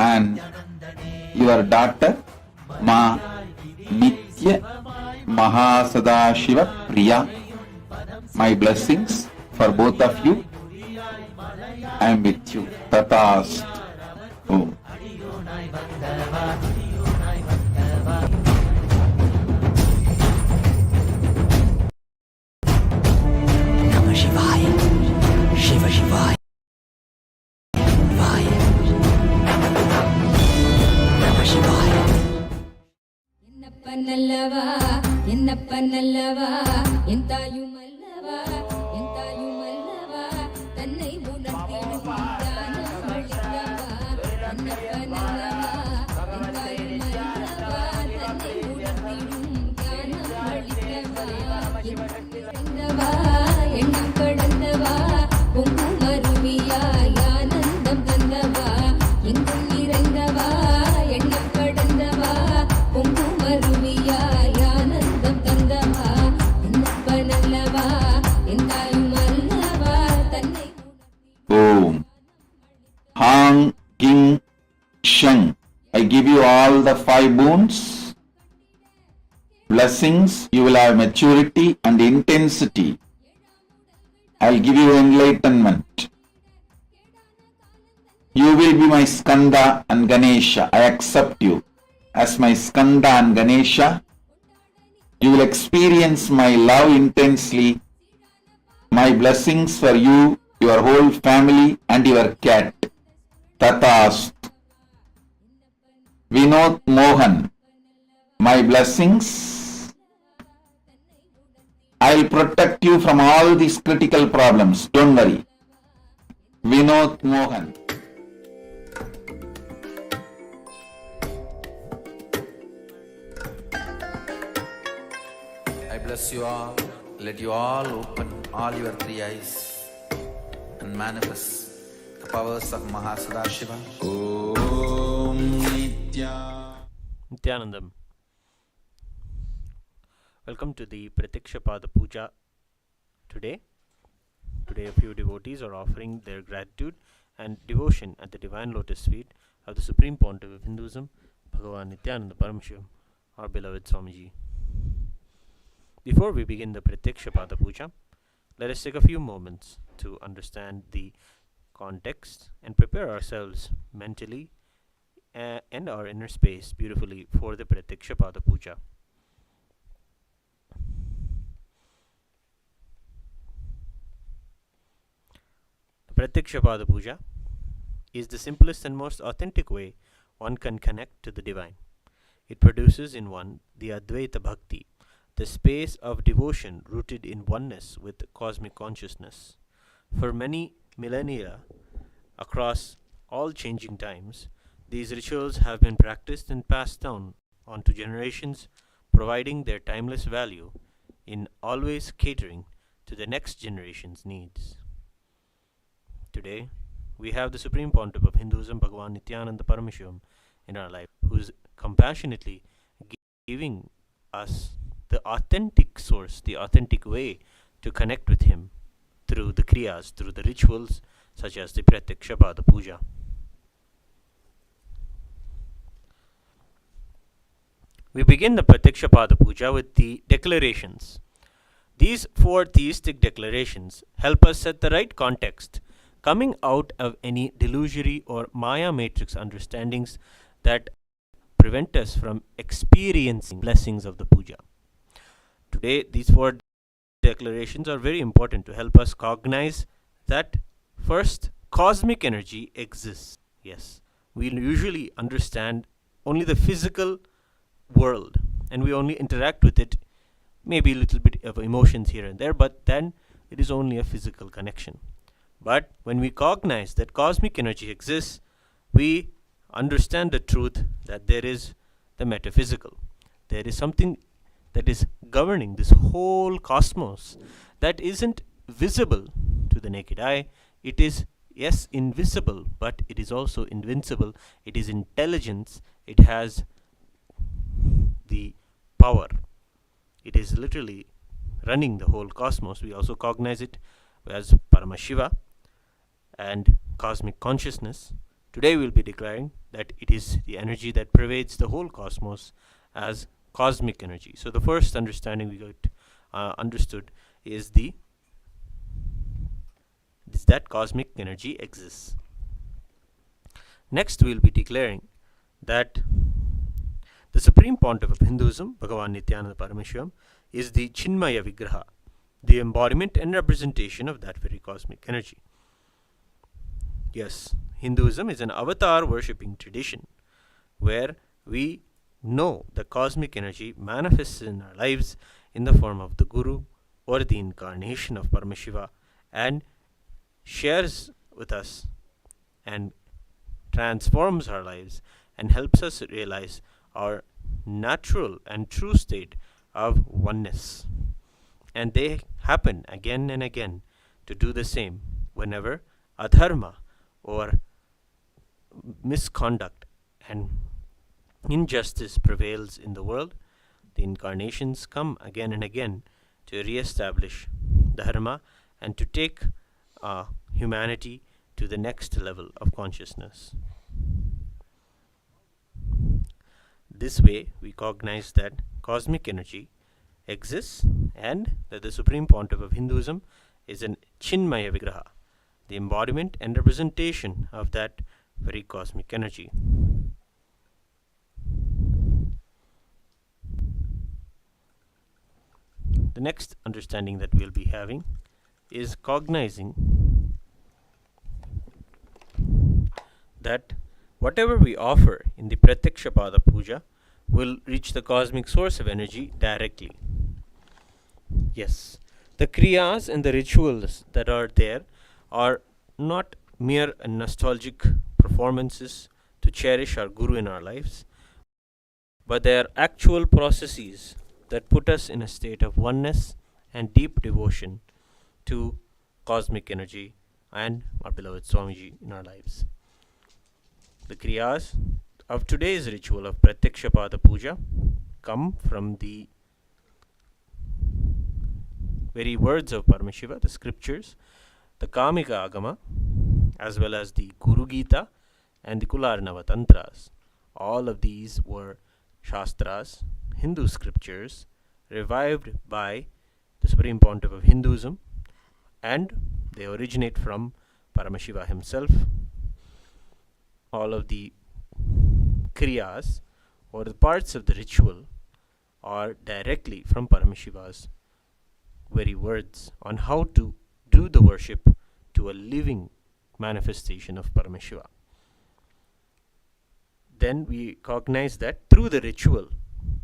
and your daughter Ma Nitya Mahasada Priya. My blessings for both of you. I am with you. Tatast. Om. Namah Shivaya. Shiva Shivaya. Namah Shivaya. Ennappanallava, ennappanallava, entayumallava, entayumallava, tannai unarthidum ஞானம் அளித்தவா. ennappanallava, entayumallava, tannai unarthidum ஞானம் அளித்தவா. எண்ணம் எண்ணம் கடந்தவா, பொங்கும் அருவியாய் ஆனந்தம் தந்தவா, எங்கும் நிறைந்தவா, எண்ணம் கடந்தவா, பொங்கும் அருவியாய் ஆனந்தம் தந்தவா. என்னப்பனல்லவா, எந்தாயும் அல்லவா, தன்னை Om. Hang King Sheng. I give you all the 5 boons. Blessings. You will have maturity and intensity. I'll give you enlightenment. You will be my Skanda and Ganesha. I accept you as my Skanda and Ganesha. You will experience my love intensely. My blessings for you, your whole family and your cat. Tatast. Vinod Mohan. My blessings. I'll protect you from all these critical problems. Don't worry. Vinod Mohan. I bless you all. Let you all open all your 3 eyes and manifest the powers of Mahasada Om Nithyanandam. Welcome to the Pratikshapada Puja today. Today a few devotees are offering their gratitude and devotion at the Divine Lotus feet of the Supreme Pontiff of Hinduism, Bhagavan Nithyananda Paramashivam, our beloved Swamiji. Before we begin the Pratikshapada Puja, let us take a few moments to understand the context and prepare ourselves mentally and our inner space beautifully for the Pratikshapada Puja. The Pratikshapada Puja is the simplest and most authentic way one can connect to the divine. It produces in one the Advaita Bhakti, the space of devotion rooted in oneness with cosmic consciousness. For many millennia, across all changing times, these rituals have been practiced and passed down onto generations, providing their timeless value in always catering to the next generation's needs. Today, we have the Supreme Pontiff of Hinduism, Bhagavan Nithyananda Paramashivam, in our life, who is compassionately giving us the authentic source, the authentic way to connect with him through the kriyas, through the rituals such as the Pratikshapada Puja. We begin the Pratikshapada Puja with the declarations. These 4 theistic declarations help us set the right context, coming out of any delusory or Maya matrix understandings that prevent us from experiencing blessings of the puja. Today, these 4 declarations are very important to help us cognize that first, cosmic energy exists. Yes, we usually understand only the physical world and we only interact with it, maybe a little bit of emotions here and there, but then it is only a physical connection. But when we cognize that cosmic energy exists, we understand the truth that there is the metaphysical. There is something that is governing this whole cosmos that isn't visible to the naked eye. It is, yes, invisible, but it is also invincible. It is intelligence. It has the power. It is literally running the whole cosmos. We also cognize it as Paramashiva and cosmic consciousness, Today we'll be declaring that it is the energy that pervades the whole cosmos as cosmic energy. So the first understanding we got understood is that cosmic energy exists. Next we'll be declaring that the Supreme Pontiff of Hinduism, Bhagavan Nithyananda Paramashivam, is the Chinmaya Vigraha, the embodiment and representation of that very cosmic energy. Yes, Hinduism is an avatar worshipping tradition where we know the cosmic energy manifests in our lives in the form of the Guru or the incarnation of Paramashiva and shares with us and transforms our lives and helps us realize our natural and true state of oneness. And they happen again and again to do the same whenever adharma or misconduct and injustice prevails in the world. The incarnations come again and again to re-establish dharma and to take humanity to the next level of consciousness. This way, we cognize that cosmic energy exists and that the Supreme Pontiff of Hinduism is an Chinmaya Vigraha, the embodiment and representation of that very cosmic energy. The next understanding that we'll be having is cognizing that whatever we offer in the Pratyakshapada Puja will reach the cosmic source of energy directly. Yes, the kriyas and the rituals that are there are not mere nostalgic performances to cherish our Guru in our lives, but they are actual processes that put us in a state of oneness and deep devotion to cosmic energy and our beloved Swamiji in our lives. The kriyas of today's ritual of Pratyakshapada Puja come from the very words of Paramashiva, the scriptures, the Kamika Agama, as well as the Guru Gita and the Kularnava Tantras. All of these were Shastras, Hindu scriptures, revived by the Supreme Pontiff of Hinduism, and they originate from Paramashiva himself. All of the kriyas or the parts of the ritual are directly from Paramashiva's very words on how to do the worship to a living manifestation of Paramashiva. Then we cognize that through the ritual,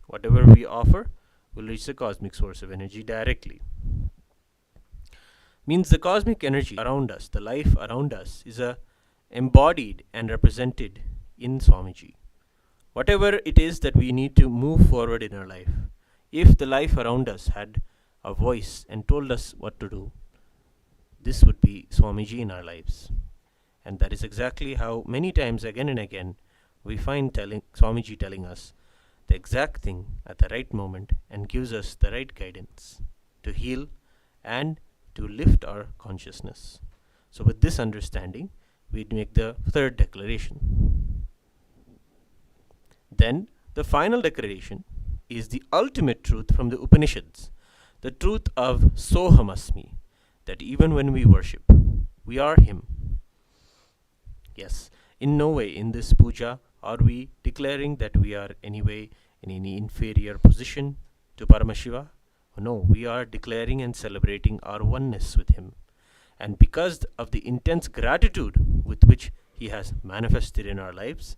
whatever we offer will reach the cosmic source of energy directly. Means the cosmic energy around us, the life around us, is embodied and represented in Swamiji. Whatever it is that we need to move forward in our life, if the life around us had a voice and told us what to do, this would be Swamiji in our lives. And that is exactly how many times again and again we find Swamiji telling us the exact thing at the right moment and gives us the right guidance to heal and to lift our consciousness. So with this understanding, we make the third declaration. Then the final declaration is the ultimate truth from the Upanishads, the truth of Sohamasmi, that even when we worship, we are Him. Yes, in no way in this puja are we declaring that we are anyway in any inferior position to Paramashiva. No, we are declaring and celebrating our oneness with Him. And because of the intense gratitude with which He has manifested in our lives,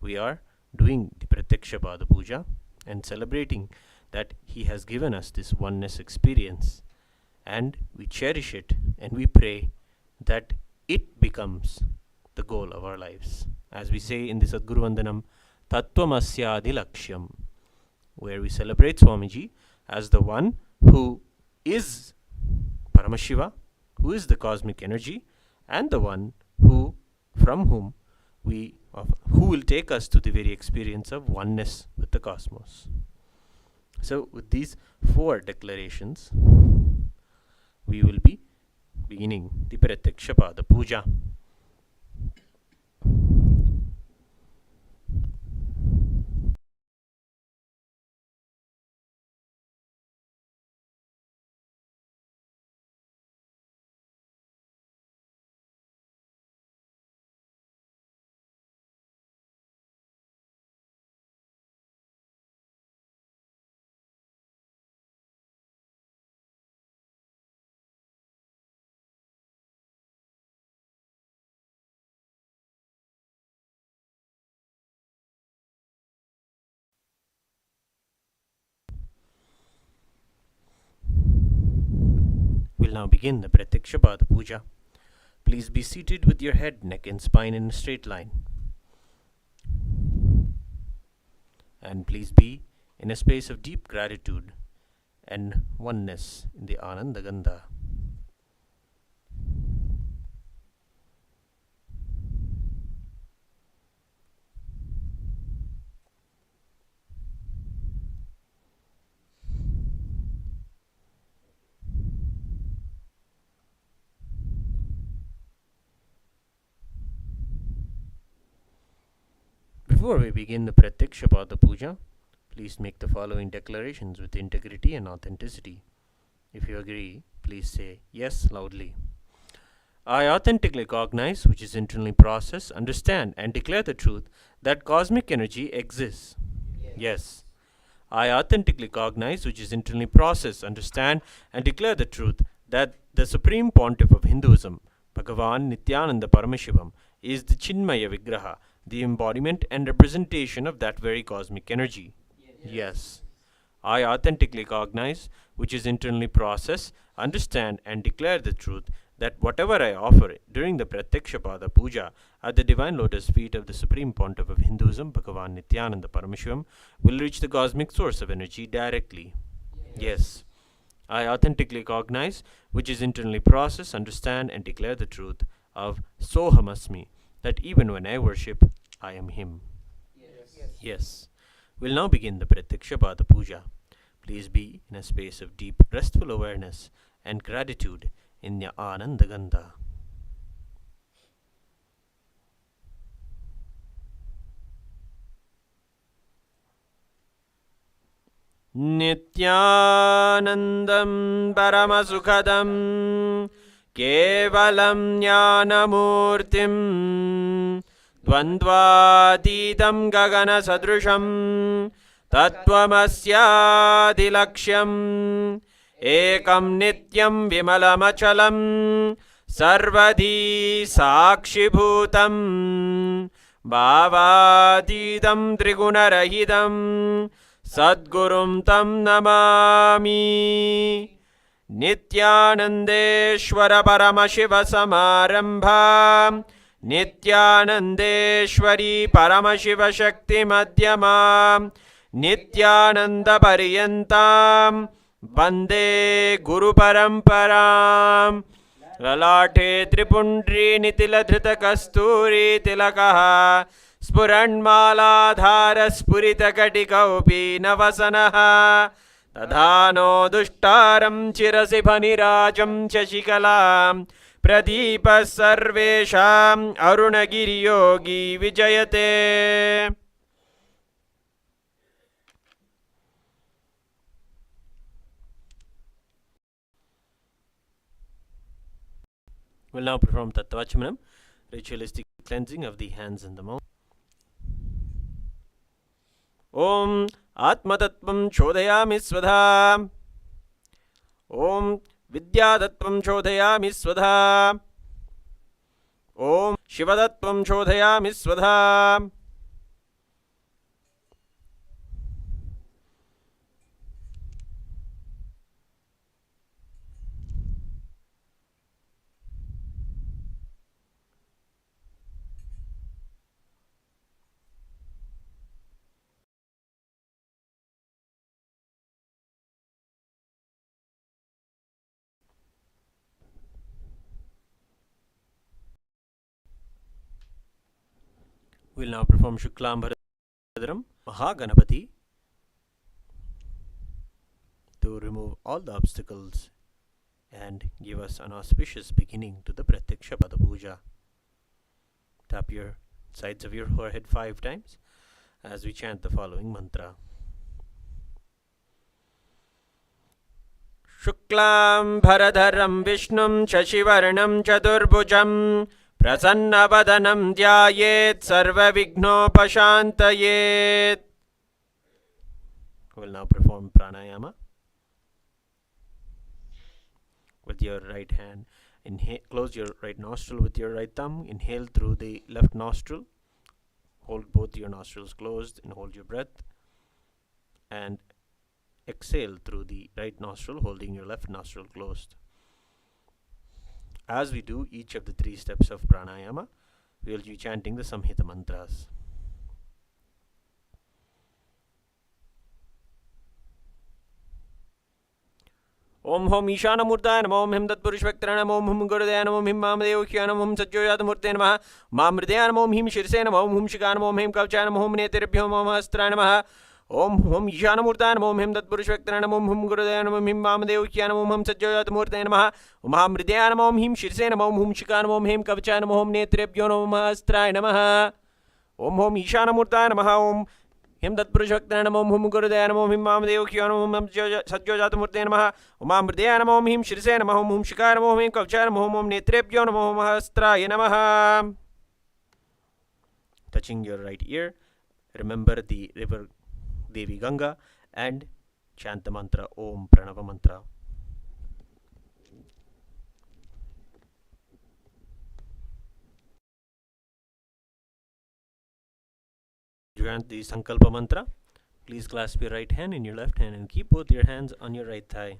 we are doing the Pratyakshapada Puja and celebrating that He has given us this oneness experience. And we cherish it and we pray that it becomes the goal of our lives. As we say in the Sadguru Vandanam, Tattvamasya Laksham, where we celebrate Swamiji as the one who is Paramashiva, who is the cosmic energy, and the one who, from whom who will take us to the very experience of oneness with the cosmos. So with these 4 declarations, we will be beginning the Pratyakshapada Puja. We'll now begin the Pratyakshapada Puja. Please be seated with your head, neck and spine in a straight line. And please be in a space of deep gratitude and oneness in the Ananda Gandha. Before we begin the Pratyakshapada Puja, please make the following declarations with integrity and authenticity. If you agree, please say yes loudly. I authentically cognize, which is internally process, understand, and declare the truth that cosmic energy exists. Yes. I authentically cognize, which is internally process, understand, and declare the truth that the Supreme Pontiff of Hinduism, Bhagavan Nithyananda Paramashivam, is the Chinmaya Vigraha, the embodiment and representation of that very cosmic energy. Yes. I authentically cognize, which is internally process, understand, and declare the truth that whatever I offer during the Pratyakshapada Puja at the Divine Lotus feet of the Supreme Pontiff of Hinduism, Bhagavan Nithyananda Paramashivam, will reach the cosmic source of energy directly. Yes. I authentically cognize, which is internally process, understand, and declare the truth of Sohamasmi, that even when I worship, I am Him. Yes. We'll now begin the Pratyakshapada Puja. Please be in a space of deep, restful awareness and gratitude in the Ananda Gandha. Nityanandam Paramasukhadam Kevalam Jnanamurtim Dvandvadidam Gagana Sadrusham Tattvamasyaadilaksham Ekam Nityam Vimalamachalam Sarvadhi Sakshibhutam Bhavadidam Trigunarahidam Sadgurum Tam Namami Nityanandeshwara Paramashiva Samarambha Nityanandeshwari Paramashiva Shakti Madhyama Nityananda Pariyantam Vande Guru Paramparam Lalate Tripundri Nitila Dhrita Kasturi Tilakaha Spuranmaladhara Spurita Katikaupi Navasanaha Tadhano Dushtaram Chirasiphanirajam Chashikalam Pradeepa Sarvesham Arunagiri Yogi Vijayate. We'll now perform Tattvachamanam, ritualistic cleansing of the hands and the mouth. Om Atmatattvam Chodayami Svadha. Om Vidyadattvam Chodayami Svadha. Om Shivadattvam Chodayami Svadha. We'll now perform Shuklam Bharadram Mahaganapati to remove all the obstacles and give us an auspicious beginning to the Pratyakshapada Puja. Tap your sides of your forehead 5 times as we chant the following mantra. Shuklam Bharadharam Vishnum Shashivarnam Chaturbhujam Prasannapadanam Dhyayet Sarva Vignopashantayet. We'll now perform pranayama. With your right hand, close your right nostril with your right thumb. Inhale through the left nostril. Hold both your nostrils closed and hold your breath. And exhale through the right nostril, holding your left nostril closed. As we do each of the 3 steps of pranayama, we will be chanting the Samhita mantras. Om Hom Ishana Murtaya Namo, Om Him Tatpurush Vectara Namo, Om Hum Gurudaya Namo, Om Him Mamadevukya Namo, Om Him Satjojata Murte Namaha, Mam Mridaya Namo, Om Him Shirse Namo, Om Hum Shika Namo, Om Him Kavcha Namo, Om Netirabhyo Namo, Astra Namaha. Om Hom Ishana Murtaya Namo, Om Him Tatpurush Vectara Namo, Om Hum Gurudaya Namo, Om Him Mamadevukya Namo, Om Him Satjojata Murte Namaha, Om Mam Mridaya Namo, Om Him Shirse Namo, Om Hum Shika Namo, Om Him Kavcha Namo, Om Netirabhyo Namo, Astra Namaha. Om Hom Ishana Murtaya Namaha, Om Him Tatpurush Vectara Namo, Om Hum Gurudaya Namo, Om Him Mamadevukya Namo, Om Him Satjojata Murte Namaha, Om Mam Mridaya Namo, Om Him Shirse Namo, Om Hum Shika Namo, Om Him Kavcha Namo, Om Netirabhyo Namo, Astra Namaha. Touching your right ear, remember the river Devi Ganga and chant the mantra Om Pranava mantra. Chant the Sankalpa mantra. Please clasp your right hand in your left hand and keep both your hands on your right thigh.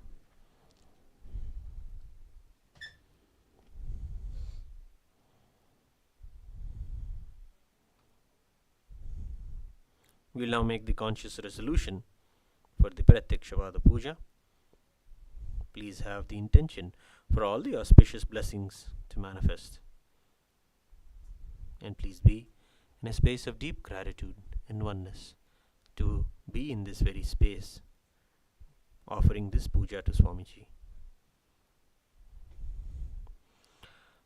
We will now make the conscious resolution for the Pratyakshavada Puja. Please have the intention for all the auspicious blessings to manifest. And please be in a space of deep gratitude and oneness to be in this very space, offering this puja to Swamiji.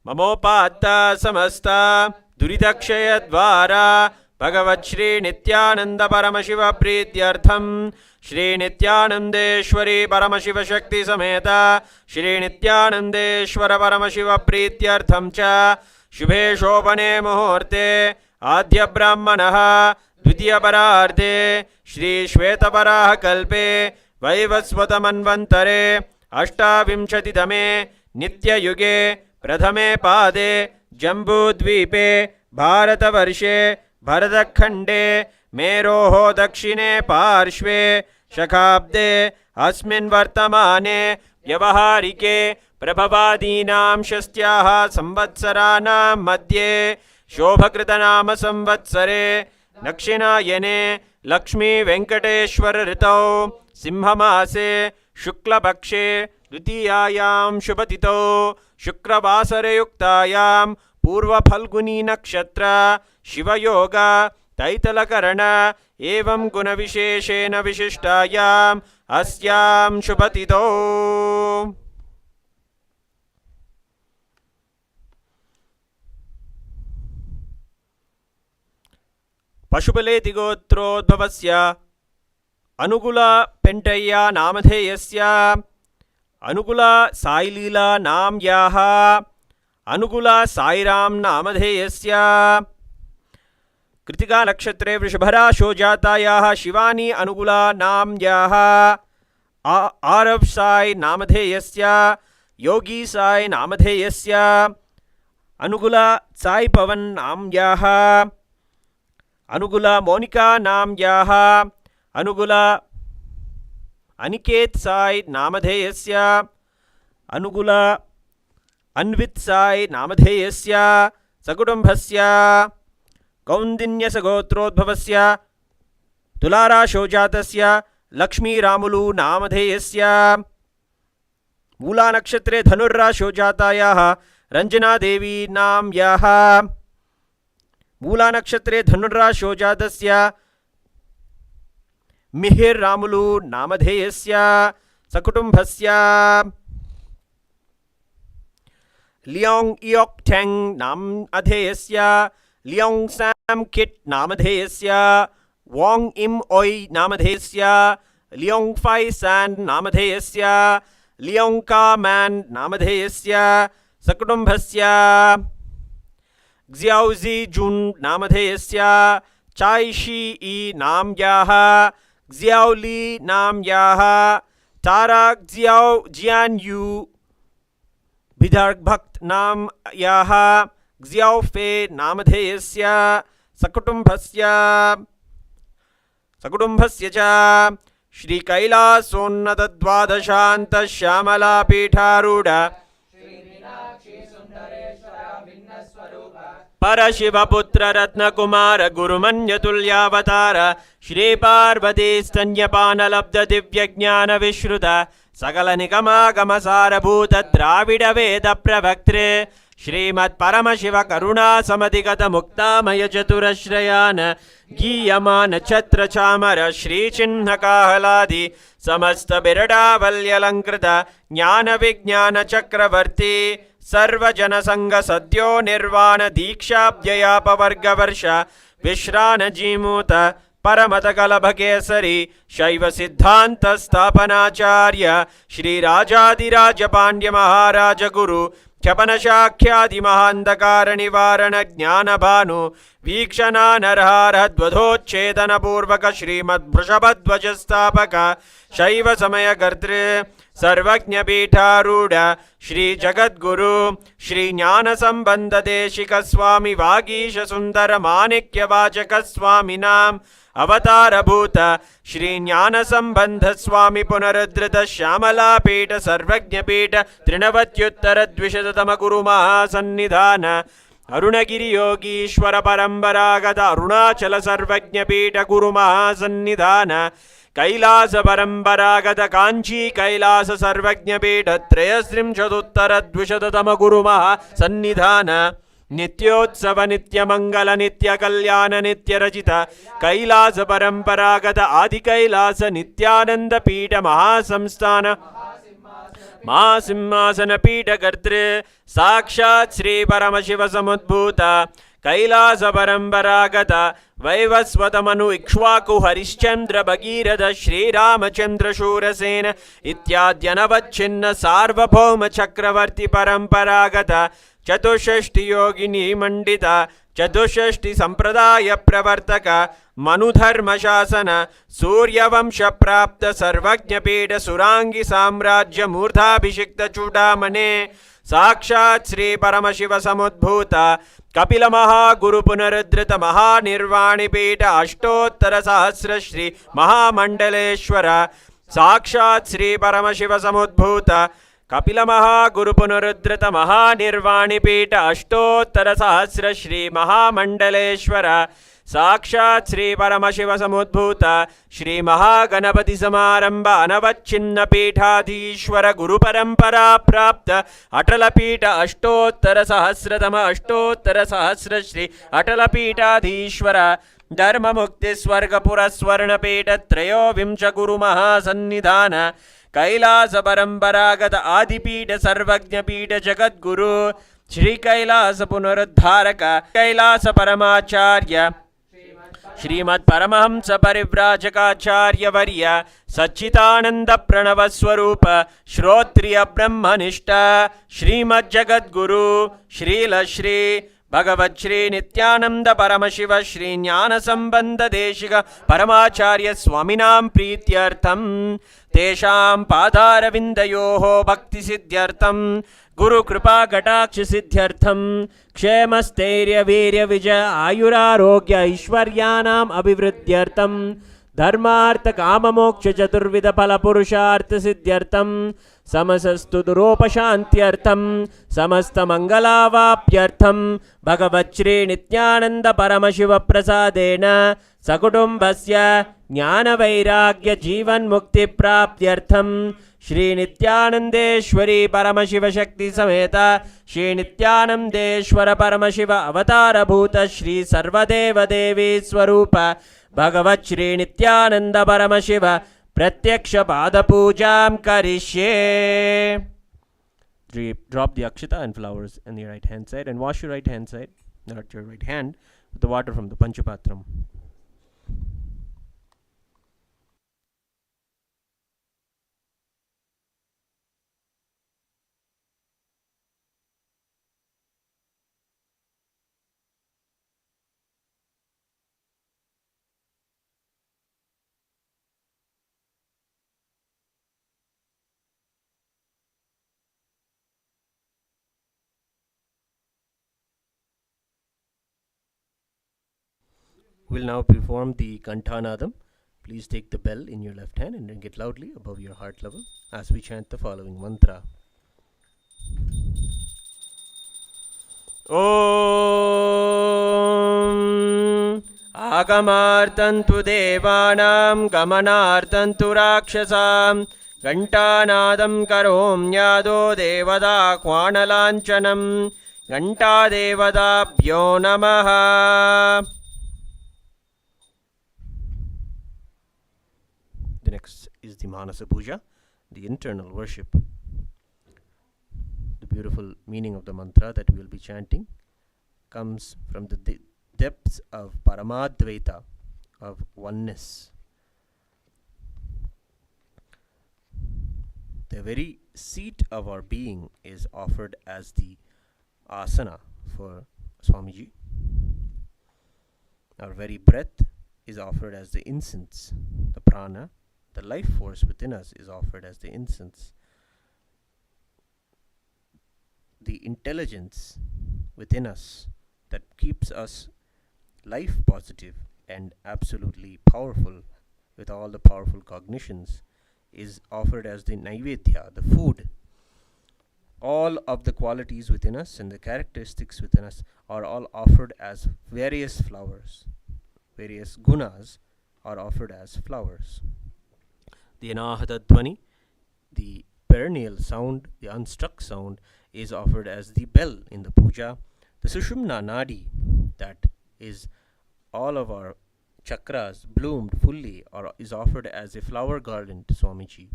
Mamopatta samasta duritakshaya dvara Bhagavat Shri Nithyananda Paramashiva Prityartham Shri Nithyanandeshwari Paramashiva Shakti Sameta Shri Nithyanandeshwara Paramashiva Prityartham cha Shubhe Shobhane Muhurte Adya Brahmanaha Dvitiya Pararthe Shri Shweta Paraha Kalpe Vaivasvata Manvantare Ashtavimshatitame Nitya Yuge Prathame Pade Jambu Dvipe Bharata Varshe Bharatakhande Meroho Dakshine Parshve Shakhabde Asmin Vartamane Vyavaharike Prabhavadinam Shastyaha Samvatsaranam Madhye Shobhakritanama Samvatsare Dakshinayane Lakshmi Venkateshwara Ritau Simhamase Shukla Bhakshe Dutiyayam Shubhatitau Shukravasare Yuktayam Purva Phalguni Nakshatra Shiva Yoga Taitalakarana Evam Guna Visheshena Vishishtayam Asyam Shubhatito. Pashupaleti Gotrodbhavasya Anugula Pentaya Namadheyasya Anugula Sailila Nam Yaha Anugula Sairam Namadheyasya Kritika Nakshatre Vrishabhara Shojatayaha Shivani Anugula Nam Yaha Arav Sai Namadheyasya Yogi Sai Namadheyasya Anugula Sai Pavan Nam Yaha Anugula Monica Nam Yaha Anugula Aniket Sai Namadheyasya Anugula Anvit Sai Namadheyasya Sakutumbhasya Kaundinya Sagotrodbhavasya Tulara Shojatasya Lakshmi Ramulu Namadheyasya Mula Nakshatre Dhanurra Shojatayaha Ranjana Devi Nam Yaha Mula Nakshatre Dhanurra Shojatasya Mihir Ramulu Namadheyasya Sakutumbhasya Leong Iok Teng Namadheyasya Leong Sam Kit Namadheyasya Wong Im Oi Namadheyasya Leong Fai San Namadheyasya Leong Ka Man Namadheyasya Sakutumbhasya Xiao Zi Jun Namadheyasya Chai Shi I Nam Yaha Xiao Li Nam Yaha Tara Xiao Jian Yu Bidharg Bhakt Nam Yaha Xiao Fe Namadheyasya Sakutumbhasya cha Shri Kailasonnata Dvadashanta Shamala Pitharuda परशिवपुत्र Ratnakumar गुरुमन्यतुल्यावतार Shri Parvati स्तन्यपानलब्ध दिव्यज्ञानविश्रुत सकलनिगमागमसारभूत द्राविडवेद प्रवक्त्रे श्रीमत्परमशिव करुणा समधिगत मुक्तामय चतुरश्रयान् गीयमान छत्र चामर श्रीचिह्न काहलादि समस्त बिरडावल्यलंकृत ज्ञान विज्ञान चक्रवर्ती सर्वजन संग सद्यो निर्वाण दीक्षाब्जयापवर्गवर्ष विश्रान जीमूत परमत कलभ केसरी शैव सिद्धांत स्थापनाचार्य श्री राजाधिराज पांड्य महाराज गुरु क्षपन शाख्यादि महांधकार निवारण ज्ञान भानु वीक्षणा नरहारध्वधोच्छेदन पूर्वक श्रीमद्वृषभध्वज स्थापक शैव समय कर्तृ सर्वज्ञ पीठारूढ़ श्री जगद्गुरु श्री ज्ञान संबंध देशिक स्वामी वागीश सुंदर माणिक्य वाचक स्वामी नाम अवतार भूत श्री ज्ञान संबंध स्वामी पुनरुद्धृत श्यामला पीठ सर्वज्ञ पीठ त्रिनवत्युत्तर द्विशततम गुरु महासन्निधान अरुणगिरि योगीश्वर परंपरागत अरुणाचल सर्वज्ञ पीठ गुरु महासन्निधान कैलास परंपरागत कांची कैलास सर्वज्ञ पीठ त्रयस्त्रिंशदुत्तर द्विशततम गुरु महासन्निधान नित्योत्सव नित्य मंगल नित्य कल्याण नित्य रचित कैलास परंपरागत आदि कैलास नित्यानंद पीठ महासंस्थान महासिंहासन पीठ कर्तृ साक्षात् श्री परमशिव समुद्भूत कैलास परंपरागत वैवस्वत मनु इक्ष्वाकु हरिश्चंद्र भगीरथ श्रीरामचंद्र शूरसेन इत्याद्यनवच्छिन्न सार्वभौम चक्रवर्ती परंपरागत चतुष्षष्टि योगिनी मंडित चतुष्षष्टि संप्रदाय प्रवर्तक मनुधर्म शासन सूर्यवंश प्राप्त सर्वज्ञ पीठ सुरांगी साम्राज्य मूर्धाभिषिक्त चूडामणे साक्षात् श्री परमशिव समुद्भूत कपिल महागुरु पुनरुद्धृत महानिर्वाणि पीठ अष्टोत्तर सहस्र श्री महामंडलेश्वर साक्षात् श्री परमशिव समुद्भूत कपिल महागुरु पुनरुद्धृत महानिर्वाणि पीठ अष्टोत्तर सहस्र श्री महामंडलेश्वर साक्षात् श्री परमशिव समुद्भूत श्री महागणपति समारंभ अनवच्छिन्न पीठाधीश्वर गुरु परंपरा प्राप्त अटल पीठ अष्टोत्तर सहस्र श्री अटल पीठाधीश्वर धर्म मुक्ति स्वर्गपुर स्वर्ण पीठ त्रयोविंश गुरु महासन्निधान कैलास परंपरागत आदिपीठ सर्वज्ञ पीठ जगद्गुरु श्री कैलास पुनरुद्धारक कैलास परमाचार्य श्रीमत् परमहंस परिव्राजकाचार्य वर्य सच्चिदानंद प्रणव स्वरूप श्रोत्रिय ब्रह्मनिष्ठ श्रीमद् जगद्गुरु श्रील श्री भगवत् श्री नित्यानंद परमशिव श्री ज्ञान संबंध देशिक परमाचार्य स्वामिनां प्रीत्यर्थम तेषां पादारविन्दयोः भक्ति सिद्ध्यर्थम गुरु कृपा कटाक्ष सिद्ध्यर्थम क्षेम स्थैर्य वीर्य विजय आयुरारोग्य ऐश्वर्यानाम् अभिवृद्ध्यर्थम धर्मार्थ काम मोक्ष चतुर्विध फल पुरुषार्थ सिद्ध्यर्थम समस्तु दुरोपशान्त्यर्थम समस्त मंगलावाप्यर्थम भगवत् श्री नित्यानंद परमशिव प्रसादेन सकुटुम्बस्य ज्ञान वैराग्य जीवन मुक्ति प्राप्त्यर्थम श्री नित्यानंदेश्वरी परमशिव शक्ति समेत श्री नित्यानंदेश्वर परमशिव अवतार भूत श्री सर्वदेव देवी स्वरूप भगवत् श्री नित्यानंद परमशिव प्रत्यक्ष पाद पूजां करिष्ये. Drop the akshita and flowers on your right hand side and wash your right hand side, not your right hand, with the water from the Panchapatram. We'll now perform the Kantanadam. Please take the bell in your left hand and ring it loudly above your heart level as we chant the following mantra. Om Agamartantu Devanam Gamanartantu Rakshasam Gantanadam Karomnyado Devada Kwanalanchanam Ganta Devadabhyo Namaha. The next is the Manasa Puja, the internal worship. The beautiful meaning of the mantra that we will be chanting comes from the depths of Paramadvaita, of oneness. The very seat of our being is offered as the asana for Swamiji. Our very breath is offered as the incense. The prana, the life force within us, is offered as the incense. The intelligence within us that keeps us life positive and absolutely powerful with all the powerful cognitions is offered as the naivedya, the food. All of the qualities within us and the characteristics within us are all offered as various flowers. Various gunas are offered as flowers. The anahata dhvani, the perennial sound, the unstruck sound, is offered as the bell in the puja. The sushumna nadi, that is all of our chakras bloomed fully, or is offered as a flower garland to Swamiji.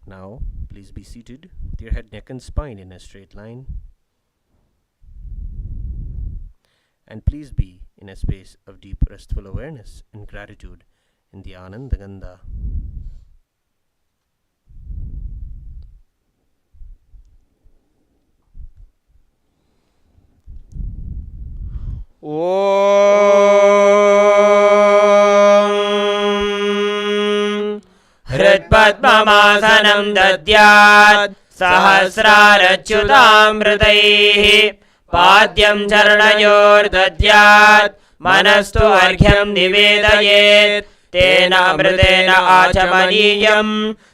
Now, please be seated with your head, neck and spine in a straight line. And please be in a space of deep restful awareness and gratitude in the Ananda Gandha. Om Hritpadmasanam dadyat sahasrarachyutamritaihi Padyam charanayor dadyat manastu arghyam nivedayet Tena amritena achamaniyam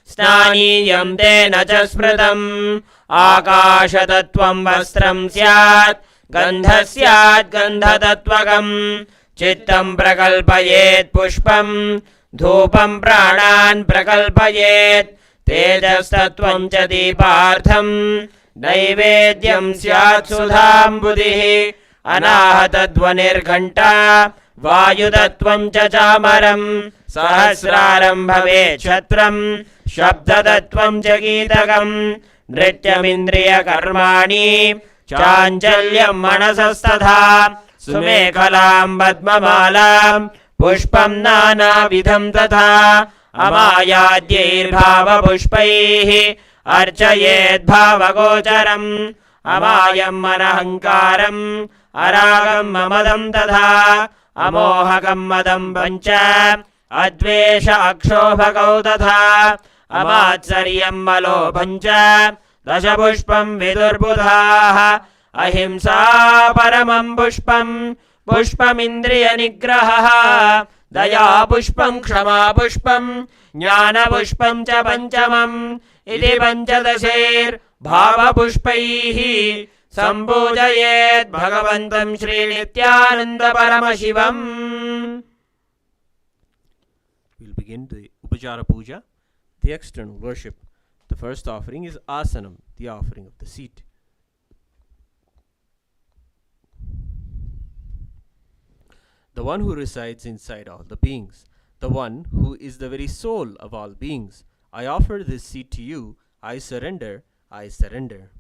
snaniyam tena cha smritam Akasha tattvam vastram syat Gandhasyat gandhatatvagam Chittam prakalpayet pushpam Dhupam pranan prakalpayet Tejastattvam cha deepartham Naivedyam syat sudham buddhihi Anahatadvanirghanta Vayudatvam cha chamaram Sahasraram bhavet chatram Shabdadatvam cha geetakam Nrityamindriya karmani Chanchalyam manasastadha Sumekalam padmamalam Pushpam nana vidham tatha Amayadyair bhava pushpaihi Archayet bhava gocharam Amayam manahankaram Aragam mamadam tatha Amohakam madam pancha Advesha akshobhakau tatha Amatsaryam malo pancha Dasha pushpam vidurbudhaha Ahimsa paramam pushpam Pushpam indriya nigraha Daya pushpam kshama pushpam Jnana pushpam cha panchamam Iti panchadasher Bhava pushpaihi Sambhujayet Bhagavantam Shri Nithyananda Paramashivam. We'll begin the Upachara Puja, the external worship. The first offering is Asanam, the offering of the seat. The one who resides inside all the beings, the one who is the very soul of all beings. I offer this seat to you. I surrender, I surrender.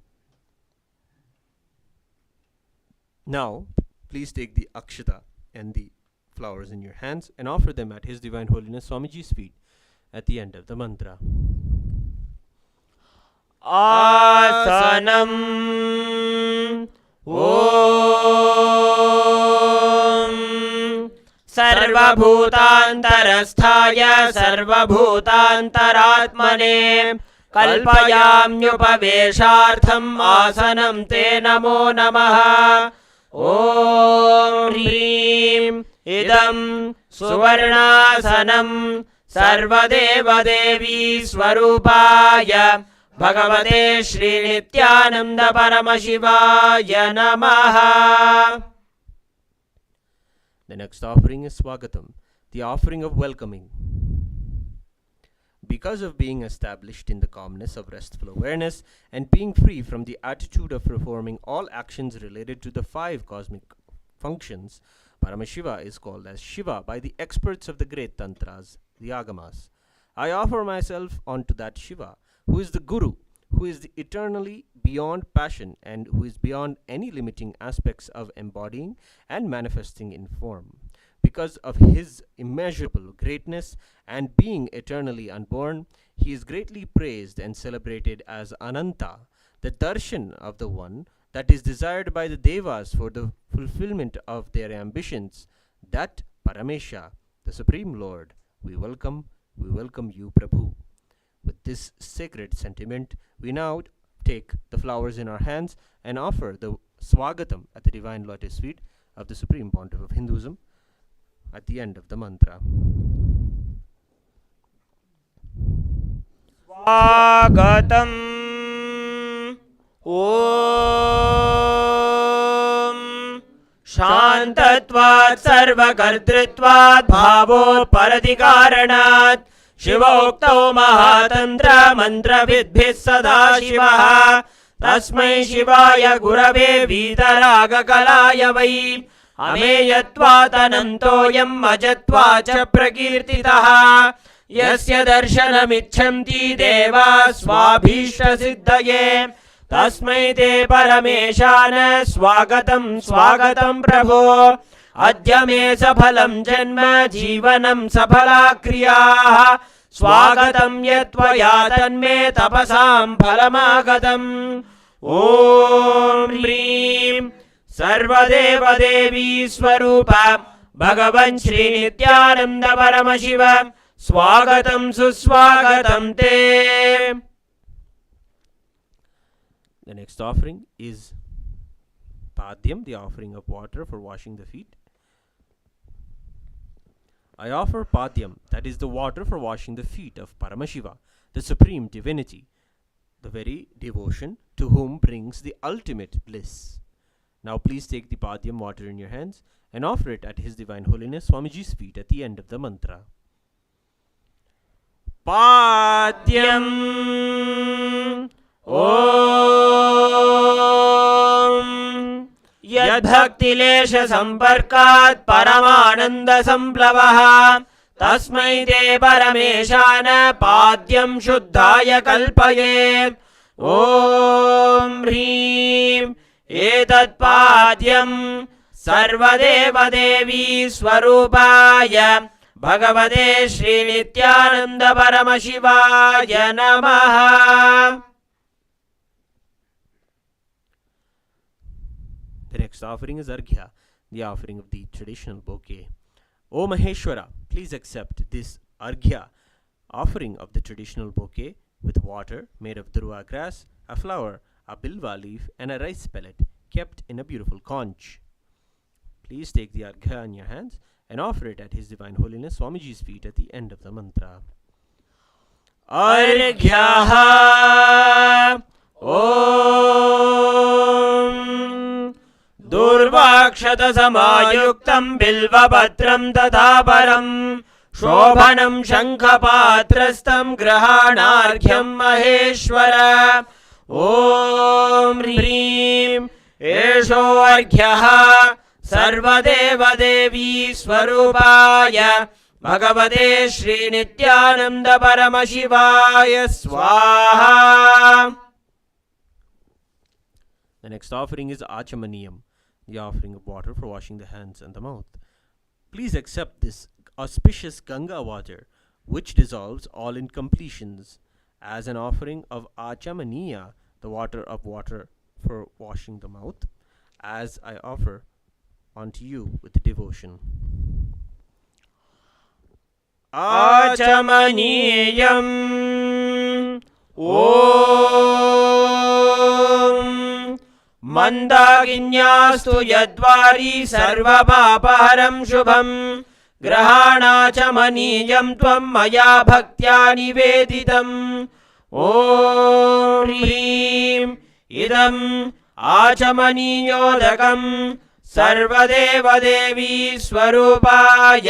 Now, please take the akshata and the flowers in your hands and offer them at His Divine Holiness Swamiji's feet at the end of the mantra. Asanam Om Sarvabhutantarasthaya Sarvabhutantaratmane Kalpayamyupaveshartham Asanam Te Namo Namaha. Om Hrim Idam Suvarnasanam Sarvadeva Devi Swarupaya Bhagavate Shri Nithyananda Paramashivaya Namaha. The next offering is Swagatam, the offering of welcoming. Because of being established in the calmness of restful awareness and being free from the attitude of performing all actions related to the 5 cosmic functions, Paramashiva is called as Shiva by the experts of the great tantras, the agamas. I offer myself unto that Shiva, who is the Guru, who is the eternally beyond passion and who is beyond any limiting aspects of embodying and manifesting in form. Because of his immeasurable greatness and being eternally unborn, he is greatly praised and celebrated as Ananta, the darshan of the one that is desired by the devas for the fulfillment of their ambitions. That Paramesha, the Supreme Lord, we welcome you, Prabhu. With this sacred sentiment, we now take the flowers in our hands and offer the Swagatam at the Divine Lotus feet of the Supreme Pontiff of Hinduism at the end of the mantra. Swagatam. शान्तत्वात् सर्वकर्तृत्वात् भावोपरधिकारणात् शिवोक्तौ महातन्त्र मन्त्रविद्भिः सदा शिवः तस्मै शिवाय गुरवे वीतरागकलाय वै अमेयत्वात् अनन्तोऽयम् अजत्वात् च प्रकीर्तितः यस्य दर्शनमिच्छन्ति देवाः स्वाभीष्टसिद्धये तस्मै ते परमेशान स्वागतं स्वागतं प्रभो अद्य मे सफलं जन्म जीवनं सफला क्रियाः स्वागतं यत्त्वया तन्मे तपसां फलमागतम् ॐ ह्रीं सर्वदेवदेवी स्वरूप भगवन् श्री नित्यानन्द परमशिव स्वागतं सुस्वागतं ते. The next offering is Padyam, the offering of water for washing the feet. I offer Padyam, that is the water for washing the feet of Paramashiva, the supreme divinity, the very devotion to whom brings the ultimate bliss. Now please take the Padyam water in your hands and offer it at His Divine Holiness Swamiji's feet at the end of the mantra. Padyam. Om यद्भक्तिलेश संपर्कात् परमानंद संप्लवः तस्मै ते परमेशान पाद्यं शुद्धाय कल्पयेत्. ॐ ह्रीं एतत् पाद्यं सर्वदेवदेवी स्वरूपाय भगवते श्री नित्यानंद परमशिवाय नमः. The next offering is Arghya, the offering of the traditional bouquet. O Maheshwara, please accept this Arghya, offering of the traditional bouquet with water made of Durva grass, a flower, a bilva leaf, and a rice pellet kept in a beautiful conch. Please take the Arghya in your hands and offer it at His Divine Holiness Swamiji's feet at the end of the mantra. Arghyaha. Om दुर्वाक्षत समायुक्तं बिल्वपत्रं तथा परं शोभनं शङ्खपात्रस्थं गृहाणार्घ्यं महेश्वर. ॐ ह्रीं एषोऽर्घ्यः सर्वदेवदेवी स्वरूपाय भगवते श्री नित्यानंद परमशिवाय स्वाहा. The next offering is Achamaniyam, the offering of water for washing the hands and the mouth. Please accept this auspicious Ganga water, which dissolves all incompletions, as an offering of Achamaniya, the water for washing the mouth, as I offer unto you with devotion. Achamaniyam. Om मंदाकिन्यास्तु यद्वारी सर्वपापहरं शुभं ग्रहाणाचमनीयं त्वं मया भक्त्या निवेदितम्. ॐ ह्रीं इदम् आचमनीयोदकम् सर्वदेवदेवी स्वरूपाय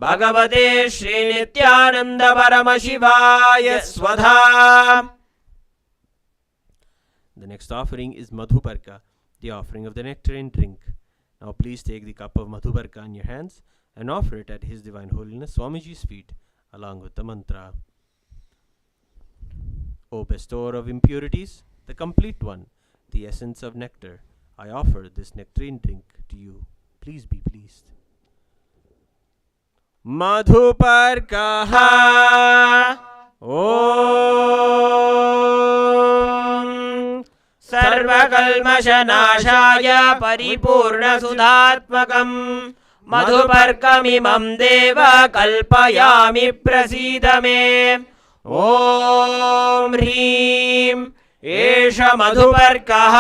भगवते श्रीनित्यानन्द परमशिवाय स्वधा. The next offering is Madhuparka, the offering of the nectarine drink. Now please take the cup of Madhuparka in your hands and offer it at His Divine Holiness Swamiji's feet along with the mantra. O bestower of impurities, the complete one, the essence of nectar, I offer this nectarine drink to you. Please be pleased. Madhuparkaha Om सर्वकल्मषनाशाय परिपूर्णसुधात्मकम् मधुपर्कमिमं देव कल्पयामि प्रसीद मे. ॐ ह्रीं एष मधुपर्कः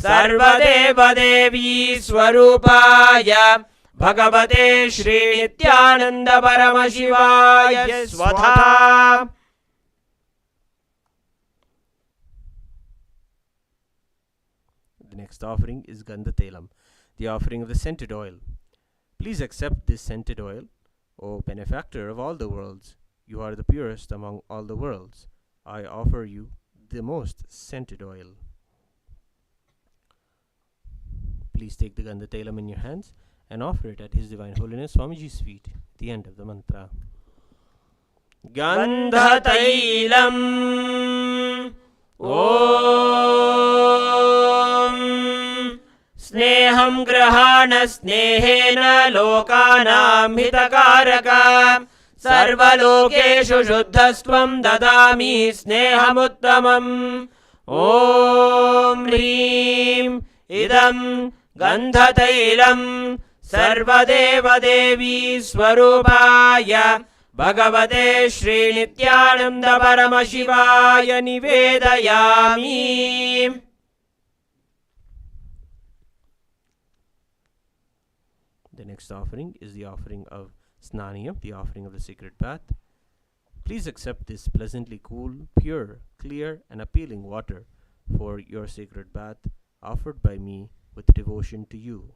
सर्वदेवदेवी स्वरूपाय भगवते श्रीनित्यानन्द परमशिवाय स्वधा. The next offering is Gandhatelam, the offering of the scented oil. Please accept this scented oil, O benefactor of all the worlds. You are the purest among all the worlds. I offer you the most scented oil. Please take the Gandhatelam in your hands and offer it at His Divine Holiness Swamiji's feet at the end of the mantra. गन्धतैलम् ॐ स्नेहं गृहाण स्नेहेन लोकानां हितकारक सर्वलोकेषु शुद्धस्त्वं ददामि स्नेहमुत्तमम्. ॐ ह्रीं इदं गन्धतैलं सर्वदेवदेवी स्वरूपाय भगवते श्रीनित्यानन्द परमशिवाय निवेदयामि. The next offering is the offering of Snaniyam, the offering of the sacred bath. Please accept this pleasantly cool, pure, clear, and appealing water for your sacred bath offered by me with devotion to you.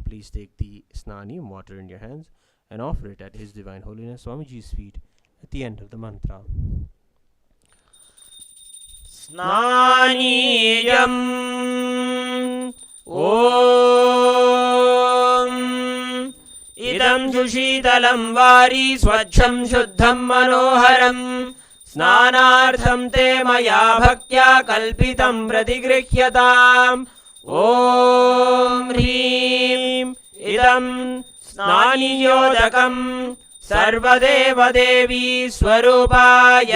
Please take the Snaniyam water in your hands and offer it at His Divine Holiness Swamiji's feet at the end of the mantra. स्नानीयम् ॐ इदं सुशीतलं वारी स्वच्छं शुद्धं मनोहरम् स्नानार्थं ते मया भक्त्या कल्पितं प्रतिगृह्यताम्. ॐ ह्रीं इदं स्नानियोदकं सर्वदेवदेवी स्वरूपाय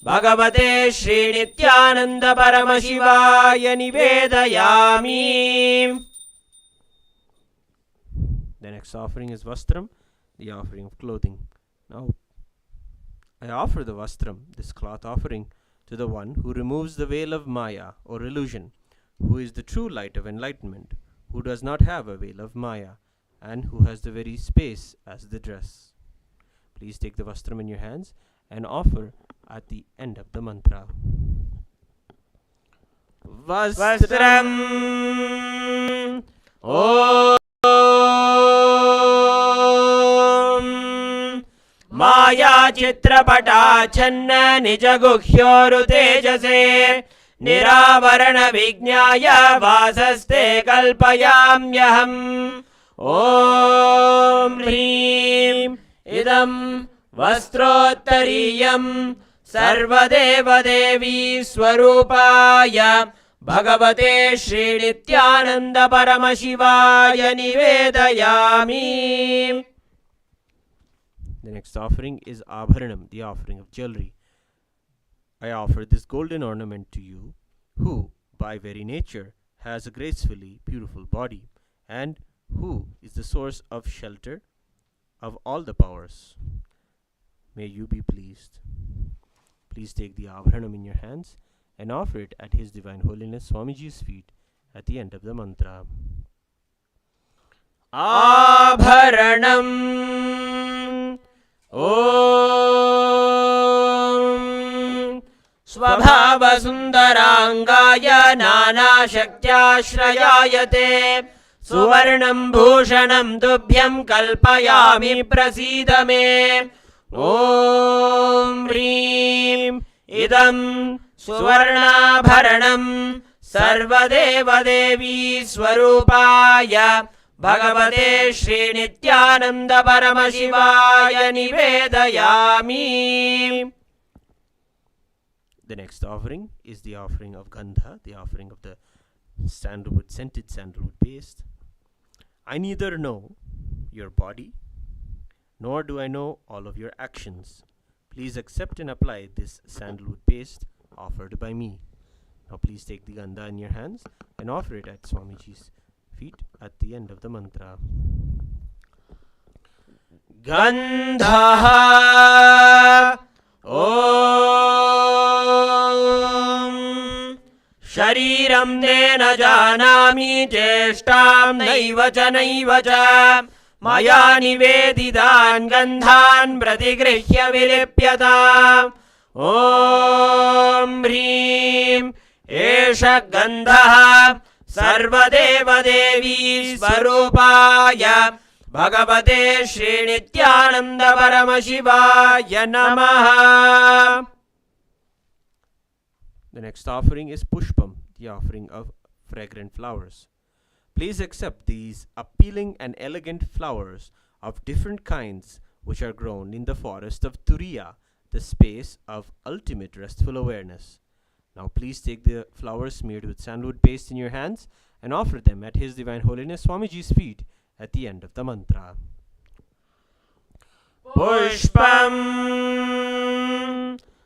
भगवते श्रीनित्यानन्द परमशिवाय निवेदयामि. The next offering is Vastram, the offering of clothing. Now, I offer the Vastram, this cloth offering, to the one who removes the veil of Maya or illusion, who is the true light of enlightenment, who does not have a veil of Maya, and who has the very space as the dress. Please take the Vastram in your hands and offer at the end of the mantra. Vastram Om Maya Chitrapata Channa Nijaguhyoru Tejase Niravarana Vignaya Vasaste Kalpayamyaham. Om Hrim Idam Vastrottariyam Sarvadevadevi Swarupaya Bhagavate Srinityananda Paramashivaya Nivedayami. The next offering is Abharanam, the offering of jewelry. I offer this golden ornament to you, who, by very nature, has a gracefully beautiful body, and who is the source of shelter of all the powers. May you be pleased. Please take the Abharanam in your hands and offer it at His Divine Holiness Swamiji's feet at the end of the mantra. Abharanam Om स्वभावसुन्दराङ्गाय नानाशक्त्याश्रयाय ते सुवर्णं भूषणं तुभ्यं कल्पयामि प्रसीद मे ॐ ह्रीं इदं सुवर्णाभरणं सर्वदेवदेवी स्वरूपाय भगवते श्रीनित्यानन्द परमशिवाय निवेदयामि. The next offering is the offering of Gandha, the offering of the sandalwood, scented sandalwood paste. I neither know your body, nor do I know all of your actions. Please accept and apply this sandalwood paste offered by me. Now please take the Gandha in your hands and offer it at Swamiji's feet at the end of the mantra. Gandha Om Shariram Nena Janami Cheshtam Naiva Cha Maya Nivedidan Gandhan Pratigrihya Vilipyata Om Hrim Esha Gandha Sarvadeva Devi Svarupaya Bhagavate Srinityananda Paramashivaya Namaha. The next offering is Pushpam, the offering of fragrant flowers. Please accept these appealing and elegant flowers of different kinds which are grown in the forest of Turiya, the space of ultimate restful awareness. Now please take the flowers smeared with sandalwood paste in your hands and offer them at His Divine Holiness Swamiji's feet at the end of the mantra. Pushpam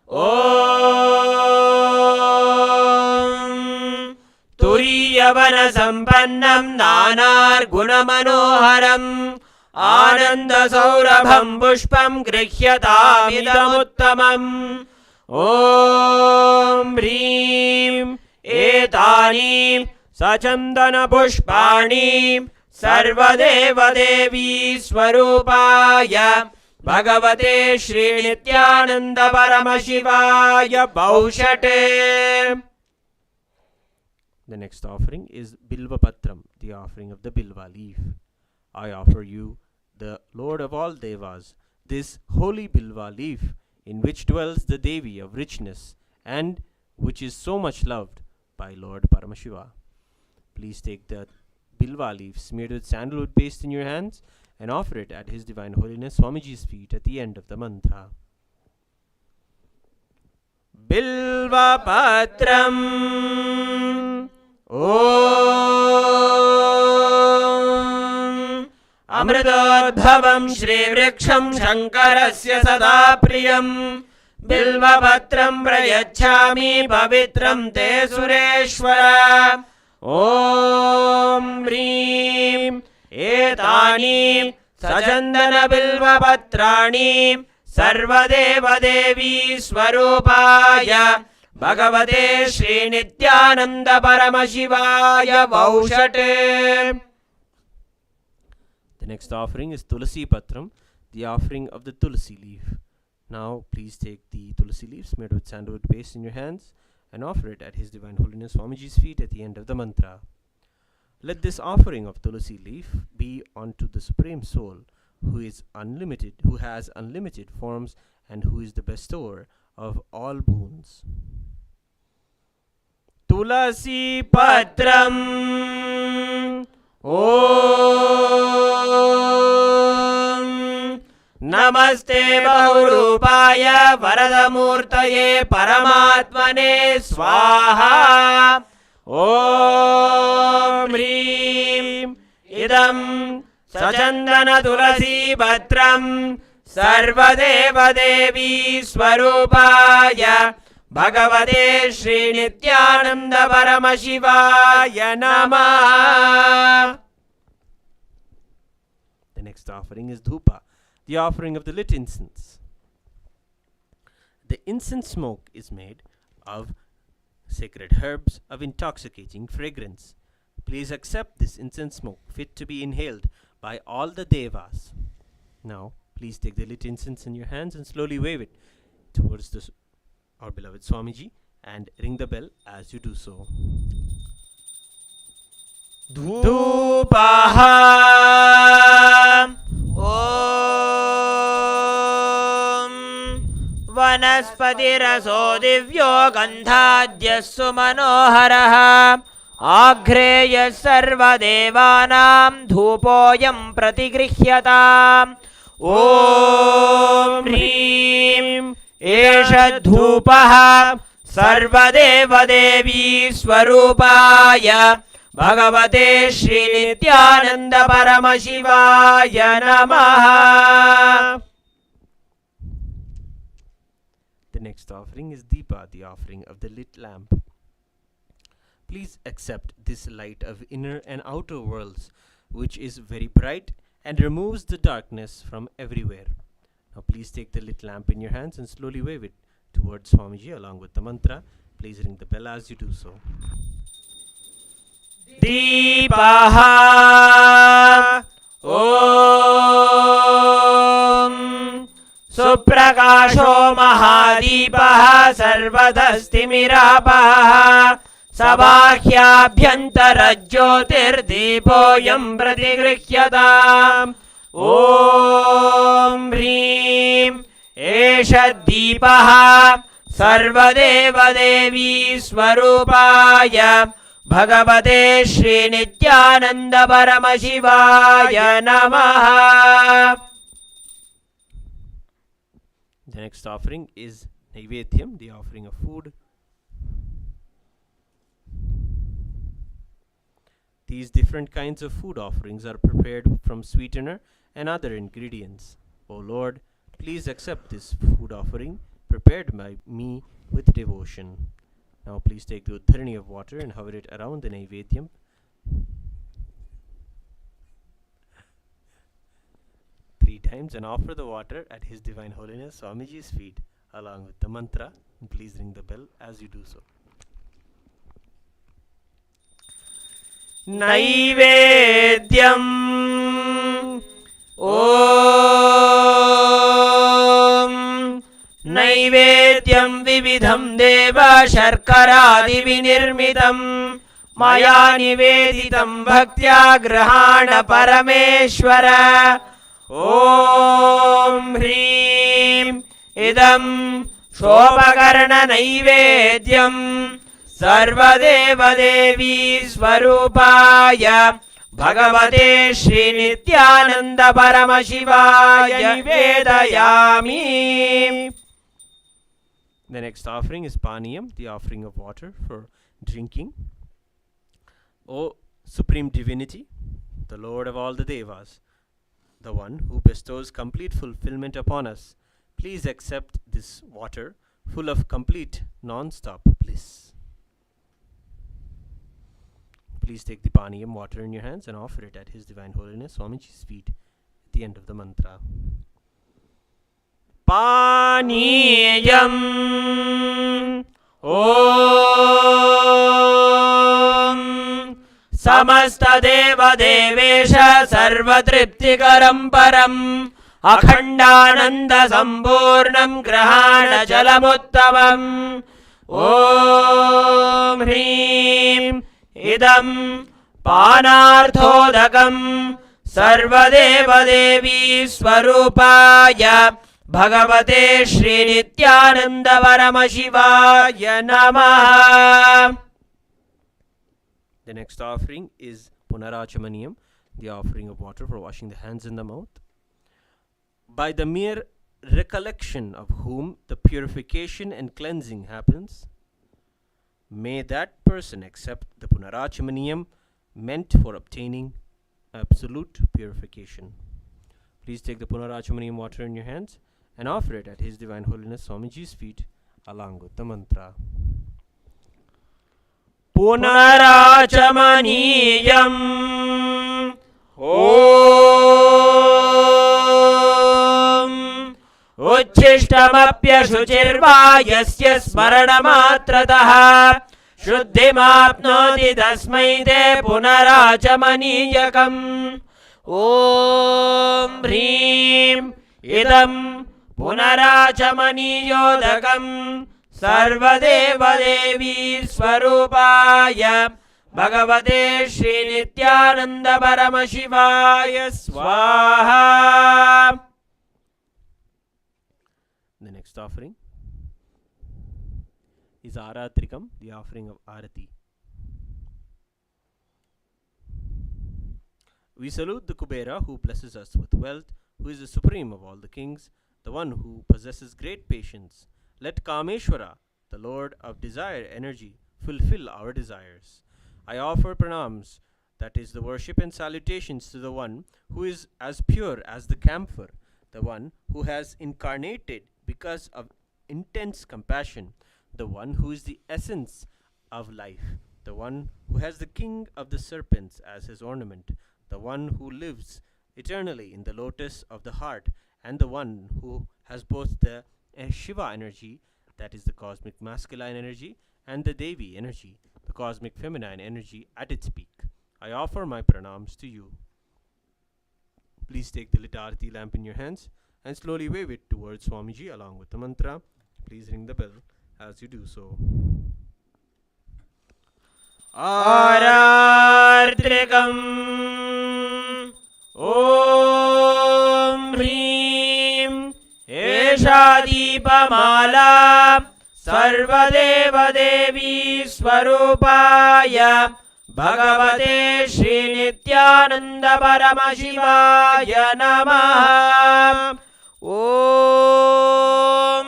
Om Turiyavana Sampannam Nanar Gunamanoharam Ananda Saurabham Pushpam Grihyatamidamuttamam Om Hrim Etani Sachandana Pushpani Sarvadeva Devi Svarupaya Bhagavate Srinityananda Paramashivaya Baushate. The next offering is Bilva Patram, the offering of the Bilva leaf. I offer you, the Lord of all Devas, this holy Bilva leaf, in which dwells the Devi of richness, and which is so much loved by Lord Paramashiva. Please take the Bilva leaf smeared with sandalwood paste in your hands and offer it at His Divine Holiness Swamiji's feet at the end of the mantra. Bilva Patram Om Amritodbhavam Shri Vriksham Shankarasya Sada Priyam Bilva Patram Prayachami Pavitram Te Sureshwara Om Hrim Etani Sajandana Bilva Patrani Sarvadeva Devi Svarupaya Bhagavate Srinityananda Paramashivaya Vaushate. The next offering is Tulasi Patram, the offering of the Tulasi leaf. Now please take the Tulasi leaf smeared with sandalwood paste in your hands and offer it at His Divine Holiness Swamiji's feet at the end of the mantra. Let this offering of Tulasi leaf be unto the Supreme Soul, who is unlimited, who has unlimited forms, and who is the bestower of all boons. Tulasi Patram Om Namaste Bahurupaya Varadamurtaye Paramatmane Swaha Om Hrim Idam Sachandana Tulasi Patram Sarvadeva Devi Svarupaya Bhagavate Srinityananda Paramashivaya Namaha. The next offering is Dhupa, the offering of the lit incense. The incense smoke is made of sacred herbs of intoxicating fragrance. Please accept this incense smoke fit to be inhaled by all the devas. Now, please take the lit incense in your hands and slowly wave it towards our beloved Swamiji and ring the bell as you do so. धूपः ॐ वनस्पतिरसो दिव्यो गन्धाद्यः सुमनोहरः आघ्रेयः सर्वदेवानां धूपोऽयं प्रतिगृह्यताम् ॐ ह्रीं एष धूपः सर्वदेवदेवी स्वरूपाय भगवते श्रीनित्यानन्द परमशिवाय नमः. The next offering is Deepa, the offering of the lit lamp. Please accept this light of inner and outer worlds, which is very bright and removes the darkness from everywhere. Now please take the lit lamp in your hands and slowly wave it towards Swamiji along with the mantra. Please ring the bell as you do so. दीपः ॐ सुप्रकाशो महादीपः सर्वतस्तिमिरापः सबाह्याभ्यन्तरज्योतिर्दीपोऽयं प्रतिगृह्यताम् ॐ ह्रीं एष दीपः सर्वदेवदेवी स्वरूपाय भगवते श्रीनित्यानन्द परमशिवाय नमः. The next offering is Naivedyam, the offering of food. These different kinds of food offerings are prepared from sweetener and other ingredients. O Lord, please accept this food offering prepared by me with devotion. Now please take the Uddharani of water and hover it around the Naivedyam. Three times and offer the water at His Divine Holiness Swamiji's feet along with the mantra. And please ring the bell as you do so. Naivedyam ॐ नैवेद्यं विविधं देव शर्करादिविनिर्मितं मया निवेदितं भक्त्या गृहाण परमेश्वर ॐ ह्रीं इदं शोभकर्णनैवेद्यं सर्वदेवदेवी स्वरूपाय भगवते श्रीनित्यानन्द परमशिवाय निवेदयामि. The next offering is Paniyam, the offering of water for drinking. O Supreme Divinity, the Lord of all the Devas, the one who bestows complete fulfillment upon us, please accept this water full of complete non-stop bliss. Please take the Paniyam water in your hands and offer it at His Divine Holiness Swamiji's feet at the end of the mantra. पानीयम् ॐ समस्तदेवदेवेश सर्वतृप्तिकरं परम् अखण्डानन्दसम्पूर्णं ग्रहाणजलमुत्तमम् ॐ ह्रीं इदं पानार्थोदकं सर्वदेवदेवी स्वरूपाय भगवते श्रीनित्यानन्द परमशिवाय नमः. The next offering is Punarachamaniyam, the offering of water for washing the hands and the mouth. By the mere recollection of whom the purification and cleansing happens, may that person accept the Punarachamaniyam meant for obtaining absolute purification. Please take the Punarachamaniyam water in your hands and offer it at His Divine Holiness Swamiji's feet along with the mantra. पुनराचमनीयम् ॐ उच्छिष्टमप्यशुचिर्वा यस्य स्मरणमात्रतः शुद्धिमाप्नोति तस्मै ते पुनराचमनीयकम् ॐ ह्रीं इदं पुनराचमनीयोदकं सर्वदेवदेवी स्वरूपाय भगवते श्री नित्यानंद परमशिवाय स्वाहा. The next offering is Aratrikam, the offering of Arati. We salute the Kubera who blesses us with wealth, who is the supreme of all the kings, the one who possesses great patience. Let Kameshwara, the Lord of desire energy, fulfill our desires. I offer pranams, that is the worship and salutations, to the one who is as pure as the camphor, the one who has incarnated because of intense compassion, the one who is the essence of life, the one who has the king of the serpents as his ornament, the one who lives eternally in the lotus of the heart, and the one who has both the Shiva energy, that is the cosmic masculine energy, and the Devi energy, the cosmic feminine energy at its peak. I offer my pranams to you. Please take the lit Arati lamp in your hands and slowly wave it towards Swamiji along with the mantra. Please ring the bell as you do so. Aratrikam Om Hrim Esha Deepamala Sarvadeva Devi Swarupaya Bhagavate Shri Nityananda Paramashivaya Namaha. Om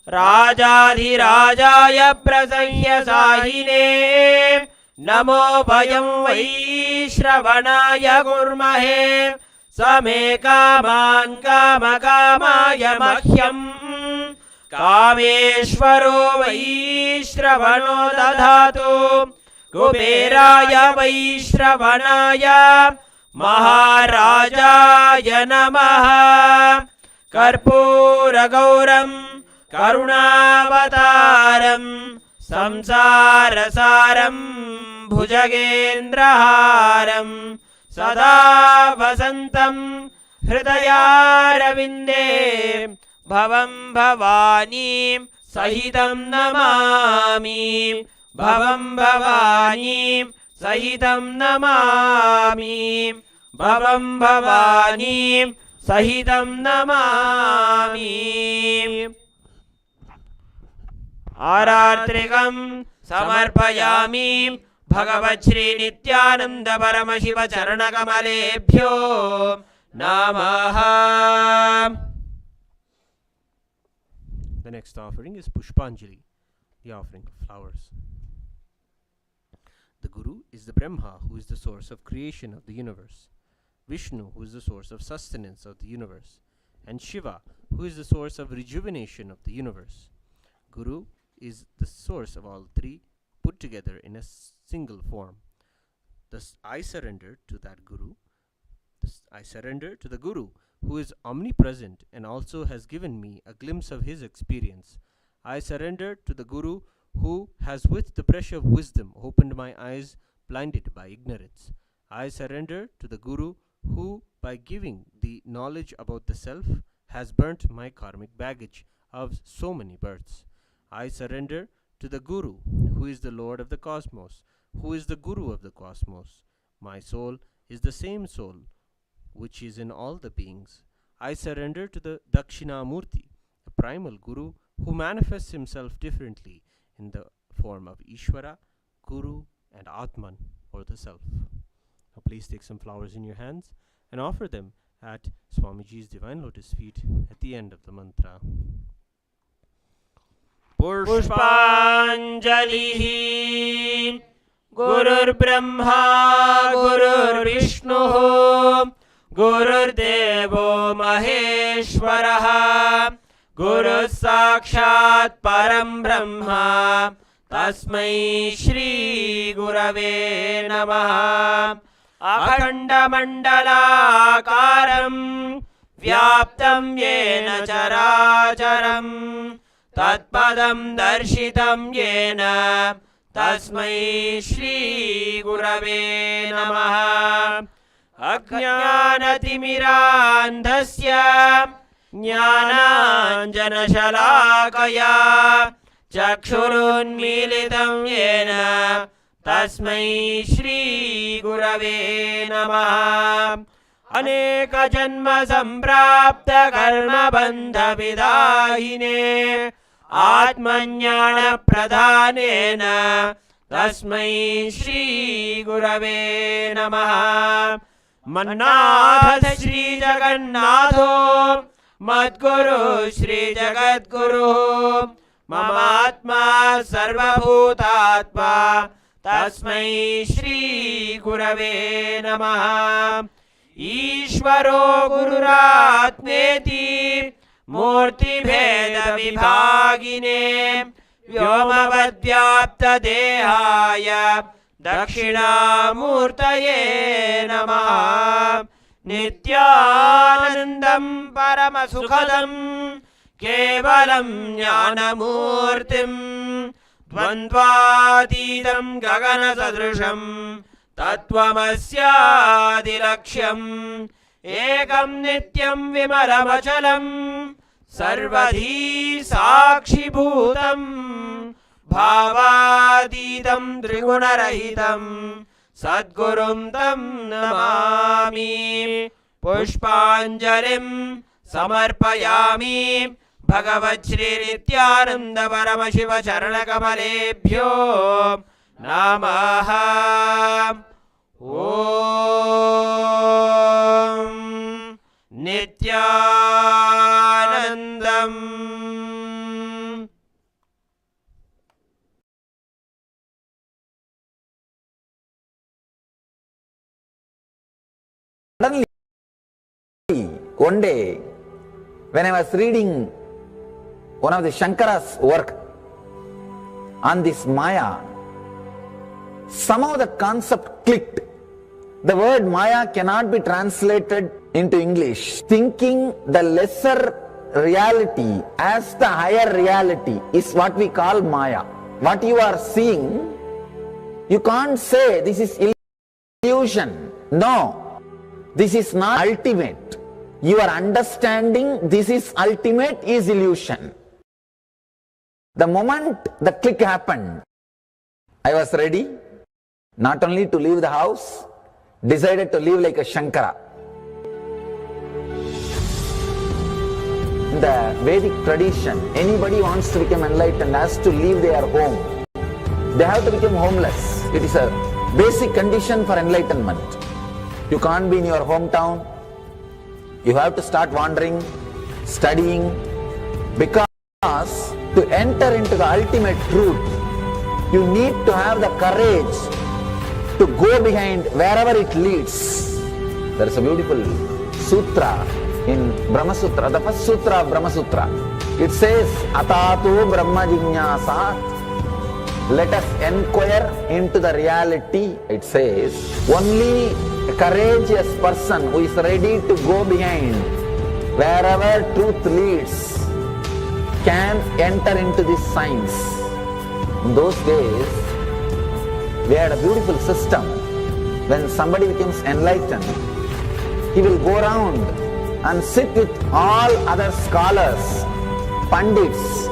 Rajadhirajaya Prasahya Sahine Namo Bhayam Vaishravanaya Gurmahe Same Kaman Kama Kamaya Mahyam Kameshwaro Vaishravano Dadhatu Kuberaya Vaishravanaya Maharajaya Namaha. Karpura Gauram Karunavataram Samsarasaram Bhujagendraharam Sada Vasantam Hridayaravindev Bhavam Bhavani Sahitam Namami. Bhavam Bhavani Sahitam Namami. Bhavam Bhavani Sahitam Namami. Aratrikam Samarpayami Bhagavat Shri Nityananda Paramashiva Charanakamaleebhyo Namaha. The next offering is Pushpanjali, the offering of flowers. The Guru is the Brahma, who is the source of creation of the universe, Vishnu, who is the source of sustenance of the universe, and Shiva, who is the source of rejuvenation of the universe. Guru is the source of all three put together in a single form. Thus, I surrender to that Guru. I surrender to the Guru, who is omnipresent and also has given me a glimpse of his experience. I surrender to the Guru, who has with the brush of wisdom opened my eyes blinded by ignorance. I surrender to the Guru, who, by giving the knowledge about the self, has burnt my karmic baggage of so many births. I surrender to the Guru, who is the Lord of the cosmos, who is the Guru of the cosmos. My soul is the same soul which is in all the beings. I surrender to the Dakshinamurti, the primal Guru, who manifests himself differently in the form of Ishvara, Guru, and Atman, or the Self. Now please take some flowers in your hands and offer them at Swamiji's divine lotus feet at the end of the mantra. Pushpanjalihi Gurur Brahma Gurur Vishnu Gurur Devo Maheshwaraha Guru Sakshat Param Brahma Tasmai Shri Gurave Namaha. Akhanda Mandalakaram Vyaptam Yena Characharam Tatpadam Darshitam Yena Tasmai Shri Gurave Namaha. Ajnanatimirandhasya Jnananjanashalakaya चक्षुरुन्मीलितं येन तस्मै श्रीगुरवे नमः। अनेकजन्म सम्प्राप्त कर्मबन्धविदाहिने आत्मज्ञानप्रदानेन तस्मै श्रीगुरवे नमः। मन्नाथ श्रीजगन्नाथो मद्गुरु श्रीजगद्गुरुः ममात्मा सर्वभूतात्मा तस्मै श्रीगुरवे नमः। ईश्वरो गुरुरात्मेति मूर्तिभेदविभागिने व्योमवद्व्याप्तदेहाय दक्षिणामूर्तये नमः। नित्यानन्दं परमसुखदं केवलं ज्ञानमूर्तिं द्वन्द्वातीतं गगनसदृशं तत्त्वमस्यादिलक्ष्यम् एकं नित्यं विमलमचलं सर्वधी साक्षिभूतं भावातीतं त्रिगुणरहितं सद्गुरुं तं नमामि। पुष्पाञ्जलिं समर्पयामि भगवच्छ्री नित्यानन्द परमशिव चरणकमलेभ्यो नमः। ॐ नित्यानन्दम्। Suddenly, one day, when I was reading one of the Shankara's work on this Maya, somehow the concept clicked. The word Maya cannot be translated into English. Thinking the lesser reality as the higher reality is what we call Maya. What you are seeing, you can't say this is illusion. No. This is not ultimate. Your understanding this is ultimate is illusion. The moment the click happened, I was ready not only to leave the house, decided to live like a Shankara. In the Vedic tradition, anybody wants to become enlightened has to leave their home. They have to become homeless. It is a basic condition for enlightenment. You can't be in your hometown. You have to start wandering, studying, because to enter into the ultimate truth, you need to have the courage to go behind wherever it leads. There is a beautiful sutra in Brahma Sutra, the first sutra of Brahma Sutra. It says, Atato Brahma Jignasa. Let us inquire into the reality. It says, only a courageous person who is ready to go behind wherever truth leads can enter into this science. In those days, we had a beautiful system. When somebody becomes enlightened, he will go around and sit with all other scholars, pandits,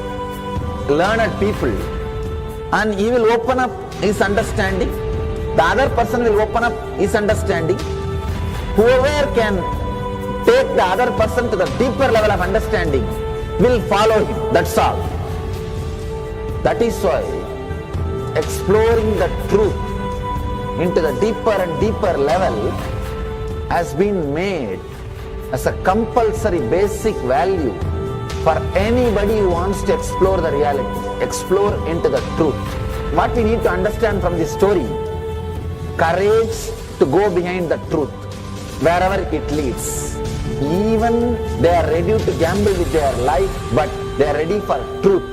learned people, and he will open up his understanding. The other person will open up his understanding. Whoever can take the other person to the deeper level of understanding will follow him. That's all. That is why exploring the truth into the deeper and deeper level has been made as a compulsory basic value for anybody who wants to explore the reality, explore into the truth. What we need to understand from this story, courage to go behind the truth, wherever it leads. Even they are ready to gamble with their life, but they are ready for truth.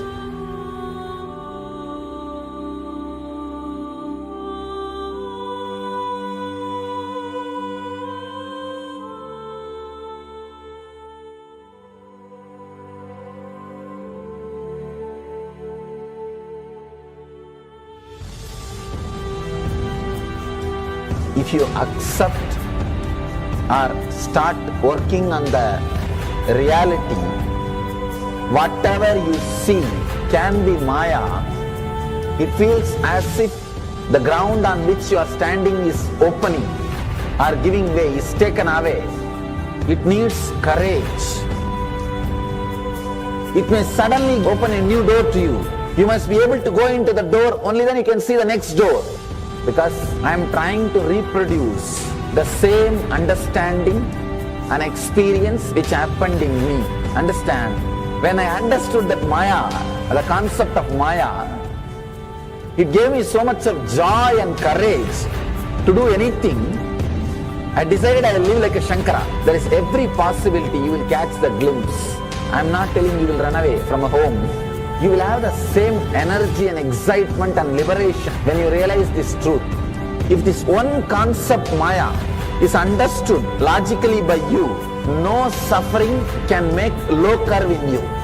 If you accept or start working on the reality, whatever you see can be Maya, it feels as if the ground on which you are standing is opening or giving way, is taken away. It needs courage. It may suddenly open a new door to you. You must be able to go into the door, only then you can see the next door. Because I am trying to reproduce the same understanding and experience which happened in me. Understand? When I understood that Maya, the concept of Maya, it gave me so much of joy and courage to do anything. I decided I will live like a Shankara. There is every possibility you will catch the glimpse. I am not telling you will run away from a home. You will have the same energy and excitement and liberation when you realize this truth. If this one concept Maya is understood logically by you, no suffering can make low curve in you.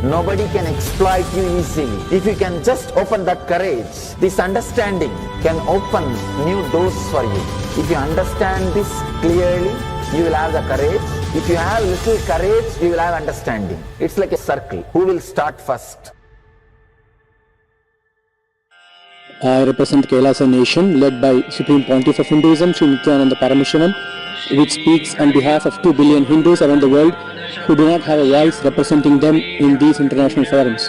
Nobody can exploit you easily. If you can just open that courage, this understanding can open new doors for you. If you understand this clearly, you will have the courage. If you have little courage, you will have understanding. It's like a circle. Who will start first? I represent Kailasa nation led by Supreme Pontiff of Hinduism, Sri Nithyananda Paramashivam, which speaks on behalf of 2 billion Hindus around the world who do not have a voice representing them in these international forums.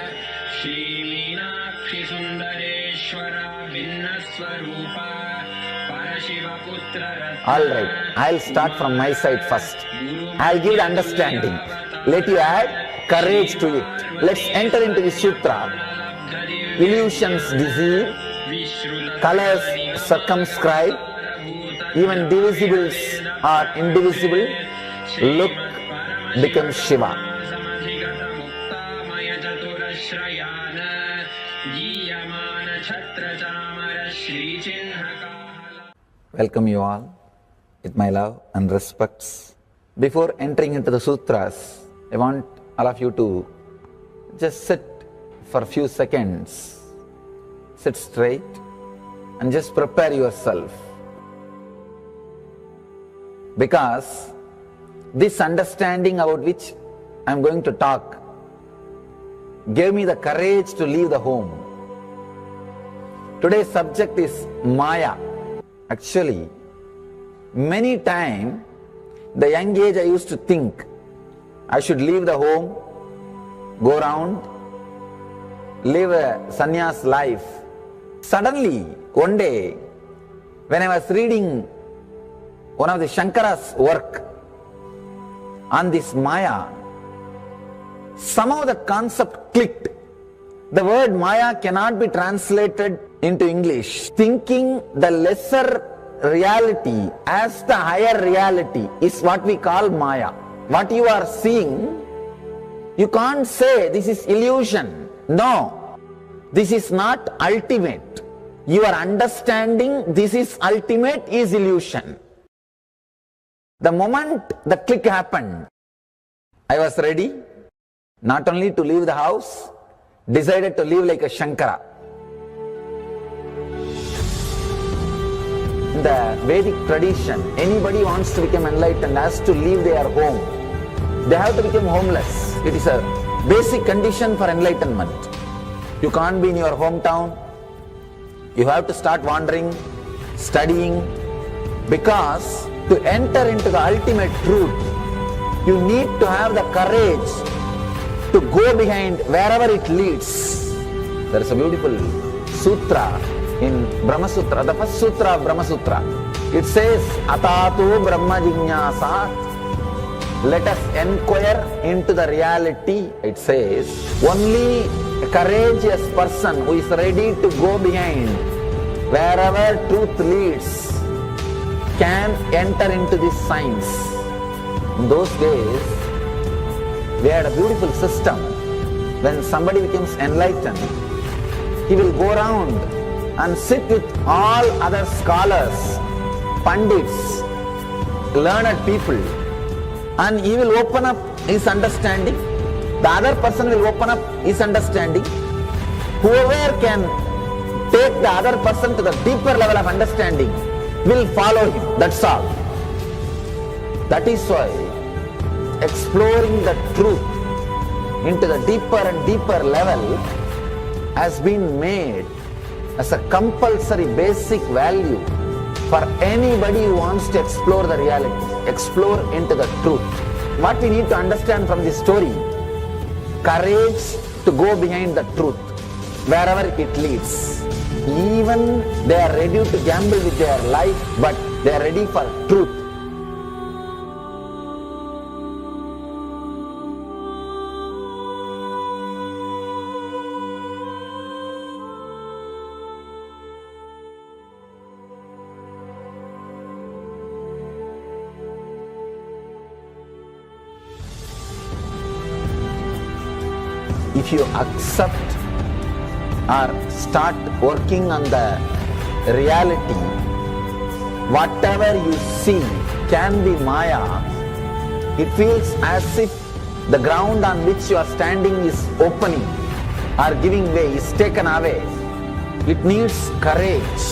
Alright, I'll start from my side first. I'll give the understanding. Let you add courage to it. Let's enter into the sutra. Illusions deceive, colors circumscribe, even divisibles are indivisible. Look becomes Shiva. Welcome you all with my love and respects. Before entering into the sutras, I want all of you to just sit for a few seconds. Sit straight and just prepare yourself. Because this understanding about which I am going to talk gave me the courage to leave the home. Today's subject is Maya. Actually, many times, the young age I used to think I should leave the home, go around, live a sannyas life. Suddenly, one day, when I was reading one of the Shankara's work on this Maya, somehow the concept clicked. The word Maya cannot be translated into English. Thinking the lesser reality as the higher reality is what we call Maya. What you are seeing, you can't say this is illusion. No, this is not ultimate. Your understanding this is ultimate is illusion. The moment the click happened, I was ready not only to leave the house, decided to live like a Shankara. In the Vedic tradition, anybody wants to become enlightened has to leave their home. They have to become homeless. It is a basic condition for enlightenment. You can't be in your hometown. You have to start wandering, studying, because to enter into the ultimate truth, you need to have the courage to go behind wherever it leads. There is a beautiful sutra in Brahma Sutra, the first sutra of Brahma Sutra. It says, Atatu Brahma Jignasa. Let us inquire into the reality. It says, only a courageous person who is ready to go behind wherever truth leads can enter into this science. In those days, we had a beautiful system. When somebody becomes enlightened, he will go around and sit with all other scholars, pandits, learned people, and he will open up his understanding. The other person will open up his understanding. Whoever can take the other person to the deeper level of understanding will follow him. That's all. That is why exploring the truth into the deeper and deeper level has been made as a compulsory basic value for anybody who wants to explore the reality, explore into the truth. What we need to understand from this story, courage to go behind the truth, wherever it leads. Even they are ready to gamble with their life, but they are ready for truth. If you accept or start working on the reality, whatever you see can be Maya, it feels as if the ground on which you are standing is opening or giving way, is taken away. It needs courage.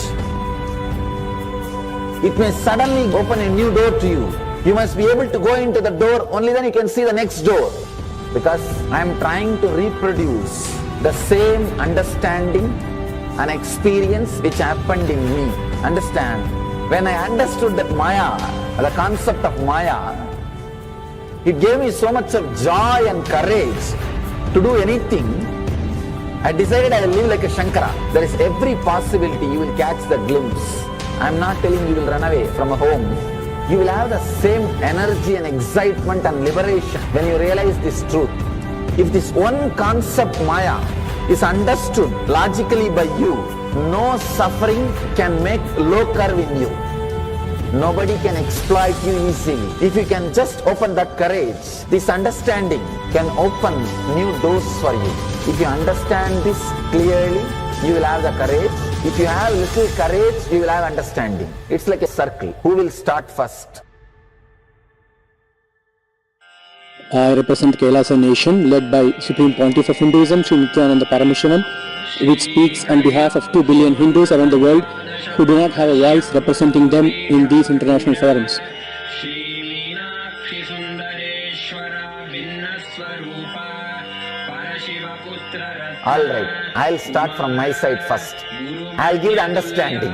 It may suddenly open a new door to you. You must be able to go into the door, only then you can see the next door. Because I am trying to reproduce the same understanding and experience which happened in me. Understand? When I understood that Maya, the concept of Maya, it gave me so much of joy and courage to do anything. I decided I will live like a Shankara. There is every possibility you will catch the glimpse. I am not telling you will run away from a home. You will have the same energy and excitement and liberation when you realize this truth. If this one concept Maya is understood logically by you, no suffering can make low curve in you. Nobody can exploit you easily. If you can just open that courage, this understanding can open new doors for you. If you understand this clearly, you will have the courage. If you have little courage, you will have understanding. It's like a circle. Who will start first? I represent Kailasa nation led by Supreme Pontiff of Hinduism, Sri Nithyananda Paramashivam, which speaks on behalf of 2 billion Hindus around the world who do not have a voice representing them in these international forums. Alright, I'll start from my side first. I'll give the understanding.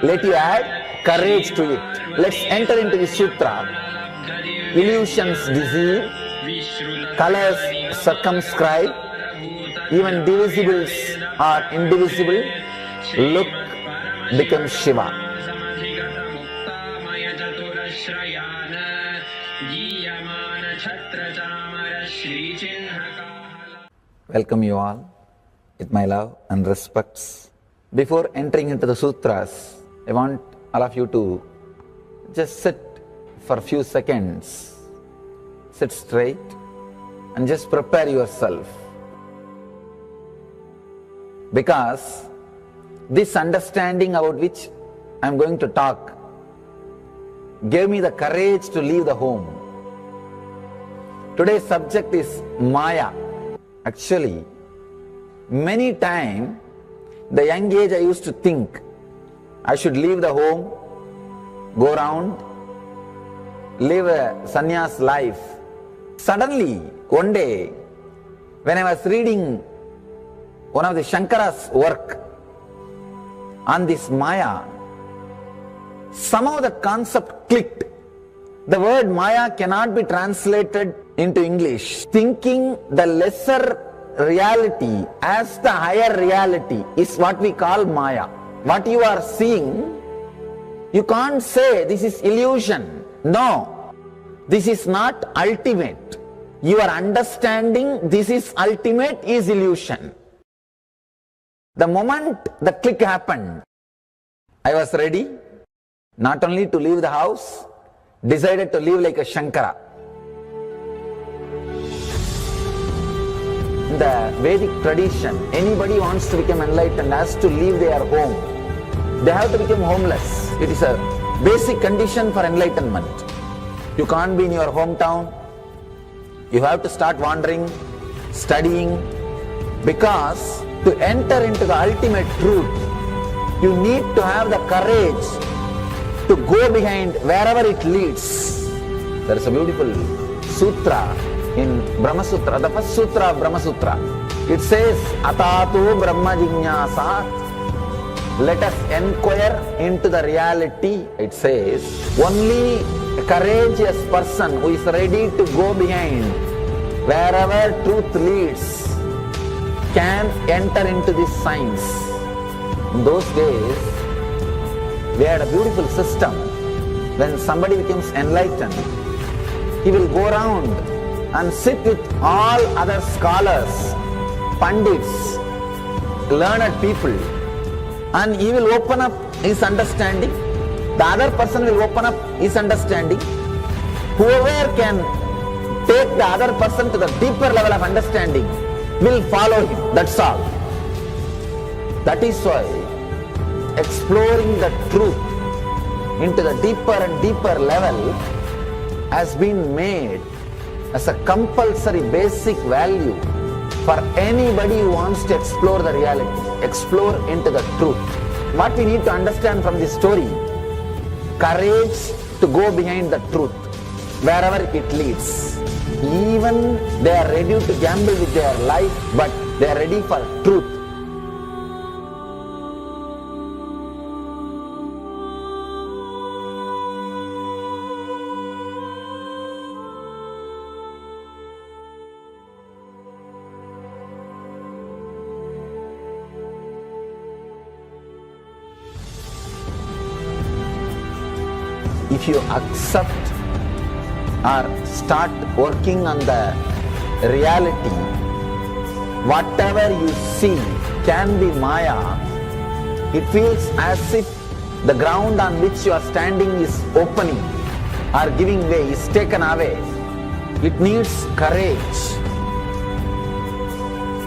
Let you add courage to it. Let's enter into the sutra. Illusions deceive, colors circumscribe, even divisibles are indivisible. Look becomes Shiva. Welcome you all with my love and respects. Before entering into the sutras, I want all of you to just sit for a few seconds. Sit straight and just prepare yourself. Because this understanding about which I am going to talk gave me the courage to leave the home. Today's subject is Maya. Actually, many times, the young age I used to think I should leave the home, go around, live a sannyas life. Suddenly, one day, when I was reading one of the Shankara's work on this Maya, somehow the concept clicked. The word Maya cannot be translated into English. Thinking the lesser reality as the higher reality is what we call Maya. What you are seeing, you can't say this is illusion. No, this is not ultimate. Your understanding this is ultimate is illusion. The moment the click happened, I was ready not only to leave the house, decided to live like a Shankara. In the Vedic tradition, anybody wants to become enlightened has to leave their home. They have to become homeless. It is a basic condition for enlightenment. You can't be in your hometown. You have to start wandering, studying, because to enter into the ultimate truth, you need to have the courage to go behind wherever it leads. There is a beautiful sutra in Brahma Sutra, the first sutra of Brahma Sutra. It says, Atato Brahma Jignasa. Let us inquire into the reality. It says, only a courageous person who is ready to go behind wherever truth leads can enter into this science. In those days, we had a beautiful system. When somebody becomes enlightened, he will go around and sit with all other scholars, pandits, learned people, and he will open up his understanding. The other person will open up his understanding. Whoever can take the other person to the deeper level of understanding will follow him. That's all. That is why exploring the truth into the deeper and deeper level has been made as a compulsory basic value for anybody who wants to explore the reality, explore into the truth. What we need to understand from this story, courage to go behind the truth, wherever it leads. Even they are ready to gamble with their life, but they are ready for truth. If you accept or start working on the reality, whatever you see can be Maya. It feels as if the ground on which you are standing is opening or giving way, is taken away. It needs courage.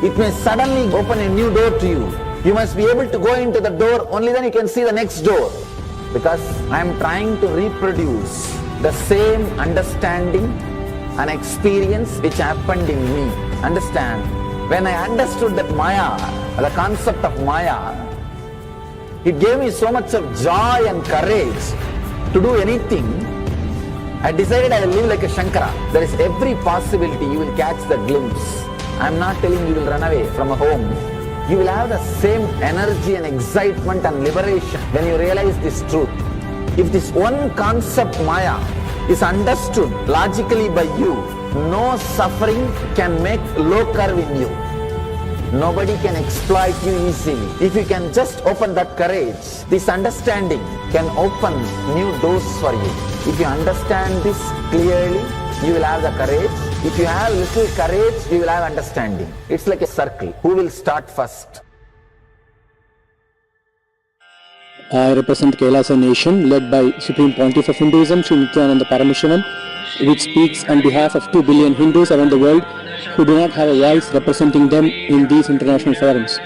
It may suddenly open a new door to you. You must be able to go into the door, only then you can see the next door. Because I am trying to reproduce the same understanding and experience which happened in me. Understand? When I understood that Maya, the concept of Maya, it gave me so much of joy and courage to do anything. I decided I will live like a Shankara. There is every possibility you will catch the glimpse. I am not telling you will run away from a home. You will have the same energy and excitement and liberation when you realize this truth. If this one concept Maya is understood logically by you, no suffering can make low curve in you. Nobody can exploit you easily. If you can just open that courage, this understanding can open new doors for you. If you understand this clearly, you will have the courage. If you have little courage, you will have understanding. It's like a circle. Who will start first? I represent Kailasa nation led by Supreme Pontiff of Hinduism, Sri Nithyananda Paramashivam, which speaks on behalf of 2 billion Hindus around the world who do not have a voice representing them in these international forums.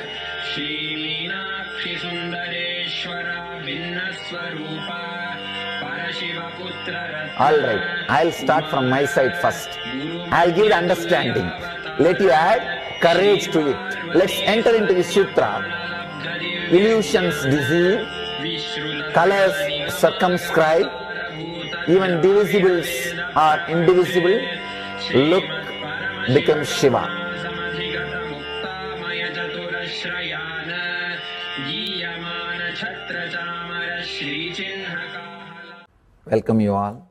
Alright, I'll start from my side first. I'll give the understanding. Let you add courage to it. Let's enter into the sutra. Illusions deceive, colors circumscribe, even divisibles are indivisible. Look becomes Shiva. Welcome you all.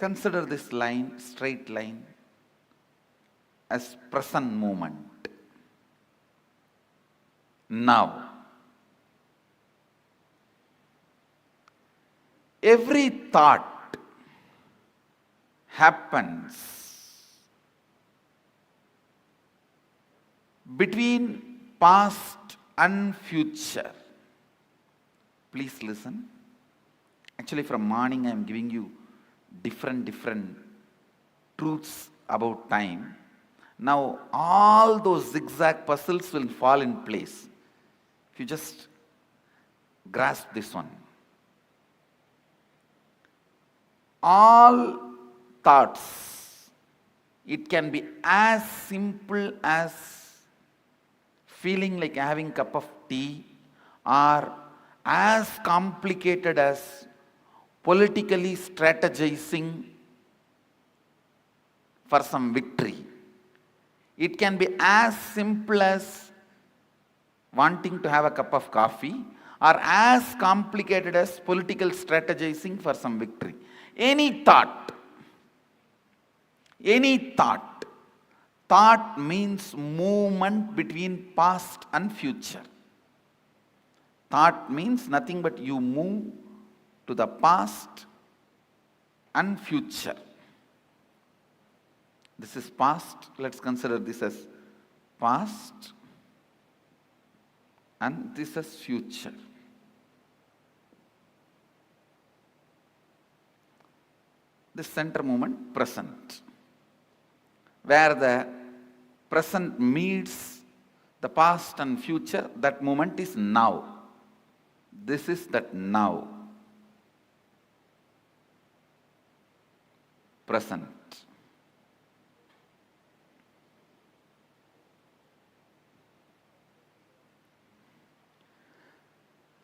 Consider this line, straight line, as present moment. Now. Every thought happens between past and future. Please listen. Actually, from morning I am giving you different truths about time. Now all those zigzag puzzles will fall in place if you just grasp this one. All thoughts, it can be as simple as feeling like having a cup of tea, or as complicated as politically strategizing for some victory. It can be as simple as wanting to have a cup of coffee, or as complicated as political strategizing for some victory. Any thought, thought means movement between past and future. Thought means nothing but you move to the past and future. This is past. Let's consider this as past, and this as future. The center moment, present, where the present meets the past and future. That moment is now. This is that now. Present.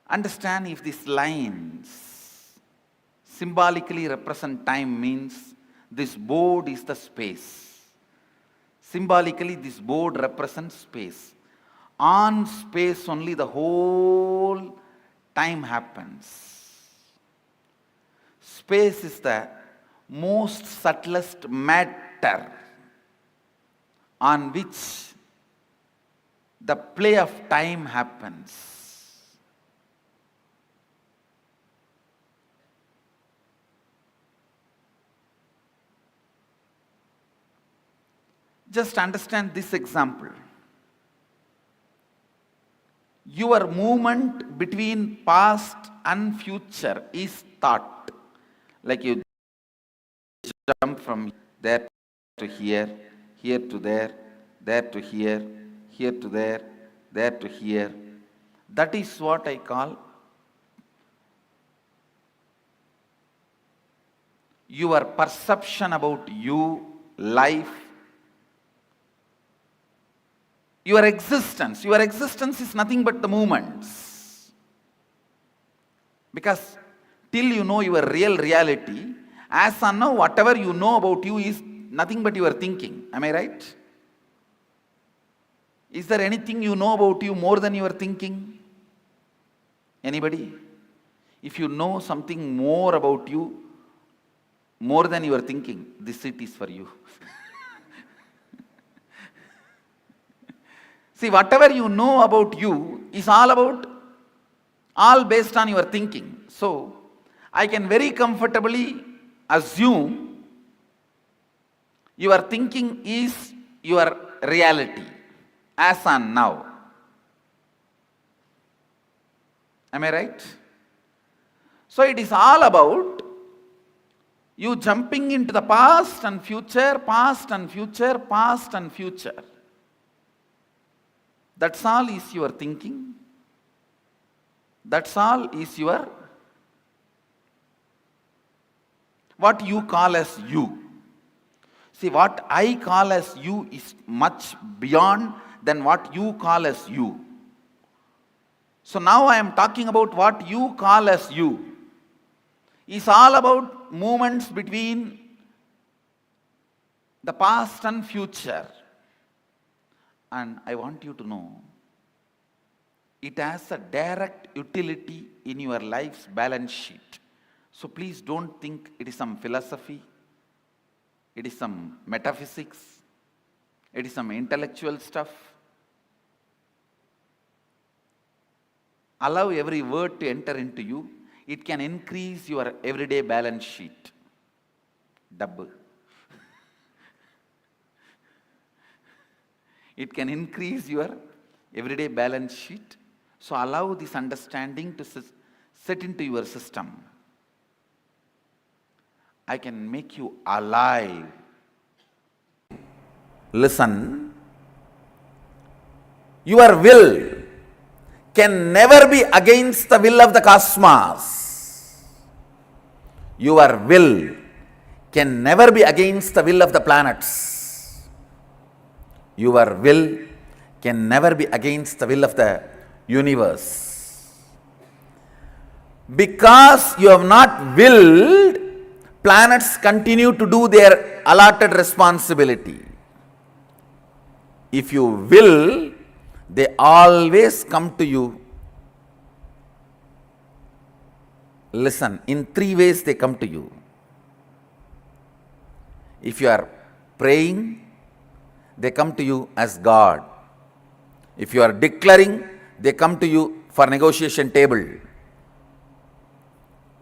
Understand, if these lines symbolically represent time, means this board is the space. Symbolically, this board represents space. On space only the whole time happens. Space is the most subtlest matter on which the play of time happens. Just understand this example. Your movement between past and future is thought. Like you jump from there to here, here to there to here, here to there to here. That is what I call your perception about you, life, your existence. Your existence is nothing but the movements. Because till you know your real reality, as of now, whatever you know about you is nothing but your thinking. Am I right? Is there anything you know about you more than your thinking? Anybody? If you know something more about you, more than your thinking, this seat is for you. See, whatever you know about you is all based on your thinking. So, I can very comfortably assume your thinking is your reality, as on now. Am I right? So, it is all about you jumping into the past and future, past and future, past and future. That's all is your thinking. That's all is your, what you call as you. See, what I call as you is much beyond than what you call as you. So now I am talking about what you call as you. It's all about movements between the past and future. And I want you to know, it has a direct utility in your life's balance sheet. So please don't think it is some philosophy it is some metaphysics, it is some intellectual stuff. Allow every word to enter into you. It can increase your everyday balance sheet. Double. It can increase your everyday balance sheet. So allow this understanding to set into your system. I can make you alive. Listen. Your will can never be against the will of the cosmos. Your will can never be against the will of the planets. Your will can never be against the will of the universe. Because you have not willed, planets continue to do their allotted responsibility. If you will, they always come to you. Listen, in 3 ways they come to you. If you are praying, they come to you as God. If you are declaring, they come to you for negotiation table.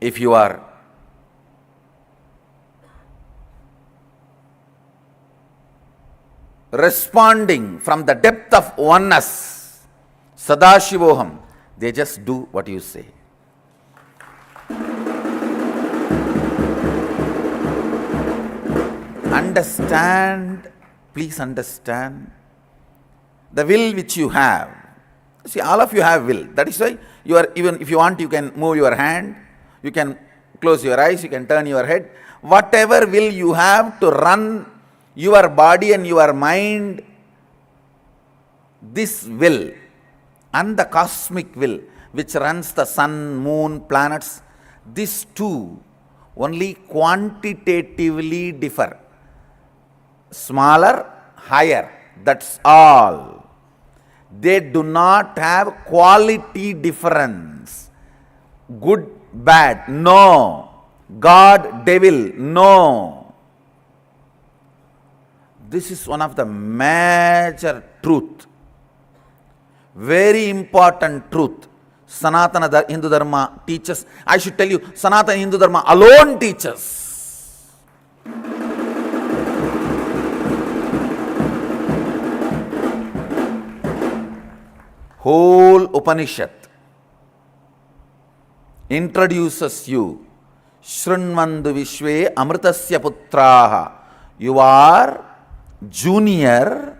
If you are responding from the depth of oneness, Sadashivoham, they just do what you say. Understand, please understand, the will which you have. See, all of you have will. That is why you are, even if you want, you can move your hand, you can close your eyes, you can turn your head. Whatever will you have to run your body and your mind, this will and the cosmic will which runs the sun, moon, planets, these two only quantitatively differ. Smaller, higher, that's all. They do not have quality difference. Good, bad, no. God, devil, no. This is one of the major truth, very important truth. Sanatana Hindu Dharma teaches, I should tell you, Sanatana Hindu Dharma alone teaches. Whole Upanishad introduces you, Shrunvandu Vishwe Amritasya Putraha. You are junior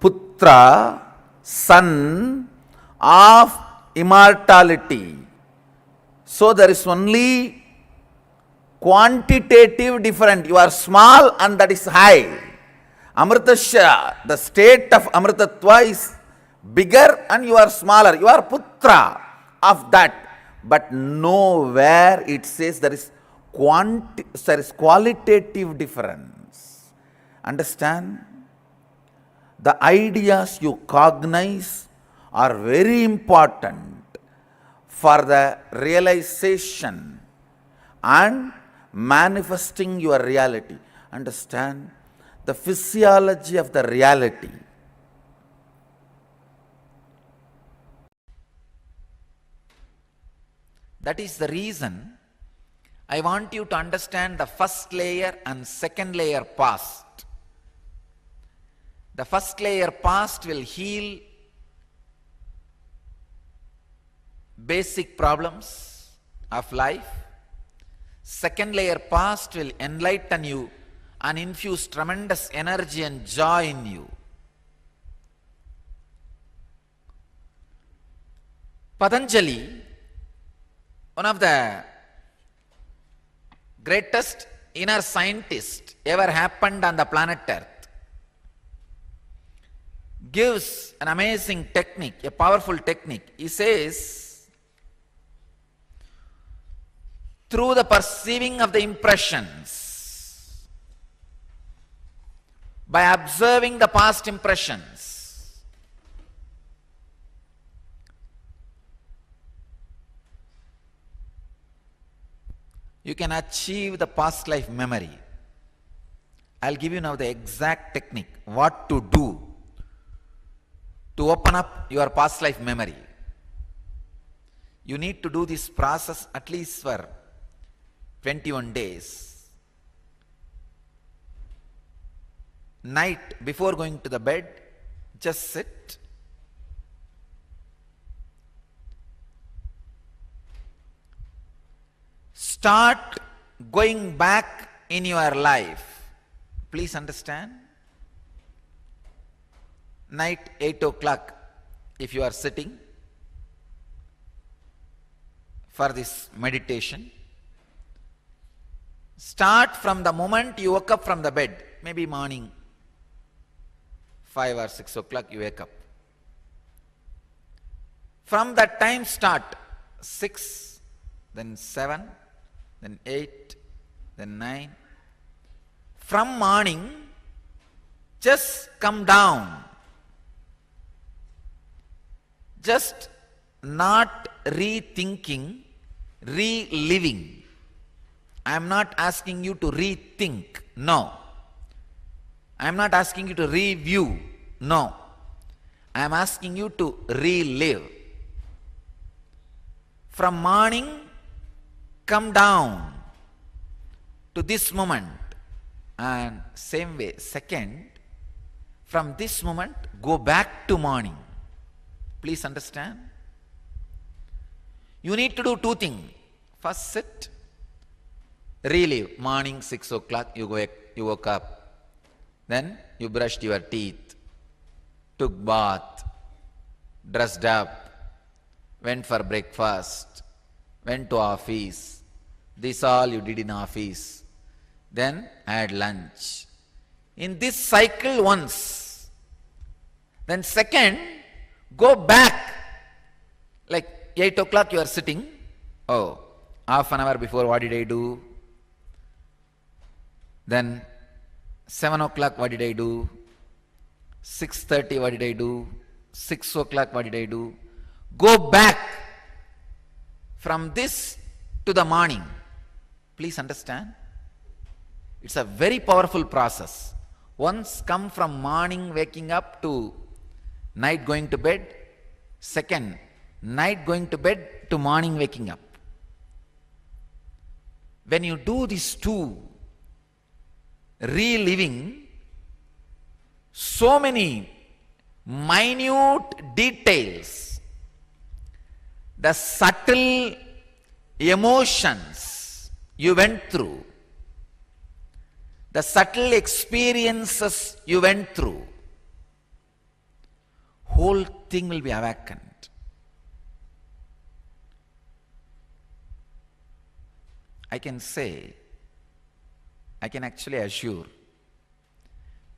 putra, son of immortality. So there is only quantitative difference. You are small and that is high. Amritasya, the state of Amritatva is bigger and you are smaller. You are putra of that. But nowhere it says there is qualitative difference. Understand? The ideas you cognize are very important for the realization and manifesting your reality. Understand? The physiology of the reality. That is the reason I want you to understand the first layer and second layer past. The first layer past will heal basic problems of life. Second layer past will enlighten you and infuse tremendous energy and joy in you. Patanjali, one of the greatest inner scientists ever happened on the planet Earth, gives an amazing technique, a powerful technique. He says, through the perceiving of the impressions, by observing the past impressions, you can achieve the past life memory. I'll give you now the exact technique, what to do to open up your past life memory. You need to do this process at least for 21 days. Night before going to the bed, just sit. Start going back in your life. Please understand. Night 8 o'clock, if you are sitting for this meditation, start from the moment you woke up from the bed, maybe morning 5 or 6 o'clock you wake up. From that time start, 6, then 7, then 8, then 9. From morning, just come down. Just not rethinking, reliving. I am not asking you to rethink. No. I am not asking you to review. No. I am asking you to relive. From morning, come down to this moment. And same way, second, from this moment, go back to morning. Please understand. You need to do two things. First, sit, relive. Morning 6 o'clock, you woke up. Then you brushed your teeth, took bath, dressed up, went for breakfast, went to office. This all you did in office. Then had lunch. In this cycle once. Then second, go back. Like 8 o'clock you are sitting. Oh, half an hour before what did I do? Then 7 o'clock what did I do? 6:30 what did I do? 6 o'clock what did I do? Go back from this to the morning. Please understand. It's a very powerful process. Once come from morning waking up to night going to bed. Second, night going to bed to morning waking up. When you do these two, reliving, so many minute details, the subtle emotions you went through, the subtle experiences you went through, whole thing will be awakened. I can say, I can actually assure,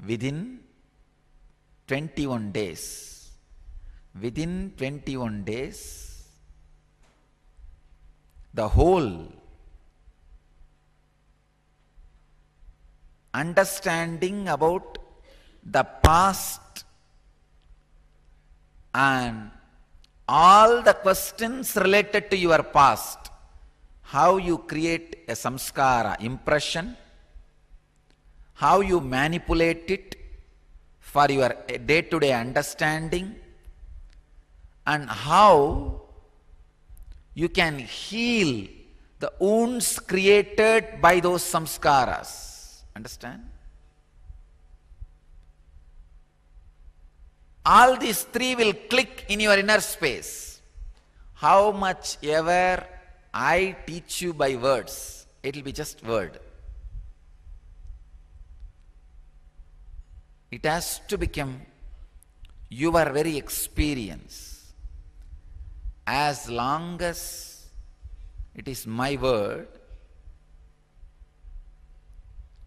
within 21 days, the whole understanding about the past and all the questions related to your past, how you create a samskara, impression, how you manipulate it for your day-to-day understanding, and how you can heal the wounds created by those samskaras. Understand? All these three will click in your inner space. How much ever I teach you by words, it will be just word. It has to become your very experience. As long as it is my word,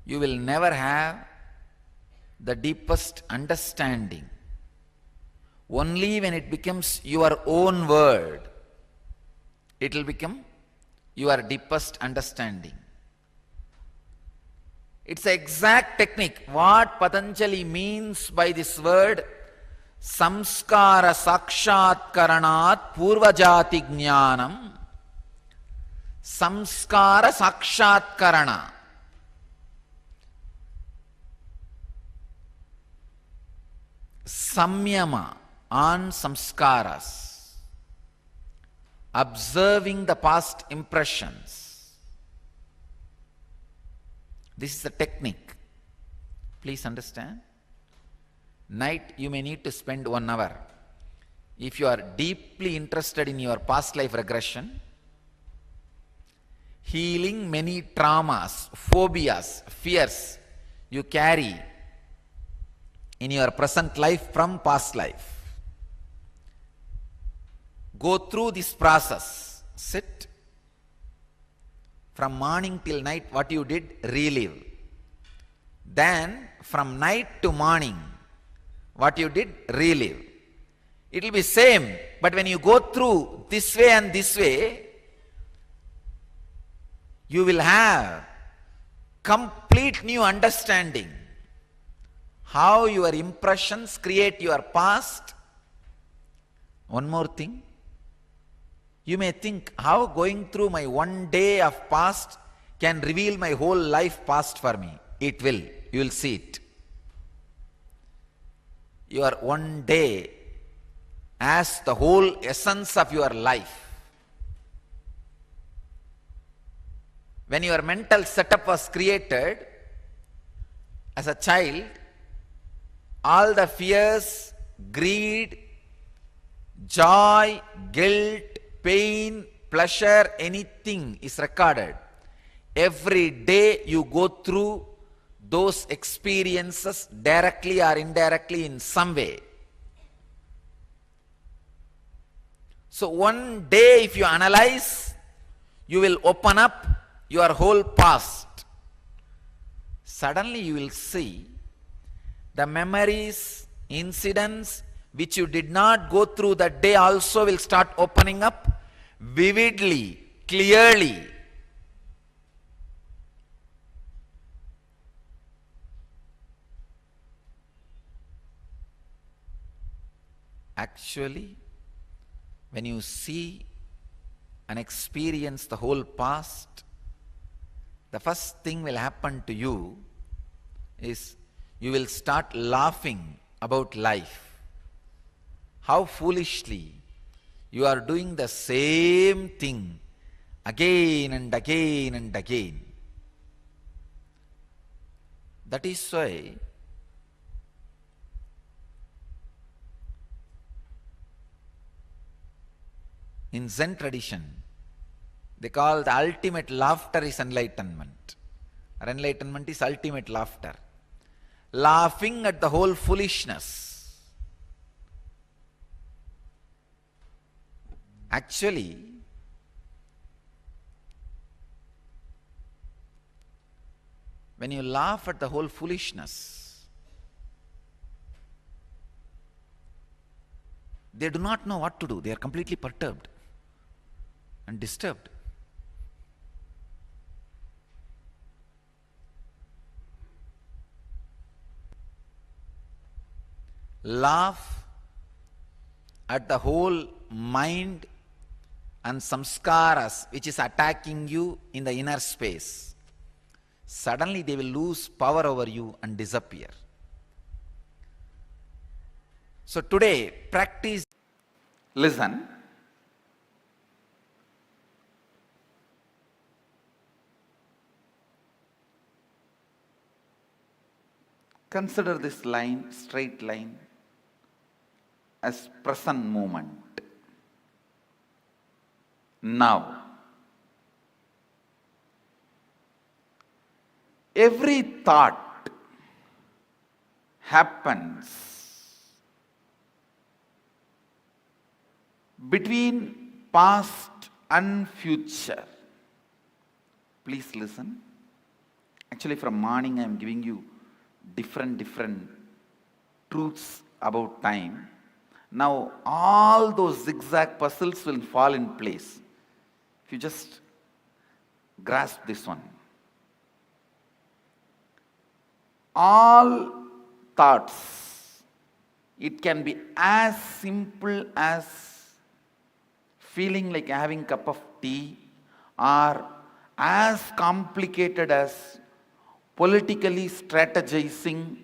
you will never have the deepest understanding. Only when it becomes your own word, it will become your deepest understanding. It's the exact technique. What Patanjali means by this word, samskara sakshatkaranat purvajati jnanam. Samskara sakshatkarana. samyama on samskaras, observing the past impressions. This is the technique. Please understand. Night you may need to spend 1 hour. If you are deeply interested in your past life regression, healing many traumas, phobias, fears you carry in your present life from past life. Go through this process. Sit. From morning till night, what you did, relive. Then, from night to morning, what you did, relive. It will be same, but when you go through this way and this way, you will have complete new understanding how your impressions create your past. One more thing. You may think, how going through my 1 day of past can reveal my whole life past for me. It will. You will see it. Your 1 day as the whole essence of your life. When your mental setup was created as a child, all the fears, greed, joy, guilt, pain, pleasure, anything is recorded. Every day you go through those experiences directly or indirectly in some way. So 1 day if you analyze, you will open up your whole past. Suddenly you will see the memories, incidents which you did not go through that day also will start opening up vividly, clearly. Actually, when you see and experience the whole past, the first thing will happen to you is you will start laughing about life. How foolishly you are doing the same thing again and again and again. That is why in Zen tradition, they call the ultimate laughter is enlightenment. Or enlightenment is ultimate laughter. Laughing at the whole foolishness. Actually, when you laugh at the whole foolishness, they do not know what to do. They are completely perturbed and disturbed. Laugh at the whole mind and samskaras which is attacking you in the inner space. Suddenly they will lose power over you and disappear. So today, practice. Listen. Consider this line, straight line, as present moment. Now, every thought happens between past and future. Please listen. Actually, from morning I am giving you different truths about time. Now all those zigzag puzzles will fall in place if you just grasp this one. All thoughts, it can be as simple as feeling like having a cup of tea, or as complicated as politically strategizing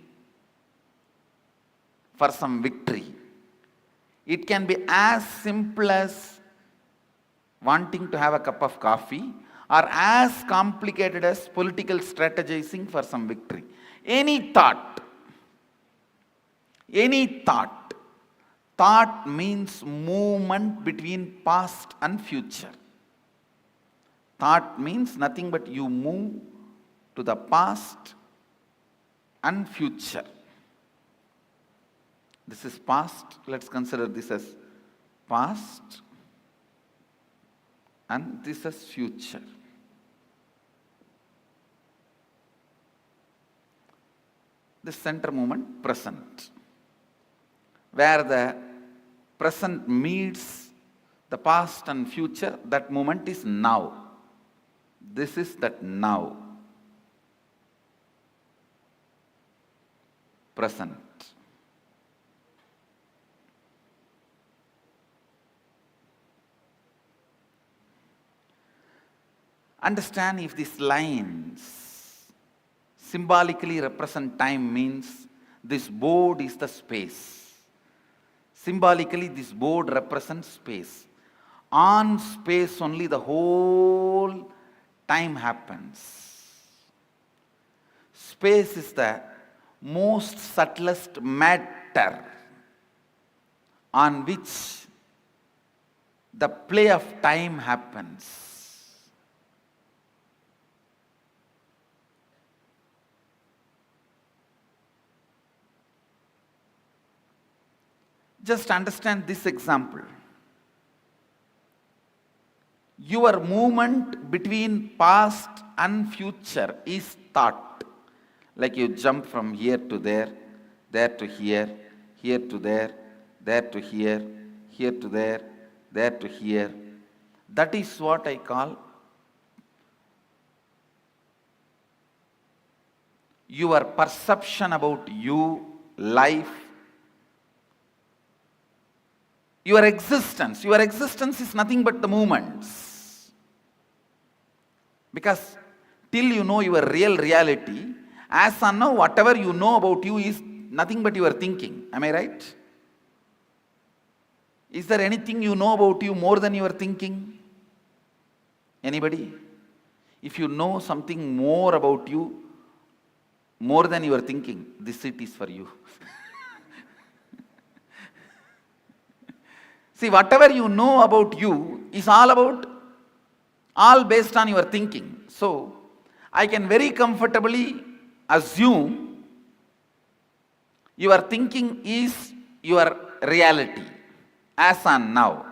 for some victory. It can be as simple as wanting to have a cup of coffee, or as complicated as political strategizing for some victory. Any thought. Thought means movement between past and future. Thought means nothing but you move to the past and future. This is past. Let's consider this as past, and this as future. This center movement, present. Where the present meets the past and future, that moment is now. This is that now. Present. Understand, if these lines symbolically represent time, means this board is the space. Symbolically, this board represents space. On space only the whole time happens. Space is the most subtlest matter on which the play of time happens. Just understand this example. Your movement between past and future is thought. Like you jump from here to there to here to there to here to there to here. That is what I call your perception about you, life, your existence. Your existence is nothing but the movements. Because till you know your real reality, as of now, whatever you know about you is nothing but your thinking. Am I right? Is there anything you know about you more than your thinking? Anybody? If you know something more about you, more than your thinking, this seat is for you. See, whatever you know about you is all based on your thinking. So, I can very comfortably assume your thinking is your reality as on now.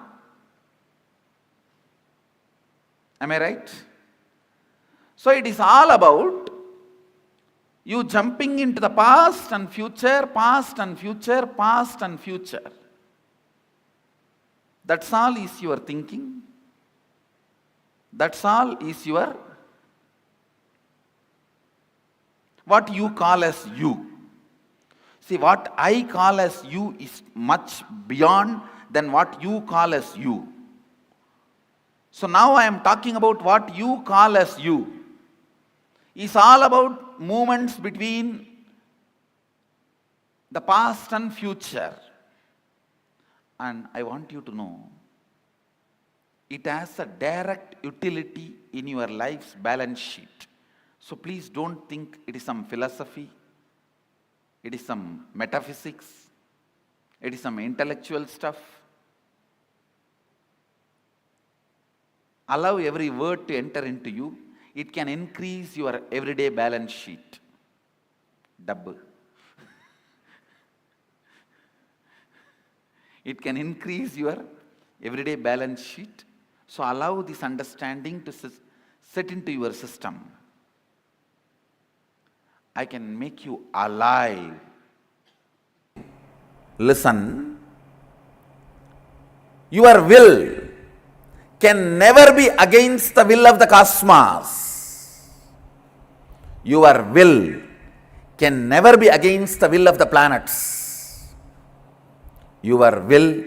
Am I right? So, it is all about you jumping into the past and future, past and future, past and future. That's all is your thinking. That's all is your, what you call as you. See, what I call as you is much beyond than what you call as you. So now I am talking about what you call as you. It's all about movements between the past and future. And I want you to know, it has a direct utility in your life's balance sheet. So please don't think it is some philosophy, it is some metaphysics, it is some intellectual stuff. Allow every word to enter into you. It can increase your everyday balance sheet. Double. It can increase your everyday balance sheet. So allow this understanding to set into your system. I can make you alive. Listen. Your will can never be against the will of the cosmos. Your will can never be against the will of the planets. Your will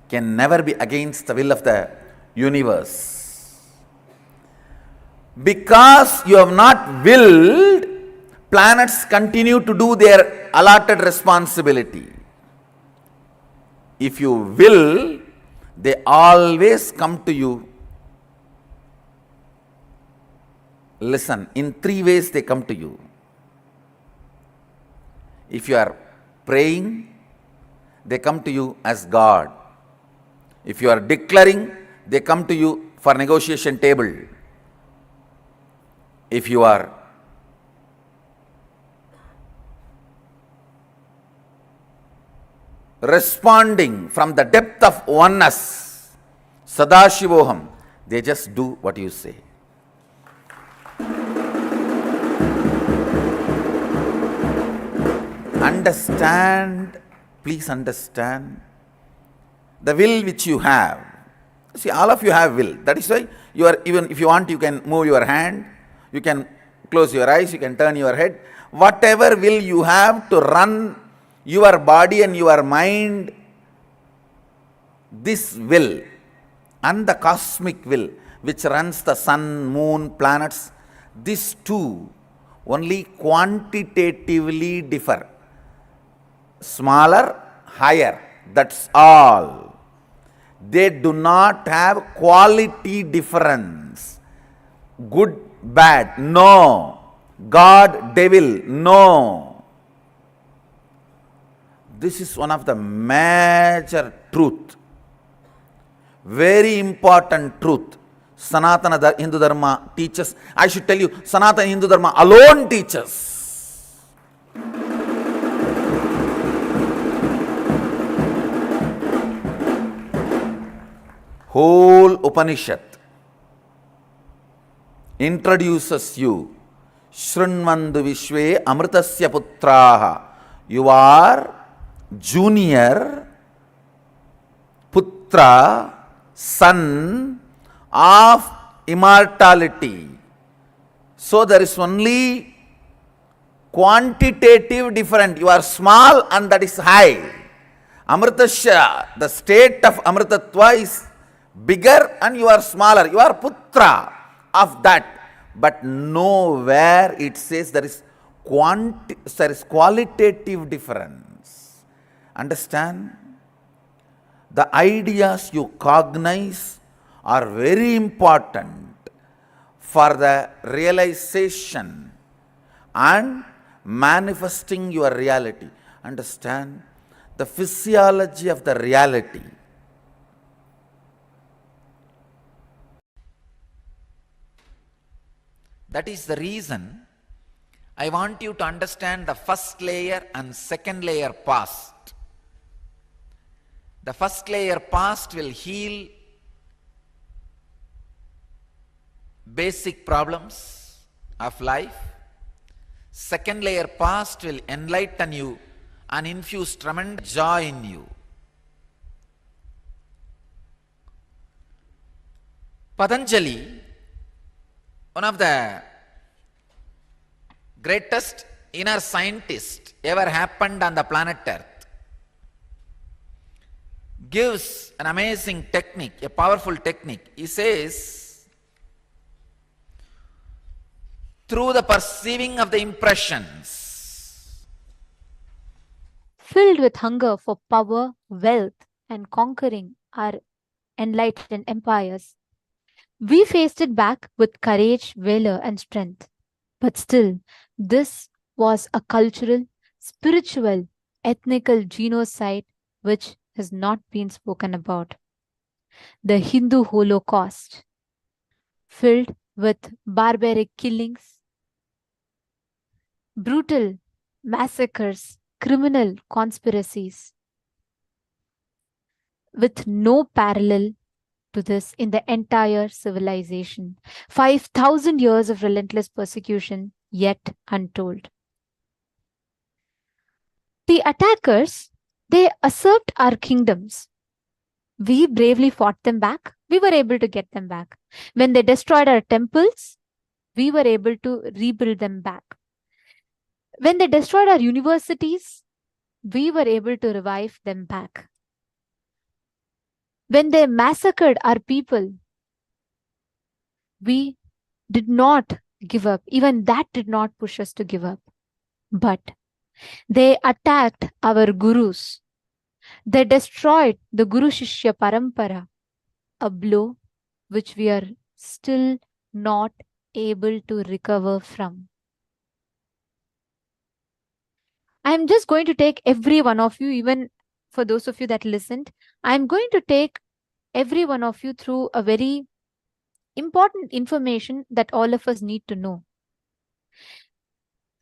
can never be against the will of the universe. Because you have not willed, planets continue to do their allotted responsibility. if you will, they always come to you. Listen, in three ways they come to you. If you are praying, they come to you as God. If you are declaring, they come to you for negotiation table. If you are responding from the depth of oneness, Sadashivoham, they just do what you say. Understand, please understand, the will which you have. See, all of you have will. That is why you are, even if you want, you can move your hand, you can close your eyes, you can turn your head. Whatever will you have to run your body and your mind, this will and the cosmic will which runs the sun, moon, planets, these two only quantitatively differ. Smaller, higher, that's all. They do not have quality difference. Good, bad, no. God, devil, no. This is one of the major truth. Very important truth. Sanatana Hindu Dharma teaches. I should tell you, Sanatana Hindu Dharma alone teaches. Whole Upanishad introduces you. Shrunvandu Vishwe Amritasya Putraha. You are junior Putra, son of immortality. So there is only quantitative difference. You are small and that is high. Amritasya, the state of Amritatva is bigger and you are smaller. You are Putra of that. But nowhere it says there is qualitative difference. Understand? The ideas you cognize are very important for the realization and manifesting your reality. Understand? The physiology of the reality. That is the reason I want you to understand the first layer and second layer past. The first layer past will heal basic problems of life. Second layer past will enlighten you and infuse tremendous joy in you. Patanjali, one of the greatest inner scientists ever happened on the planet Earth, gives an amazing technique, a powerful technique. He says, through the perceiving of the impressions, filled with hunger for power, wealth, and conquering our enlightened empires, we faced it back with courage, valor, and strength. But still, this was a cultural, spiritual, ethnical genocide which has not been spoken about. The Hindu Holocaust, filled with barbaric killings, brutal massacres, criminal conspiracies, with no parallel to this in the entire civilization. 5,000 years of relentless persecution, yet untold. The attackers, they usurped our kingdoms. We bravely fought them back. We were able to get them back. When they destroyed our temples, we were able to rebuild them back. When they destroyed our universities, we were able to revive them back. When they massacred our people, we did not give up. Even that did not push us to give up. But they attacked our gurus. They destroyed the Guru Shishya Parampara, a blow which we are still not able to recover from. I'm just going to take every one of you, even for those of you that listened, I'm going to take every one of you through a very important information that all of us need to know.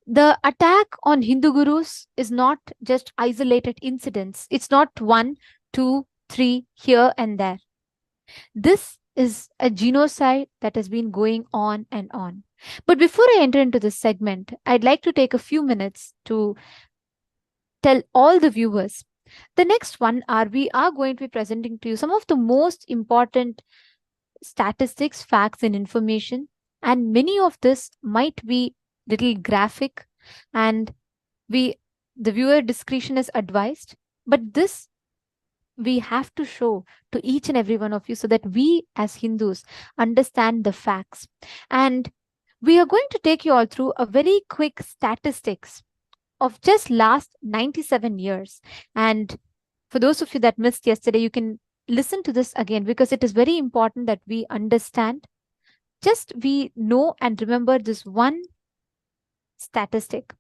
The attack on Hindu gurus is not just isolated incidents. It's not 1, 2, 3 here and there. This is a genocide that has been going on and on. But before I enter into this segment, I'd like to take a few minutes to tell all the viewers. The next 1 hour, we are going to be presenting to you some of the most important statistics, facts, and information. And many of this might be little graphic, and the viewer discretion is advised. But this we have to show to each and every one of you so that we as Hindus understand the facts. And we are going to take you all through a very quick statistics of just last 97 years. And for those of you that missed yesterday, you can listen to this again because it is very important that we understand. Just we know and remember this one statistic.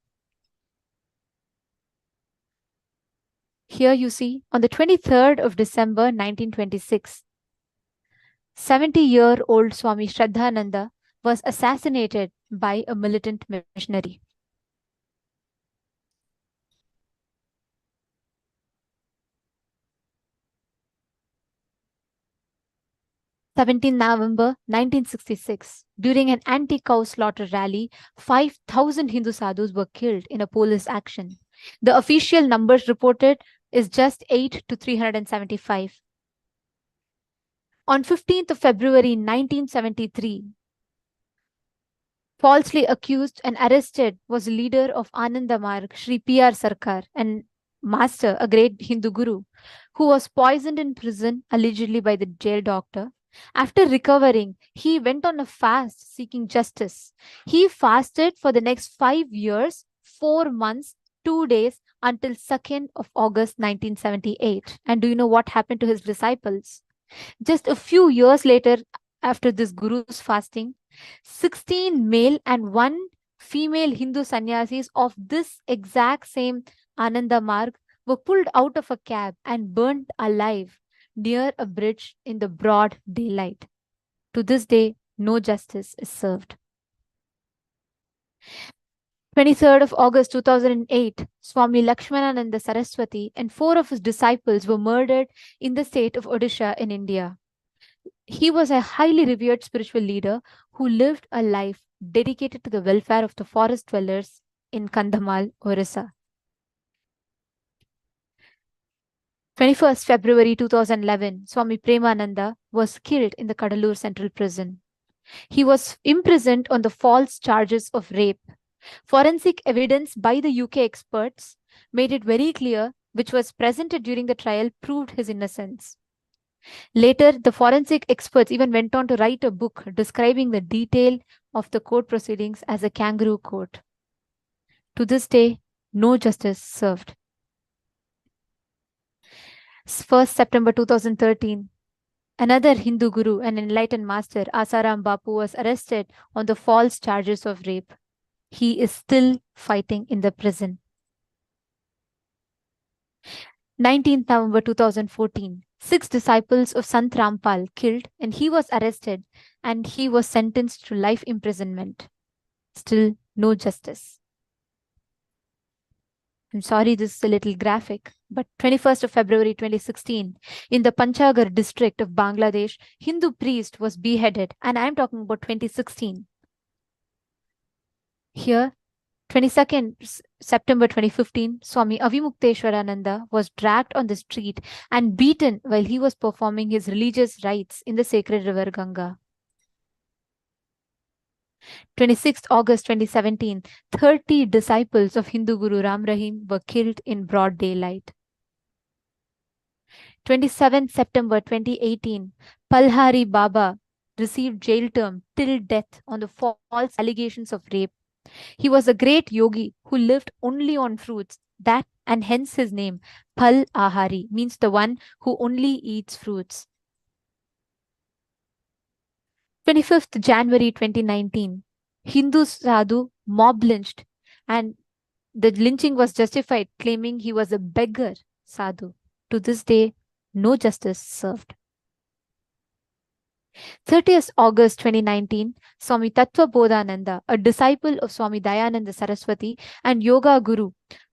Here you see, on the 23rd of December 1926, 70-year-old Swami Shraddhananda was assassinated by a militant missionary. November 1966, during an anti-cow slaughter rally, 5,000 Hindu sadhus were killed in a police action. The official numbers reported is just 8 to 375. On 15th of February 1973, falsely accused and arrested was the leader of Ananda Marg, Sri P.R. Sarkar, and master, a great Hindu guru, who was poisoned in prison allegedly by the jail doctor. After recovering, he went on a fast seeking justice. He fasted for the next 5 years, 4 months, 2 days until 2nd of August 1978. And do you know what happened to his disciples? Just a few years later, after this guru's fasting, 16 male and 1 female Hindu sannyasis of this exact same Ananda Marg were pulled out of a cab and burnt alive near a bridge in the broad daylight. To this day, no justice is served. 23rd of August 2008, Swami Lakshmanananda Saraswati and 4 of his disciples were murdered in the state of Odisha in India. He was a highly revered spiritual leader who lived a life dedicated to the welfare of the forest dwellers in Kandhamal, Orissa. 21st February 2011, Swami Premananda was killed in the Kadalur Central Prison. He was imprisoned on the false charges of rape. Forensic evidence by the UK experts made it very clear, which was presented during the trial, proved his innocence. Later, the forensic experts even went on to write a book describing the detail of the court proceedings as a kangaroo court. To this day, no justice served. 1st September 2013, another Hindu guru and enlightened master, Asaram Bapu, was arrested on the false charges of rape. He is still fighting in the prison. 19th November 2014, 6 disciples of Sant Rampal killed, and he was arrested and he was sentenced to life imprisonment. Still no justice. I'm sorry, this is a little graphic, but 21st of February 2016, in the Panchagar district of Bangladesh, Hindu priest was beheaded, and I'm talking about 2016. Here, 22nd September 2015, Swami Avimukteswarananda was dragged on the street and beaten while he was performing his religious rites in the sacred river Ganga. 26th August 2017, 30 disciples of Hindu Guru Ram Rahim were killed in broad daylight. 27th September 2018, Palhari Baba received jail term till death on the false allegations of rape. He was a great yogi who lived only on fruits, that and hence his name, Phal Ahari, means the one who only eats fruits. 25th January 2019, Hindu sadhu mob lynched, and the lynching was justified, claiming he was a beggar sadhu. To this day, no justice served. 30th August 2019, Swami Tattva Bodhananda, a disciple of Swami Dayananda Saraswati and yoga guru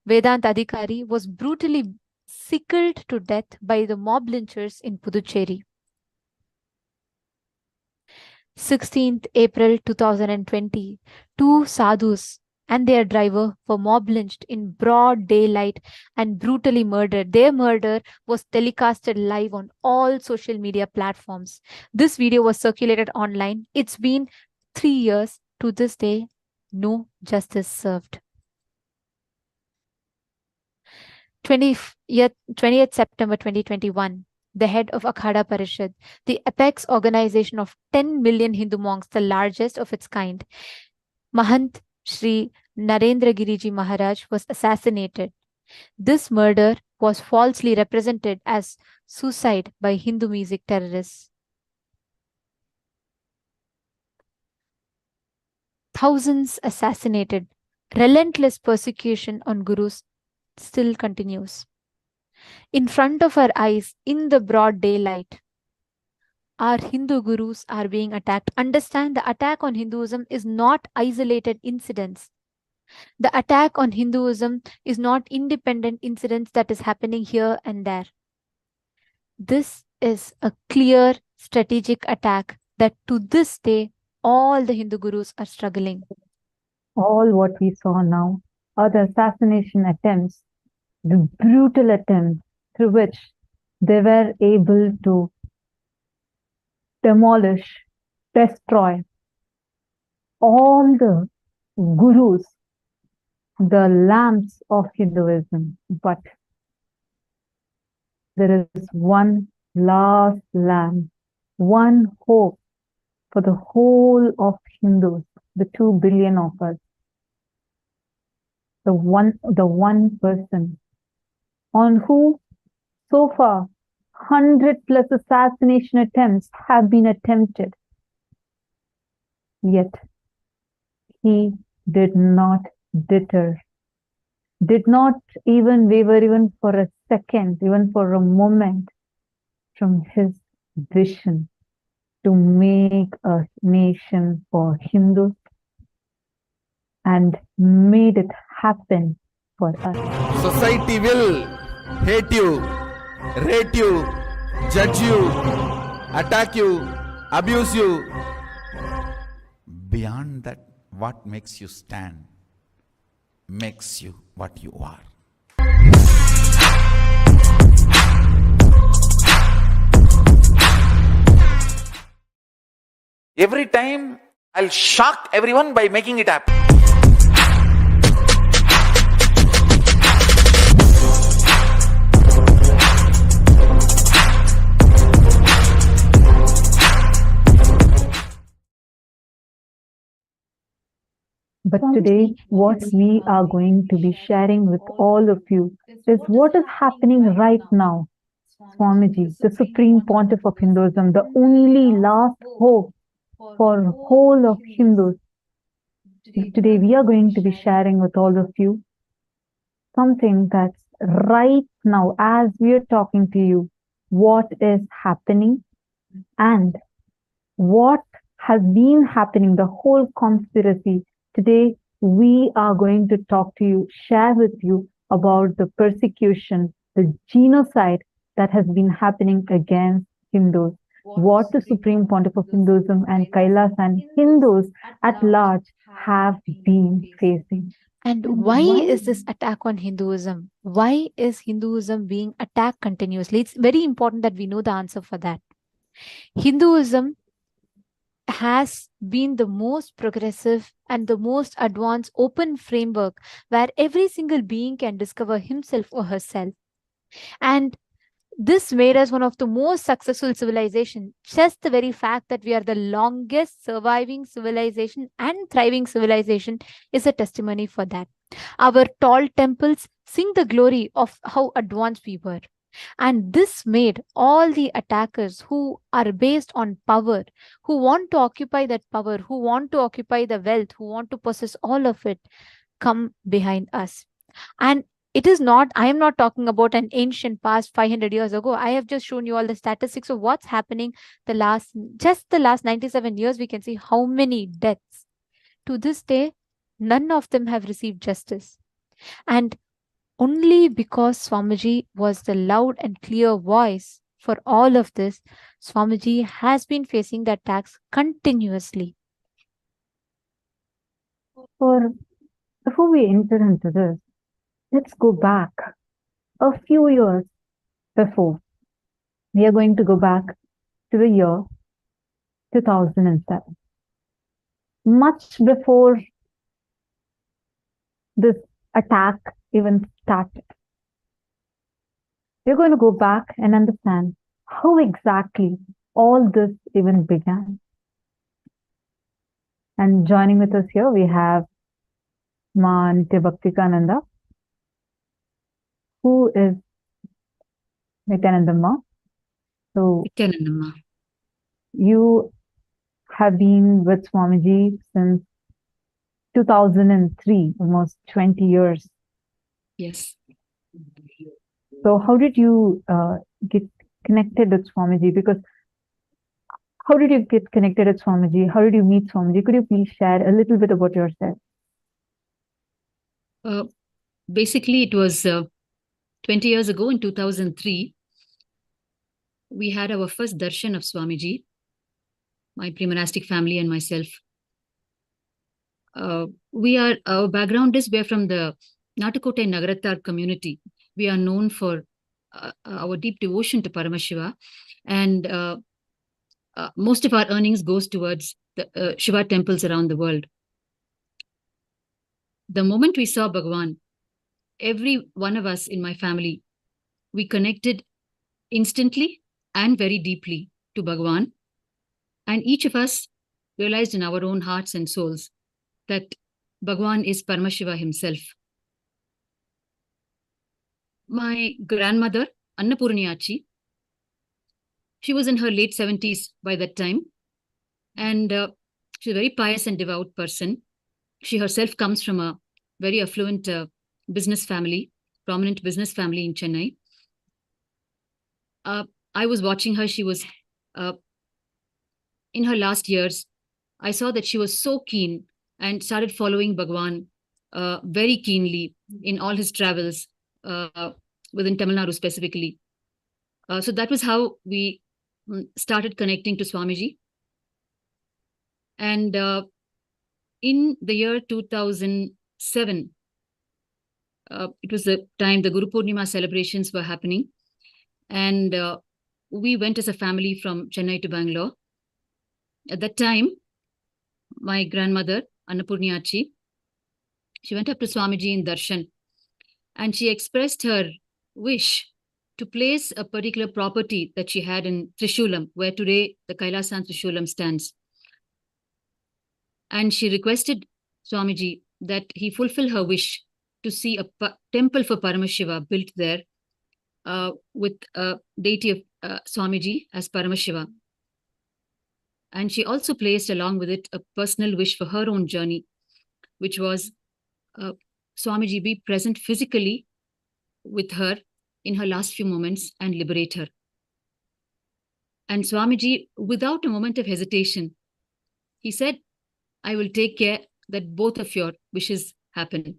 Vedant Adhikari, was brutally sickled to death by the mob lynchers in Puducherry. 16th April 2020, two sadhus and their driver were mob lynched in broad daylight and brutally murdered. Their murder was telecasted live on all social media platforms. This video was circulated online. It's been 3 years. To this day, no justice served. 20th September 2021, the head of Akhada Parishad, the apex organization of 10 million Hindu monks, the largest of its kind, Mahant Sri Narendra Giriji Maharaj, was assassinated. This murder was falsely represented as suicide by Hindu music terrorists. Thousands assassinated. Relentless persecution on gurus still continues. In front of our eyes, in the broad daylight, our Hindu gurus are being attacked. Understand, the attack on Hinduism is not isolated incidents. The attack on Hinduism is not independent incidents that is happening here and there. This is a clear strategic attack that to this day, all the Hindu gurus are struggling. All what we saw now are the assassination attempts, the brutal attempts through which they were able to demolish, destroy all the gurus, the lamps of Hinduism. But there is one last lamp, one hope for the whole of Hindus, the 2 billion of us. The one person on who so far 100+ assassination attempts have been attempted. Yet he did not deter, did not even waver even for a second, even for a moment from his vision to make a nation for Hindus, and made it happen for us. Society will hate you, rate you, judge you, attack you, abuse you. Beyond that, what makes you stand makes you what you are. Every time I'll shock everyone by making it happen. But today, what we are going to be sharing with all of you is what is happening right now. Swamiji, the Supreme Pontiff of Hinduism, the only last hope for whole of Hindus. Today, we are going to be sharing with all of you something that's right now, as we are talking to you, what is happening and what has been happening, the whole conspiracy. Today, we are going to talk to you, share with you about the persecution, the genocide that has been happening against Hindus, what the Supreme Pontiff of Hinduism and Kailas and Hindus at large have been facing. And why is this attack on Hinduism? Why is Hinduism being attacked continuously? It's very important that we know the answer for that. Hinduism has been the most progressive and the most advanced open framework where every single being can discover himself or herself. And this made us one of the most successful civilizations. Just the very fact that we are the longest surviving civilization and thriving civilization is a testimony for that. Our tall temples sing the glory of how advanced we were. And this made all the attackers who are based on power, who want to occupy that power, who want to occupy the wealth, who want to possess all of it, come behind us. And it is not, I am not talking about an ancient past 500 years ago. I have just shown you all the statistics of what's happening just the last 97 years. We can see how many deaths. To this day, none of them have received justice. And only because Swamiji was the loud and clear voice for all of this, Swamiji has been facing the attacks continuously. Before we enter into this, let's go back a few years before. We are going to go back to the year 2007. Much before this attack even started. We're going to go back and understand how exactly all this even began. And joining with us here, we have Ma Nitya who is Nityananda Ma. So, you have been with Swamiji since 2003, almost 20 years. Yes. So how did you get connected with Swamiji? Because how did you get connected with Swamiji? How did you meet Swamiji? Could you please share a little bit about yourself? Basically, it was 20 years ago in 2003. We had our first darshan of Swamiji, my pre-monastic family and myself. Our background is we're from the Natakotai Nagarattar community. We are known for our deep devotion to Paramashiva, and most of our earnings goes towards the Shiva temples around the world. The moment we saw Bhagavan, every one of us in my family, we connected instantly and very deeply to Bhagavan, and each of us realized in our own hearts and souls that Bhagavan is Paramashiva himself. My grandmother, Annapurniyachi, she was in her late 70s by that time, and she's a very pious and devout person. She herself comes from a very affluent business family, prominent business family in Chennai. I was watching her. She was in her last years. I saw that she was so keen and started following Bhagavan very keenly in all his travels within Tamil Nadu specifically. So that was how we started connecting to Swamiji. And in the year 2007, it was the time the Guru Purnima celebrations were happening. And we went as a family from Chennai to Bangalore. At that time, my grandmother, Annapurniyachi, she went up to Swamiji in darshan, and she expressed her wish to place a particular property that she had in Trishulam, where today the Kailasan Trishulam stands. And she requested Swamiji that he fulfill her wish to see a temple for Paramashiva built there with a deity of Swamiji as Paramashiva. And she also placed along with it a personal wish for her own journey, which was Swamiji be present physically with her in her last few moments and liberate her. And Swamiji, without a moment of hesitation, he said, I will take care that both of your wishes happen.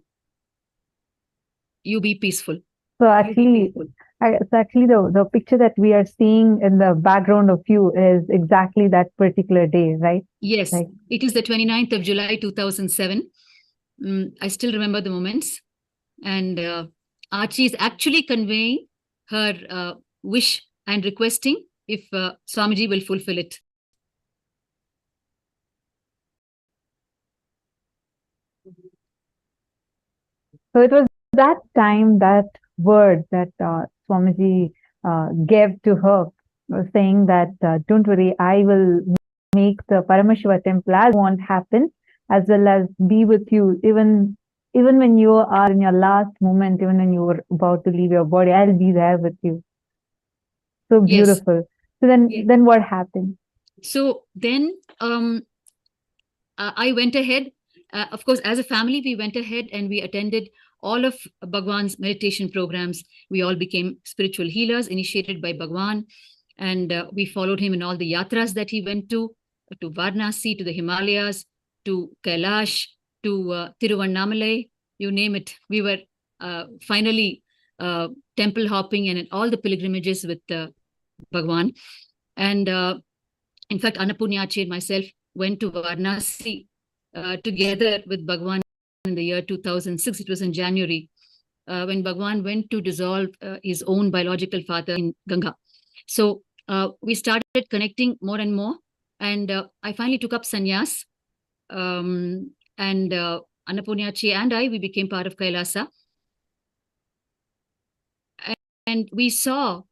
You be peaceful. So actually, the picture that we are seeing in the background of you is exactly that particular day, right? Yes, it is the 29th of July 2007. I still remember the moments. And Archie is actually conveying her wish and requesting if Swamiji will fulfill it. So it was that time, that word that Swamiji gave to her, saying that don't worry, I will make the Paramashiva temple as won't happen, as well as be with you even even when you are in your last moment, even when you were about to leave your body, I'll be there with you. So Yes. beautiful. So then what happened? So then I went ahead. Of course, as a family, we went ahead and we attended all of Bhagwan's meditation programs. We all became spiritual healers initiated by Bhagwan. And we followed him in all the yatras that he went to Varanasi, to the Himalayas, to Kailash, to Tiruvannamalai, you name it. We were finally temple hopping and in all the pilgrimages with Bhagwan. And in fact, Annapurnyachi and myself went to Varanasi together with Bhagwan in the year 2006. It was in January when Bhagwan went to dissolve his own biological father in Ganga. So we started connecting more and more. And I finally took up sannyas. And Annapurnyachi and we became part of Kailasa. And we saw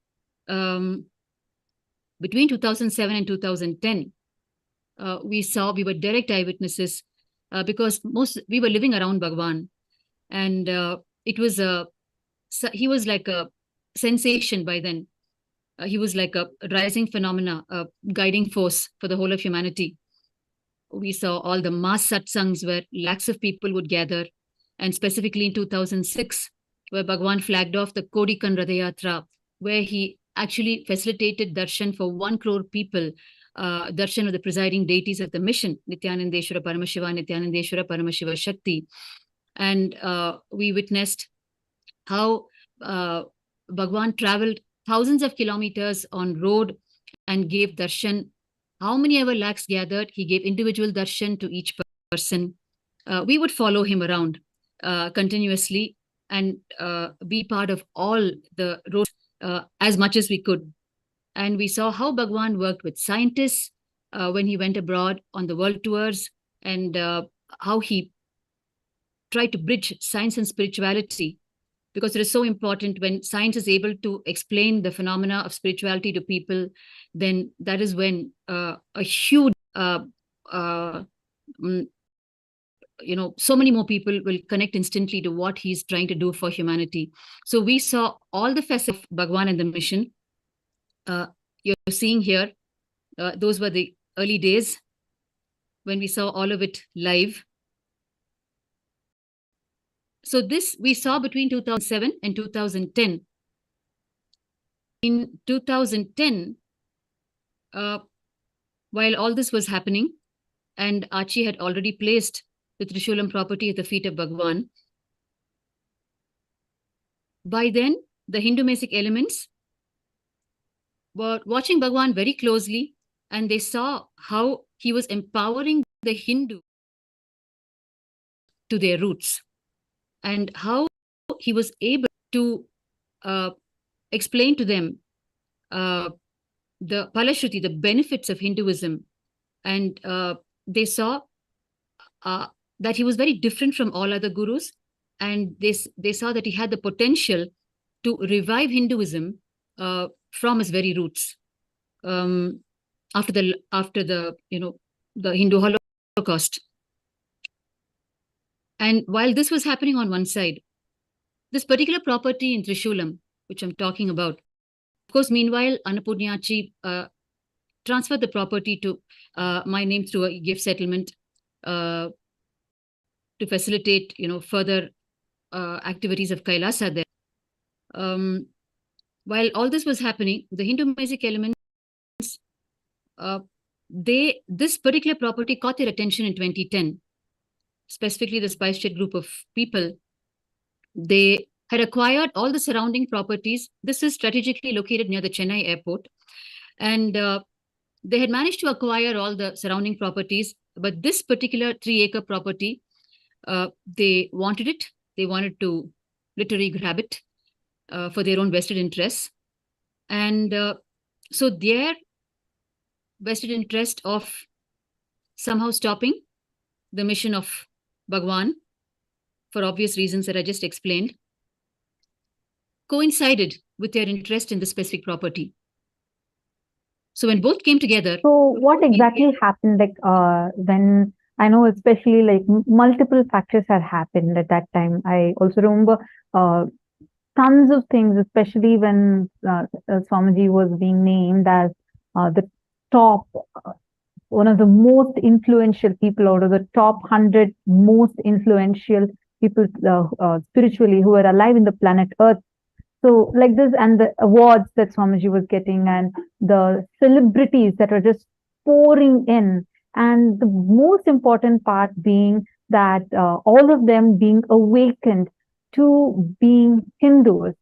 between 2007 and 2010, we were direct eyewitnesses because we were living around Bhagwan. And he was like a sensation by then. He was like a rising phenomena, a guiding force for the whole of humanity. We saw all the mass satsangs where lakhs of people would gather. And specifically in 2006, where Bhagwan flagged off the Kodikan Radayatra, where he actually facilitated darshan for 1 crore people, darshan of the presiding deities of the mission, Nithyanandeshwara Paramashiva, Nithyanandeshwara Paramashiva Shakti. And we witnessed how Bhagwan traveled thousands of kilometers on road and gave darshan. How many ever lakhs gathered, he gave individual darshan to each person. We would follow him around continuously and be part of all the roads as much as we could. And we saw how Bhagwan worked with scientists when he went abroad on the world tours, and how he tried to bridge science and spirituality, because it is so important. When science is able to explain the phenomena of spirituality to people, then that is when a huge, so many more people will connect instantly to what he's trying to do for humanity. So we saw all the facets of Bhagwan and the mission. You're seeing here, those were the early days when we saw all of it live. So this we saw between 2007 and 2010. In 2010, while all this was happening, and Archie had already placed the Trishulam property at the feet of Bhagwan, by then the Hindu Mesic elements were watching Bhagwan very closely, and they saw how he was empowering the Hindu to their roots, and how he was able to explain to them the Palashruti, the benefits of Hinduism. And they saw that he was very different from all other gurus, and they saw that he had the potential to revive Hinduism from its very roots after the Hindu Holocaust. And while this was happening on one side, this particular property in Trishulam, which I'm talking about, of course, meanwhile, Annapurnyachi transferred the property to my name through a gift settlement to facilitate, further activities of Kailasa there. While all this was happening, the Hindu Mesic elements, this particular property caught their attention in 2010. Specifically, the Spice Jet group of people, they had acquired all the surrounding properties. This is strategically located near the Chennai airport. And they had managed to acquire all the surrounding properties. But this particular 3-acre property, they wanted it. They wanted to literally grab it for their own vested interests. And so their vested interest of somehow stopping the mission of Bhagwan, for obvious reasons that I just explained, coincided with their interest in the specific property. So when both came together... So what exactly happened, like when I know especially like multiple factors had happened at that time. I also remember tons of things, especially when Swamiji was being named as the top, one of the most influential people out of the top 100 most influential people spiritually who were alive in the planet Earth. So like this, and the awards that Swamiji was getting, and the celebrities that are just pouring in, and the most important part being that all of them being awakened to being Hindus.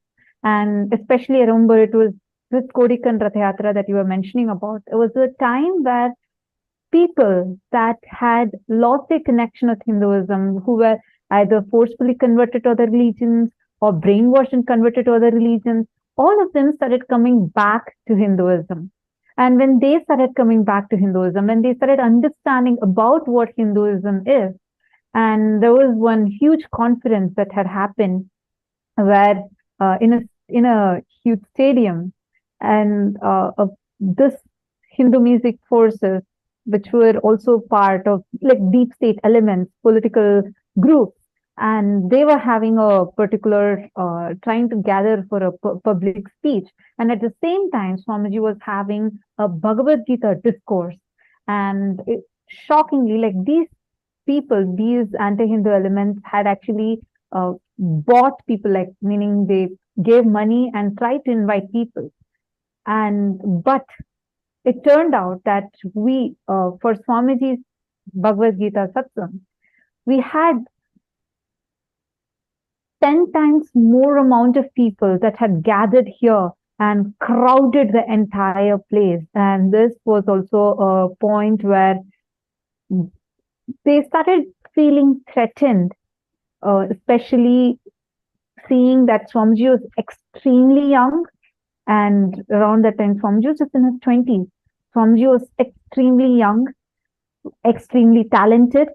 And especially I remember it was this Kodikan Rath Yatra that you were mentioning about. It was a time where people that had lost their connection with Hinduism, who were either forcefully converted to other religions or brainwashed and converted to other religions, all of them started coming back to Hinduism. And when they started coming back to Hinduism, when they started understanding about what Hinduism is, and there was one huge conference that had happened where in a huge stadium, and this Hindu music forces, which were also part of like deep state elements, political groups, and they were having a particular trying to gather for a public speech, and at the same time Swamiji was having a Bhagavad Gita discourse, and shockingly, like these people, these anti-Hindu elements had actually bought people, like meaning they gave money and tried to invite people, and but it turned out that we for Swamiji's Bhagavad Gita satsang, we had 10 times more amount of people that had gathered here and crowded the entire place. And this was also a point where they started feeling threatened, especially seeing that Swamiji was extremely young. And around that time, Swamiji was just in his 20s. Swamiji was extremely young, extremely talented,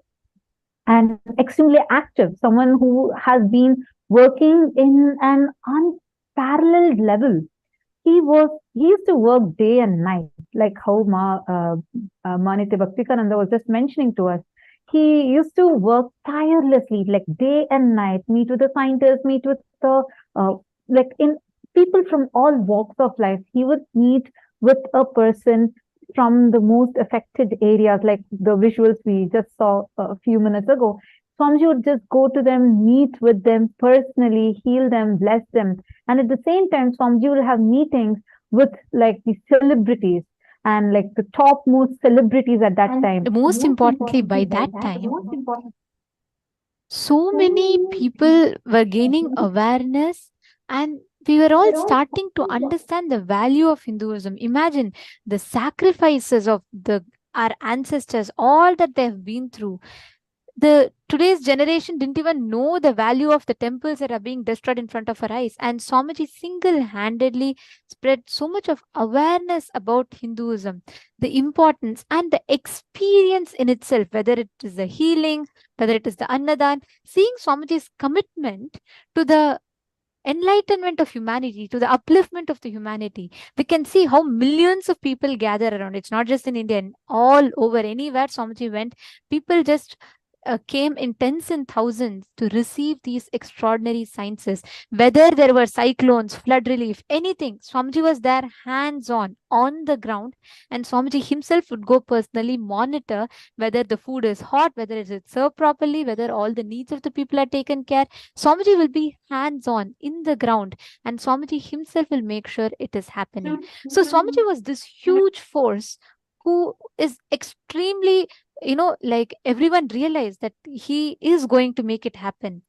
and extremely active. Someone who has been working in an unparalleled level. He used to work day and night, like how Manitya Bhaktikananda was just mentioning to us. He used to work tirelessly, like day and night, meet with the scientists, meet with the like in people from all walks of life. He would meet with a person from the most affected areas, like the visuals we just saw a few minutes ago. Swamiji would just go to them, meet with them personally, heal them, bless them. And at the same time, Swamiji will have meetings with like the celebrities and like the topmost celebrities at that time. Most importantly, by that time, so many people were gaining awareness, and we were all starting to understand the value of Hinduism. Imagine the sacrifices of our ancestors, all that they have been through. Today's generation didn't even know the value of the temples that are being destroyed in front of our eyes. And Swamiji single-handedly spread so much of awareness about Hinduism, the importance and the experience in itself, whether it is the healing, whether it is the Annadan. Seeing Swamiji's commitment to the enlightenment of humanity, to the upliftment of the humanity, we can see how millions of people gather around. It's not just in India, and all over, anywhere Swamiji went, people just came in tens and thousands to receive these extraordinary sciences. Whether there were cyclones, flood relief, anything, Swamiji was there hands-on, on the ground, and Swamiji himself would go personally monitor whether the food is hot, whether it is served properly, whether all the needs of the people are taken care. Swamiji will be hands-on in the ground, and Swamiji himself will make sure it is happening. So Swamiji was this huge force who is extremely, like everyone realized that he is going to make it happen.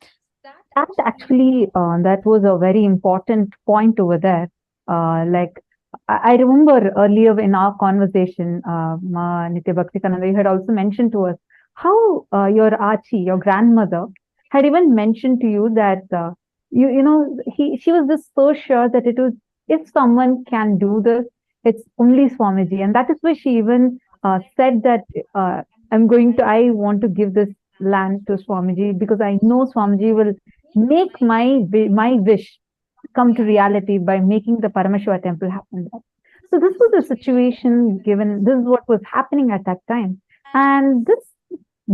That actually, that was a very important point over there. Like, I remember earlier in our conversation, Ma Nitya Bhaktikananda, you had also mentioned to us how your Achi, your grandmother, had even mentioned to you that, she was just so sure that it was, if someone can do this, it's only Swamiji. And that is why she even said that I want to give this land to Swamiji, because I know Swamiji will make my wish come to reality by making the Paramashiva temple happen. So this was the situation given, this is what was happening at that time. And this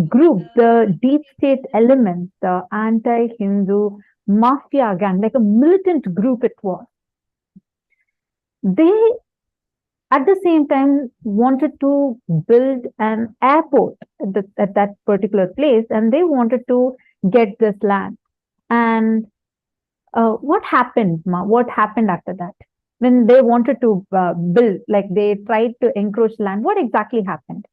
group, the deep state elements, the anti-Hindu mafia gang, like a militant group it was. They, at the same time, wanted to build an airport at that particular place, and they wanted to get this land. And what happened, Ma? What happened after that? When they wanted to build, like they tried to encroach land, what exactly happened?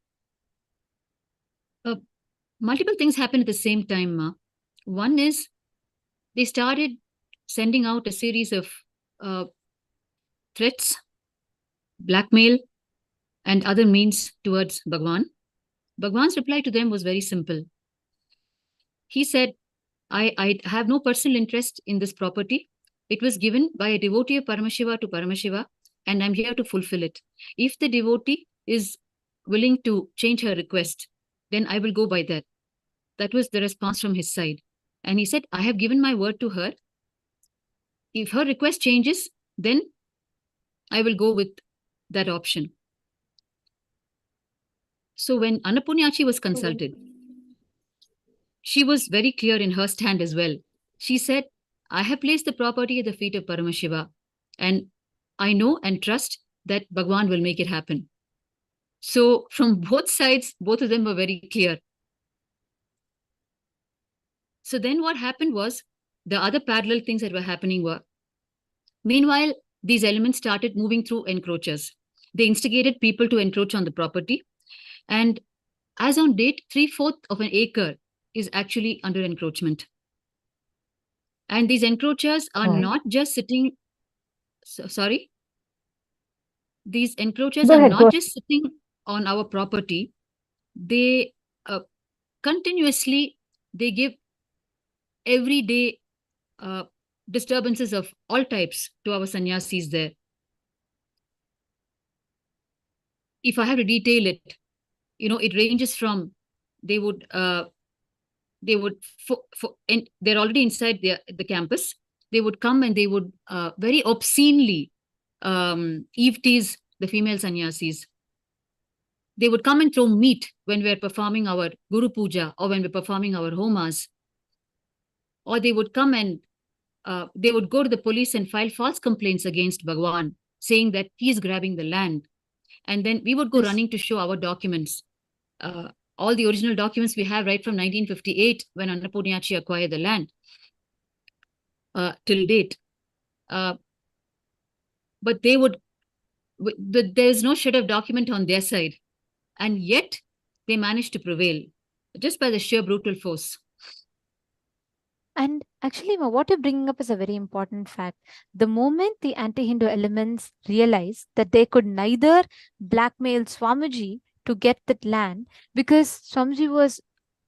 Multiple things happened at the same time, Ma. One is they started sending out a series of threats, blackmail, and other means towards Bhagavan. Bhagavan's reply to them was very simple. He said, I have no personal interest in this property. It was given by a devotee of Paramashiva to Paramashiva, and I'm here to fulfill it. If the devotee is willing to change her request, then I will go by that. That was the response from his side. And he said, I have given my word to her. If her request changes, then I will go with that option. So when Annapunyachi was consulted, she was very clear in her stand as well. She said, I have placed the property at the feet of Paramashiva, and I know and trust that Bhagavan will make it happen. So from both sides, both of them were very clear. So then what happened was, the other parallel things that were happening were, meanwhile, these elements started moving through encroachers. They instigated people to encroach on the property. And as on date, 3/4 of an acre is actually under encroachment. And these encroachers are not just sitting, sorry? These encroachers are not just sitting on our property. They continuously, they give everyday disturbances of all types to our sannyasis there. If I have to detail it, it ranges from, they would, and they're already inside the campus. They would come and they would very obscenely eve tease the female sannyasis. They would come and throw meat when we're performing our Guru Puja or when we're performing our homas. Or they would come and they would go to the police and file false complaints against Bhagavan, saying that he's grabbing the land. And then we would go running to show our documents. All the original documents we have right from 1958 when Annapunyachi acquired the land till date. But they would, there's no shred of document on their side. And yet they managed to prevail just by the sheer brutal force. And actually, what you're bringing up is a very important fact. The moment the anti-Hindu elements realized that they could neither blackmail Swamiji to get that land, because Swamiji was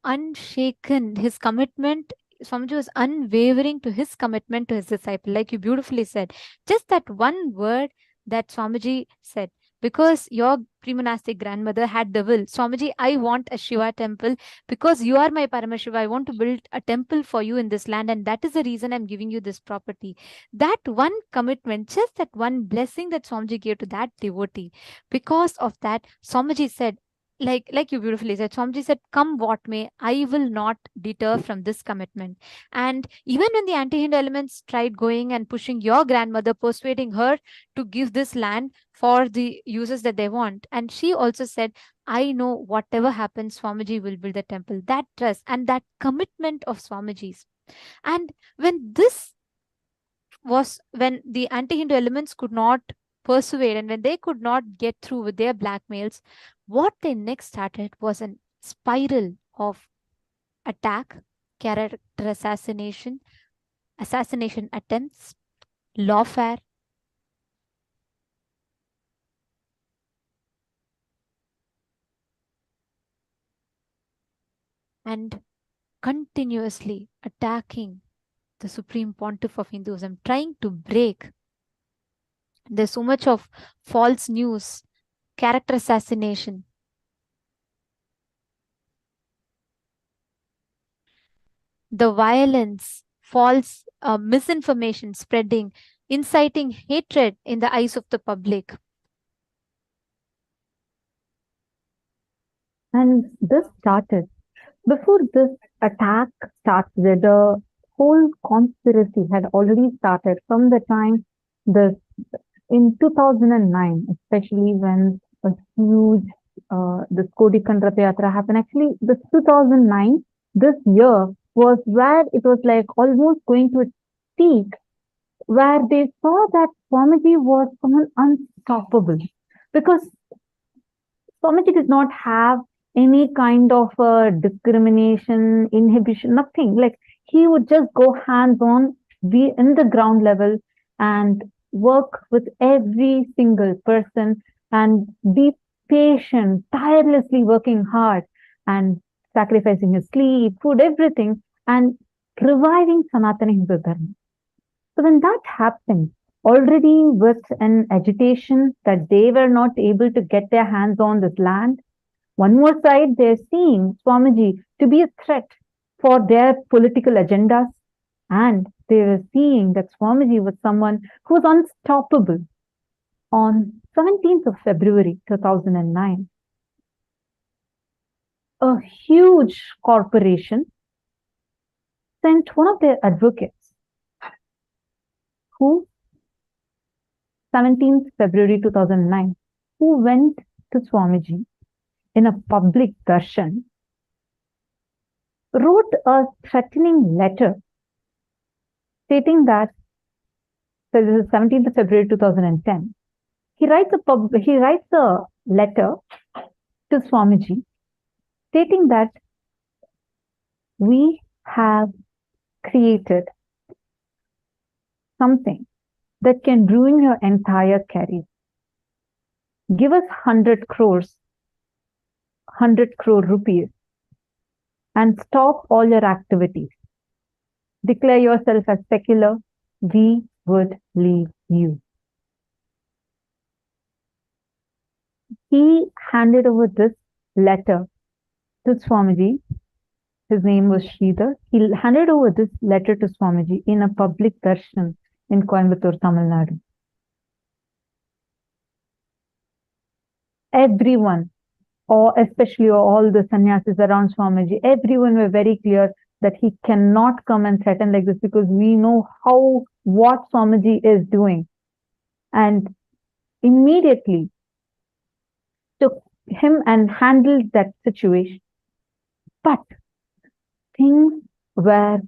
unshaken, his commitment, Swamiji was unwavering to his commitment to his disciple, like you beautifully said. Just that one word that Swamiji said, because your pre-monastic grandmother had the will, Swamiji, I want a Shiva temple because you are my Paramashiva. I want to build a temple for you in this land, and that is the reason I'm giving you this property. That one commitment, just that one blessing that Swamiji gave to that devotee, because of that, Swamiji said, like you beautifully said, Swamiji said, come what may, I will not deter from this commitment. And even when the anti-Hindu elements tried going and pushing your grandmother, persuading her to give this land for the uses that they want, and she also said, I know whatever happens, Swamiji will build the temple. That trust and that commitment of Swamiji's. And when the anti-Hindu elements could not persuade, and when they could not get through with their blackmails, what they next started was a spiral of attack, character assassination attempts, lawfare, and continuously attacking the Supreme Pontiff of Hinduism, trying to break. There's so much of false news, character assassination. The violence, false misinformation spreading, inciting hatred in the eyes of the public. And this started Before this attack started, the whole conspiracy had already started from the time this in 2009, especially when a huge this Kodikan Rath Yatra happened. Actually, this 2009, this year was where it was like almost going to its peak, where they saw that Swamiji was someone unstoppable because Swamiji did not have any kind of discrimination, inhibition, nothing. Like he would just go hands on, be in the ground level and work with every single person and be patient, tirelessly working hard and sacrificing his sleep, food, everything, and reviving Sanatana Hindu Dharma. So when that happened, already with an agitation that they were not able to get their hands on this land, one more side, they're seeing Swamiji to be a threat for their political agendas. And they were seeing that Swamiji was someone who was unstoppable. On 17th of February 2009, a huge corporation sent one of their advocates who 17th February 2009, who went to Swamiji in a public darshan, wrote a threatening letter stating that, so this is 17th of February 2010, he writes a letter to Swamiji stating that we have created something that can ruin your entire career. Give us 100 crore rupees and stop all your activities. Declare yourself as secular. We would leave you. He handed over this letter to Swamiji. His name was Sridhar. He handed over this letter to Swamiji in a public darshan in Coimbatore, Tamil Nadu. Everyone, or especially all the sannyasis around Swamiji, everyone were very clear that he cannot come and threaten like this because we know what Swamiji is doing. And immediately took him and handled that situation. But things were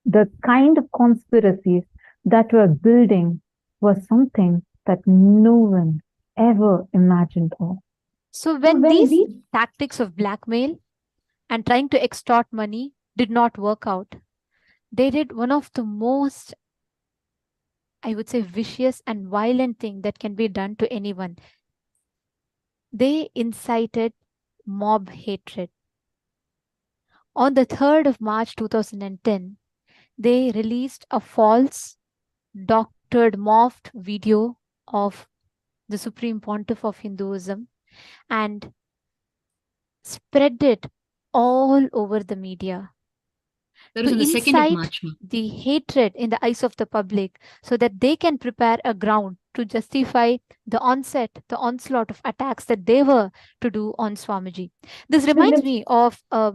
the kind of conspiracies that were building was something that no one ever imagined of. So when these tactics of blackmail and trying to extort money did not work out, they did one of the most, I would say, vicious and violent thing that can be done to anyone. They incited mob hatred. On the 3rd of March 2010, they released a false, doctored, morphed video of the Supreme Pontiff of Hinduism and spread it all over the media. That was on the 2nd of March. The hatred in the eyes of the public so that they can prepare a ground to justify the onslaught of attacks that they were to do on Swamiji. This reminds me of a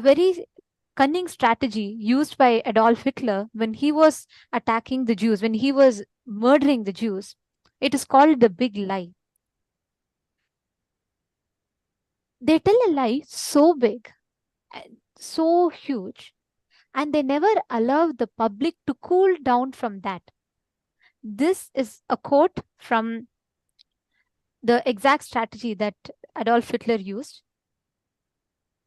very cunning strategy used by Adolf Hitler when he was attacking the Jews, when he was murdering the Jews. It is called the big lie. They tell a lie so big, so huge, and they never allow the public to cool down from that. This is a quote from the exact strategy that Adolf Hitler used.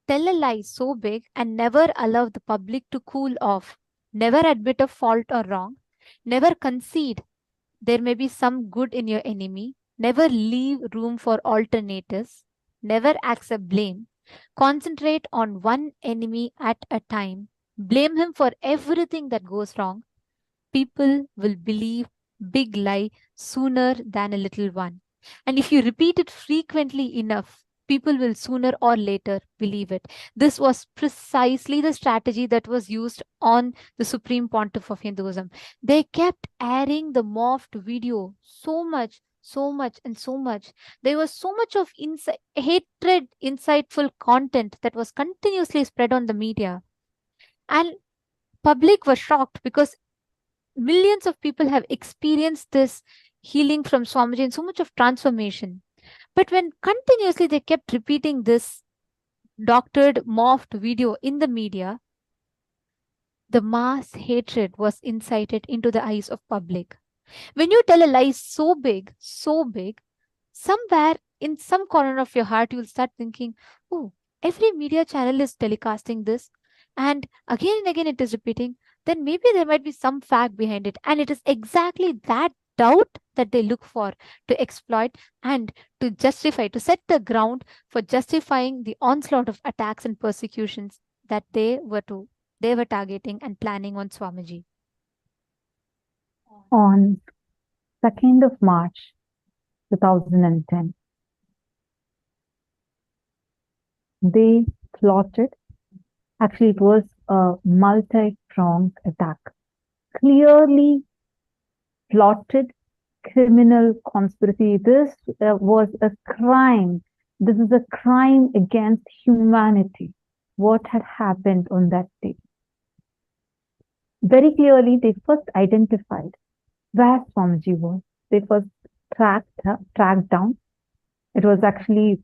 Tell a lie so big and never allow the public to cool off. Never admit a fault or wrong. Never concede there may be some good in your enemy. Never leave room for alternatives. Never accept blame. Concentrate on one enemy at a time. Blame him for everything that goes wrong. People will believe big lie sooner than a little one. And if you repeat it frequently enough, people will sooner or later believe it. This was precisely the strategy that was used on the Supreme Pontiff of Hinduism. They kept airing the morphed video so much so much and so much. There was so much of hatred, insightful content that was continuously spread on the media. And public was shocked because millions of people have experienced this healing from Swamiji and so much of transformation. But when continuously they kept repeating this doctored, morphed video in the media, the mass hatred was incited into the eyes of public. When you tell a lie so big, somewhere in some corner of your heart, you'll start thinking, oh, every media channel is telecasting this, and again it is repeating, then maybe there might be some fact behind it. And it is exactly that doubt that they look for to exploit and to justify, to set the ground for justifying the onslaught of attacks and persecutions that they were targeting and planning on Swamiji. On 2nd of March 2010, they plotted, actually it was a multi-pronged attack, clearly plotted criminal conspiracy. This was a crime. This is a crime against humanity. What had happened on that day? Very clearly, they first identified where Swamiji was. They first tracked down. It was actually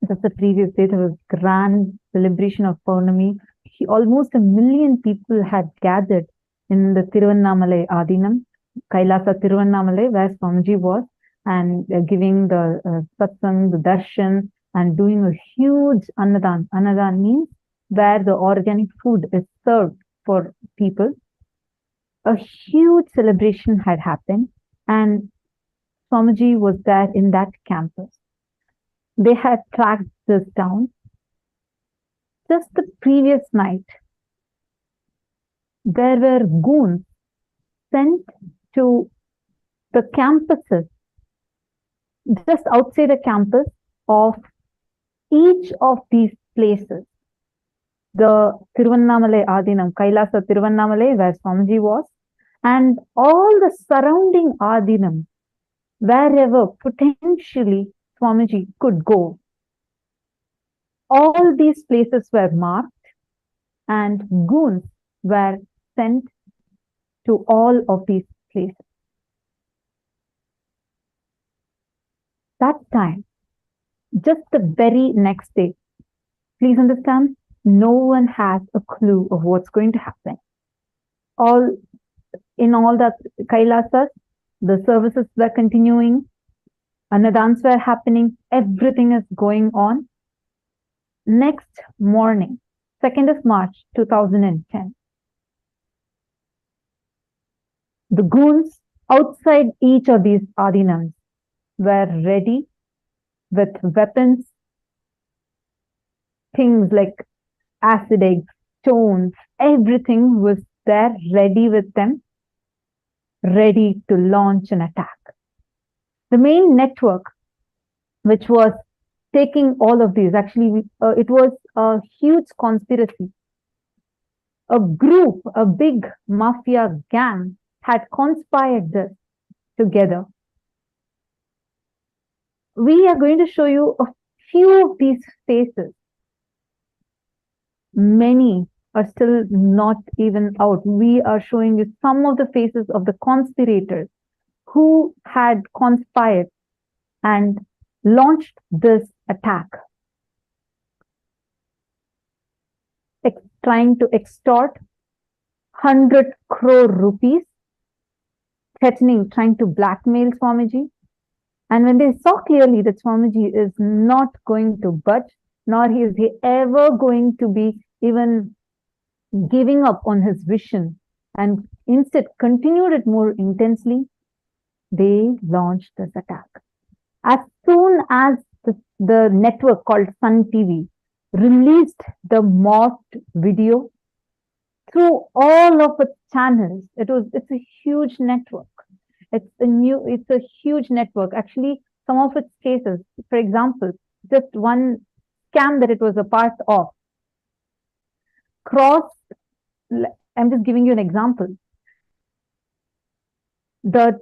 just the previous day, there was grand celebration of Purnami. Almost 1 million people had gathered in the Tiruvannamalai Adinam, Kailasa Tiruvannamalai, where Swamiji was, and giving the satsang, the darshan, and doing a huge annadan. Annadan means where the organic food is served for people. A huge celebration had happened, and Swamiji was there in that campus. They had tracked this down. Just the previous night, there were goons sent to the campuses, just outside the campus of each of these places. The Tiruvannamalai Adinam, Kailasa Tiruvannamalai, where Swamiji was, and all the surrounding Adinam, wherever potentially Swamiji could go. All these places were marked, and goons were sent to all of these places. That time, just the very next day, please understand, no one has a clue of what's going to happen. In all the Kailasas, the services were continuing, annadans were happening, everything is going on. Next morning, 2nd of March 2010, the goons outside each of these adinams were ready with weapons, things like acid eggs, stones, everything was there ready with them, ready to launch an attack. The main network, which was taking all of these, actually, it was a huge conspiracy. A group, a big mafia gang had conspired this together. We are going to show you a few of these faces. Many are still not even out. We are showing you some of the faces of the conspirators who had conspired and launched this attack, trying to extort 100 crore rupees, threatening, trying to blackmail Swamiji. And when they saw clearly that Swamiji is not going to budge, nor is he ever going to be even giving up on his vision, and instead continued it more intensely, they launched this attack. As soon as the network called Sun TV released the morphed video through all of its channels, it's a huge network. It's a huge network. Actually, some of its cases, for example, just one scam that it was a part of, I'm just giving you an example. The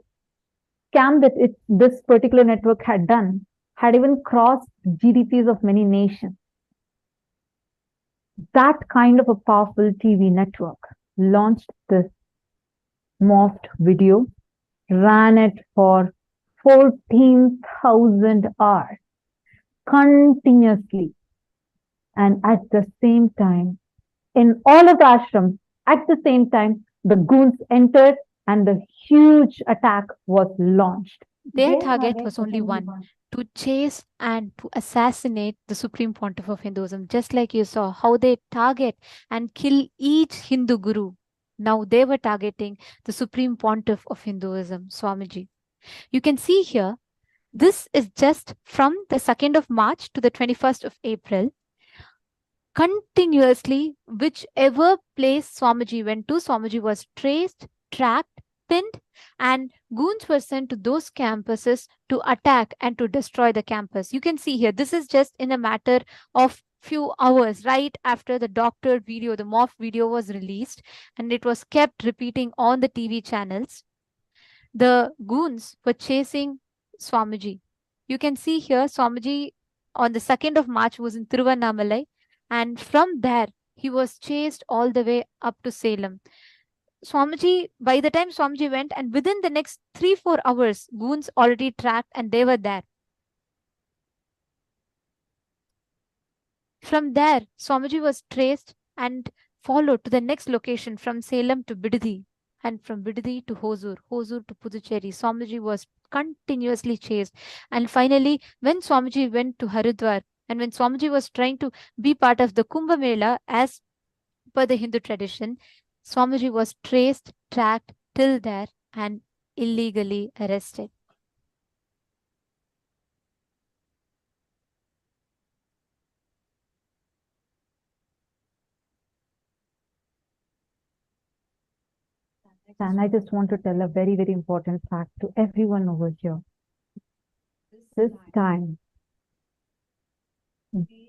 scam that this particular network had done had even crossed GDPs of many nations. That kind of a powerful TV network launched this morphed video, ran it for 14,000 hours continuously. And at the same time, in all of the ashrams, at the same time, the goons entered and the huge attack was launched. Their target was only one, to chase and to assassinate the Supreme Pontiff of Hinduism, just like you saw how they target and kill each Hindu guru. Now they were targeting the Supreme Pontiff of Hinduism, Swamiji. You can see here, this is just from the 2nd of March to the 21st of April. Continuously, whichever place Swamiji went to, Swamiji was traced, tracked, pinned, and goons were sent to those campuses to attack and to destroy the campus. You can see here, this is just in a matter of few hours right after the doctored video, the morph video was released, and it was kept repeating on the TV channels. The goons were chasing Swamiji. You can see here, Swamiji on the 2nd of March was in Tiruvannamalai, and from there, he was chased all the way up to Salem. Swamiji, by the time Swamiji went, and within the next 3-4 hours, goons already tracked and they were there. From there, Swamiji was traced and followed to the next location from Salem to Bidadi, and from Bidadi to Hosur, Hosur to Puducherry. Swamiji was continuously chased. And finally, when Swamiji went to Haridwar, and when Swamiji was trying to be part of the Kumbh Mela as per the Hindu tradition, Swamiji was traced, tracked till there and illegally arrested. And I just want to tell a very, very important fact to everyone over here. This time,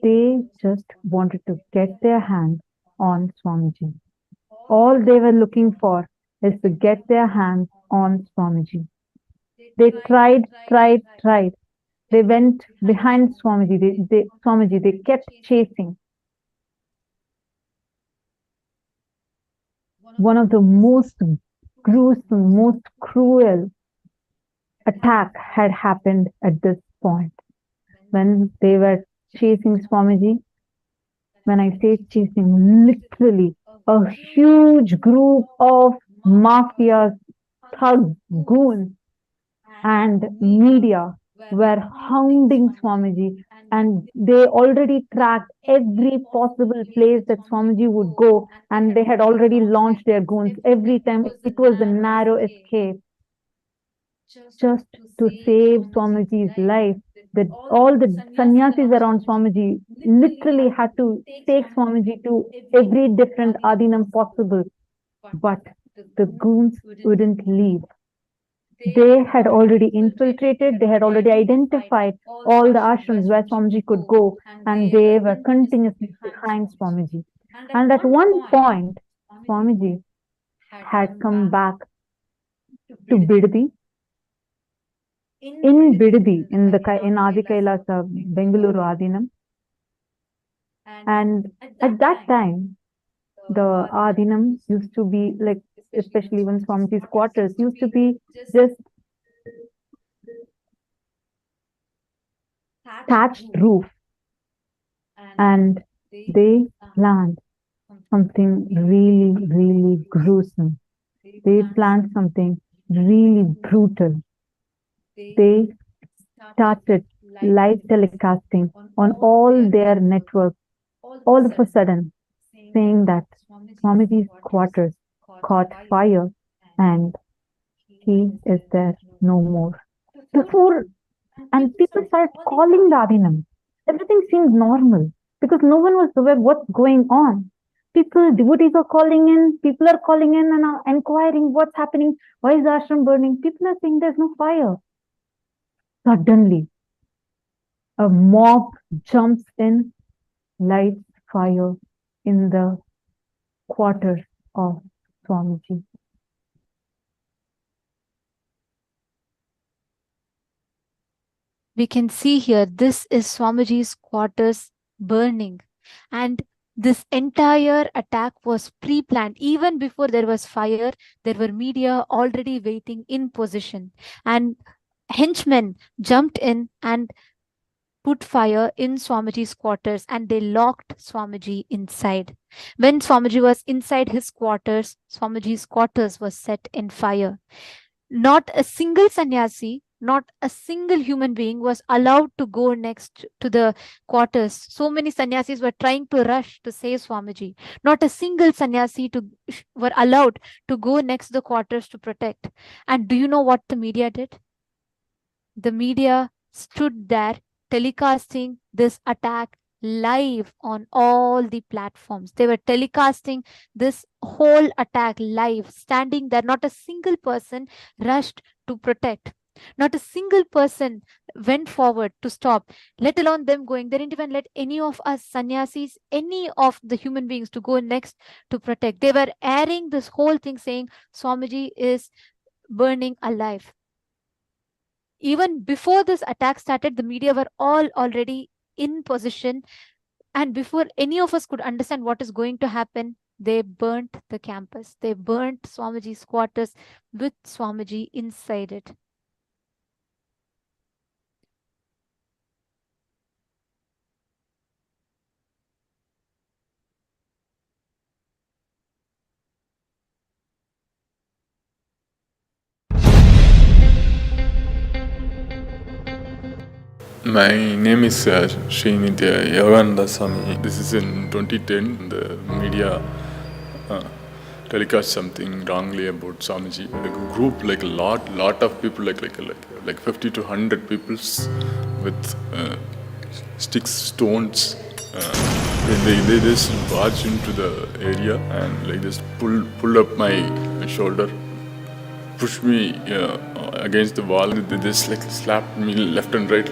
they just wanted to get their hands on Swamiji. All they were looking for is to get their hands on Swamiji. They tried. They went behind Swamiji. They kept chasing. One of the most gruesome, most cruel attack had happened at this point. When they were chasing Swamiji, when I say chasing, literally a huge group of mafias, thugs, goons, and media were hounding Swamiji, and they already tracked every possible place that Swamiji would go, and they had already launched their goons. Every time it was a narrow escape. Just to save Swamiji's life, that all the sannyasis around Swamiji literally had to take Swamiji to every different adinam possible. But the goons wouldn't leave. They had already infiltrated, they had already identified all the ashrams where Swamiji could go, and they were continuously behind Swamiji. And at one point, Swamiji had come back to Bidadi. In Bidadi, in Adi Kailasa, Bengaluru Adinam. And at that time, the Adinam used to be like, especially when Swamiji's quarters used to be just thatched roof. And they planned something really, really gruesome. They planned something really brutal. They started live telecasting on all their networks, all of a sudden, saying that Swamiji's quarters caught fire and he is there no more. And people started calling the Adinam. Everything seemed normal because no one was aware what's going on. Devotees are calling in, people are calling in and are inquiring what's happening, why is the ashram burning? People are saying there's no fire. Suddenly, a mob jumps in, lights fire in the quarters of Swamiji. We can see here, this is Swamiji's quarters burning. And this entire attack was pre-planned. Even before there was fire, there were media already waiting in position. And henchmen jumped in and put fire in Swamiji's quarters, and they locked Swamiji inside. When Swamiji was inside his quarters, Swamiji's quarters was set in fire. Not a single sannyasi, not a single human being was allowed to go next to the quarters. So many sannyasis were trying to rush to save Swamiji. Not a single sannyasi were allowed to go next to the quarters to protect. And do you know what the media did? The media stood there telecasting this attack live on all the platforms. They were telecasting this whole attack live, standing there. Not a single person rushed to protect. Not a single person went forward to stop, let alone them going. They didn't even let any of us sannyasis, any of the human beings to go next to protect. They were airing this whole thing saying Swamiji is burning alive. Even before this attack started, the media were all already in position. And before any of us could understand what is going to happen, they burnt the campus. They burnt Swamiji's quarters with Swamiji inside it. My name is Srinidhya Yogananda Swami. This is in 2010. The media telecast something wrongly about Swamiji. Like a group, like a lot of people, like 50 to 100 people with sticks, stones. They just barged into the area and like just pulled up my shoulder, pushed me against the wall. They just like slapped me left and right,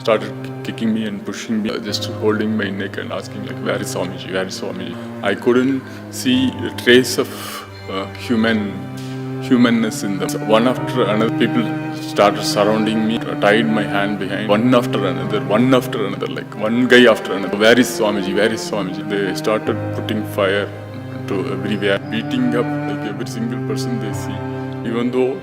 started kicking me and pushing me, just holding my neck and asking like, where is Swamiji, where is Swamiji? I couldn't see a trace of humanness in them. So one after another, people started surrounding me, tied my hand behind, one after another, like one guy after another. Where is Swamiji, where is Swamiji? They started putting fire to everywhere, beating up like every single person they see. Even though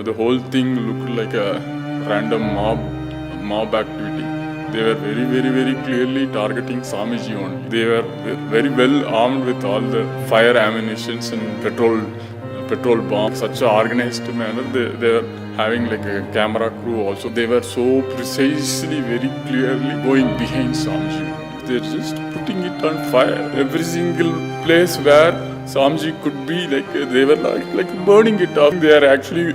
the whole thing looked like a random mob activity, they were very clearly targeting Swamiji only. They were very well armed with all the fire ammunitions and petrol bombs. Such an organized manner. They were having like a camera crew also. They were so precisely, very clearly going behind Swamiji. They're just putting it on fire. Every single place where Swamiji could be, like they were like burning it up. They are actually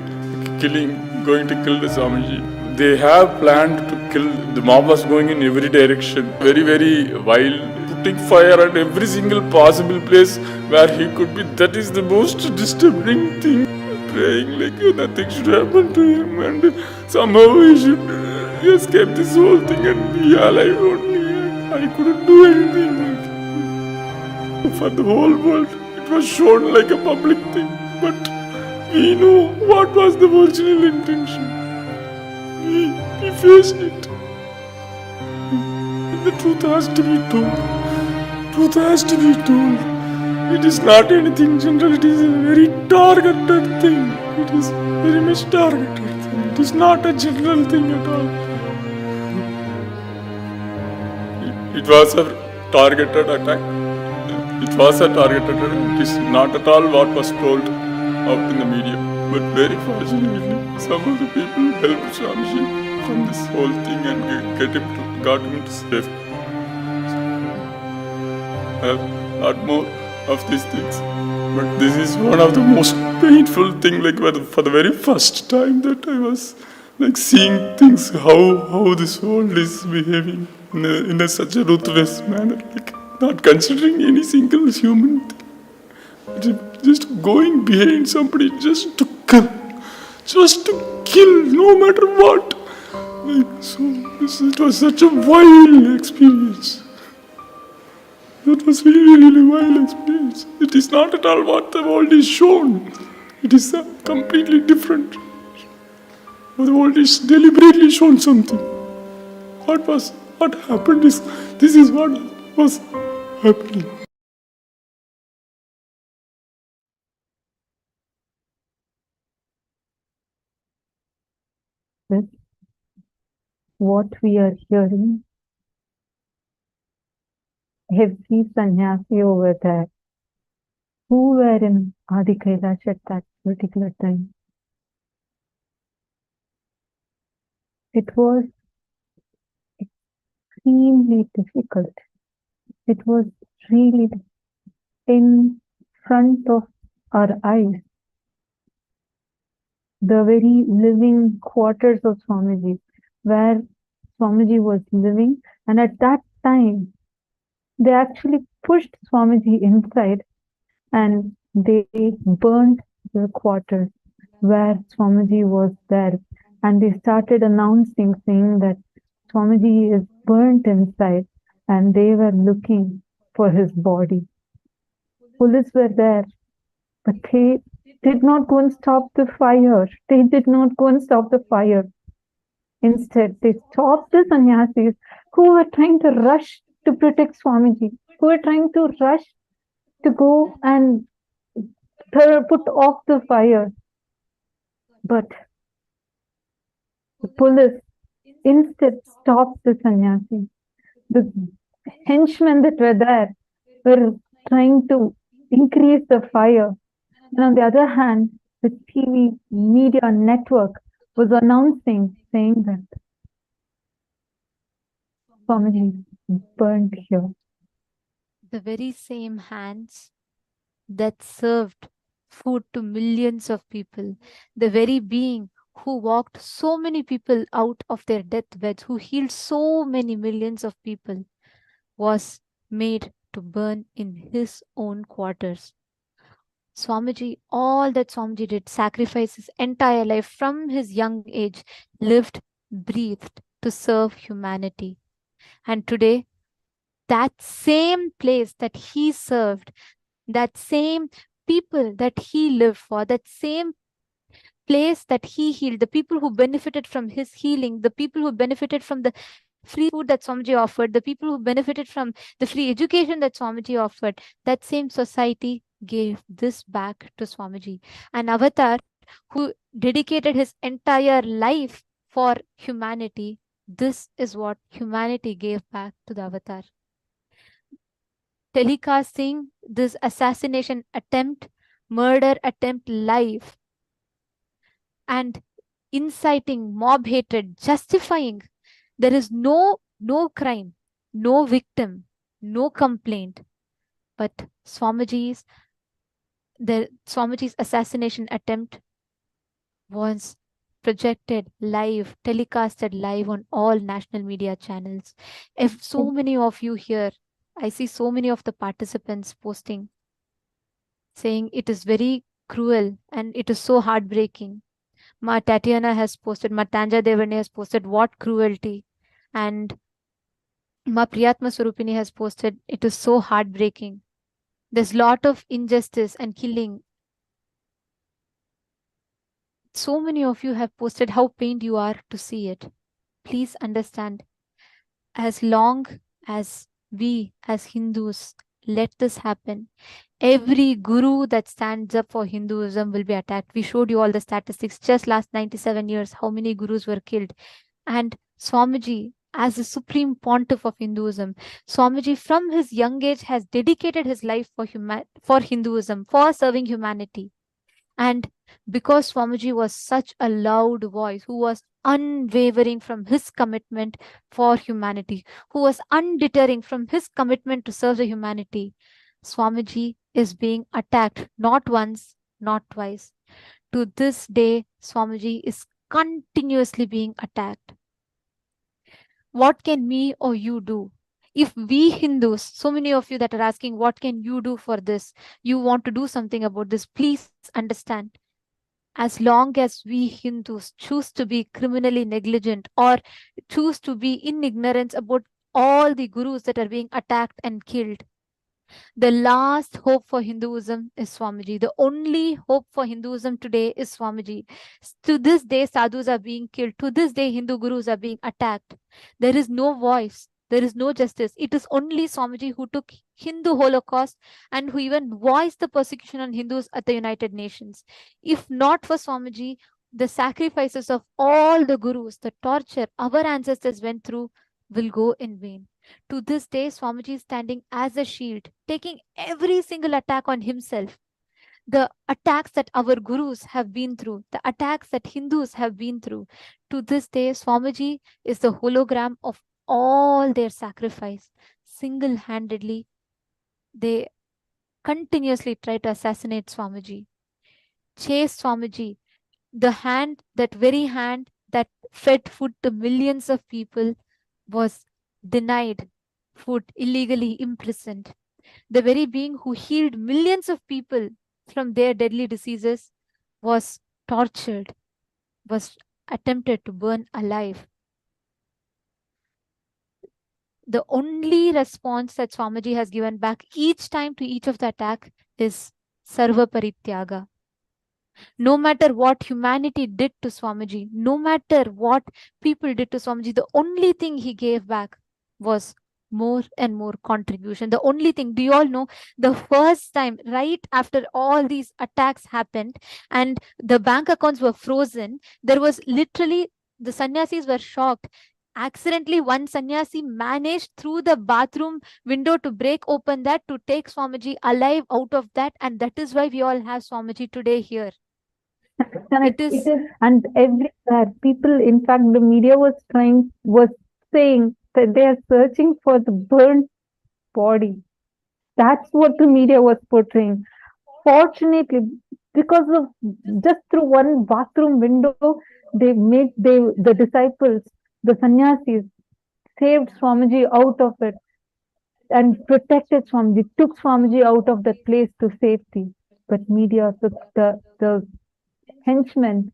going to kill the Swamiji. They have planned to kill. The mob was going in every direction, very wild, putting fire at every single possible place where he could be. That is the most disturbing thing. Praying like nothing should happen to him and somehow he should escape this whole thing and be alive only. I couldn't do anything for the whole world. It was shown like a public thing, but we know what was the original intention. We faced it. And the truth has to be told. Truth has to be told. It is not anything general. It is a very targeted thing. It is very much targeted thing. It is not a general thing at all. It was a targeted attack. It was a targeted attack. It is not at all what was told out in the media. But very fortunately, some of the people helped Swamiji from this whole thing and got him to safety. A lot more of these things. But this is one of the most painful things, like for the very first time that I was like seeing things, how this world is behaving in such a ruthless manner, like not considering any single human thing. Just going behind somebody just to kill, no matter what. It was such a wild experience. That was really wild experience. It is not at all what the world is shown. It is completely different. The world is deliberately shown something. What happened is, this is what was happening. This, what we are hearing, every sannyasi over there who were in Adi Kailash at that particular time, it was extremely difficult. It was really in front of our eyes. The very living quarters of Swamiji, where Swamiji was living, and at that time, they actually pushed Swamiji inside and they burned the quarters where Swamiji was there. And they started announcing, saying that Swamiji is burnt inside, and they were looking for his body. Police were there, but they did not go and stop the fire. They did not go and stop the fire. Instead, they stopped the sannyasis who were trying to rush to protect Swamiji, who were trying to rush to go and put off the fire. But the police instead stopped the sannyasi. The henchmen that were there were trying to increase the fire. And on the other hand, the TV media network was announcing, saying that Swamiji burned here. The very same hands that served food to millions of people, the very being who walked so many people out of their deathbeds, who healed so many millions of people, was made to burn in his own quarters. Swamiji, all that Swamiji did, sacrificed his entire life from his young age, lived, breathed to serve humanity. And today, that same place that he served, that same people that he lived for, that same place that he healed, the people who benefited from his healing, the people who benefited from the free food that Swamiji offered, the people who benefited from the free education that Swamiji offered, that same society gave this back to Swamiji. An avatar who dedicated his entire life for humanity, this is what humanity gave back to the avatar. Telecasting this assassination attempt, murder attempt live, and inciting mob hatred, justifying. There is no crime, no victim, no complaint. But Swamiji's assassination attempt was projected live, telecasted live on all national media channels. If so many of you here, I see so many of the participants posting, saying it is very cruel and it is so heartbreaking. Ma Tatiana has posted, Ma Tanja Devani has posted, what cruelty. And Ma Priyatma Swarupini has posted, it is so heartbreaking. There's a lot of injustice and killing. So many of you have posted how pained you are to see it. Please understand, as long as we as Hindus let this happen, every guru that stands up for Hinduism will be attacked. We showed you all the statistics. Just last 97 years, how many gurus were killed. And Swamiji, as the supreme pontiff of Hinduism, Swamiji from his young age has dedicated his life for Hinduism, for serving humanity. And because Swamiji was such a loud voice, who was unwavering from his commitment for humanity, who was undeterring from his commitment to serve the humanity, Swamiji is being attacked not once, not twice. To this day, Swamiji is continuously being attacked. What can me or you do? If we Hindus, so many of you that are asking, what can you do for this? You want to do something about this. Please understand, as long as we Hindus choose to be criminally negligent or choose to be in ignorance about all the gurus that are being attacked and killed, The last hope for Hinduism is Swamiji. The only hope for Hinduism today is Swamiji. To this day, sadhus are being killed. To this day, Hindu gurus are being attacked. There is no voice. There is no justice. It is only Swamiji who took Hindu Holocaust and who even voiced the persecution on Hindus at the United Nations. If not for Swamiji, the sacrifices of all the gurus, the torture our ancestors went through will go in vain. To this day, Swamiji is standing as a shield, taking every single attack on himself. The attacks that our gurus have been through, the attacks that Hindus have been through. To this day, Swamiji is the hologram of all their sacrifice. Single-handedly, they continuously try to assassinate Swamiji, chase Swamiji. The hand, that very hand that fed food to millions of people, was denied food, illegally imprisoned. The very being who healed millions of people from their deadly diseases was tortured, was attempted to burn alive. The only response that Swamiji has given back each time to each of the attack is Sarva Parityaga. No matter what humanity did to Swamiji, no matter what people did to Swamiji, the only thing he gave back was more and more contribution. The only thing, do you all know, the first time, right after all these attacks happened and the bank accounts were frozen, there was literally, the sannyasis were shocked. Accidentally, one sannyasi managed through the bathroom window to break open that, to take Swamiji alive out of that, and that is why we all have Swamiji today here. It is, and everywhere people, in fact, the media was saying that they are searching for the burnt body. That's what the media was portraying. Fortunately, because of just through one bathroom window, the disciples, the sannyasis, saved Swamiji out of it and protected Swamiji, took Swamiji out of that place to safety. But media, the henchmen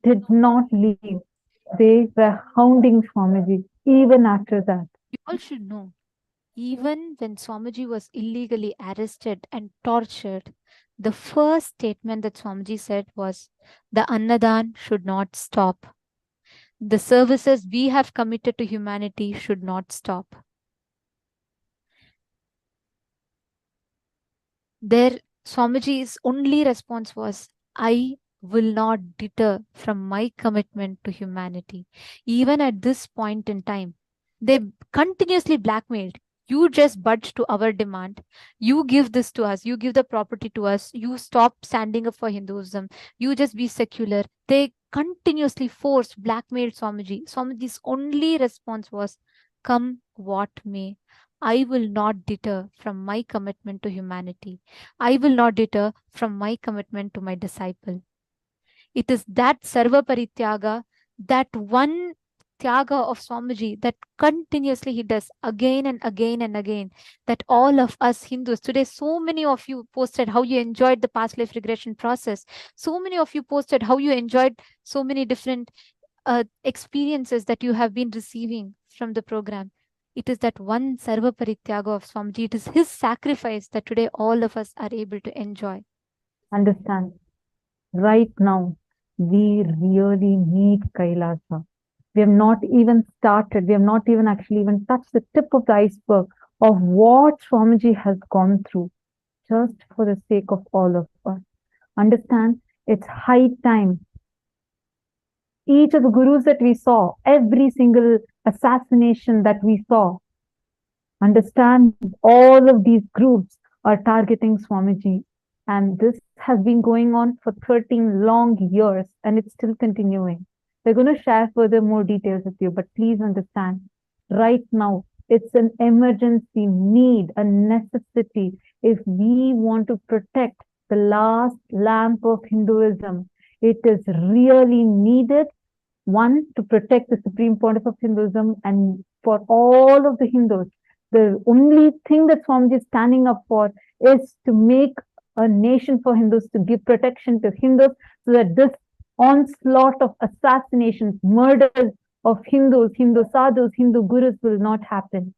did not leave. They were hounding Swamiji even after that. You all should know, even when Swamiji was illegally arrested and tortured, the first statement that Swamiji said was, the Annadan should not stop. The services we have committed to humanity should not stop. There, Swamiji's only response was, I will not deter from my commitment to humanity. Even at this point in time, they continuously blackmailed. You just budge to our demand. You give this to us. You give the property to us. You stop standing up for Hinduism. You just be secular. They continuously forced, blackmailed Swamiji. Swamiji's only response was, come what may, I will not deter from my commitment to humanity. I will not deter from my commitment to my disciple. It is that Sarva Parityaga, that one Tyaga of Swamiji that continuously he does again and again and again, that all of us Hindus, today so many of you posted how you enjoyed the past life regression process. So many of you posted how you enjoyed so many different experiences that you have been receiving from the program. It is that one Sarva Parityaga of Swamiji. It is his sacrifice that today all of us are able to enjoy. Understand? Right now, we really need Kailasa. We have not even started. We have not even actually even touched the tip of the iceberg of what Swamiji has gone through, just for the sake of all of us. Understand? It's high time. Each of the gurus that we saw, every single assassination that we saw, understand, all of these groups are targeting Swamiji. And this has been going on for 13 long years and it's still continuing. We're going to share further more details with you, but please understand, right now, it's an emergency need, a necessity. If we want to protect the last lamp of Hinduism, it is really needed, one, to protect the Supreme Pontiff of Hinduism, and for all of the Hindus, the only thing that Swamiji is standing up for is to make a nation for Hindus, to give protection to Hindus, so that this onslaught of assassinations, murders of Hindus, Hindu sadhus, Hindu gurus will not happen.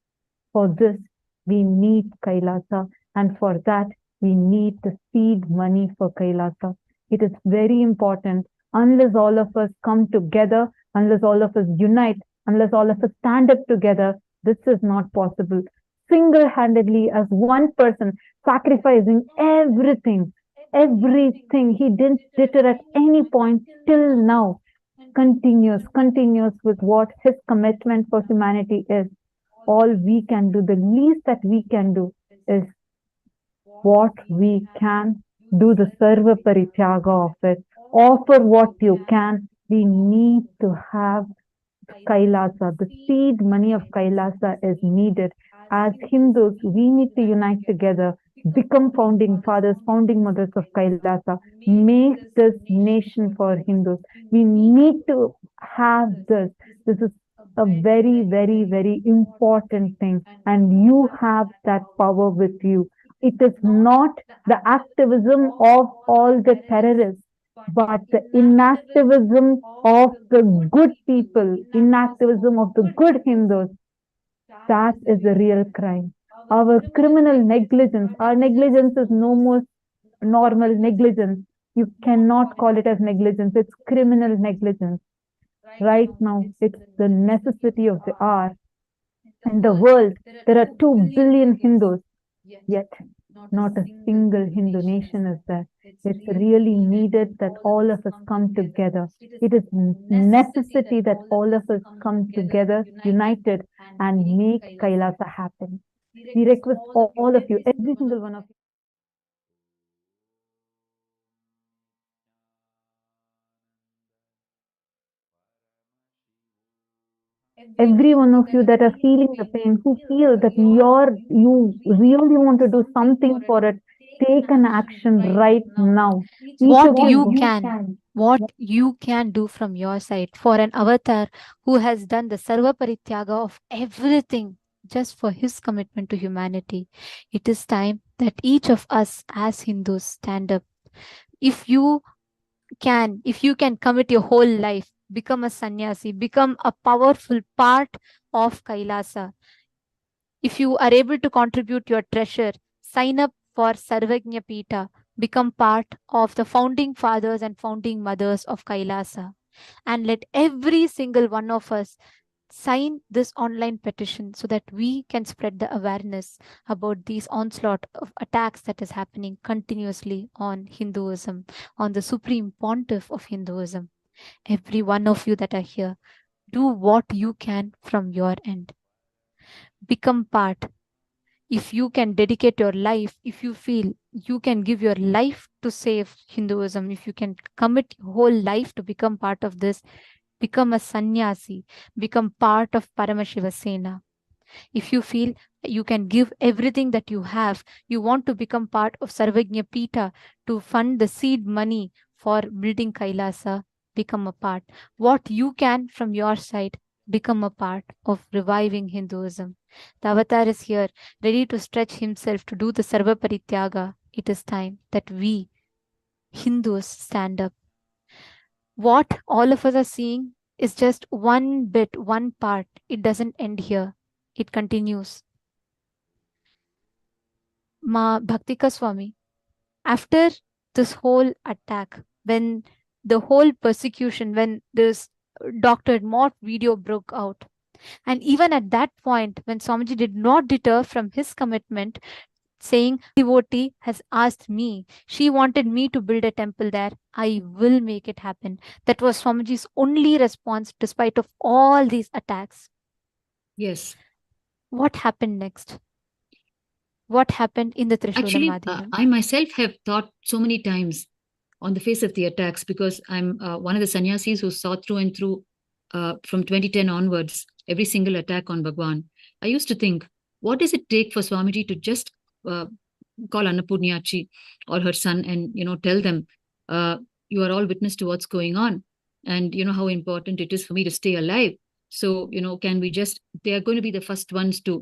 For this, We need Kailasa, and for that, we need the seed money for Kailasa. It is very important. Unless all of us come together, unless all of us unite, unless all of us stand up together, this is not possible. Single-handedly, as one person, sacrificing everything, he didn't deter at any point till now, continues with what his commitment for humanity is. All we can do, the least that we can do is what we can do, the sarva parityaga of it. Offer what you can. We need to have Kailasa. The seed money of Kailasa is needed. As Hindus, we need to unite together, become founding fathers, founding mothers of Kailasa, make this nation for Hindus. We need to have this. This is a very, very, very important thing, and you have that power with you. It is not the activism of all the terrorists, but the inactivism of the good people, inactivism of the good Hindus. That is the real crime. Our criminal negligence, our negligence is no more normal negligence. You cannot call it as negligence. It's criminal negligence. Right now, it's the necessity of the hour. In the world, there are 2 billion Hindus, yet not a single Hindu nation is there. It's really needed that all of us come together. It is necessity that all of us come together, united, and make Kailasa happen. We request all of you, every single one of you. Every one of you that are feeling the pain, who feel that you really want to do something for it, take an action right now. What you can do from your side for an avatar who has done the sarva parityaga of everything just for his commitment to humanity. It is time that each of us as Hindus stand up. If you can commit your whole life, become a sannyasi, become a powerful part of Kailasa. If you are able to contribute your treasure, sign up for Sarvajna Pita, become part of the founding fathers and founding mothers of Kailasa. And let every single one of us sign this online petition so that we can spread the awareness about these onslaught of attacks that is happening continuously on Hinduism, on the supreme pontiff of Hinduism. Every one of you that are here, do what you can from your end. Become part. If you can dedicate your life, if you feel you can give your life to save Hinduism, if you can commit your whole life to become part of this, become a sannyasi, become part of Paramashiva Sena. If you feel you can give everything that you have, you want to become part of Sarvajna Pita to fund the seed money for building Kailasa, become a part. What you can from your side, become a part of reviving Hinduism. The avatar is here, ready to stretch himself to do the Sarva Parityaga. It is time that we, Hindus, stand up. What all of us are seeing is just one bit, one part. It doesn't end here. It continues. Ma Bhaktika Swami, after this whole attack, when the whole persecution, when this Dr. Mott video broke out, and even at that point, when Swamiji did not deter from his commitment, saying, devotee has asked me, she wanted me to build a temple there, I will make it happen. That was Swamiji's only response despite of all these attacks. Yes. What happened next? What happened in the Trishula Actually, Madhyam? I myself have thought so many times on the face of the attacks, because I'm one of the sannyasis who saw through and through from 2010 onwards, every single attack on Bhagwan. I used to think, what does it take for Swamiji to just call Annapurnyachi or her son and, tell them, you are all witness to what's going on. And you know how important it is for me to stay alive. So, can we just, they are going to be the first ones to,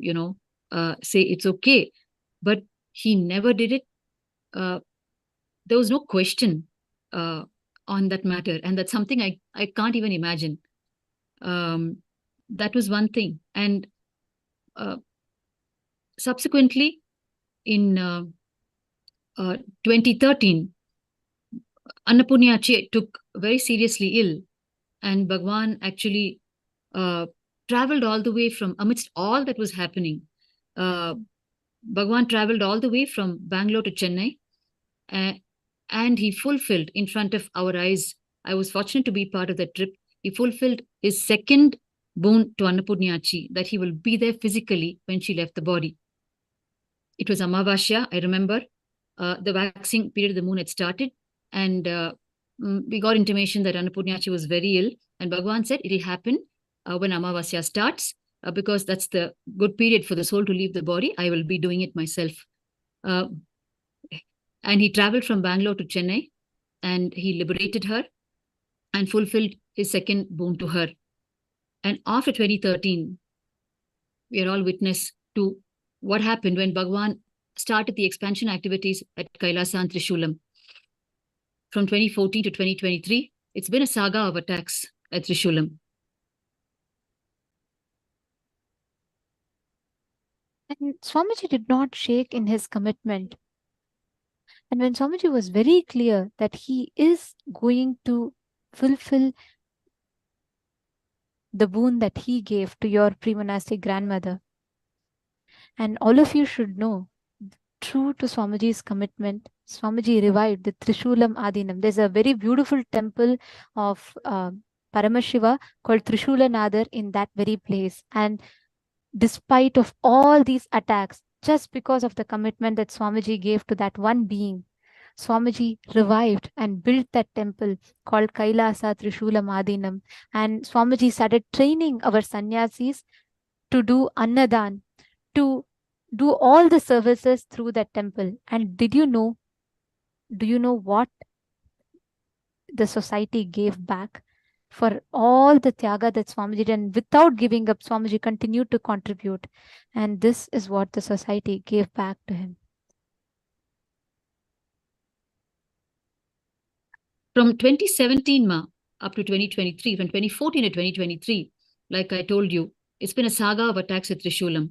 say it's okay. But he never did it. There was no question on that matter. And that's something I can't even imagine. That was one thing. And subsequently, in 2013, Annapurnachi took very seriously ill, and Bhagwan actually traveled all the way from, amidst all that was happening, Bhagwan traveled all the way from Bangalore to Chennai, and he fulfilled in front of our eyes. I was fortunate to be part of that trip. He fulfilled his second boon to Annapurnachi, that he will be there physically when she left the body. It was Amavasya, I remember. The waxing period of the moon had started, and we got intimation that Annapurnachi was very ill, and Bhagwan said it'll happen when Amavasya starts, because that's the good period for the soul to leave the body. I will be doing it myself. And he traveled from Bangalore to Chennai, and he liberated her and fulfilled his second boon to her. And after 2013, we are all witness to what happened when Bhagwan started the expansion activities at Kailasa and Trishulam. From 2014 to 2023, it's been a saga of attacks at Trishulam. And Swamiji did not shake in his commitment. And when Swamiji was very clear that he is going to fulfill the boon that he gave to your pre-monastic grandmother, and all of you should know, true to Swamiji's commitment, Swamiji revived the Trishulam Adinam. There's a very beautiful temple of Paramashiva called Trishulanadar in that very place. And despite of all these attacks, just because of the commitment that Swamiji gave to that one being, Swamiji revived and built that temple called Kailasa Trishulam Adinam. And Swamiji started training our sannyasis to do annadan, to do all the services through that temple. And do you know what the society gave back for all the tyaga that Swamiji did? And without giving up, Swamiji continued to contribute. And this is what the society gave back to him. From 2017 up to 2023, from 2014 to 2023, like I told you, it's been a saga of attacks at Trishulam.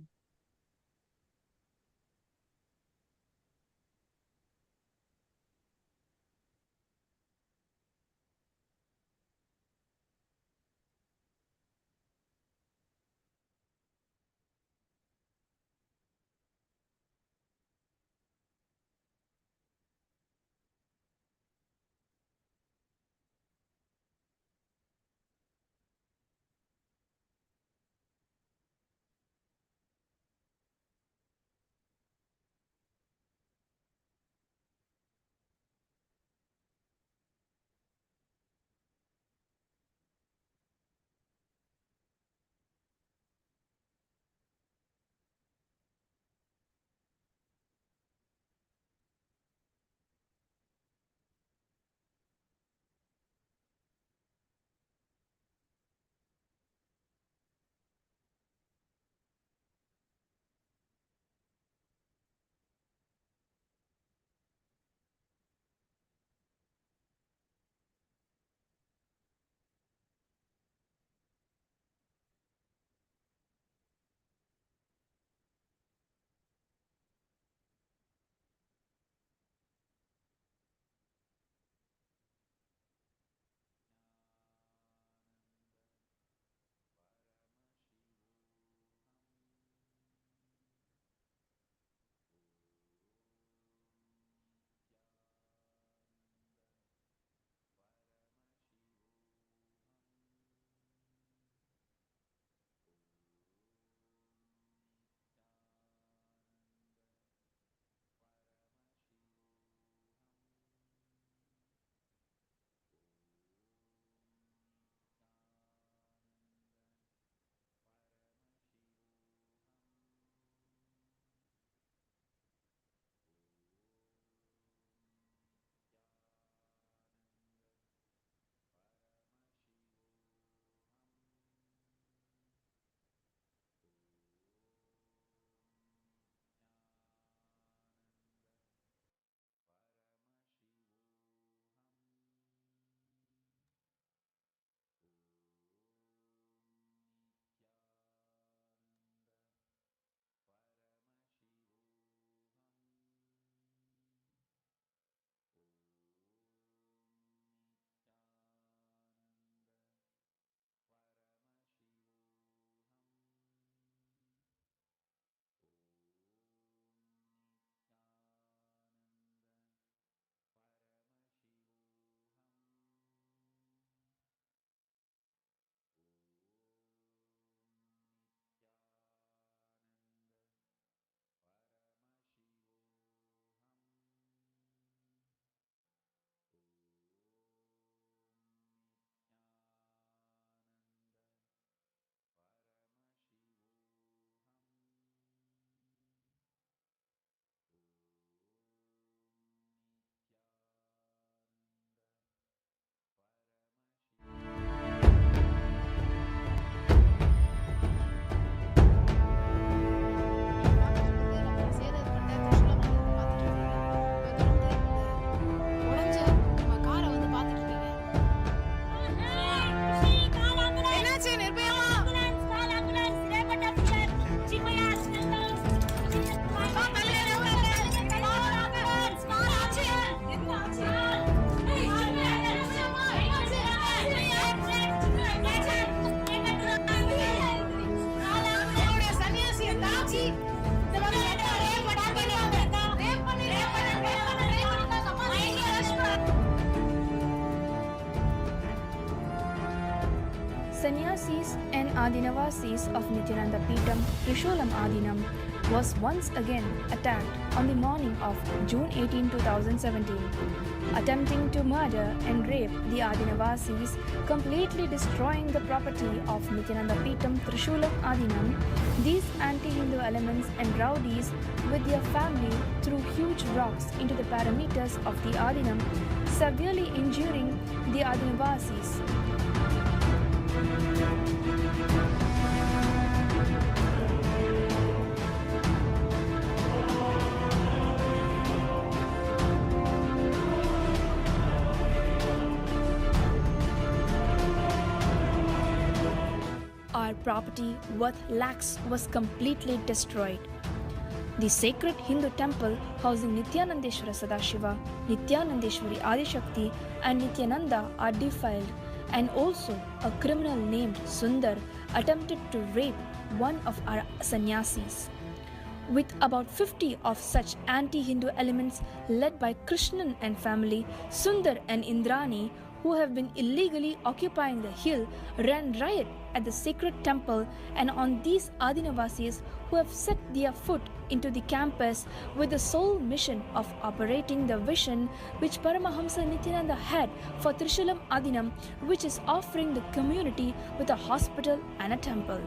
Sannyasis and Adinavasis of Nithyananda Peetham, Trishulam Adinam, was once again attacked on the morning of June 18, 2017, attempting to murder and rape the Adinavasis, completely destroying the property of Nithyananda Peetham, Trishulam Adinam. These anti-Hindu elements and rowdies with their family threw huge rocks into the parameters of the Adinam, severely injuring the Adinavasis. Our property worth lakhs was completely destroyed. The sacred Hindu temple housing Nithyanandeshwara Sadashiva, Nithyanandeshwari Adishakti and Nithyananda are defiled, and also a criminal named Sundar attempted to rape one of our sannyasis. With about 50 of such anti-Hindu elements led by Krishnan and family, Sundar and Indrani, who have been illegally occupying the hill, ran riot at the sacred temple, and on these Adinavasis who have set their foot into the campus with the sole mission of operating the vision which Paramahamsa Nithyananda had for Trishulam Adinam, which is offering the community with a hospital and a temple.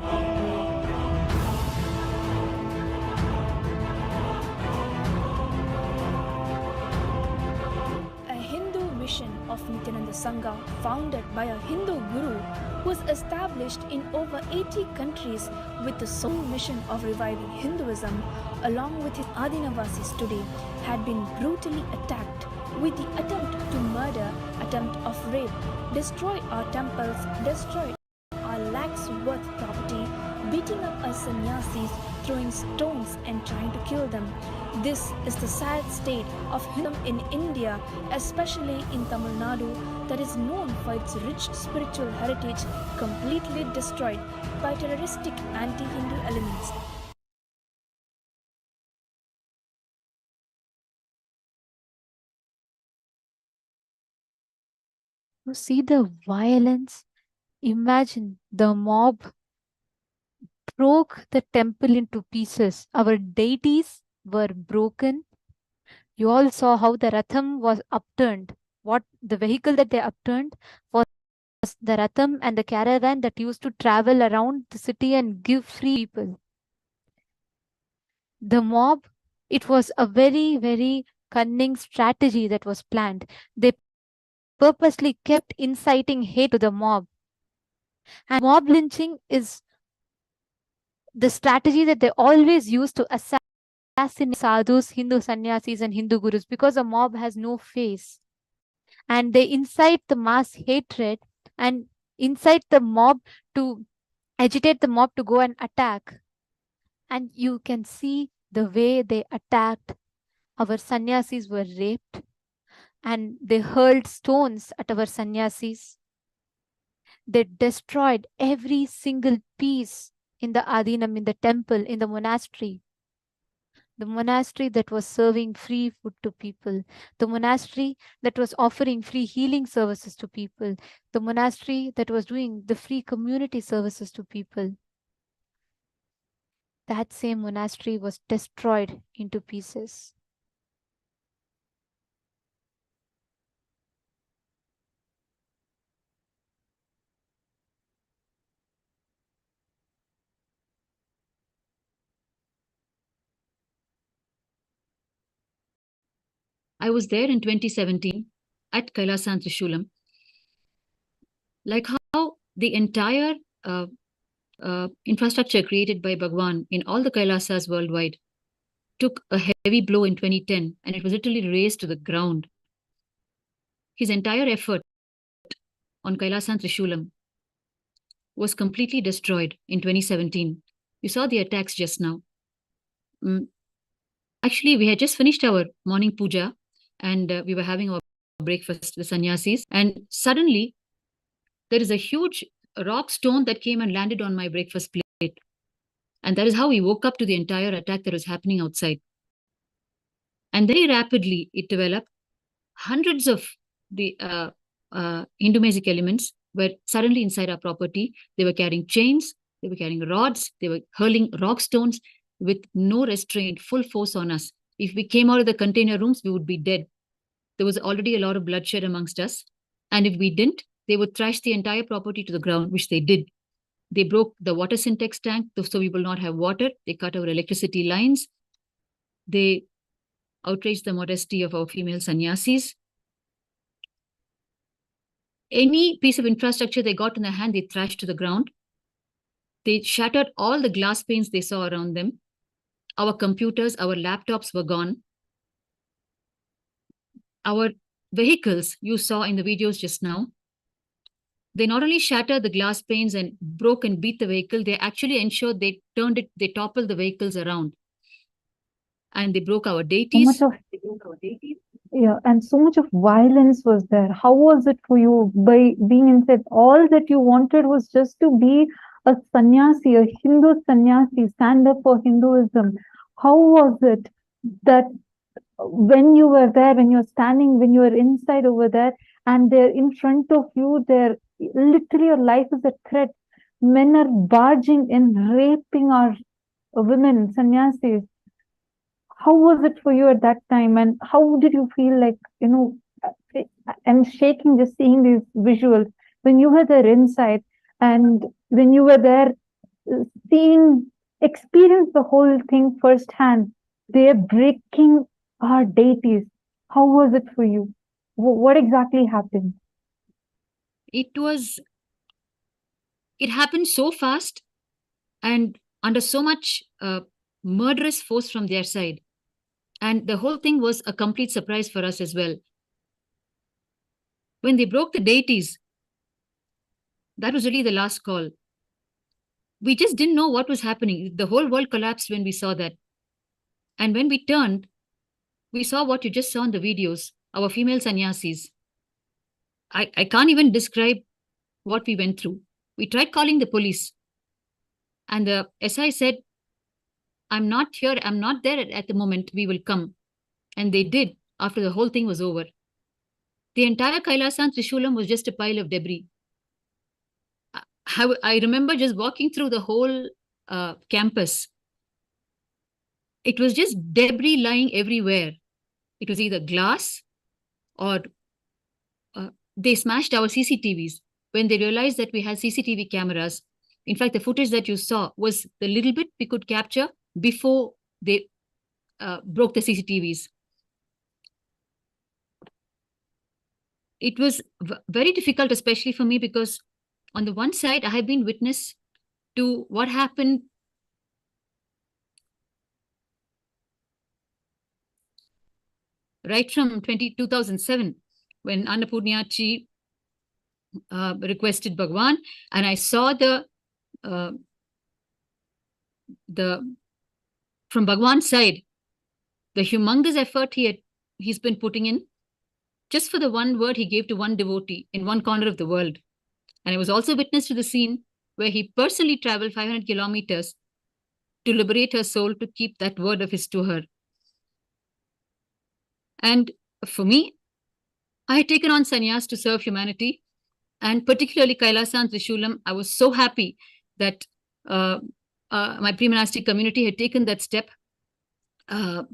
Of Nithyananda Sangha, founded by a Hindu guru, was established in over 80 countries with the sole mission of reviving Hinduism, along with his Adinavasis today, had been brutally attacked with the attempt to murder, attempt of rape, destroy our temples, destroy our lakhs worth property, beating up our sannyasis, throwing stones and trying to kill them. This is the sad state of Hinduism in India, especially in Tamil Nadu, that is known for its rich spiritual heritage, completely destroyed by terroristic anti-Hindu elements. You see the violence. Imagine the mob broke the temple into pieces. Our deities were broken. You all saw how the Ratham was upturned. What the vehicle that they upturned was the Ratham and the caravan that used to travel around the city and give free people. The mob, it was a very, very cunning strategy that was planned. They purposely kept inciting hate to the mob. And mob lynching is the strategy that they always use to assassinate sadhus, Hindu sannyasis, and Hindu gurus, because a mob has no face. And they incite the mass hatred and incite the mob to agitate the mob to go and attack. And you can see the way they attacked. Our sannyasis were raped and they hurled stones at our sannyasis. They destroyed every single piece in the Adinam, in the temple, in the monastery. The monastery that was serving free food to people. The monastery that was offering free healing services to people. The monastery that was doing the free community services to people. That same monastery was destroyed into pieces. I was there in 2017 at Kailasa and Trishulam. Like how the entire infrastructure created by Bhagavan in all the Kailasas worldwide took a heavy blow in 2010, and it was literally razed to the ground. His entire effort on Kailasa and Trishulam was completely destroyed in 2017. You saw the attacks just now. Actually, we had just finished our morning puja, and we were having our breakfast, the sannyasis, and suddenly there is a huge rock stone that came and landed on my breakfast plate. And that is how we woke up to the entire attack that was happening outside. And very rapidly, it developed. Hundreds of the Hindu-Masic elements were suddenly inside our property. They were carrying chains, they were carrying rods, they were hurling rock stones with no restraint, full force on us. If we came out of the container rooms, we would be dead. There was already a lot of bloodshed amongst us. And if we didn't, they would thrash the entire property to the ground, which they did. They broke the water syntax tank, so we will not have water. They cut our electricity lines. They outraged the modesty of our female sannyasis. Any piece of infrastructure they got in their hand, they thrashed to the ground. They shattered all the glass panes they saw around them. Our computers, our laptops were gone. Our vehicles you saw in the videos just now, they not only shattered the glass panes and broke and beat the vehicle, they actually ensured they toppled the vehicles around. And they broke our deities. And so much of violence was there. How was it for you by being inside? All that you wanted was just to be a sannyasi, a Hindu sannyasi, stand up for Hinduism. How was it that when you were there, when you were standing, when you were inside over there, and they're in front of you, they're literally your life is a threat. Men are barging in, raping our women, sannyasis. How was it for you at that time? And how did you feel like, I'm shaking just seeing these visuals. When you were there inside and when you were there experience the whole thing firsthand, they're breaking our deities. How was it for you? What exactly happened? It happened so fast and under so much murderous force from their side. And the whole thing was a complete surprise for us as well. When they broke the deities, that was really the last call. We just didn't know what was happening. The whole world collapsed when we saw that. And when we turned, we saw what you just saw in the videos, our female sannyasis. I can't even describe what we went through. We tried calling the police. And the SI said, I'm not here, I'm not there at the moment, we will come. And they did after the whole thing was over. The entire Kailasan Trishulam was just a pile of debris. I remember just walking through the whole campus. It was just debris lying everywhere. It was either glass or they smashed our CCTVs when they realized that we had CCTV cameras. In fact, the footage that you saw was the little bit we could capture before they broke the CCTVs. It was very difficult, especially for me, because on the one side, I have been witness to what happened right from 2007, when Annapurnyachi requested Bhagavan, and I saw from Bhagavan's side, the humongous effort he's been putting in just for the one word he gave to one devotee in one corner of the world. And I was also witness to the scene where he personally traveled 500 kilometers to liberate her soul, to keep that word of his to her. And for me, I had taken on sannyas to serve humanity, and particularly Kailasan Trishulam. I was so happy that my pre-monastic community had taken that step. My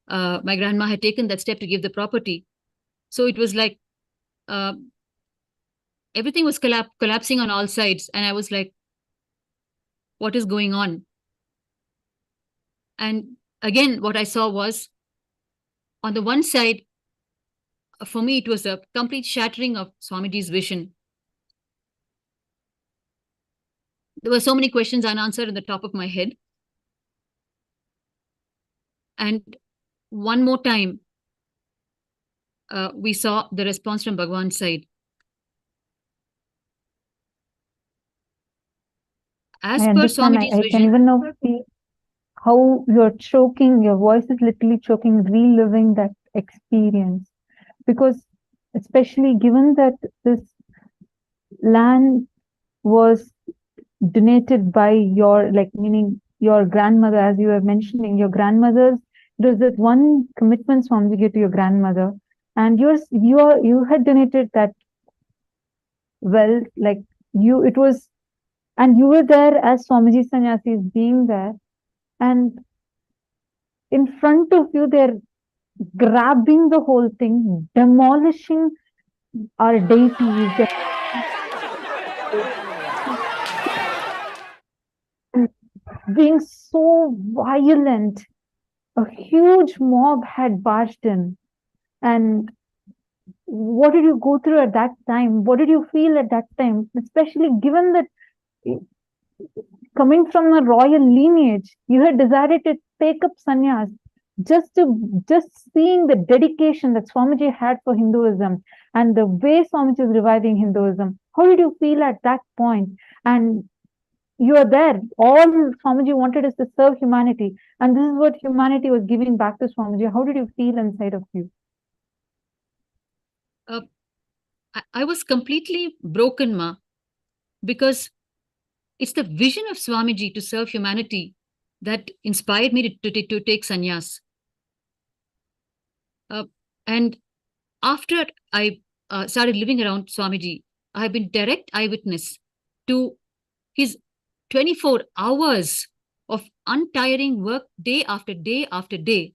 grandma had taken that step to give the property. So it was like everything was collapsing on all sides. And I was like, what is going on? And again, what I saw was, on the one side, for me, it was a complete shattering of Swamiji's vision. There were so many questions unanswered in the top of my head. And one more time, we saw the response from Bhagavan's side. As per Swamiji's vision, I can even now see how you're choking, your voice is literally choking, reliving that experience. Because especially given that this land was donated by your, meaning your grandmother, as you were mentioning, your grandmother's, there was that one commitment Swamiji gave to your grandmother, and you had donated that wealth, like you, it was, and you were there as Swamiji sannyasis being there, and in front of you, they're grabbing the whole thing, demolishing our deities, being so violent. A huge mob had barged in. And what did you go through at that time? What did you feel at that time? Especially given that coming from a royal lineage, you had decided to take up sannyas. Just seeing the dedication that Swamiji had for Hinduism and the way Swamiji is reviving Hinduism, how did you feel at that point? And you are there. All Swamiji wanted is to serve humanity, and this is what humanity was giving back to Swamiji. How did you feel inside of you? I was completely broken, Ma, because it's the vision of Swamiji to serve humanity that inspired me to take sannyas. And after I started living around Swamiji, I have been direct eyewitness to his 24 hours of untiring work day after day after day.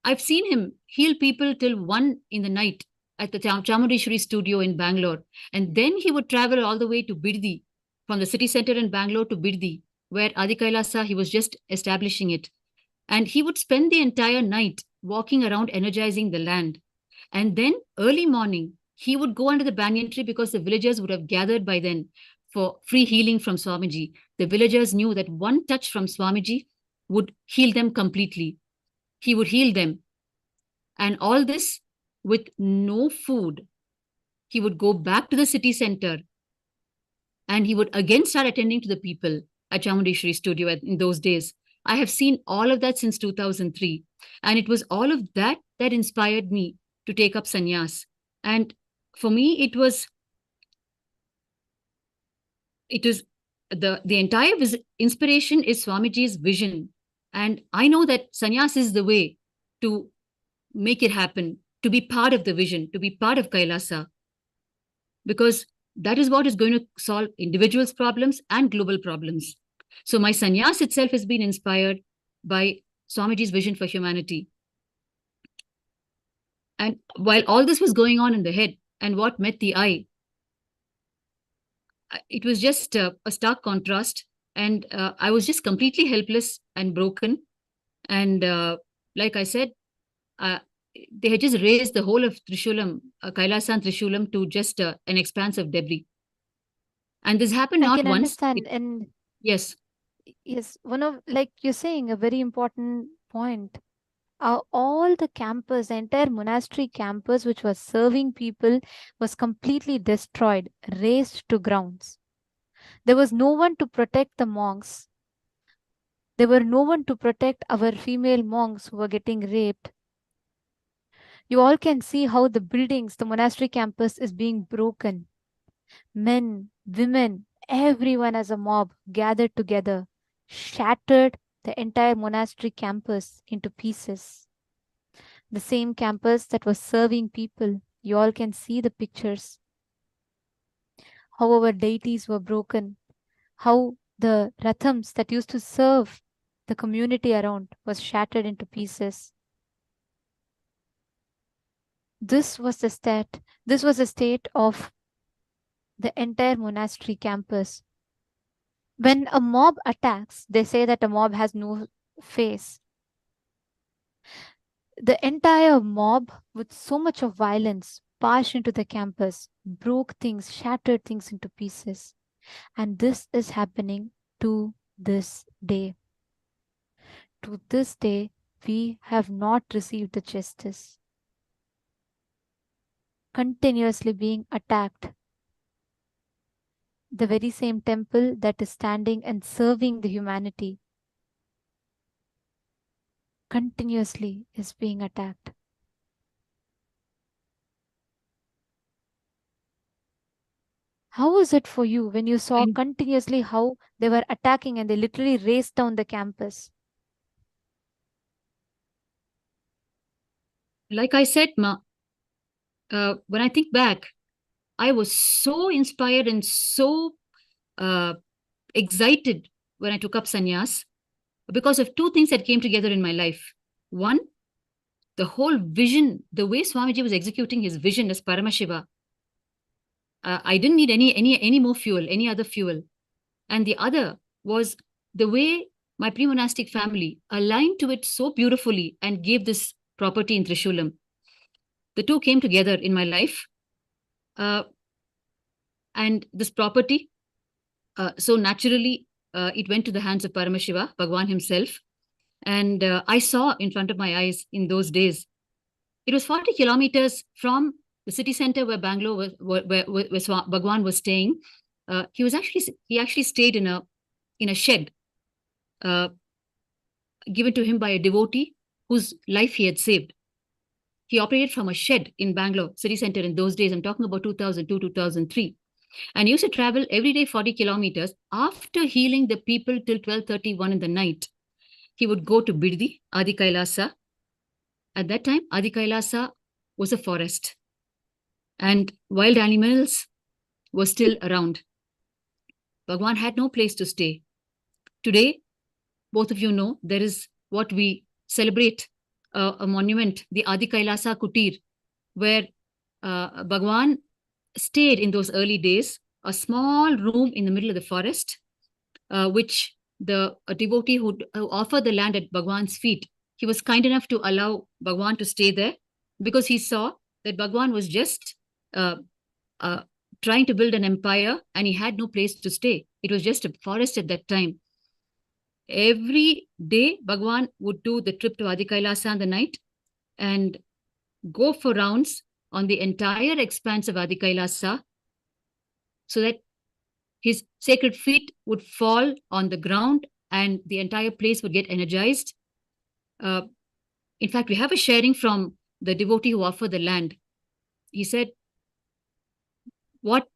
I've seen him heal people till 1 in the night at the Chamundeshwari studio in Bangalore. And then he would travel all the way to Biddi, from the city center in Bangalore to Biddi, where Adi Kailasa, he was just establishing it. And he would spend the entire night walking around energizing the land. And then early morning, he would go under the banyan tree because the villagers would have gathered by then for free healing from Swamiji. The villagers knew that one touch from Swamiji would heal them completely. He would heal them. And all this with no food. He would go back to the city center and he would again start attending to the people at Chamundeshwari studio in those days. I have seen all of that since 2003. And it was all of that that inspired me to take up sannyas. And for me, it was the entire inspiration is Swamiji's vision. And I know that sannyas is the way to make it happen, to be part of the vision, to be part of Kailasa. Because that is what is going to solve individuals' problems and global problems. So my sannyas itself has been inspired by Swamiji's vision for humanity. And while all this was going on in the head and what met the eye, it was just a stark contrast. And I was just completely helpless and broken. And like I said, they had just raised the whole of Trishulam, Kailasa and Trishulam, to just an expanse of debris. And this happened not once. I can understand. And yes. Yes, one of, like you're saying, a very important point. All the campus, the entire monastery campus, which was serving people, was completely destroyed, razed to grounds. There was no one to protect the monks. There were no one to protect our female monks who were getting raped. You all can see how the buildings, the monastery campus is being broken. Men, women, everyone as a mob gathered together, shattered the entire monastery campus into pieces. The same campus that was serving people. You all can see the pictures. How our deities were broken. How the rathams that used to serve the community around was shattered into pieces. This was the state of the entire monastery campus. When a mob attacks, they say that a mob has no face. The entire mob, with so much of violence, barged into the campus, broke things, shattered things into pieces. And this is happening to this day. To this day, we have not received the justice. Continuously being attacked. The very same temple that is standing and serving the humanity continuously is being attacked. How was it for you when you saw continuously how they were attacking and they literally raced down the campus? Like I said, Ma, when I think back, I was so inspired and so excited when I took up sannyas because of two things that came together in my life. One, the whole vision, the way Swamiji was executing his vision as Paramashiva. I didn't need any more fuel, any other fuel. And the other was the way my pre-monastic family aligned to it so beautifully and gave this property in Trishulam. The two came together in my life. And this property, so naturally, it went to the hands of Paramashiva, Bhagavan himself. And I saw in front of my eyes in those days. It was 40 kilometers from the city center where Bangalore was, where Bhagavan was staying. He actually stayed in a shed given to him by a devotee whose life he had saved. He operated from a shed in Bangalore city center in those days. I'm talking about 2002, 2003. And he used to travel every day 40 kilometers after healing the people till 12:31 in the night. He would go to Biddi, Adi Kailasa. At that time, Adi Kailasa was a forest and wild animals were still around. Bhagavan had no place to stay. Today, both of you know, there is what we celebrate, a monument, the Adi Kailasa Kutir, where Bhagavan stayed in those early days, a small room in the middle of the forest, which a devotee who offered the land at Bhagavan's feet, he was kind enough to allow Bhagavan to stay there because he saw that Bhagavan was just trying to build an empire and he had no place to stay. It was just a forest at that time. Every day, Bhagavan would do the trip to Adi Kailasa in the night and go for rounds on the entire expanse of Adi Kailasa so that his sacred feet would fall on the ground and the entire place would get energized. In fact, we have a sharing from the devotee who offered the land. He said, what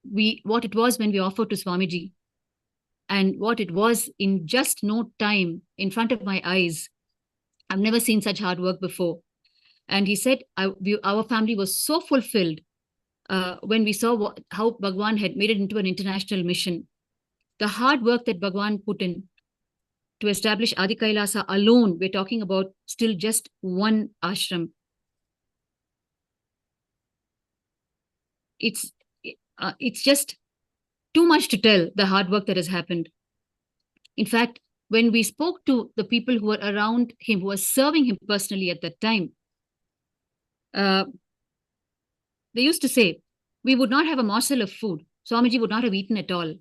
it was when we offered to Swamiji and what it was in just no time in front of my eyes. I've never seen such hard work before. And he said, our family was so fulfilled when we saw how Bhagavan had made it into an international mission. The hard work that Bhagavan put in to establish Adi Kailasa alone, we're talking about still just one ashram. It's just too much to tell the hard work that has happened. In fact, when we spoke to the people who were around him, who were serving him personally at that time, they used to say, we would not have a morsel of food. Swamiji would not have eaten at all.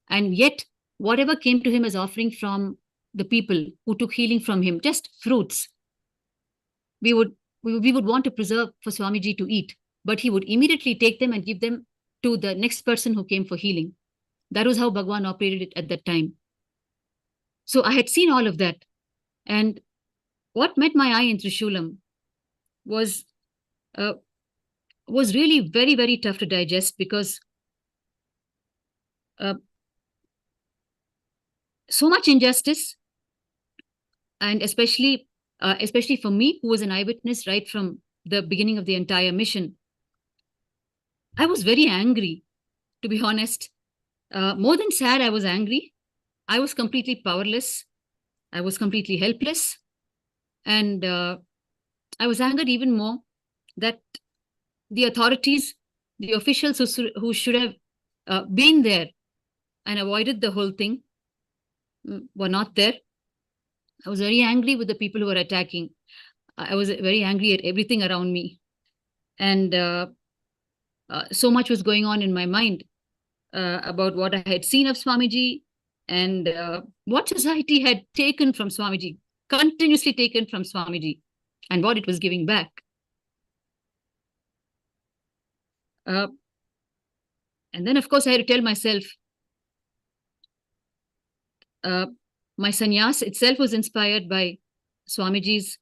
And yet, whatever came to him as offering from the people who took healing from him, just fruits, we would want to preserve for Swamiji to eat. But he would immediately take them and give them to the next person who came for healing. That was how Bhagavan operated it at that time. So I had seen all of that. And what met my eye in Trishulam was really very, very tough to digest because so much injustice, and especially for me, who was an eyewitness right from the beginning of the entire mission. I was very angry, to be honest. More than sad, I was angry. I was completely powerless. I was completely helpless. And I was angered even more that the authorities, the officials who should have been there and avoided the whole thing were not there. I was very angry with the people who were attacking. I was very angry at everything around me. And so much was going on in my mind about what I had seen of Swamiji and what society had taken from Swamiji, continuously taken from Swamiji, and what it was giving back. And then, of course, I had to tell myself, my sannyas itself was inspired by Swamiji's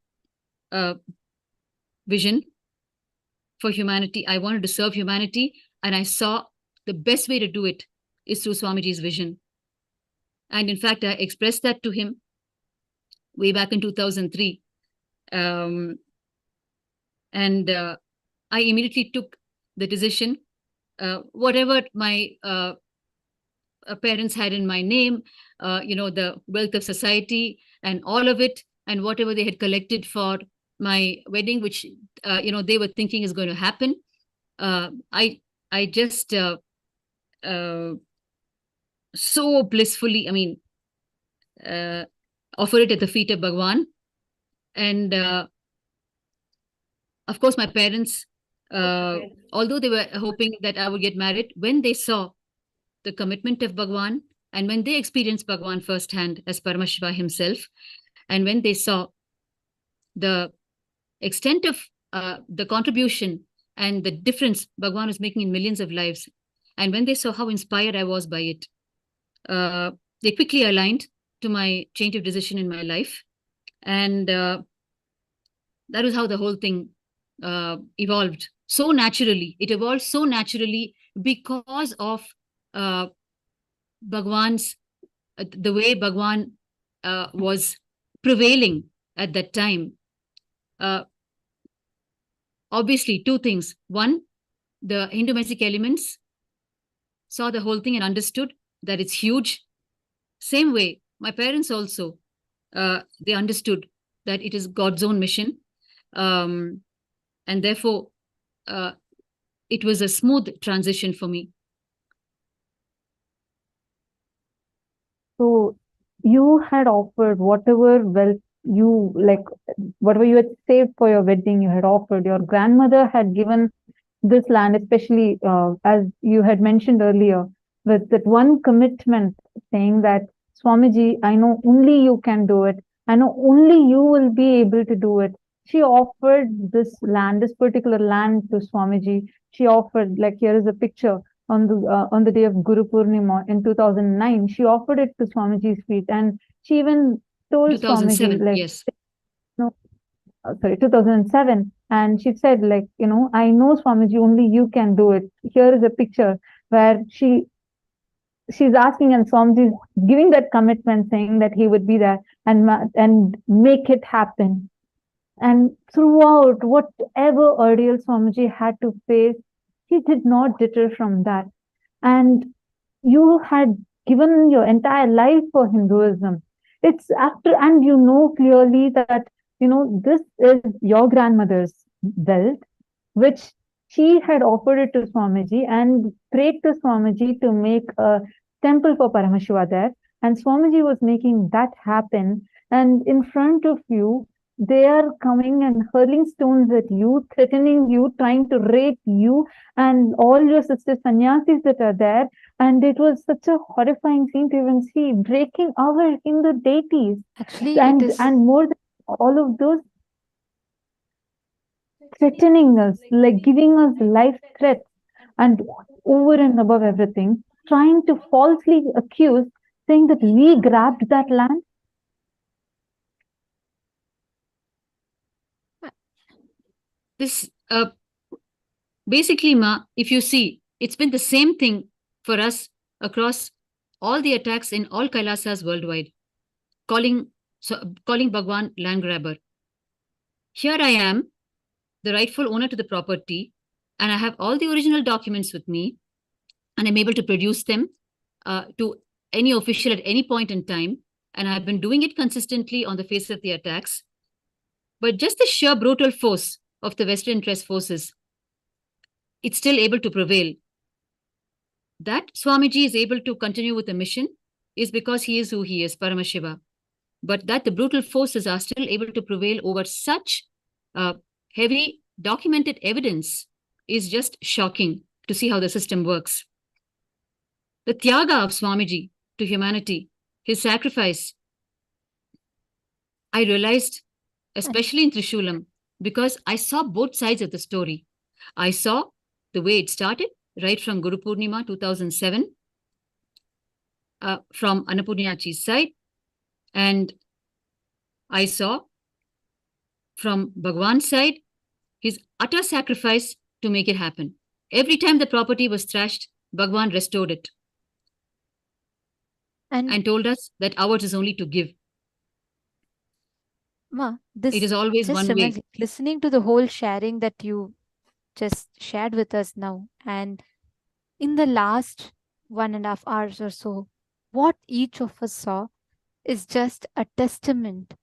vision for humanity. I wanted to serve humanity, and I saw the best way to do it is through Swamiji's vision. And in fact, I expressed that to him way back in 2003. And I immediately took the decision whatever my parents had in my name, the wealth of society and all of it, and whatever they had collected for my wedding, which they were thinking is going to happen. I just so blissfully, offer it at the feet of Bhagavan. And of course, my parents, although they were hoping that I would get married, when they saw the commitment of Bhagavan, and when they experienced Bhagavan firsthand as Paramashiva himself, and when they saw the extent of the contribution and the difference Bhagavan was making in millions of lives, and when they saw how inspired I was by it, they quickly aligned to my change of decision in my life. And that was how the whole thing evolved so naturally. It evolved so naturally because of Bhagavan's, the way Bhagavan was prevailing at that time. Obviously, two things. One, the Hindu mystic elements saw the whole thing and understood that it's huge. Same way, my parents also, they understood that it is God's own mission. And therefore, it was a smooth transition for me. So you had offered whatever wealth you whatever you had saved for your wedding, you had offered. Your grandmother had given this land, especially as you had mentioned earlier, with that one commitment saying that, Swamiji, I know only you can do it. I know only you will be able to do it. She offered this land, this particular land, to Swamiji. She offered, here is a picture on the day of Guru Purnima in 2009. She offered it to Swamiji's feet, and she even told 2007, Swamiji, yes. 2007. And she said, I know Swamiji, only you can do it. Here is a picture where she's asking, and Swamiji is giving that commitment, saying that he would be there and make it happen. And throughout, whatever ordeal Swamiji had to face, he did not deter from that. And you had given your entire life for Hinduism. It's after, and you know clearly that, this is your grandmother's wealth, which she had offered it to Swamiji and prayed to Swamiji to make a temple for Paramashiva there. And Swamiji was making that happen. And in front of you, they are coming and hurling stones at you, threatening you, trying to rape you and all your sisters sannyasis that are there. And it was such a horrifying scene to even see, breaking our Hindu deities. Actually, and more than all of those, threatening us, giving us life threats, and over and above everything, trying to falsely accuse, saying that we grabbed that land. This, basically, Ma, if you see, it's been the same thing for us across all the attacks in all Kailasas worldwide, calling Bhagavan land grabber. Here I am, the rightful owner to the property, and I have all the original documents with me, and I'm able to produce them to any official at any point in time, and I've been doing it consistently on the face of the attacks. But just the sheer brutal force of the Western interest forces, it's still able to prevail. That Swamiji is able to continue with the mission is because he is who he is, Paramashiva. But that the brutal forces are still able to prevail over such heavy documented evidence is just shocking to see how the system works. The Tyaga of Swamiji to humanity, his sacrifice, I realized, especially in Trishulam, because I saw both sides of the story. I saw the way it started, right from Guru Purnima 2007, from Annapurnachi's side, and I saw from Bhagavan's side his utter sacrifice to make it happen. Every time the property was thrashed, Bhagavan restored it and told us that ours is only to give. Ma, this it is always just one way. amazing. Listening to the whole sharing that you just shared with us now, and In the last 1.5 hours or so, what each of us saw is just a testament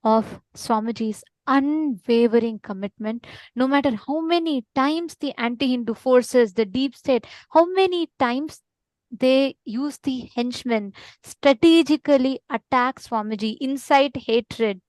of Swamiji's unwavering commitment. No matter how many times the anti-Hindu forces, the deep state, how many times they use the henchmen, strategically attack Swamiji, incite hatred,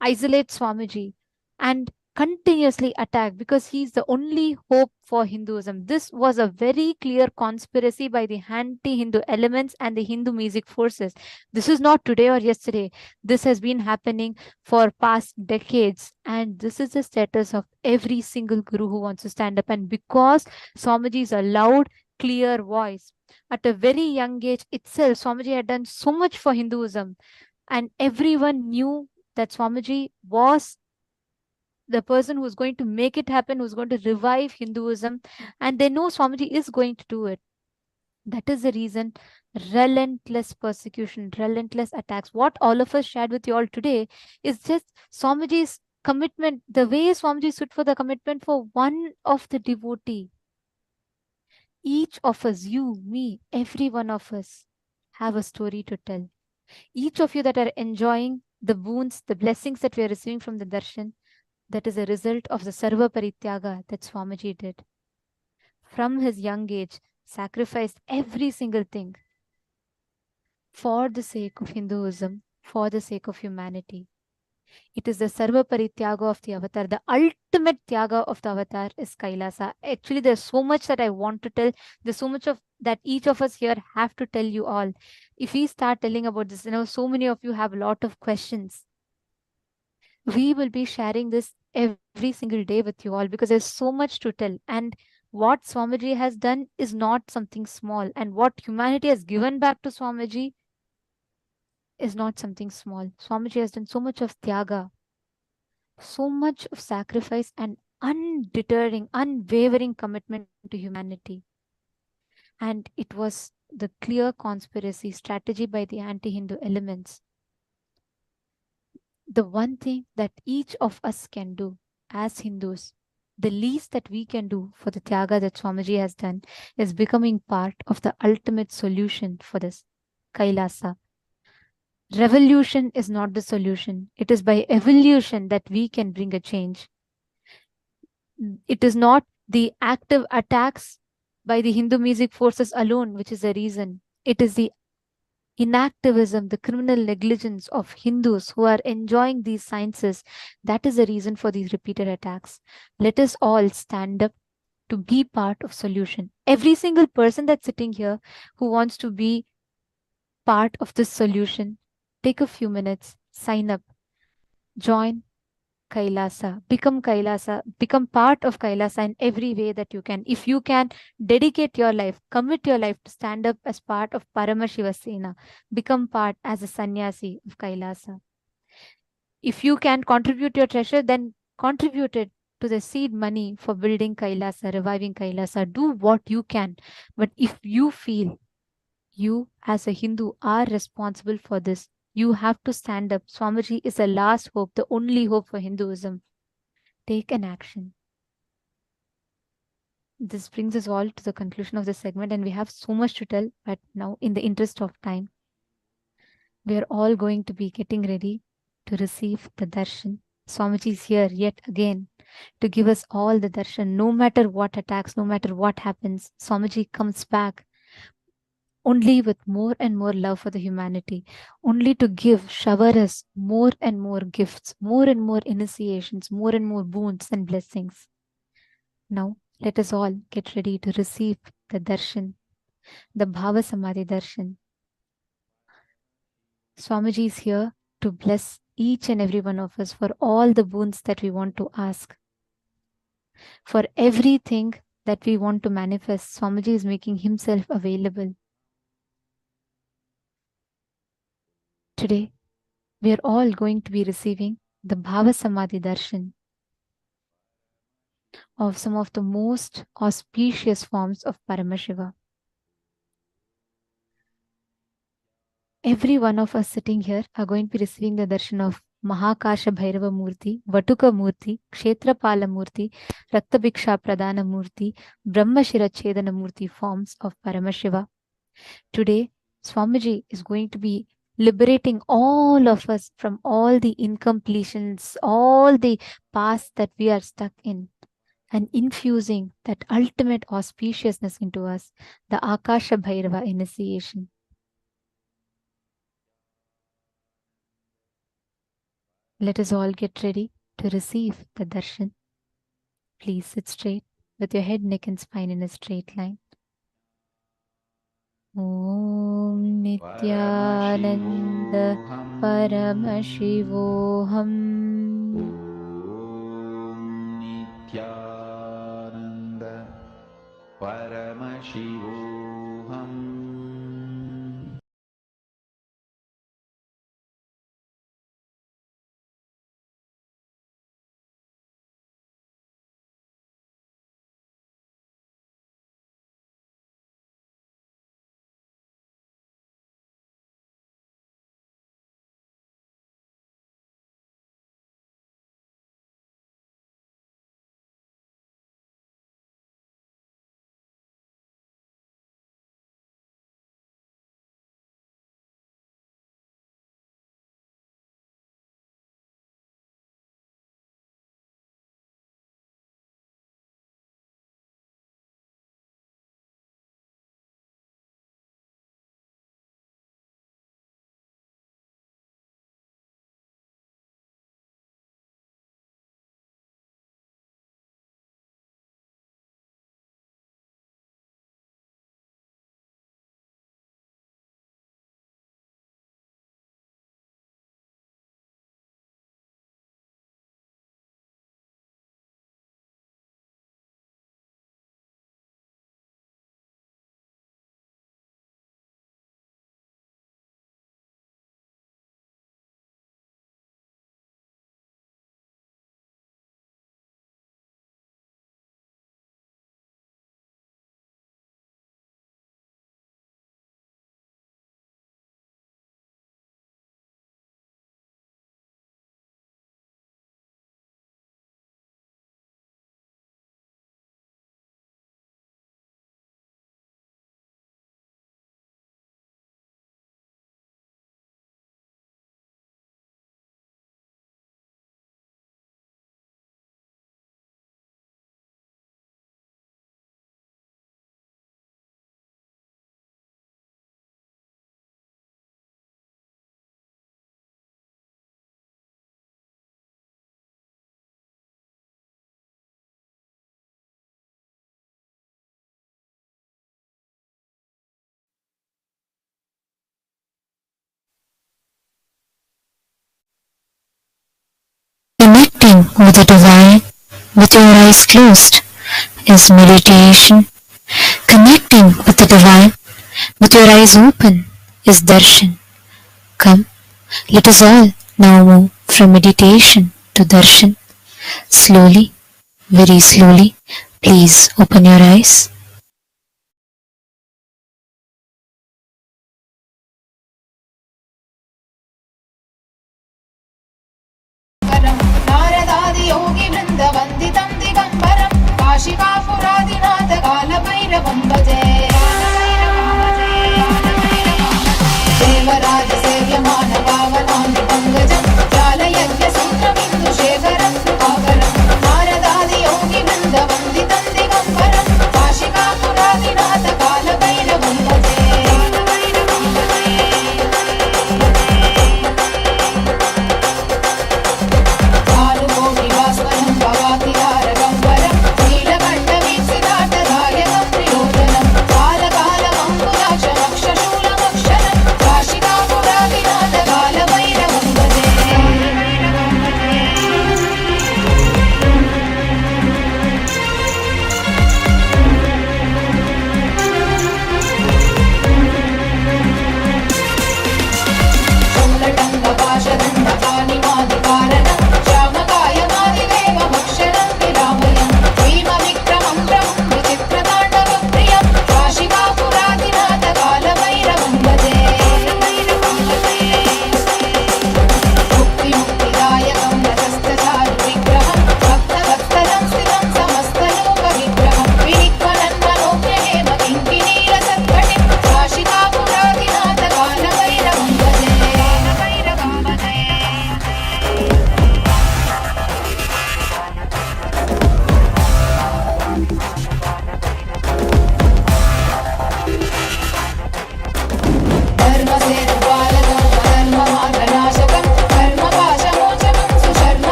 isolate Swamiji, and continuously attack because he's the only hope for Hinduism. This was a very clear conspiracy by the anti-Hindu elements and the Hindu music forces. This is not today or yesterday. This has been happening for past decades, and this is the status of every single guru who wants to stand up. And because Swamiji is a loud, clear voice, at a very young age itself, Swamiji had done so much for Hinduism, and everyone knew that Swamiji was the person who's going to make it happen, who's going to revive Hinduism, and they know Swamiji is going to do it. That is the reason relentless persecution, relentless attacks. What all of us shared with you all today is just Swamiji's commitment, the way Swamiji stood for the commitment for one of the devotee. Each of us, you, me, every one of us, have a story to tell. Each of you that are enjoying the boons, the blessings that we are receiving from the darshan, that is a result of the Sarva Parityaga that Swamiji did. From his young age, sacrificed every single thing for the sake of Hinduism, for the sake of humanity. It is the Sarva Parityaga of the avatar. The ultimate Tyaga of the avatar is Kailasa. Actually, there's so much that I want to tell. There's so much of that each of us here have to tell you all. If we start telling about this, so many of you have a lot of questions. We will be sharing this every single day with you all because there's so much to tell. And what Swamiji has done is not something small. And what humanity has given back to Swamiji is not something small. Swamiji has done so much of Tyaga, so much of sacrifice and undeterring, unwavering commitment to humanity. And it was the clear conspiracy strategy by the anti-Hindu elements. The one thing that each of us can do as Hindus, the least that we can do for the Tyaga that Swamiji has done is becoming part of the ultimate solution for this Kailasa. Revolution is not the solution. It is by evolution that we can bring a change. It is not the active attacks by the Hindu music forces alone, which is the reason. It is the inactivism, the criminal negligence of Hindus who are enjoying these sciences. That is the reason for these repeated attacks. Let us all stand up to be part of solution. Every single person that's sitting here who wants to be part of this solution, take a few minutes, sign up, join Kailasa, become part of Kailasa in every way that you can. If you can dedicate your life, commit your life to stand up as part of Paramashiva Sena, become part as a sannyasi of Kailasa. If you can contribute your treasure, then contribute it to the seed money for building Kailasa, reviving Kailasa. Do what you can. But if you feel you as a Hindu are responsible for this, you have to stand up. Swamiji is the last hope, the only hope for Hinduism. Take an action. This brings us all to the conclusion of this segment, and we have so much to tell, but now in the interest of time, we are all going to be getting ready to receive the darshan. Swamiji is here yet again to give us all the darshan. No matter what attacks, no matter what happens, Swamiji comes back only with more and more love for the humanity, only to give, shower us more and more gifts, more and more initiations, more and more boons and blessings. Now, let us all get ready to receive the darshan, the Bhava Samadhi darshan. Swamiji is here to bless each and every one of us for all the boons that we want to ask. For everything that we want to manifest, Swamiji is making himself available. Today, we are all going to be receiving the Bhava Samadhi darshan of some of the most auspicious forms of Paramashiva. Every one of us sitting here are going to be receiving the darshan of Mahaakasha Bhairava Murti, Vatuka Murti, Kshetrapala Murti, Raktabhiksha Pradana Murti, Brahmashira Chedana Murti forms of Paramashiva. Today, Swamiji is going to be liberating all of us from all the incompletions, all the past that we are stuck in, and infusing that ultimate auspiciousness into us, the Akasha Bhairava initiation. Let us all get ready to receive the darshan. Please sit straight with your head, neck and spine in a straight line. Om Nithyananda Paramashivoham. Nithyananda Paramashivoham. Connecting with the divine with your eyes closed is meditation. Connecting with the divine with your eyes open is darshan. Come, let us all now move from meditation to darshan. Slowly, very slowly, please open your eyes. नारदादि योगी वृंद वंदितं दिगंबरं काशिकापुरादिनाथ कालभैरवं भजे देवराज सेव्यमान पावनांगि पंकजं जालयज्ञ संक्रमिन्दु शेखरं कृपाकरं नारदादि योगी वृंद वंदितं दिगंबरं काशिकापुरादिनाथ कालभैरवं भजे काल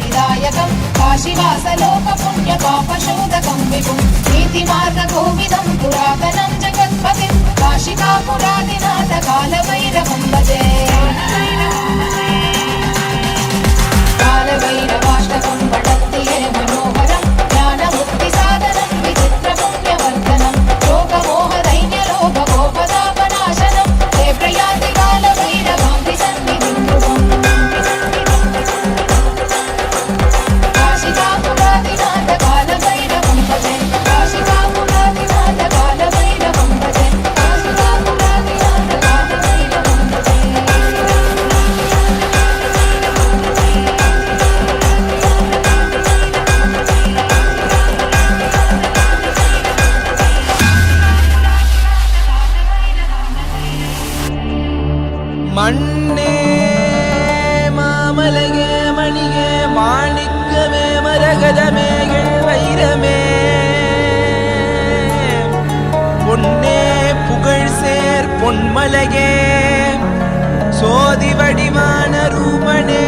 सिद्धिदायकं काशीवासलोकपुण्यपापशोधकं विभुं नीतिमार्गकोविदं पुरातनं जगत्पतिं काशिकापुरादिनाथ कालभैरवं भजे कालभैरवाष्टकं पठन्ति ये मनोहरं ज्ञानमुक्तिसाधनं विचित्रपुण्यवर्धनं लोकमोहदैन्यलोभगोपदापनाशनं ते प्रयान्ति कालभैरवान्ति सन्निधिं ध्रुवम् काशिकापुरादिनाथ कालभैरवं भजे काशिकापुरादिनाथ कालभैरवं भजे काशिकापुरादिनाथ कालभैरवं भजे மண்ணே மாமலகே மணியே மாணிக்கமே மரகதமே வைரமே பொன்னே புகழ் சேர் பொன்மலகே சோதி வடிவான ரூபனே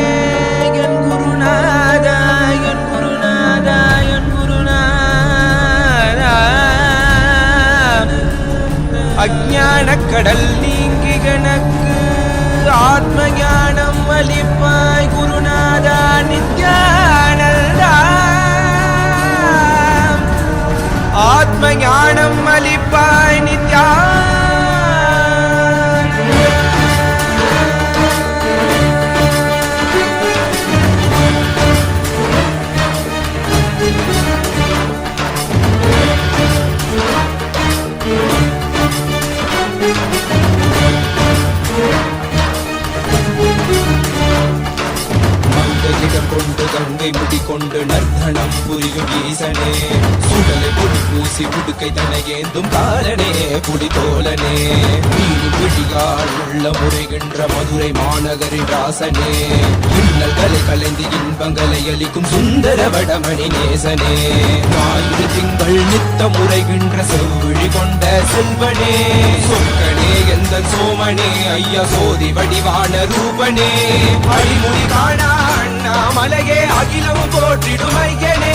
என் குருநாதா என் குருநாதா என் குருநாதா அஞ்ஞான கடல் நீங்கி கணக்கு ஆத்ம ஞானம் அளிப்பாய் குருநாதா நித்யானந்தா ஆத்ம ஞானம் அளிப்பாய் நித்யா கொண்டு கங்கை முடி கொண்டு நர்த்தனம் புரியும் ஈசனே சுடலை பொடி பூசி உடுக்கை தனையேந்தும் காலனே புடி தோலனே நீதி பிடிகால் உள்ள முறைகின்ற மதுரை மாநகரின் ராசனே இன்னல்களை கலைந்து இன்பங்களை அளிக்கும் சுந்தர வடமணி நேசனே ஞாயிறு திங்கள் நித்த முறைகின்ற செவ்விழி கொண்ட செல்வனே சொற்கனே எந்த சோமனே ஐயா சோதி வடிவான ரூபனே அடிமுடி காணா மலையே அகிலமும் போற்றிடும் ஐயனே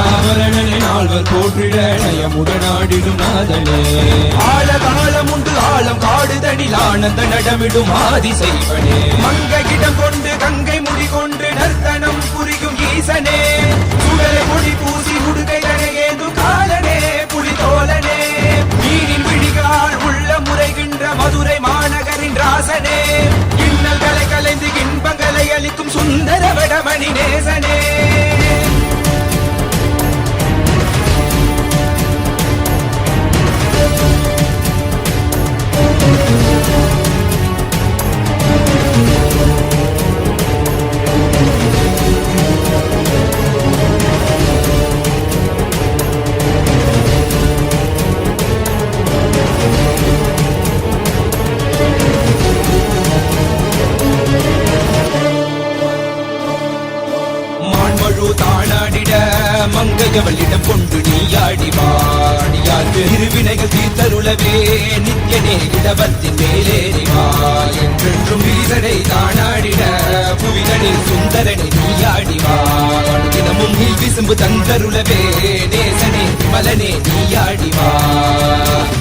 ஆவரணனே நால்வர் போற்றிட நயமுடனாடிடும் நாதனே ஆழகாலம் உண்டு ஆழம் காடுதனில் ஆனந்த நடமிடும் ஆதி செய்வனே மங்கையிடம் கொண்டு கங்கை முடி கொண்டு நர்த்தனம் புரியும் ஈசனே சுடலை பொடி பூசி உடுகை தனையேது காலனே புலி தோலனே மீனின் விழிகால் உள்ள முறைகின்ற மதுரை மாநகரின் ராசனே இன்னல்களை கலைந்து இன்பங்களை அளிக்கும் சுந்தர வடமணி நேசனே மங்கையவளிடம் கொண்டு நீயாடி வாடியார்க்கு இருவினைகள் தீர்த்தருளவே நித்யனே இடவத்தின் மேலேறிவா என்றென்றும் ஈசனை தானாடிட புவிதனில் சுந்தரனை நீயாடிவா தினமும் நீ விசும்பு தந்தருளவே நேசனே மலனே நீயாடிவா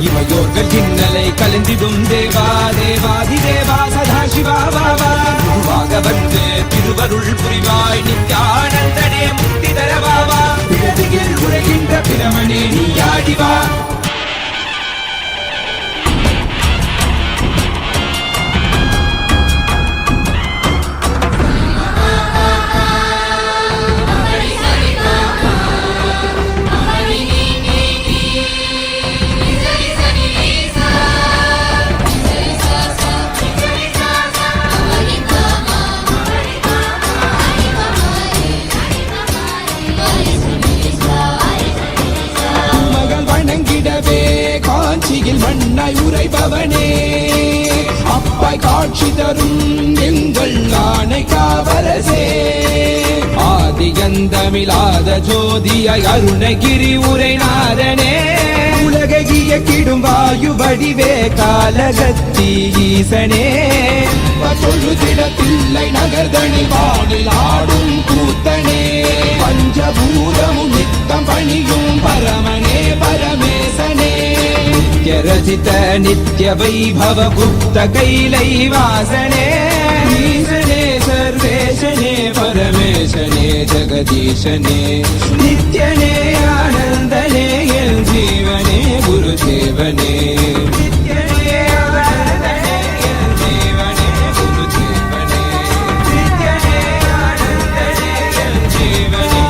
இமையோர்கள் இன்னலை கலந்திடும் தேவா தேவாதி தேவா சதா சிவா பாபா குருவாக வந்து திருவருள் புரிவாய் நித்யானந்தனே முக்தி தரவாவா பிறவியில் உரைகின்ற பிரமனே நீயாடிவா மண்ணாய் உரைபவனே அப்பாய் காட்சி தரும் எங்கள் ஆணை காவலசே ஆதியந்தமிழாத ஜோதியாய் அருணகிரி உரைநாதனே உலகை இயக்கிடும் வாயு வடிவே காலகத்தி ஈசனே தொழுதிடத்தில்லை நகர்தனி வானில் ஆடும் கூத்த रचित नित्य वैभव गुप्त कैलैवासने ईशने सर्वेशने परमेशने जगदीशने नित्यने आनन्दने यन् जीवने गुरुदेवने नित्यने आनन्दने यन् जीवने गुरुदेवने नित्यने आनन्दने यन् जीवने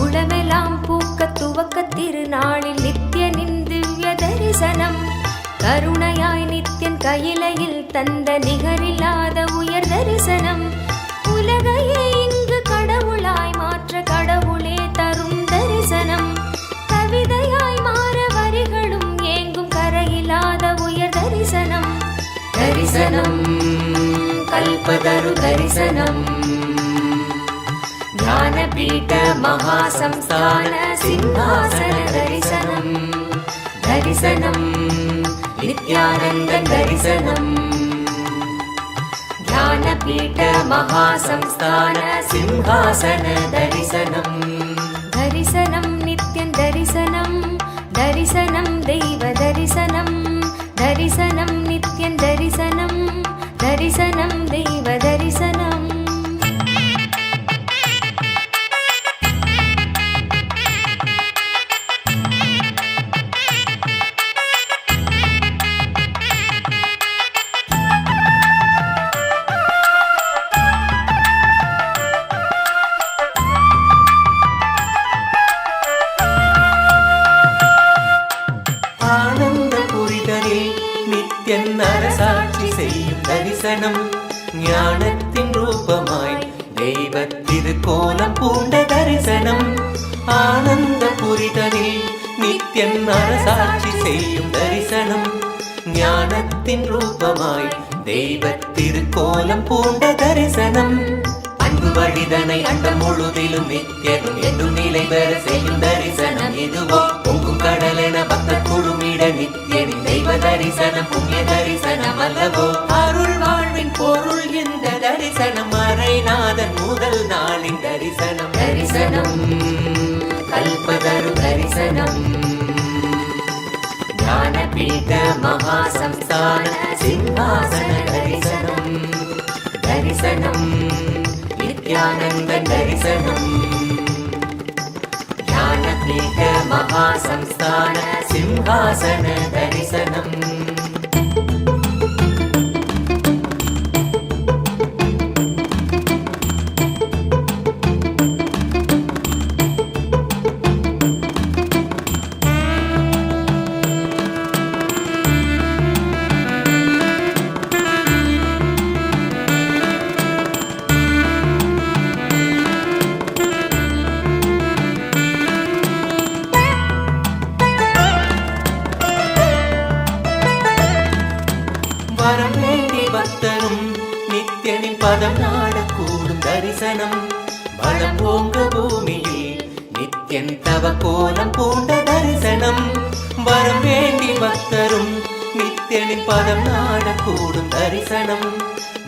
உடமெல்லாம் பூக்க துவக்க திருநாளில் நித்யனின் திவ்ய தரிசனம் கருணையாய் நித்யன் கையிலையில் தந்த நிகரில்லாத உயர் தரிசனம் உலகையே இங்கு கடவுளாய் மாற்ற கடவுளே தரும் தரிசனம் கவிதையாய் மாற வரிகளும் ஏங்கும் கரையில்லாத உயர் தரிசனம் தரிசனம் கல்பதரு தரிசனம் ज्ञानपीठ महासंस्थान सिंहासन दर्शनम् दर्शनम् नित्यानन्द दर्शनम् ज्ञानपीठ महासंस्थान सिंहासन दर्शनम् दर्शनम् नित्यं दर्शनम् दर्शनम् दैव दर्शनम् दर्शनम् नित्यं दर्शनम् दर्शनम् दैव दर्शनम् அரசாட்சி செய்யும் தரிசனம் ஞானத்தின் ரூபமாய் தெய்வத்திருக்கோலம் பூண்ட தரிசனம் ஆனந்த புரிதனில் நித்யன் அரசாட்சி செய்யும் தரிசனம் ஞானத்தின் ரூபமாய் தெய்வத்திருக்கோலம் பூண்ட தரிசனம் அன்பு வழிதனை அண்டம் முழுதிலும் நித்யனும் என்னும் நிலை பெற செய்யும் தரிசனம் இதுவோ பொங்கும் கடலென பக்த குழுமிட நித்யனின் தெய்வ தரிசனம் புண்ணிய தரிசனம் அல்லவோ அருள் வாழ்வின் பொருள் இந்த தரிசனம் மறைநாதன் முதல் நாளின் தரிசனம் தரிசனம் கல்பதரு தரிசனம் ஞானபீட மகாசம்ஸ்தான சிம்ஹாசன தரிசனம் தரிசனம் नित्यानन्द दर्शनम् ज्ञानपीठ महासंस्थान सिंहासन दर्शनम् பதம் நாடக்கூடும் தரிசனம் பலம் ஓங்க பூமியில் நித்யன் தவ கோலம் பூண்ட தரிசனம் வரம் வேண்டி பக்தரும் நித்யனின் பதம் நாடக்கூடும் தரிசனம்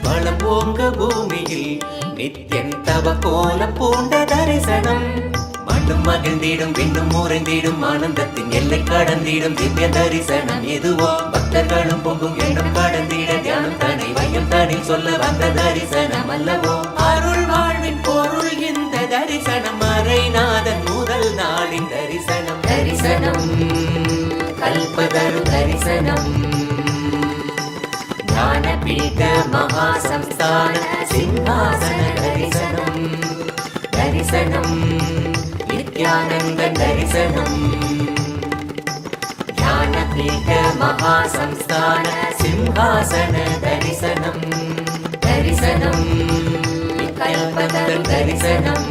பலம் ஓங்க பூமியில் நித்யன் தவ கோலம் பூண்ட தரிசனம் மண்ணும் மகிழ்ந்திடும் விண்ணும் முறைந்திடும் ஆனந்தத்தின் எல்லை கடந்திடும் திவ்ய தரிசனம் எதுவோ பக்தர்களும் பொங்கும் எண்ணம் கடந்திட தியானம் தனி வையம் தனி சொல்ல வந்த தரிசனம் அல்லவோ அருள் வாழ்வின் பொருள் இந்த தரிசனம் மறைநாதன் முதல் நாளின் தரிசனம் தரிசனம் கல்பதரு தரிசனம் ஞானபீட மகாசம்ஸ்தான சிம்ஹாசன தரிசனம் தரிசனம் नित्यानन्द दर्शनम् ज्ञानपीठ महासंस्थान सिंहासन दर्शनम् दर्शनम् कल्पतरु दर्शनम्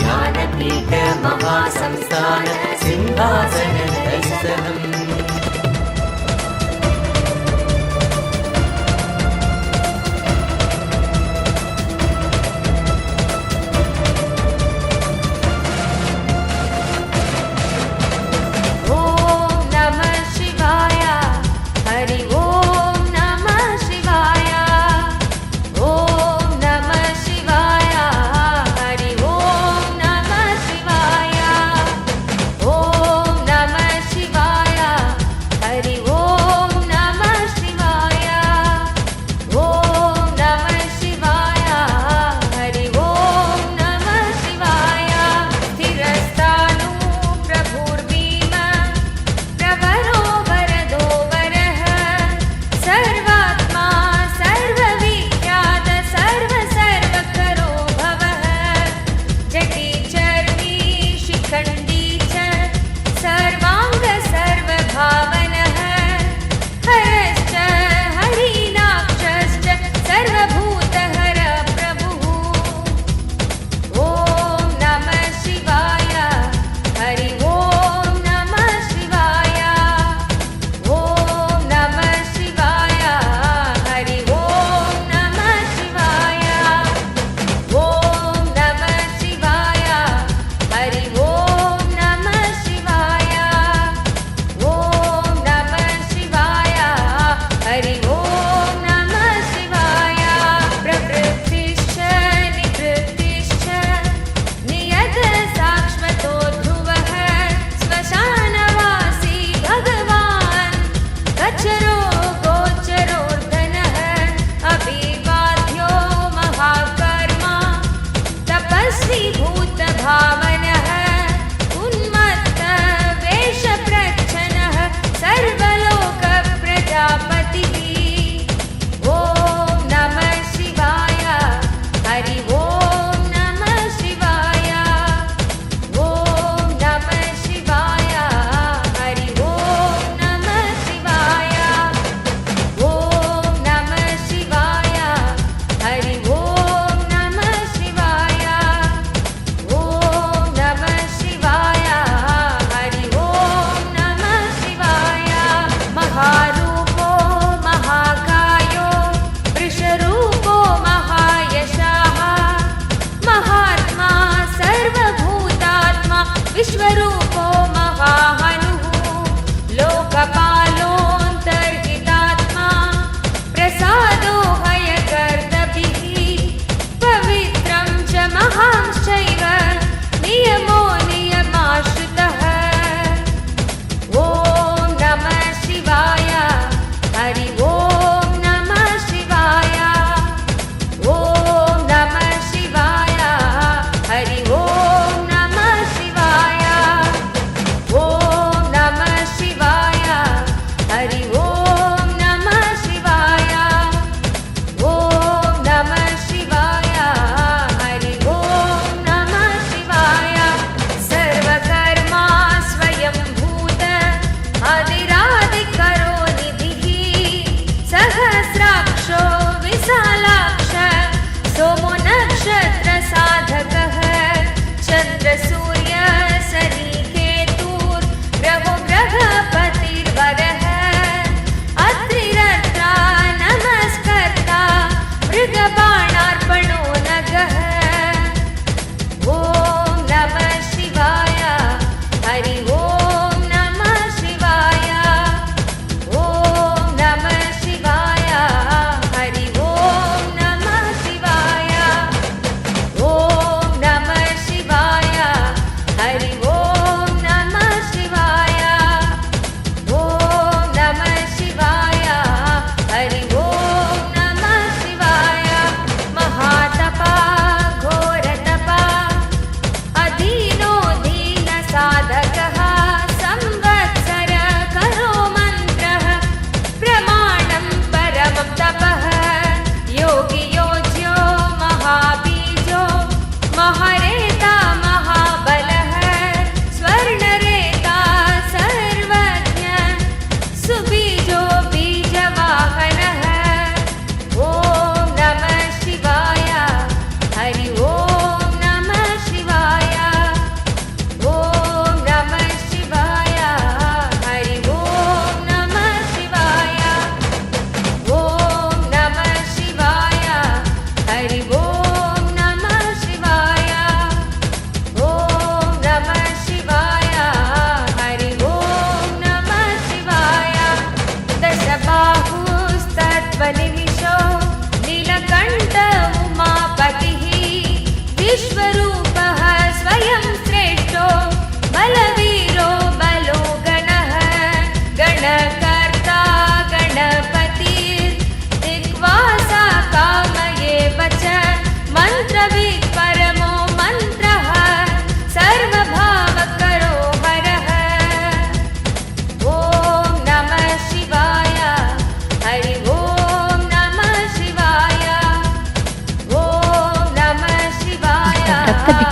ज्ञानपीठ महा महासंस्थान सिंहासन दर्शनम् Om Namah Shivaya.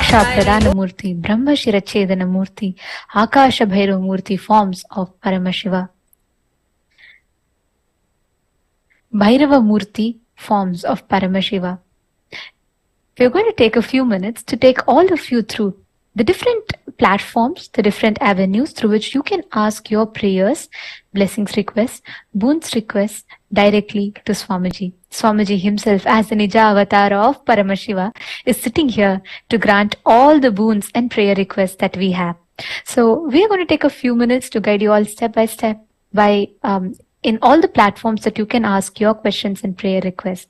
Moksha Pradana Murti, Brahma Shirachedana Murti, Akasha Bhairava Murti forms of Paramashiva. Bhairava Murti forms of Paramashiva. We're going to take a few minutes to take all of you through the different platforms, the different avenues through which you can ask your prayers, blessings requests, boons requests directly to Swamiji. Swamiji himself, as the Nija avatar of Paramashiva, is sitting here to grant all the boons and prayer requests that we have. So we are going to take a few minutes to guide you all step by step by in all the platforms that you can ask your questions and prayer requests.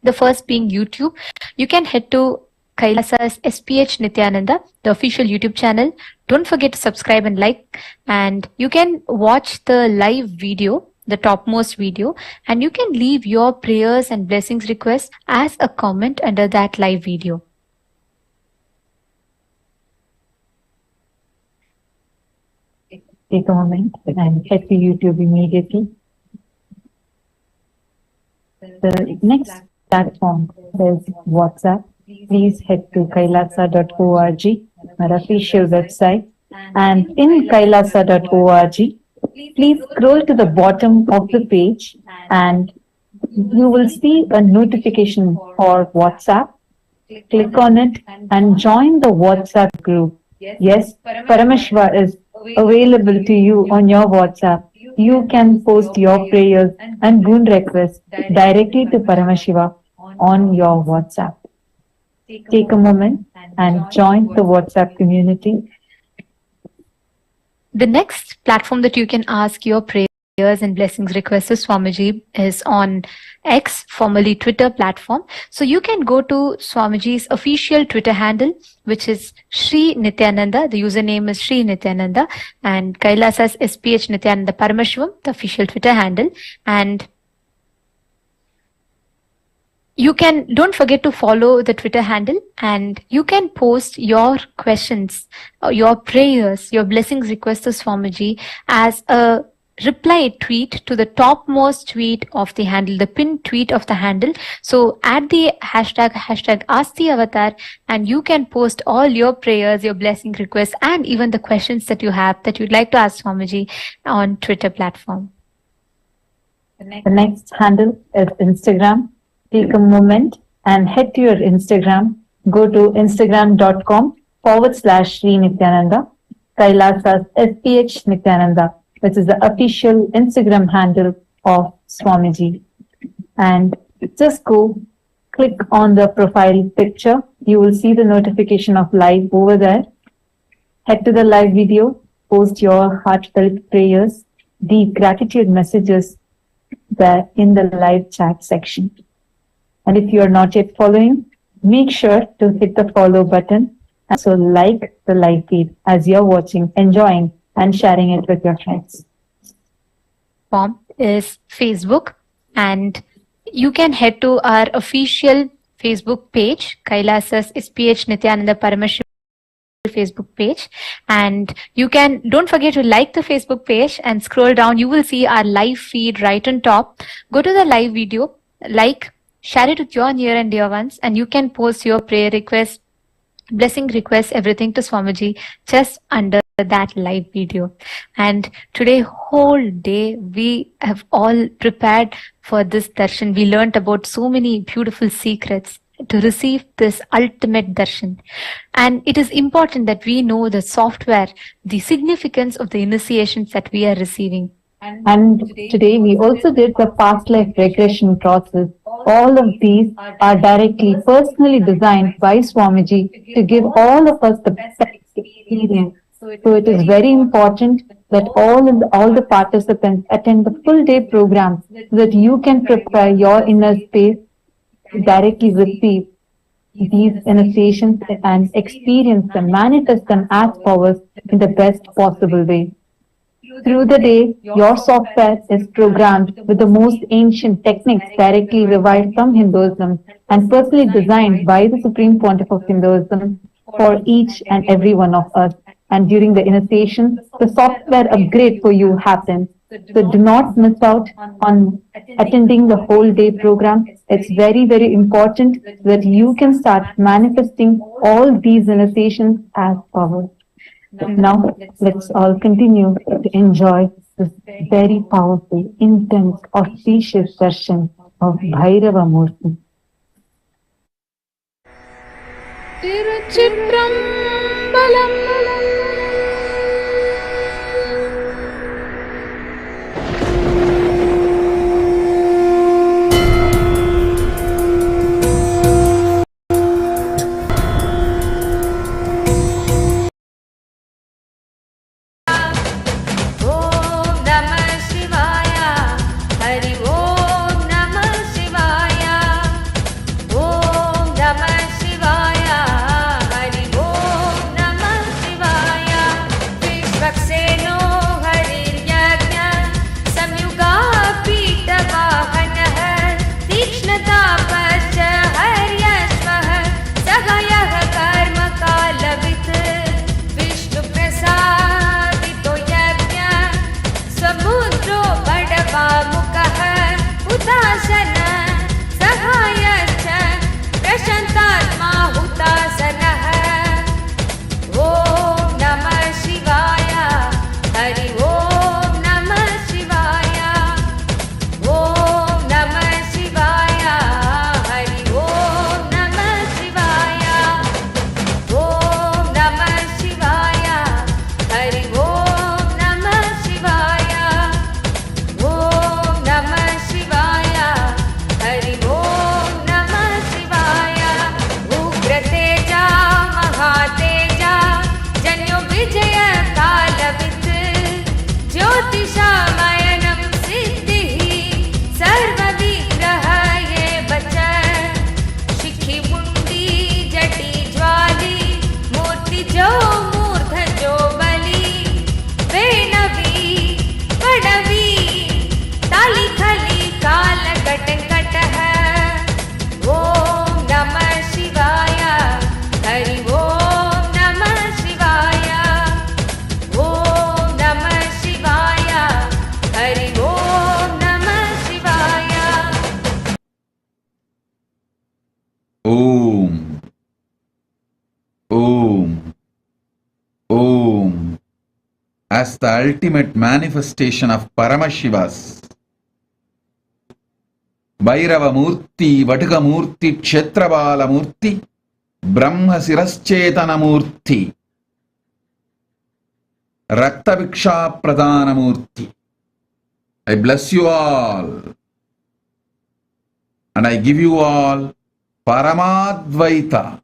The first being YouTube. You can head to Kailasa's SPH Nithyananda, the official YouTube channel. Don't forget to subscribe and like, and you can watch the live video, the topmost video, and you can leave your prayers and blessings requests as a comment under that live video. Take a moment and head to YouTube immediately. The next platform is WhatsApp. Please head to kailasa.org, our official website. And in kailasa.org, please scroll to the bottom of the page and you will see a notification for WhatsApp. Click on it and join the WhatsApp group. Yes, Paramashiva is available to you on your WhatsApp. You can post your prayers and boon requests directly to Paramashiva on your WhatsApp. Take a moment and join the WhatsApp community. The next platform that you can ask your prayers and blessings requests to Swamiji is on X, formerly Twitter platform. So you can go to Swamiji's official Twitter handle, which is Sri Nithyananda. The username is Sri Nithyananda, and Kailasa's SPH Nithyananda Paramashivam, the official Twitter handle. And you can, don't forget to follow the Twitter handle, and you can post your questions, your prayers, your blessings requests to Swamiji as a reply tweet to the topmost tweet of the handle, the pinned tweet of the handle. So add the hashtag Ask the Avatar, and you can post all your prayers, your blessing requests, and even the questions that you have that you'd like to ask Swamiji on Twitter platform. The next handle is Instagram. Take a moment and head to your Instagram. Go to instagram.com/Sri Nithyananda, Kailasa's SPH Nithyananda, which is the official Instagram handle of Swamiji. And just go click on the profile picture. You will see the notification of live over there. Head to the live video, post your heartfelt prayers, deep gratitude messages there in the live chat section. And if you are not yet following, make sure to hit the follow button and so like the live feed as you're watching, enjoying, and sharing it with your friends. Form is Facebook, and you can head to our official Facebook page, Kailasa's SPH Nithyananda Paramashivam Facebook page, and you can, don't forget to like the Facebook page and scroll down. You will see our live feed right on top. Go to the live video, like, share it with your near and dear ones, and you can post your prayer requests, blessing requests, everything to Swamiji just under that live video. And today whole day we have all prepared for this darshan. We learnt about so many beautiful secrets to receive this ultimate darshan. And it is important that we know the software, the significance of the initiations that we are receiving. And today we also did the past life regression process. All of these are directly personally designed by Swamiji to give all of us the best experience. So it is very important that all the participants attend the full day program so that you can prepare your inner space to directly receive these initiations and experience them, manifest them as powers in the best possible way. Through the day, your software is programmed with the most ancient techniques directly revived from Hinduism and personally designed by the Supreme Pontiff of Hinduism for each and every one of us. And during the initiation, the software upgrade for you happens. So do not miss out on attending the whole day program. It's very, very important that you can start manifesting all these realizations as power. Now, let's all continue to enjoy this very powerful, intense, auspicious darshan of Bhairava Murti. Om, Om, Om, as the ultimate manifestation of Paramashiva's Bhairava Murti, Vatuka Murti, Kshetrabala Murti, Brahma Siraschetana Murti, Raktaviksha Pradana Murti. I bless you all and I give you all Paramadvaita.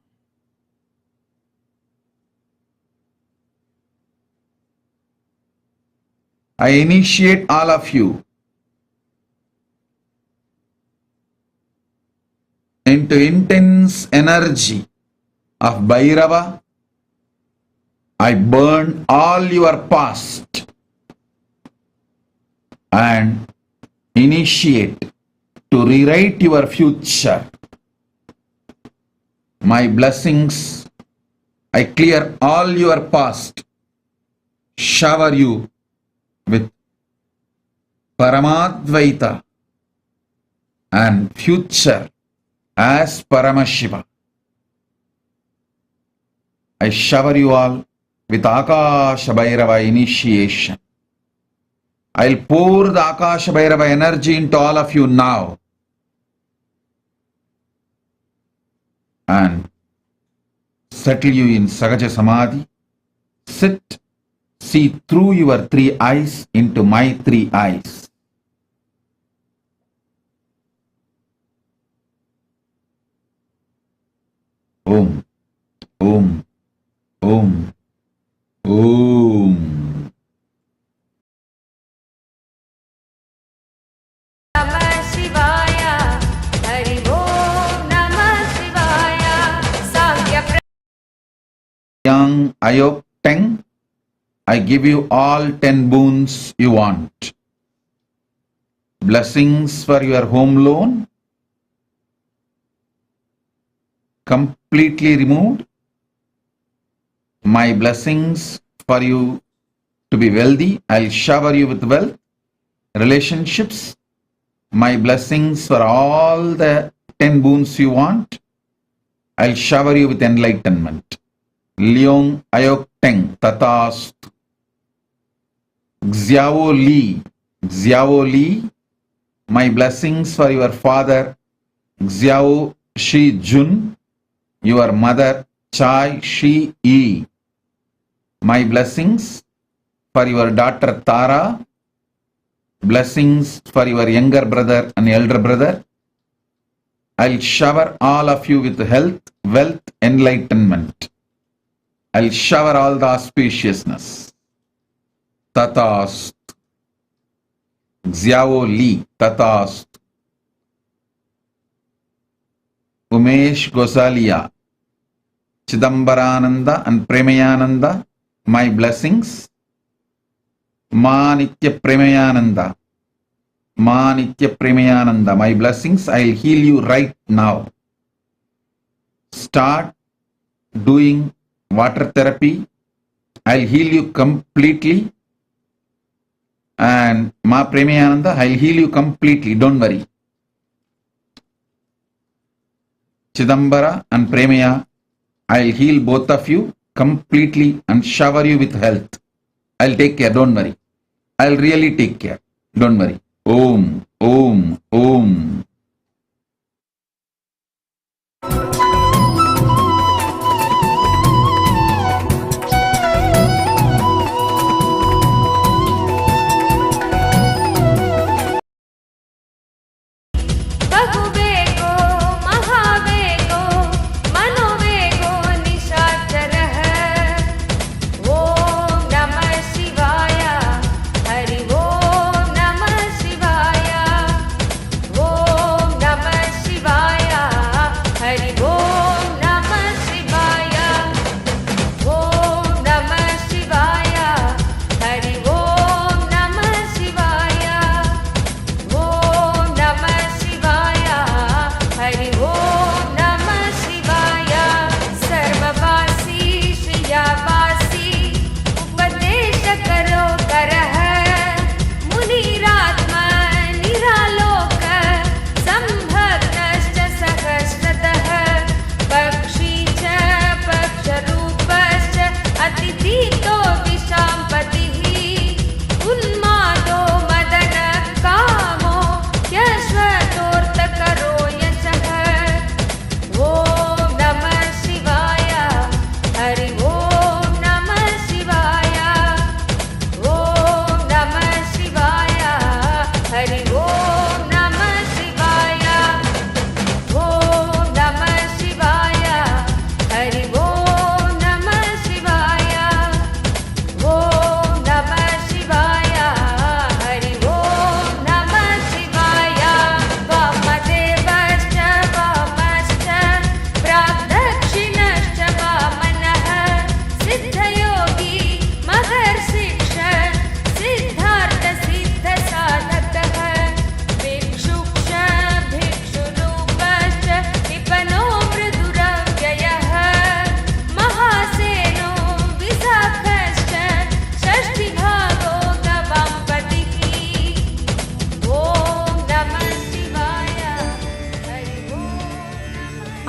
I initiate all of you into intense energy of Bhairava. I burn all your past and initiate to rewrite your future. My blessings, I clear all your past, shower you with Paramadvaita and future as Paramashiva. I shower you all with Akasha Bhairava initiation. I'll pour the Akasha Bhairava energy into all of you now. And settle you in Sahaja Samadhi. Sit, see through your three eyes into my three eyes. Om, Om, Om, Om. Young Ayok Teng, I give you all 10 boons you want. Blessings for your home loan, completely removed. My blessings for you to be wealthy, I'll shower you with wealth. relationships, my blessings for all the 10 boons you want. I'll shower you with enlightenment. Leong Ayok Teng Tatastu. Xiao Li, my blessings for your father Xiao Shi Jun, your mother Chai Shi Yi. My blessings for your daughter Tara, blessings for your younger brother and elder brother. I'll shower all of you with health, wealth, enlightenment. I'll shower all the auspiciousness. Tatast. Xiao Li, Tatast. Umesh Gosalia, Chidambarananda and Premayananda, my blessings. Manitya Premayananda, my blessings. I'll heal you right now. Start doing water therapy. I'll heal you completely. And Ma Premayananda, I'll heal you completely. Don't worry. Chidambara and Premaya, I'll heal both of you completely and shower you with health. I'll take care. Don't worry. I'll really take care. Don't worry. Om, Om, Om.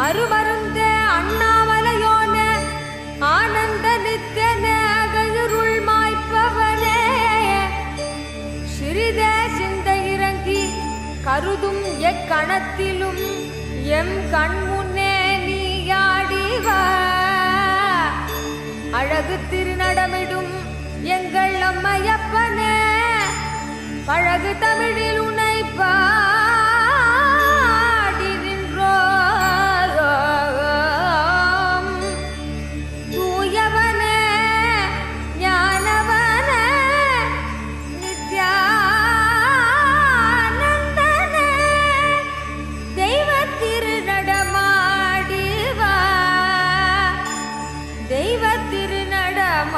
அருமருந்தே அண்ணாமலையோனே ஆனந்த நித்யனே அகருள் மாய்ப்பவனே சிறிதே சிந்தை இறங்கி கருதும் எக்கணத்திலும் M கண்முன்னே நீயாடிவா அழகு திருநடமிடும் எங்கள் அம்மையப்பனே பழகு தமிழில் உன்னை பாடி நின்றோம் தூயவனே ஞானவனே நித்யானந்தனே தெய்வ திருநடமாடிவா தெய்வ திருநடமாடிவா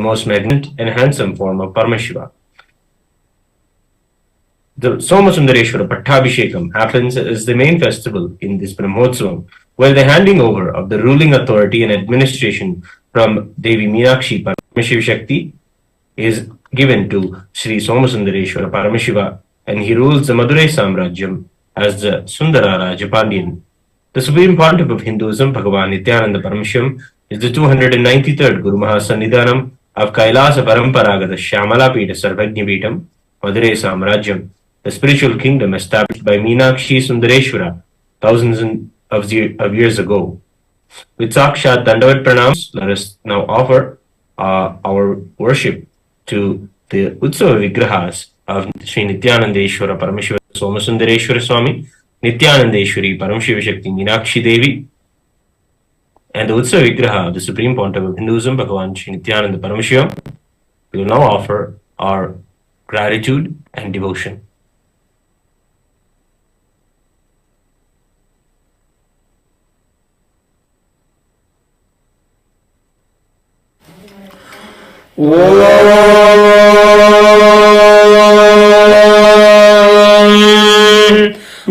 most magnificent and handsome form of Paramashiva. The Somasundareshwara Pattabhishekam happens as the main festival in this Brahmotsavam, where the handing over of the ruling authority and administration from Devi Meenakshi Paramashiva Shakti is given to Sri Somasundareshwara Paramashiva, and he rules the Madurai Samrajyam as the Sundara Rajapandian. The Supreme Pontiff of Hinduism, Bhagavan Nithyananda Paramashivam, is the 293rd Guru Mahasannidhanam of Kailasa Paramparagata Shyamala Pita Sarvajna Pitam, Madurai Samrajyam, the spiritual kingdom established by Meenakshi Sundareshwara thousands of years ago. With Sakshat Dandavat Pranams, let us now offer our worship to the Utsava Vigrahas of Sri Nithyanandeshwara Paramashiva Somasundareshwara Swami, Nithyanandeshwari Paramashiva Shakti Meenakshi Devi, and the Utsava Vigraha of the Supreme Pontiff of Hinduism, Bhagavan Sri Nithyananda Paramashivam. We will now offer our gratitude and devotion.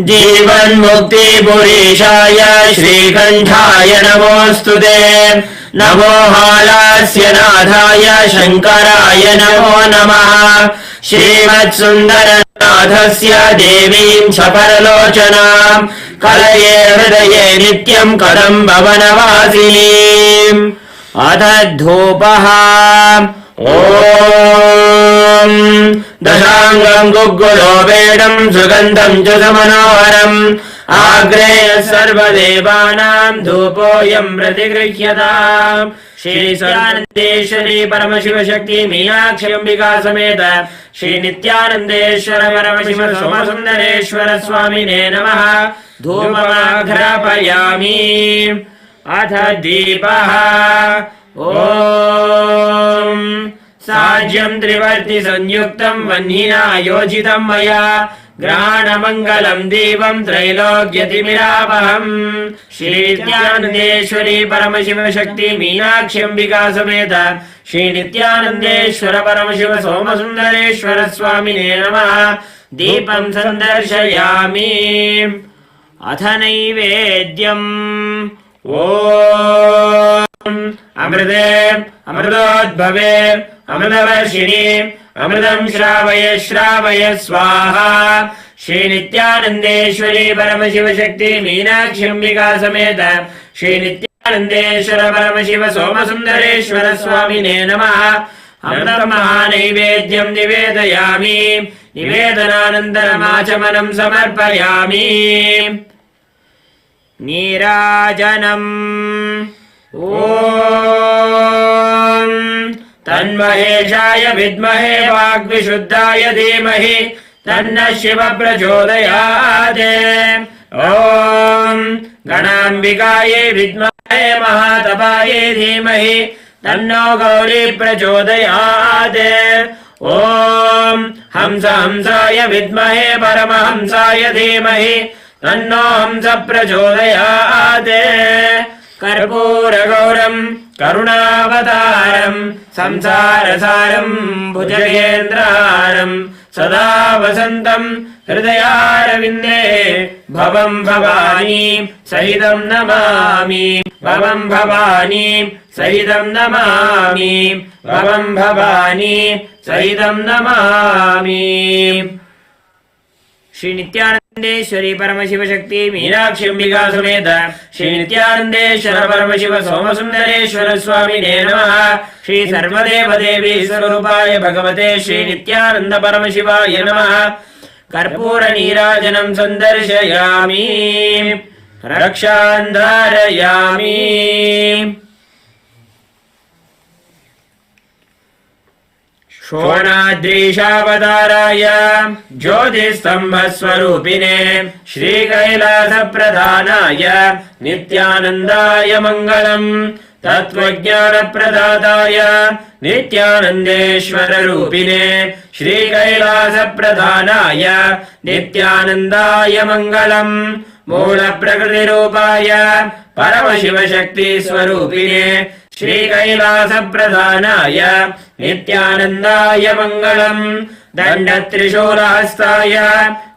जीवन मुक्ति पुरीशाय श्रीकंठाय नमोस्तुते नमो हालास्य नाथाय शंकराय नमो नमः श्रीमत्सुन्दरनाथस्य देवीं च परलोचनां कलये हृदये नित्यं कदं भवनवासिनीम् अथ धूपः ॐ दशाङ्गं गुग्गुलोपेडं सुगन्धं च समनोहरम् आग्रेय सर्वदेवानां धूपोऽयं प्रतिगृह्यताम् श्री नित्यानन्देश्वरी परमशिवशक्ति मीनाक्षी अम्बिका समेत श्री नित्यानन्देश्वर परमशिव सोमसुन्दरेश्वर स्वामिने नमः धूपमाघ्रापयामि अथ दीपः ॐ साज्यं त्रिवर्ति संयुक्तं वह्निना योजितं मया ग्रहणमङ्गलं दीपं त्रैलोक्यतिमिरापहम् श्री नित्यानन्देश्वरी परमशिवशक्ति मीनाक्षी अम्बिका समेत श्री नित्यानन्देश्वर परमशिव सोमसुन्दरेश्वर स्वामिने नमः दीपं सन्दर्शयामि अथ नैवेद्यम् ॐ अमृते अमृतोद्भवे अमृतवर्षिणि अमृतं श्रावय श्रावय स्वाहा श्री नित्यानन्देश्वरी परमशिवशक्ति मीनाक्षी अम्बिका समेत श्री नित्यानन्देश्वर परमशिव सोमसुन्दरेश्वर स्वामिने नमः अमृतमहानैवेद्यं निवेदयामि निवेदनानन्तरमाचमनं समर्पयामि नीराजनम् ॐ तन्महेशाय विद्महे वाग्विशुद्धाय धीमहि तन्नः शिव प्रचोदयात् ॐ गणाम्बिकायै विद्महे महातपायै धीमहि तन्नो गौरी प्रचोदयात् ॐ हंसाय विद्महे परमहंसाय धीमहि तन्नो हंस प्रचोदयात् कर्पूरगौरं करुणावतारं संसारसारं भुजगेन्द्रहारं सदा वसन्तं हृदयारविन्दे भवं भवानी सहितं नमामि भवं भवानी सहितं नमामि भवं भवानी सहितं नमामि श्री नित्यानन्देश्वरी परमशिवशक्ति मीनाक्षी अम्बिका समेत श्री नित्यानन्देश्वर परमशिव सोमसुन्दरेश्वर स्वामिने नमः श्री सर्वदेवदेवी स्वरूपाय भगवते श्री नित्यानन्द परमशिवाय नमः कर्पूर नीराजनं सन्दर्शयामि रक्षान् धारयामि शोणाद्रीशावताराय ज्योतिस्तम्भस्वरूपिणे श्रीकैलासप्रधानाय नित्यानन्दाय मङ्गलम् तत्त्वज्ञानप्रदाताय नित्यानन्देश्वररूपिणे श्रीकैलासप्रधानाय नित्यानन्दाय मङ्गलम् मूलप्रकृतिरूपाय परमशिवशक्तिस्वरूपिणे श्रीकैलासप्रधानाय नित्यानन्दाय मङ्गलम् दण्डत्रिशूलहस्ताय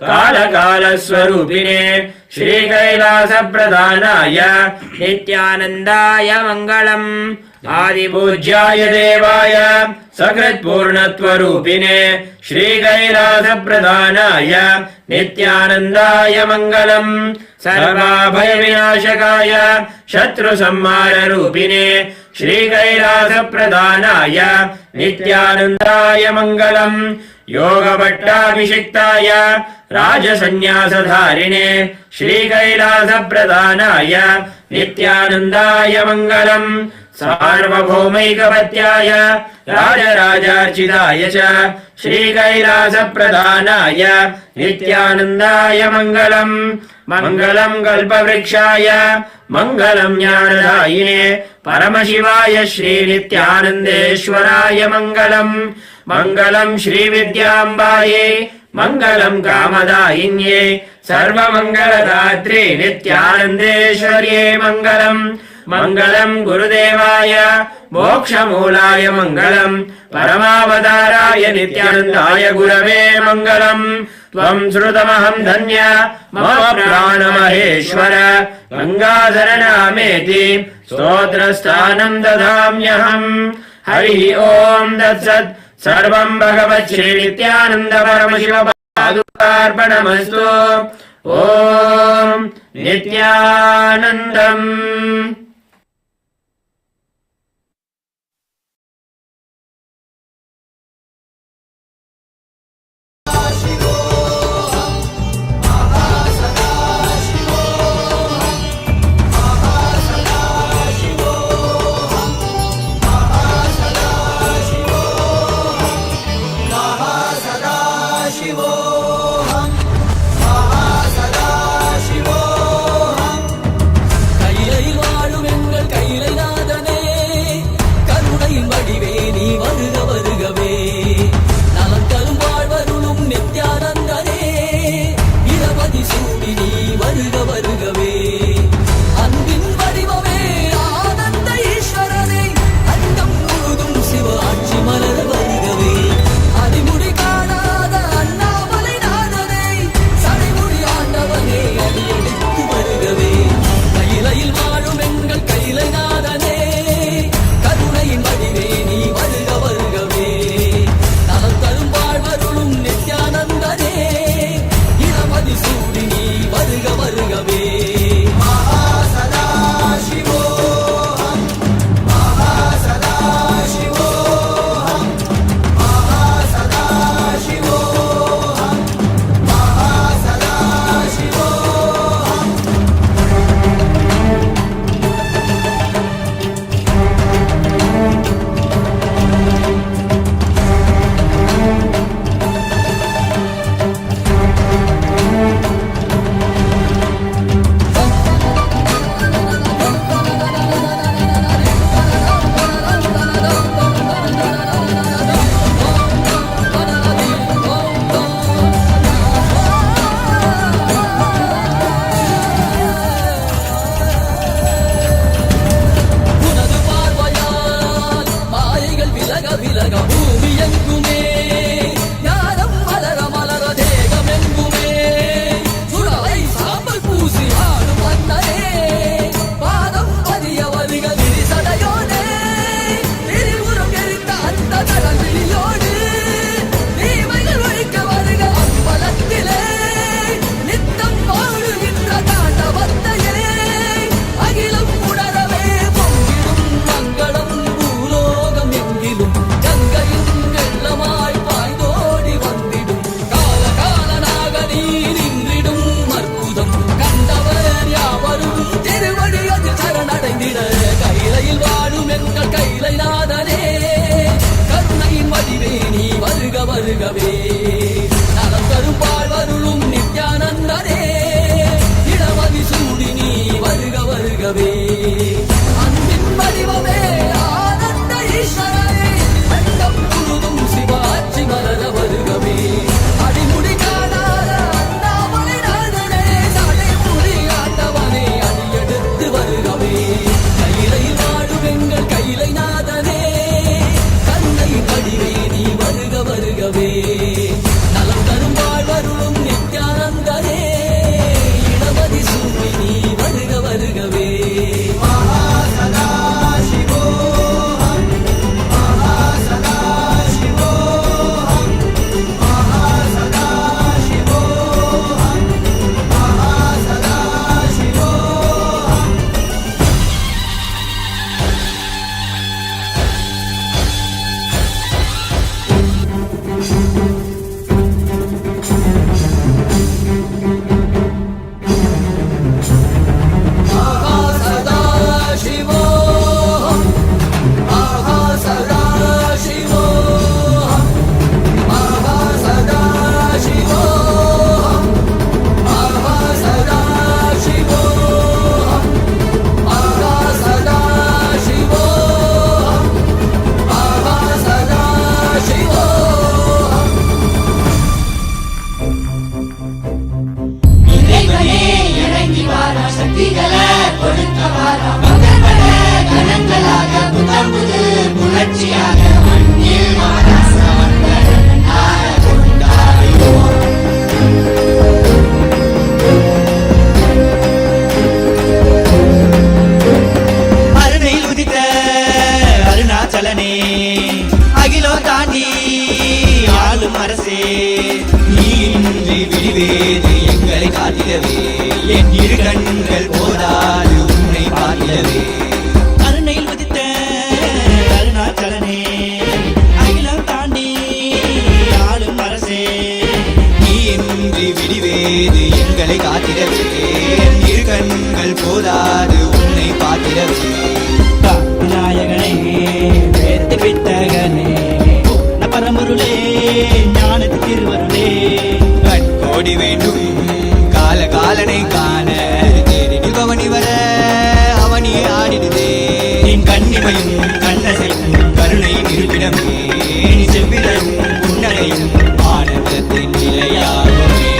कालकालस्वरूपिणे श्रीकैलासप्रधानाय नित्यानन्दाय मङ्गलम् आदिपूज्याय देवाय सकृत्पूर्णत्वरूपिणे श्रीकैलासप्रधानाय नित्यानन्दाय मङ्गलम् सर्वाभयविनाशकाय शत्रुसंहाररूपिणे श्रीकैलासप्रधानाय नित्यानन्दाय मङ्गलम् योगपट्टाभिषिक्ताय राजसन्न्यासधारिणे श्रीकैलासप्रधानाय नित्यानन्दाय मङ्गलम् सार्वभौमैकपत्याय राजराजार्चिताय च श्रीकैलासप्रधानाय नित्यानन्दाय मङ्गलम् मङ्गलम् कल्पवृक्षाय मङ्गलम् ज्ञानदायिने परमशिवाय श्रीनित्यानन्देश्वराय मङ्गलम् मङ्गलम् श्रीविद्याम्बायै मङ्गलम् कामदायिन्ये सर्वमङ्गलदात्रे नित्यानन्देश्वर्ये मङ्गलम् मङ्गलम् गुरुदेवाय मोक्षमूलाय मङ्गलम् परमावताराय नित्यानन्दाय गुरवे मङ्गलम् त्वम् श्रुतमहम् धन्य मम प्राणमहेश्वर गङ्गाधरनामेति स्तोत्रस्थानम् ददाम्यहम् हरिः ओम् तत्सत् सर्वम् भगवत् श्रीनित्यानन्द परमशिव पादुकार्पणमस्तु ओम् नित्यानन्दम् கையை வாழும் காத்திடவே என் இரு கண்கள் போதாது உன்னை பார்த்திடவே கருணையில் உதித்த கருணாச்சலனே அகிலம் தாண்டி ஆளும் அரசே நீ இன்றி விடிவேது எங்களை காத்திடவே என் இரு கண்கள் போதாது உன்னை பார்த்திடவே விநாயகனே வேத்து வித்தகனே பரமருளே ஞானத்து திருவருளே கண்கோடி வேண்டும் கால காலனை காண தேடி பவனி வர அவனியே ஆடிடுதே என் கண்ணிமையும் கண்ணசையும் கருணையின் இருப்பிடமே செவ்விலும் புன்னகையும் ஆனந்தத்தின் நிலையாகுமே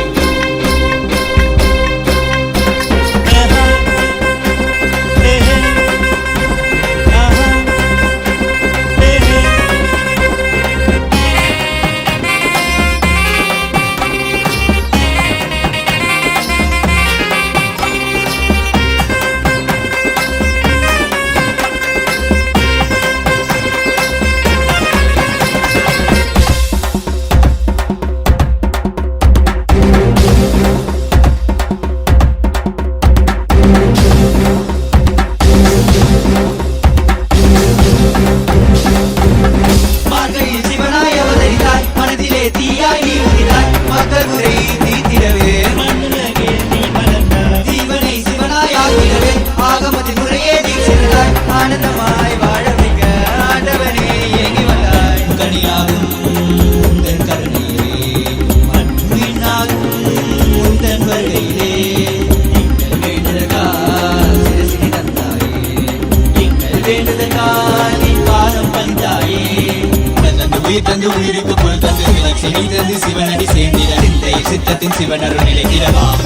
சித்தத்தின் சிவனரு நிலைக்கிறவாம்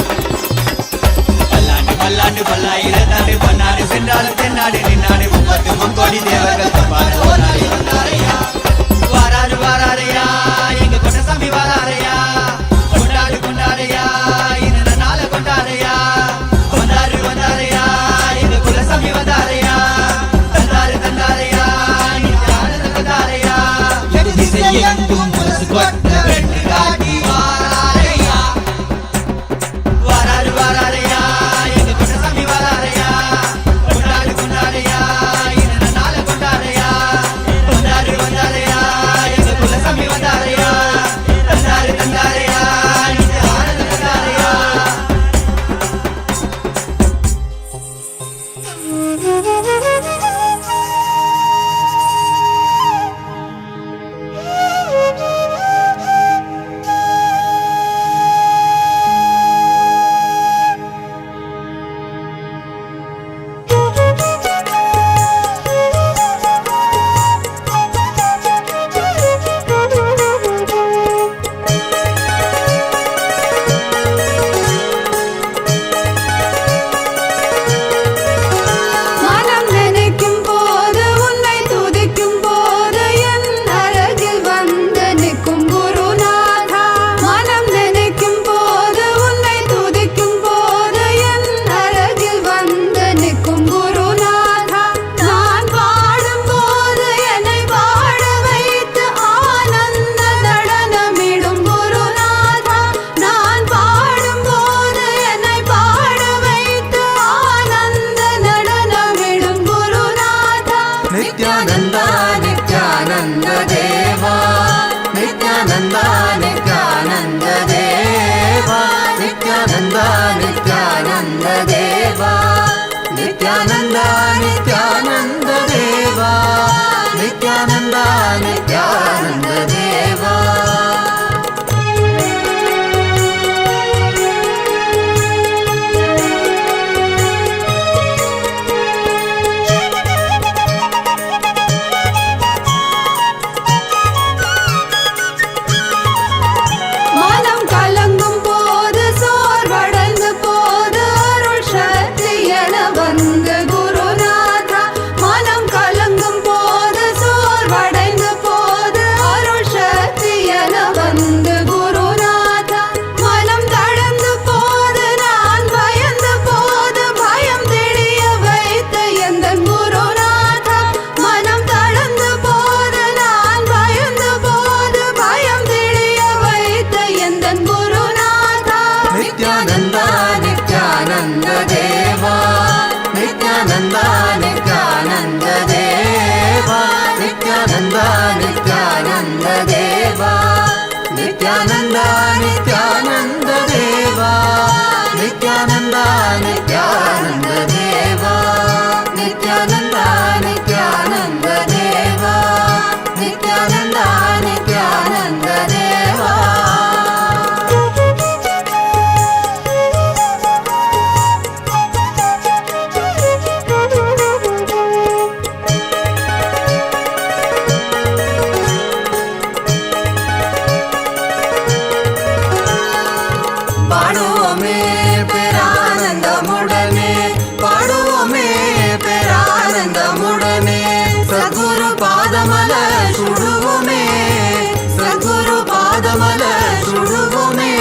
பல்லாண்டு பல்லாண்டு பல்லாயிரத்தாண்டு பன்னாடு சென்றாலும் தென்னாடு நின்னாடு 33 தேவர்கள் வாராரு வாராரையா எங்க கொண்டசாமி வாராரையா கொண்டாடு கொண்டாரையா இந்த நாள கொண்டாரையா வந்தாரு வந்தாரையா எங்க குலசாமி வந்தாரையா தந்தாரு தந்தாரையா நித்யான தந்தாரையா திசையெங்கும் மனசு கொட்ட வென்று காட்டி Nithyananda பாடுவோமே பேரானந்தமுடனே பாடுவோமே பேரானந்தமுடனே சத்குரு பாதமல சுடுவோமே சத்குரு பாதமல சுடுவோமே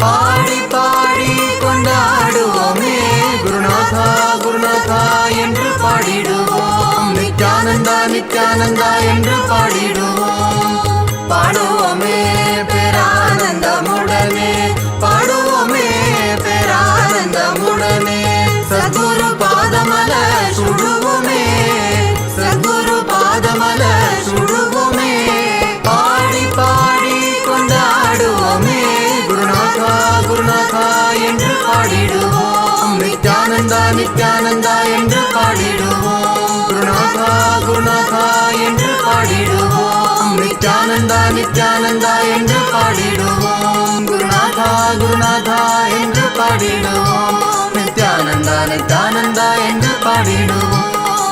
பாடி பாடி கொண்டாடுவோமே குருநாதா குருநாதா என்று பாடிடுவோம் நித்யானந்தா நித்யானந்தா என்று பாடிடுவோம் பாடுவோமே பேரானந்தமுடனே பாடுவோமே பேரானந்தமுடனே சத்குரு பாதமல சுடுவோமே சத்குரு பாதமல சுடுவோமே பாடி பாடி கொண்டாடுவோமே குருநாதா குருநாதா என்று பாடிடுவோம் நித்யானந்தா நித்யானந்தா என்று பாடிடுவோம் குருநாதா குருநாதா என்று பாடிடுவோம் நித்யானந்தா நித்யானந்தா என்று பாடிடுவோம் குருநாதா குருநாதா என்று பாடிடுவோம் நித்யானந்தா நித்யானந்தா என்று பாடிடுவோம்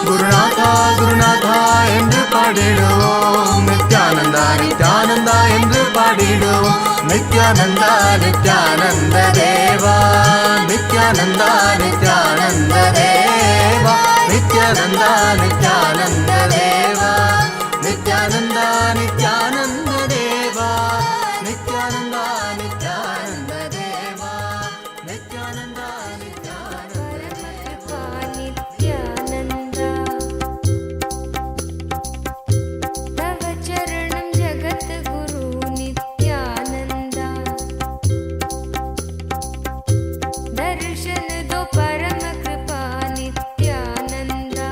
குருநாதா குருநாதா என்று பாடிடுவோம் நித்யானந்தா நித்யானந்தா என்று பாடிடுவோம் நித்யானந்தா நித்யானந்த தேவா நித்யானந்தா நித்யானந்த தேவா நித்யானந்தா நித்யானந்த தேவா நித்யானந்தா நித்யானந்த தேவா நித்யானந்தா நித்யானந்த தேவா நித்யானந்தா नित्यानन्दा तव चरणं जगद्गुरु नित्यानन्दा दर्शन दो परम कृपा नित्यानन्दा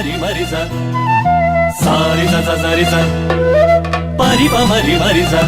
ಮರಿ ಮರಿ ಸ ಸಾರಿ ಸ ಸ ಸರಿ ಸ ಪರಿ ಪ ಮರಿ ಮರಿ ಸ.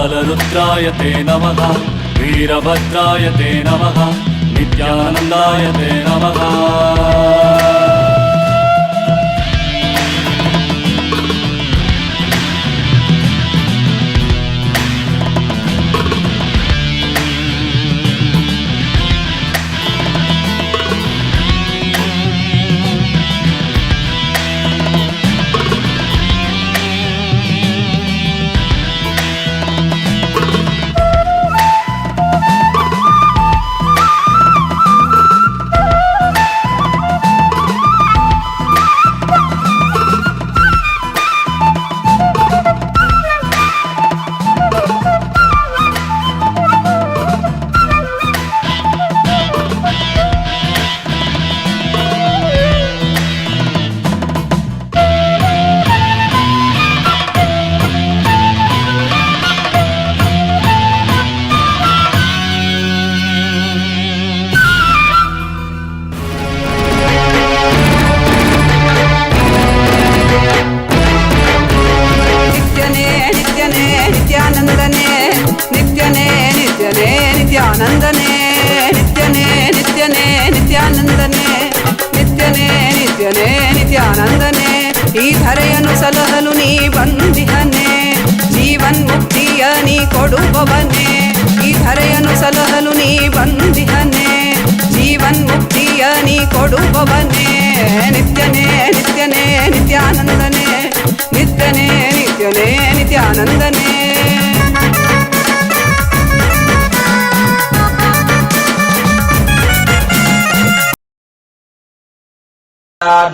कालरुद्राय ते नमः, वीरभद्राय ते नमः, नित्यानन्दाय ते नमः. ನಿತ್ಯಾನಂದನೆ ಈ ಧರೆಯನ್ನು ಸಲಹಲು ನೀ ಬಂದಿಹನೆ, ಜೀವನ್ ಮುಕ್ತಿಯ ನೀ ಕೊಡುವವನೇ. ಈ ಧರೆಯನ್ನು ಸಲಹಲು ನೀ ಬಂದಿಹನೆ, ಜೀವನ್ ಮುಕ್ತಿಯ ನೀ ಕೊಡುವವನೇ. ನಿತ್ಯನೇ ನಿತ್ಯನೇ ನಿತ್ಯಾನಂದನೆ, ನಿತ್ಯನೇ ನಿತ್ಯನೇ ನಿತ್ಯಾನಂದನೆ.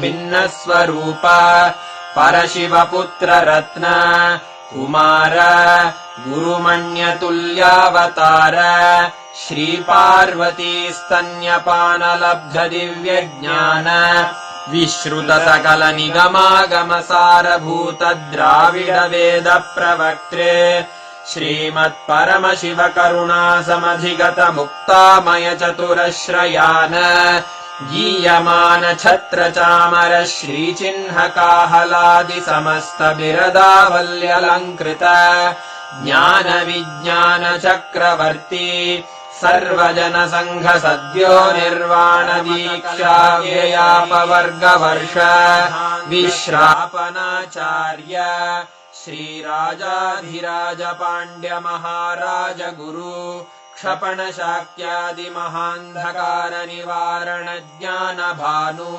ಭಿನ್ನ ಸ್ವರೂಪ ಪರಶಿವಪುತ್ರ ರತ್ನ ಕುಮಾರ ಗುರುಮಣ್ಯ ತುಲ್ಯಾವತಾರ ಶ್ರೀ ಪಾರ್ವತಿ ಸ್ತನ್ಯಪಾನ ಲಬ್ಧ ದಿವ್ಯ ಜ್ಞಾನ ವಿಶ್ರುತ ಸಕಲ ನಿಗಮಾಗಮ ಸಾರಭೂತ ದ್ರಾವಿಡ ವೇದ ಪ್ರವಕ್ತ್ರೆ ಶ್ರೀಮತ್ ಪರಮಶಿವ ಕರುಣಾ ಸಮಧಿಗತ ಮುಕ್ತಾಮಯ ಚತುರಶ್ರಯಾನ ಗೀಯಮಾನ ಛತ್ರ ಚಾಮರ ಶ್ರೀ ಚಿಹ್ನ ಕಾಹಲಾದಿ ಸಮಸ್ತ ಬಿರದಾವಲ್ಯಲಂಕೃತ ಜ್ಞಾನ ವಿಜ್ಞಾನ ಚಕ್ರವರ್ತಿ ಸರ್ವಜನ ಸಂಘ ಸದ್ಯೋ ನಿರ್ವಾಣ ದೀಕ್ಷಾ ವ್ಯಯಾಪವರ್ಗ ವರ್ಷ ವಿಶ್ರಾಪನಾಚಾರ್ಯ ಶ್ರೀರಾಜಾಧಿರಾಜ ಪಾಂಡ್ಯ ಮಹಾರಾಜ ಗುರು ಕ್ಷಪಣ ಶಾಕ್ಯಾದಿ ಮಹಾಂಧಕಾರ ನಿವಾರಣ ಜ್ಞಾನ ಭಾನು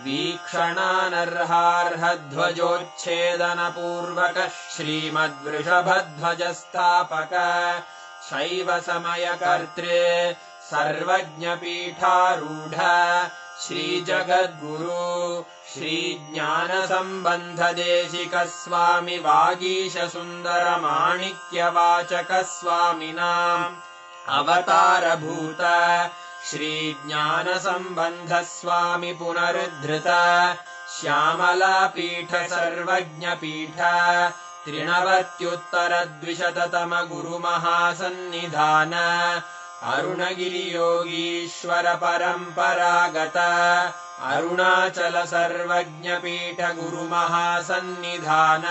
ವೀಕ್ಷಣಾನರ್ಹಾರ್ಹ ಧ್ವಜೋಚ್ಛೇದನ ಪೂರ್ವಕ ಶ್ರೀಮದ್ವೃಷಭಧ್ವಜ ಸ್ಥಾಪಕ ಶೈವ ಸಮಯ ಕರ್ತ್ರೆ ಸರ್ವಜ್ಞ ಪೀಠಾರೂಢ श्री जगद्गुरु श्री ज्ञानसम्बन्धदेशिक स्वामी वागीश सुन्दर माणिक्यवाचक स्वामिनाम् अवतारभूत श्री ज्ञानसम्बन्ध स्वामी पुनरुद्धृत श्यामलापीठ सर्वज्ञपीठ त्रिनवत्युत्तरद्विशततम गुरुमहासन्निधान अरुणगिरियोगीश्वर परम्परागत अरुणाचल सर्वज्ञपीठ गुरुमहासन्निधान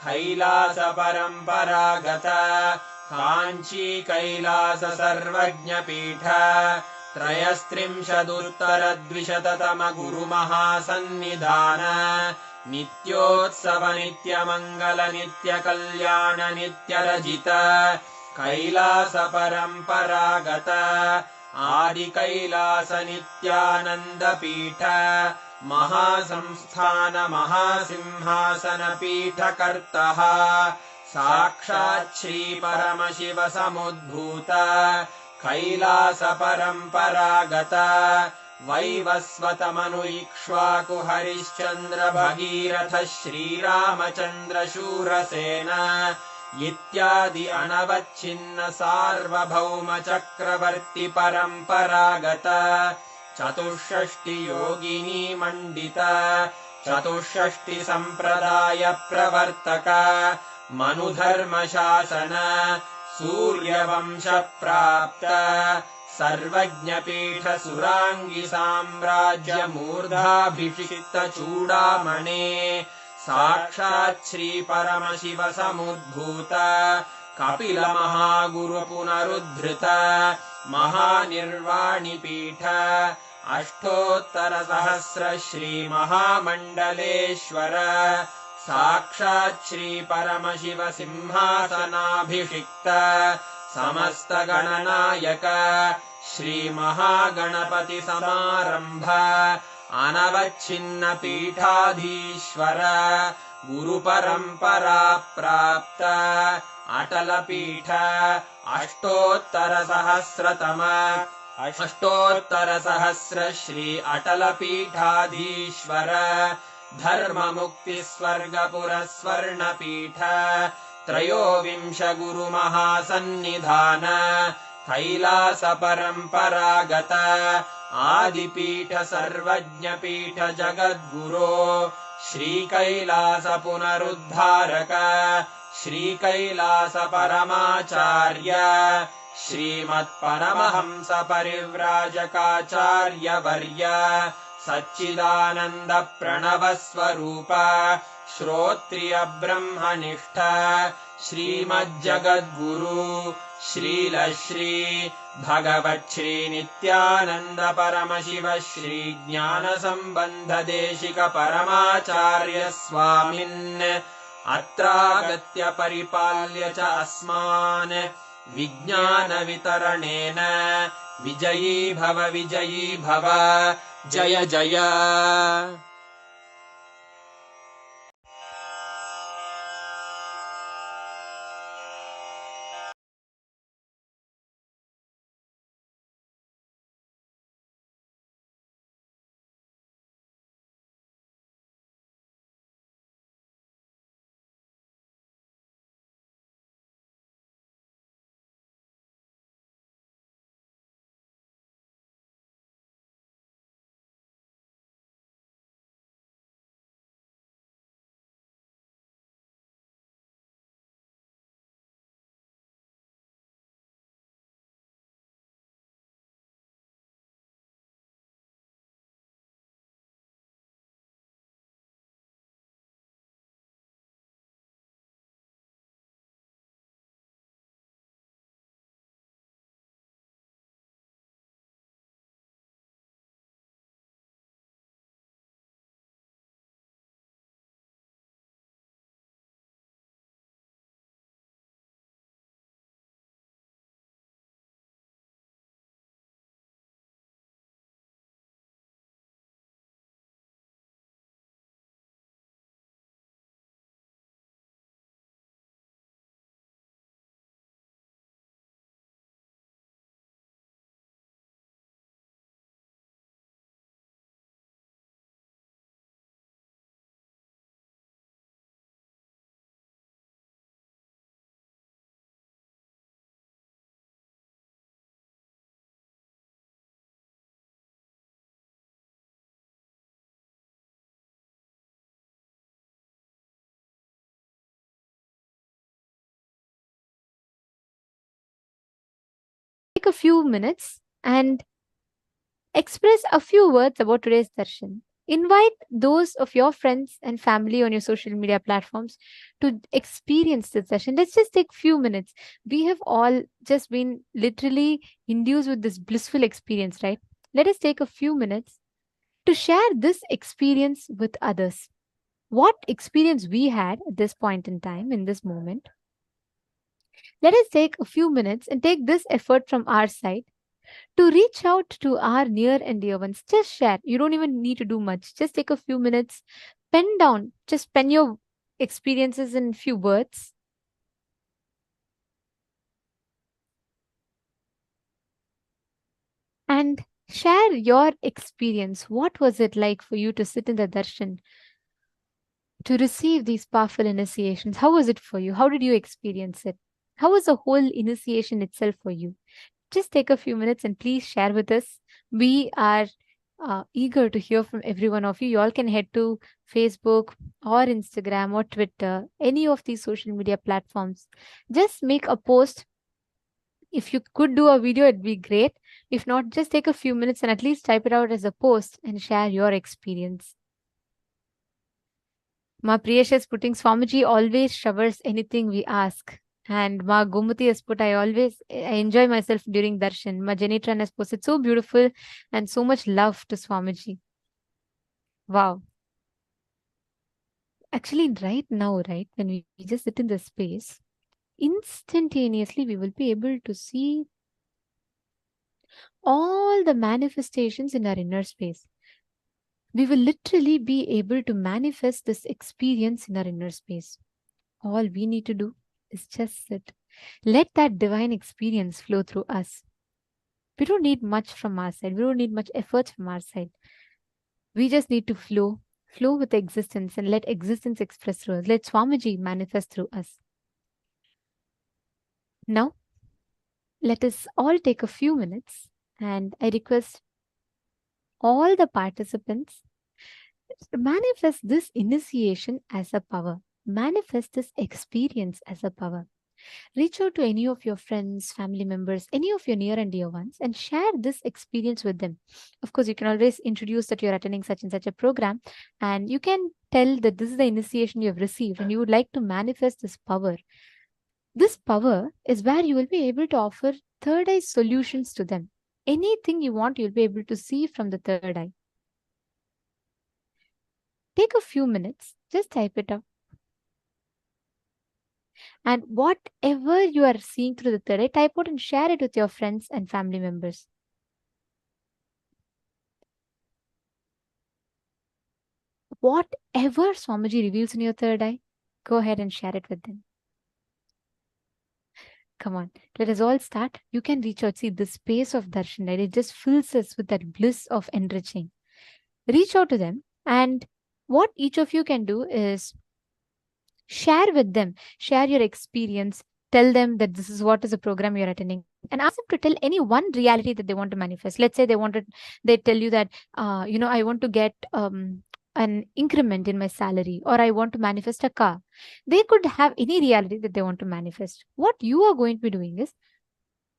कैलास परम्परागत काञ्ची कैलास सर्वज्ञपीठ त्रयस्त्रिंशदुत्तरद्विशततम गुरुमहासन्निधान नित्योत्सव नित्यमङ्गल नित्यकल्याण नित्यरजित कैलास परम्परागत आदिकैलास नित्यानन्दपीठ महासंस्थान महासिंहासन पीठकर्तः साक्षात् श्री परमशिव समुद्भूत कैलास परम्परागत वैवस्वतमनु इक्ष्वाकु हरिश्चन्द्र भगीरथ श्रीरामचन्द्र शूरसेन इत्यादि अनवच्छिन्न सार्वभौम चक्रवर्ति परम्परागत चतुष्षष्टि योगिनी मण्डित चतुष्षष्टि सम्प्रदाय प्रवर्तक मनुधर्मशासन सूर्यवंश प्राप्त सर्वज्ञपीठ सुराङ्गि साम्राज्य मूर्धाभिषिक्त चूडामणे साक्षात् श्री परमशिव समुद्भूत कपिल महागुरु पुनरुद्धृत महानिर्वाणिपीठ अष्टोत्तर सहस्र श्री महामण्डलेश्वर साक्षात् श्री परमशिव सिंहासनाभिषिक्त समस्त गणनायक श्री महागणपति समारंभ अनवच्छिन्न पीठाधीश्वर गुरुपरम्परा प्राप्त अटल पीठ अष्टोत्तर सहस्र श्री अटल पीठाधीश्वर धर्म मुक्ति स्वर्गपुर स्वर्ण पीठ त्रयोविंश गुरु महासन्निधान कैलास परम्परागत आदिपीठ सर्वज्ञपीठ जगद्गुरो श्री कैलास पुनरुद्धारक श्री कैलास परमाचार्य श्रीमत्परमहंस परिव्राजकाचार्य वर्य सच्चिदानन्द प्रणव स्वरूप श्रोत्रिय ब्रह्मनिष्ठ श्रीमज्जगद्गुरु श्रील श्री भगवच्छ्री नित्यानन्द परमशिव श्री ज्ञान सम्बन्ध देशिक परमाचार्य स्वामिन् अत्रागत्य परिपाल्य च अस्मान् विज्ञान वितरणेन विजयी भव जय जय। few minutes and express a few words about today's darshan. Invite those of your friends and family on your social media platforms to experience this session. Let's just take few minutes. We have all just been literally induced with this blissful experience, right? Let us take a few minutes to share this experience with others. What experience we had at this point in time, in this moment. Let us take a few minutes and take this effort from our side to reach out to our near and dear ones. Just share. You don't even need to do much. Just take a few minutes, pen down, just pen your experiences in few words. And share your experience. What was it like for you to sit in the darshan, to receive these powerful initiations? How was it for you? How did you experience it? How was the whole initiation itself for you? Just take a few minutes and please share with us. We are eager to hear from every one of you. You all can head to Facebook or Instagram or Twitter, any of these social media platforms. Just make a post. If you could do a video, it'd be great. If not, just take a few minutes and at least type it out as a post and share your experience. Ma Priyasha is putting, Swamiji always showers anything we ask. And Ma Gomati has put, I enjoy myself during darshan. Ma Jenitran has posted, so beautiful and so much love to Swamiji. Wow. Actually, right now, right, when we just sit in the space, instantaneously we will be able to see all the manifestations in our inner space. We will literally be able to manifest this experience in our inner space. All we need to do is just sit. Let that divine experience flow through us. We don't need much from our side. We don't need much effort from our side. We just need to flow with existence and let existence express through us. Let Swamiji manifest through us. Now, let us all take a few minutes and I request all the participants to manifest this initiation as a power. Manifest this experience as a power. Reach out to any of your friends, family members, any of your near and dear ones and share this experience with them. Of course, you can always introduce that you're attending such and such a program and you can tell that this is the initiation you have received and you would like to manifest this power. This power is where you will be able to offer third eye solutions to them. Anything you want, you'll be able to see from the third eye. Take a few minutes, just type it up. And whatever you are seeing through the third eye, type out and share it with your friends and family members. Whatever Swamiji reveals in your third eye, go ahead and share it with them. Come on, let us all start. You can reach out. See, the space of darshan, right? It just fills us with that bliss of enriching. Reach out to them. And what each of you can do is share with them. Share your experience. Tell them that this is what is the program you're attending. And ask them to tell any one reality that they want to manifest. Let's say they tell you that, I want to get an increment in my salary, or I want to manifest a car. They could have any reality that they want to manifest. What you are going to be doing is,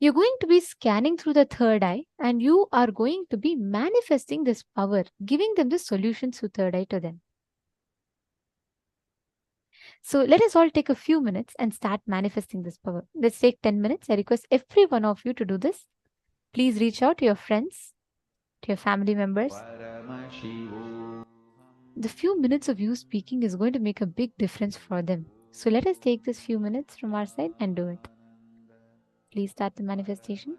you're going to be scanning through the third eye and you are going to be manifesting this power, giving them the solutions through third eye to them. So let us all take a few minutes and start manifesting this power. Let's take 10 minutes. I request every one of you to do this. Please reach out to your friends, to your family members. The few minutes of you speaking is going to make a big difference for them. So let us take this few minutes from our side and do it. Please start the manifestation.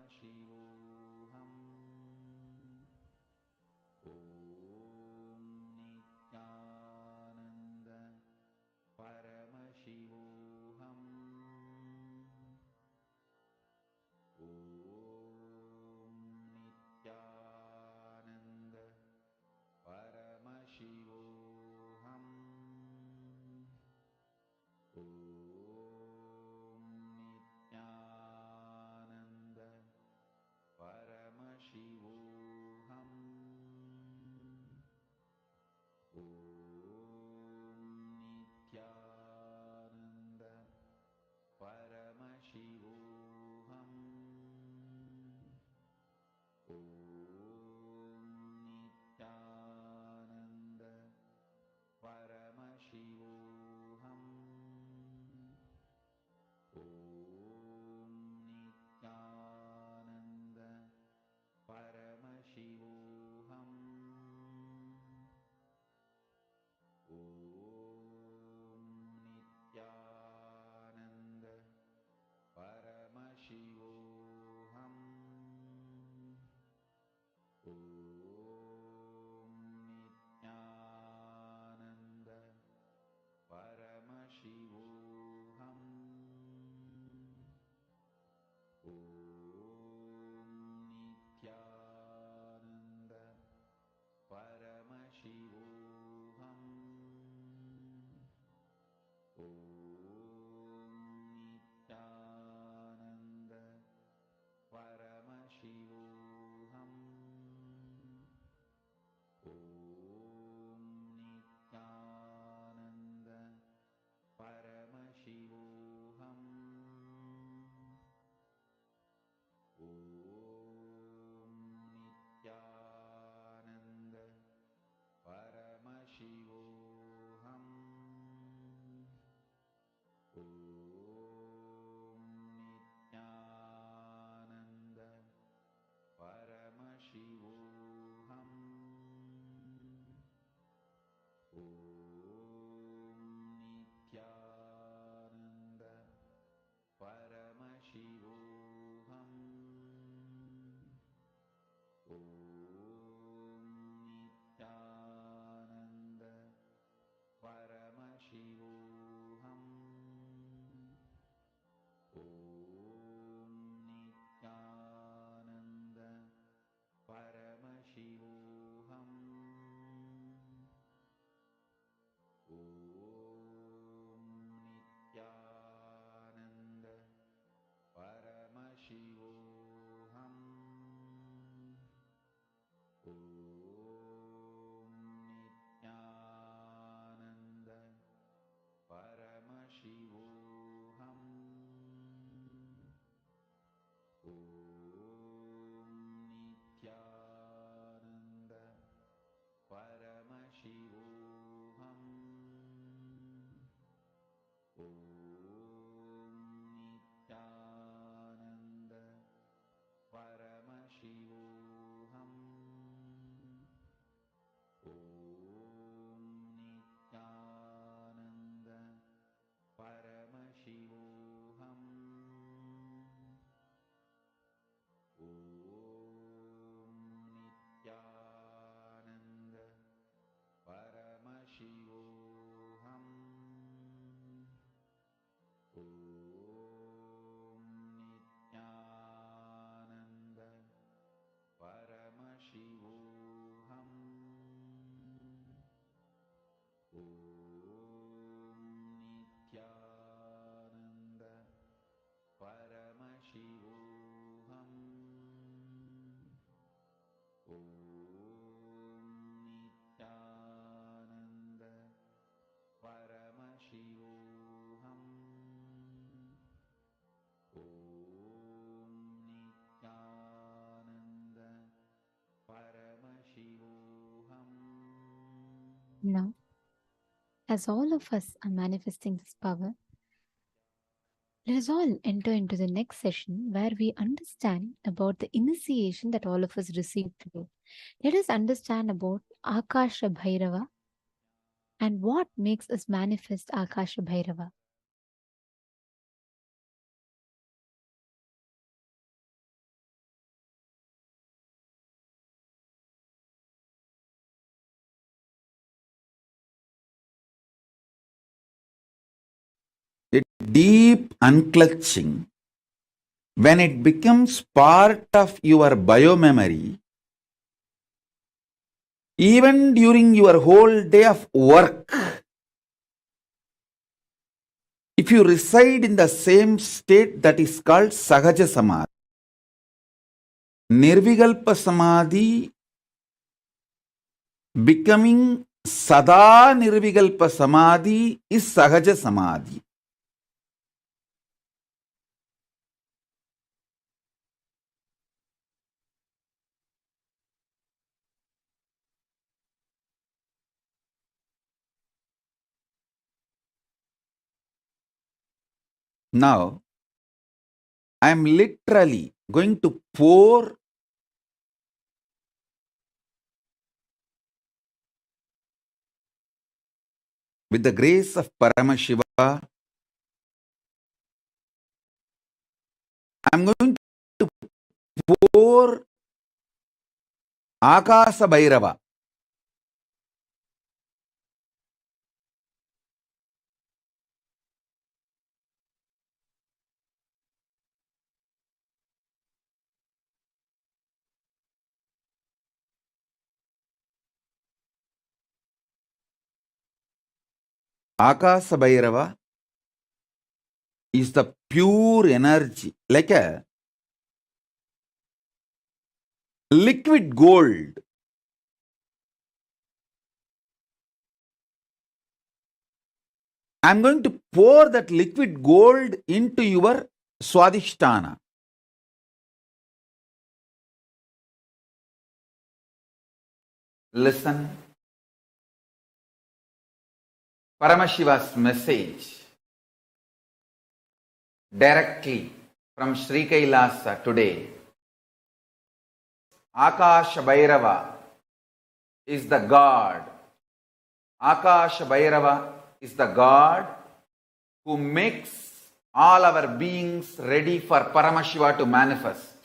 Nithyananda Paramashivoham. Om Nithyananda Paramashivoham. Om Nithyananda Paramashivoham. Now, as all of us are manifesting this power, let us all enter into the next session where we understand about the initiation that all of us received today. Let us understand about Akasha Bhairava and what makes us manifest Akasha Bhairava. A deep unclutching, when it becomes part of your biomemory, even during your whole day of work, if you reside in the same state, that is called Sahaja Samadhi. Nirvikalpa Samadhi becoming Sada Nirvikalpa Samadhi is Sahaja Samadhi. Now, I am literally going to pour with the grace of Paramashiva. I am going to pour Akasha Bhairava. Akasha Bhairava is the pure energy, like a liquid gold. I am going to pour that liquid gold into your Swadhisthana. Listen. Paramashiva's message directly from Sri Kailasa today. Akasha Bhairava is the God. Akasha Bhairava is the God who makes all our beings ready for Paramashiva to manifest.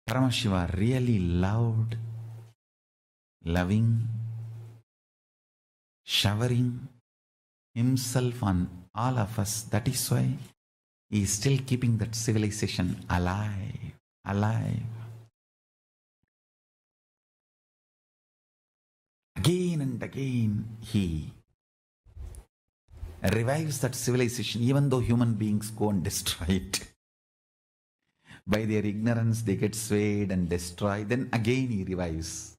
Paramashiva really loved, loving, showering himself on all of us. That is why he is still keeping that civilization alive, alive. Again and again he revives that civilization, even though human beings go and destroy it. By their ignorance they get swayed and destroyed. Then again he revives.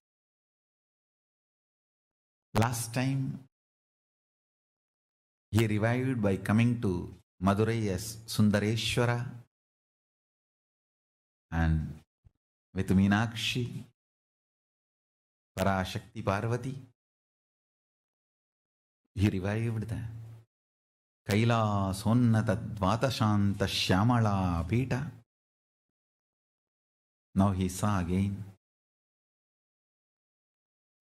Last time he revived by coming to Madurai as Sundareshwara, and with Meenakshi, Parashakti Parvati, he revived the Kailasonnata Dvatashanta Shyamala Pita. Now he saw again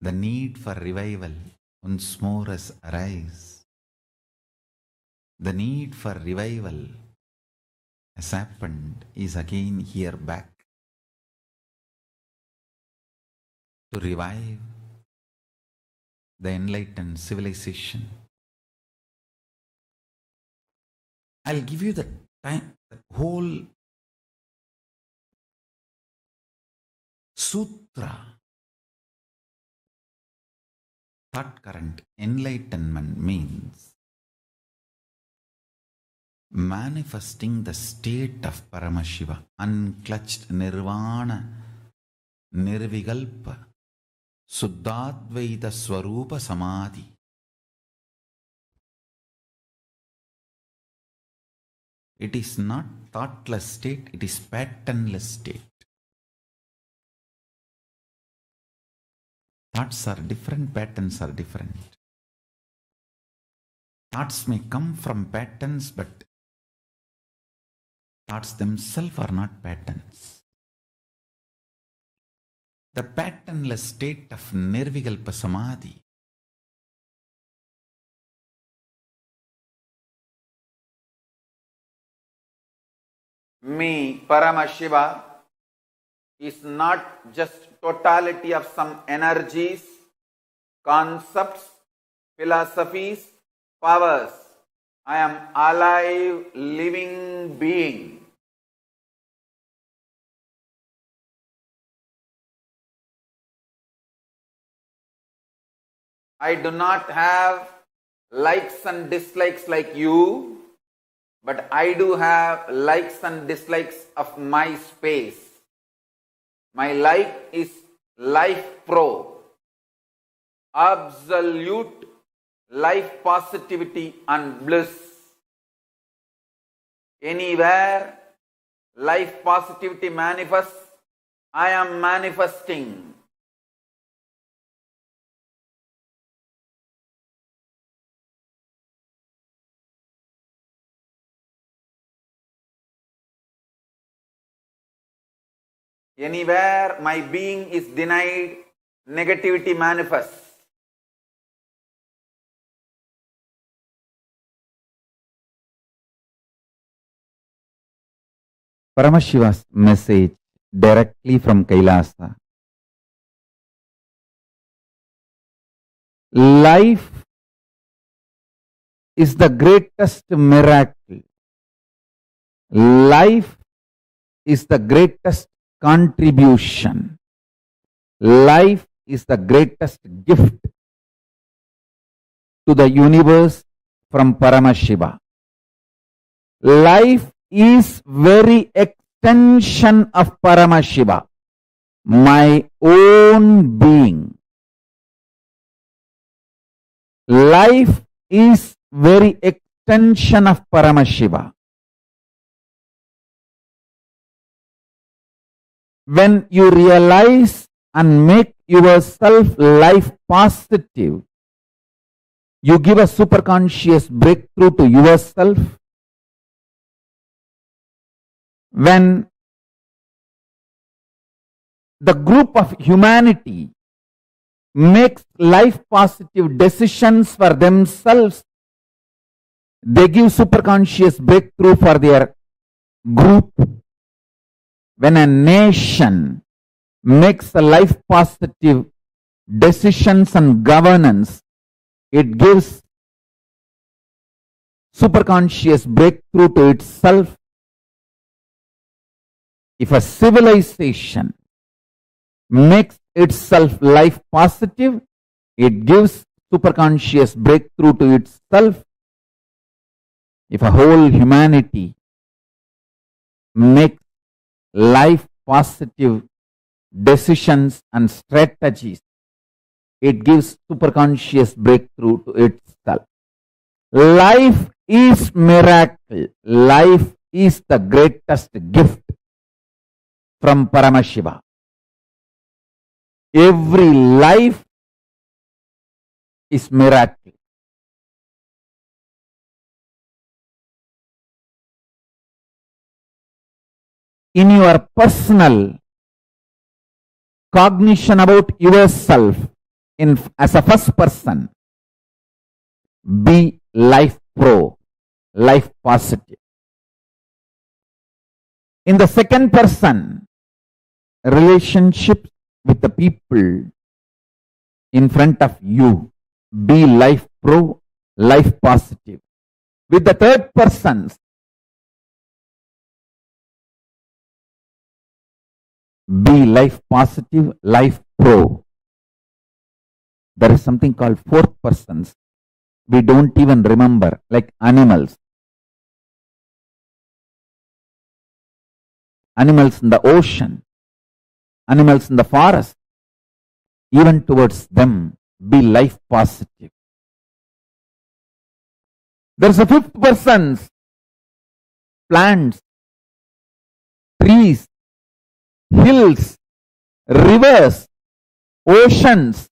the need for revival once more has arisen. The need for revival has happened, is again here back to revive the enlightened civilization. I'll give you the time, the whole sutra sutra. Thought current. Enlightenment means manifesting the state of Paramashiva, unclutched nirvana, nirvigalpa, suddhadvaita swarupa samadhi. It is not thoughtless state, it is patternless state. Thoughts are different, patterns are different. Thoughts may come from patterns, but thoughts themselves are not patterns. The patternless state of Nirvikalpa Samadhi me, Paramashiva, is not just totality of some energies, concepts, philosophies, powers. I am alive, living being. I do not have likes and dislikes like you, but I do have likes and dislikes of my space. My life is life pro, absolute life positivity and bliss. Anywhere life positivity manifests, I am manifesting. Anywhere my being is denied, negativity manifests. Paramashiva's message directly from Kailasa. Life is the greatest miracle. Life is the greatest contribution. Life is the greatest gift to the universe from Paramashiva. Life is very extension of Paramashiva, my own being. Life is very extension of Paramashiva. When you realize and make yourself life positive, you give a superconscious breakthrough to yourself. When the group of humanity makes life positive decisions for themselves, they give superconscious breakthrough for their group. When a nation makes a life positive decisions and governance, it gives superconscious breakthrough to itself. If a civilization makes itself life positive, it gives superconscious breakthrough to itself. If a whole humanity makes life positive decisions and strategies, it gives superconscious breakthrough to itself. Life is miracle. Life is the greatest gift from Paramashiva. Every life is miracle. In your personal cognition about yourself, as a first person, be life pro, life positive. In the second person, relationships with the people in front of you, be life pro, life positive. With the third persons, Be life positive, life pro. There is something called fourth persons. We don't even remember, like animals. Animals in the ocean, animals in the forest, even towards them, be life positive. There's a fifth person, plants, trees, hills, rivers, oceans.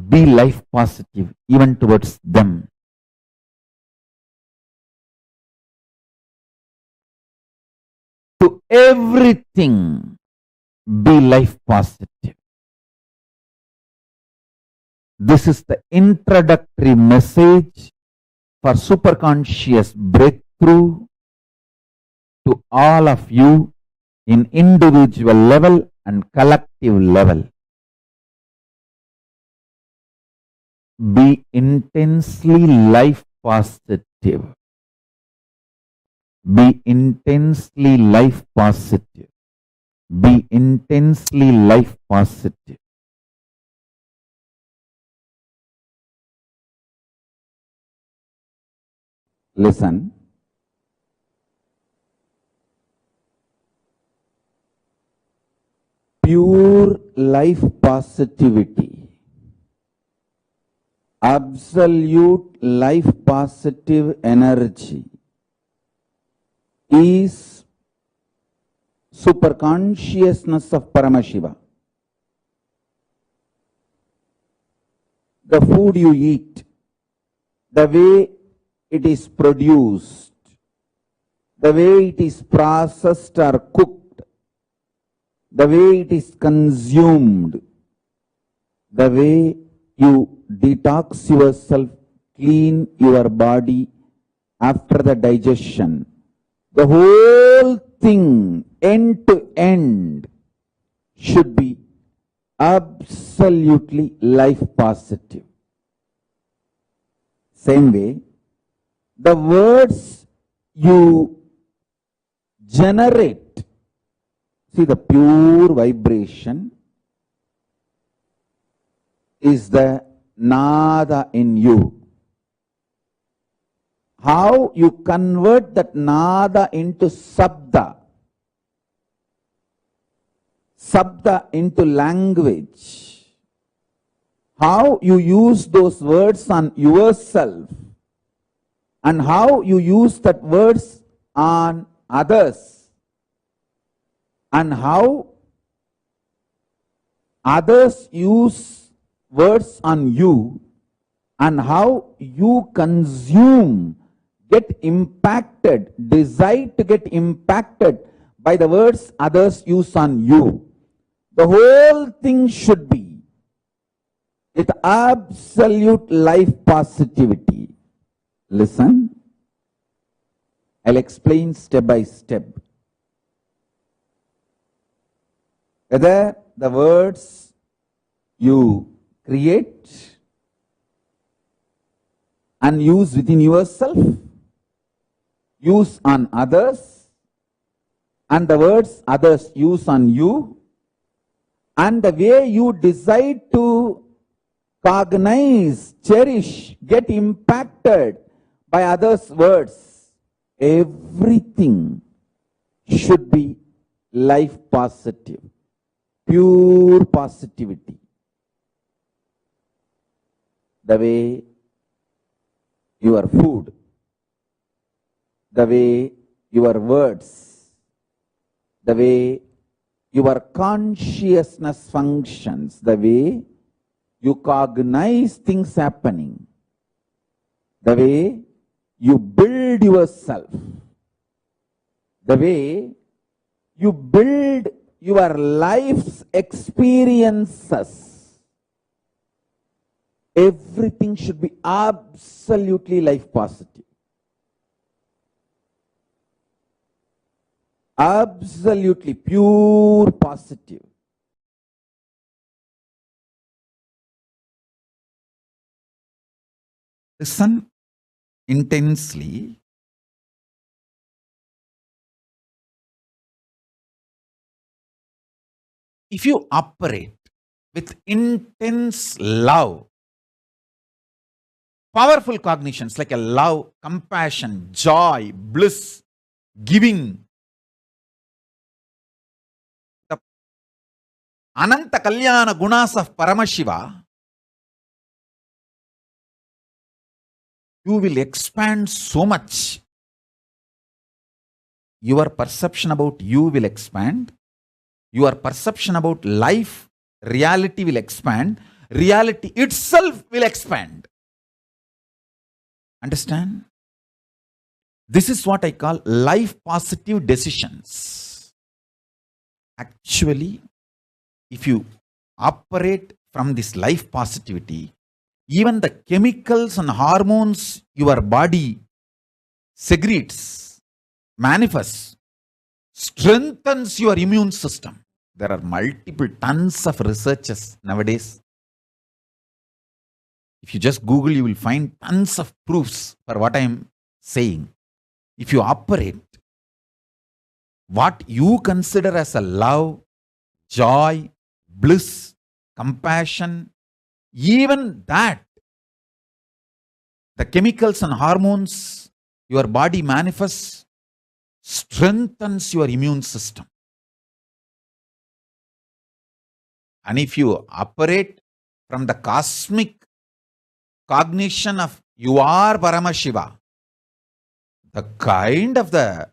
Be life positive even towards them. To everything, be life positive. This is the introductory message for superconscious breakthrough to all of you in individual level and collective level. Be intensely life positive. Be intensely life positive. Be intensely life positive. Listen. Pure life positivity, absolute life positive energy is superconsciousness of Paramashiva. The food you eat, the way it is produced, the way it is processed or cooked, the way it is consumed, the way you detox yourself, clean your body after the digestion, the whole thing, end to end, should be absolutely life positive. Same way, the words you generate, see, the pure vibration is the nada in you. How you convert that nada into sabda, sabda into language, how you use those words on yourself, and how you use that words on others, and how others use words on you, and how you consume, get impacted, decide to get impacted by the words others use on you. The whole thing should be with absolute life positivity. Listen, I'll explain step by step. Whether the words you create and use within yourself, use on others, and the words others use on you, and the way you decide to cognize, cherish, get impacted by others' words, everything should be life positive, pure positivity. The way your food, the way your words, the way your consciousness functions, the way you cognize things happening, the way you build yourself, the way you build your life's experiences, everything should be absolutely life positive. Absolutely pure positive. Listen intensely. if you operate with intense love, powerful cognitions like a love, compassion, joy, bliss, giving, the Ananta Kalyana gunas of Paramashiva, you will expand so much. Your perception about you will expand. Your perception about life, reality will expand. Reality itself will expand. Understand? This is what I call life positive decisions. Actually, if you operate from this life positivity, even the chemicals and hormones your body secretes, manifests, strengthens your immune system. There are multiple tons of researches nowadays. If you just Google, you will find tons of proofs for what I am saying. If you operate what you consider as a love, joy, bliss, compassion, even that, the chemicals and hormones your body manifests, strengthens your immune system. And if you operate from the cosmic cognition of you are Paramashiva, the kind of the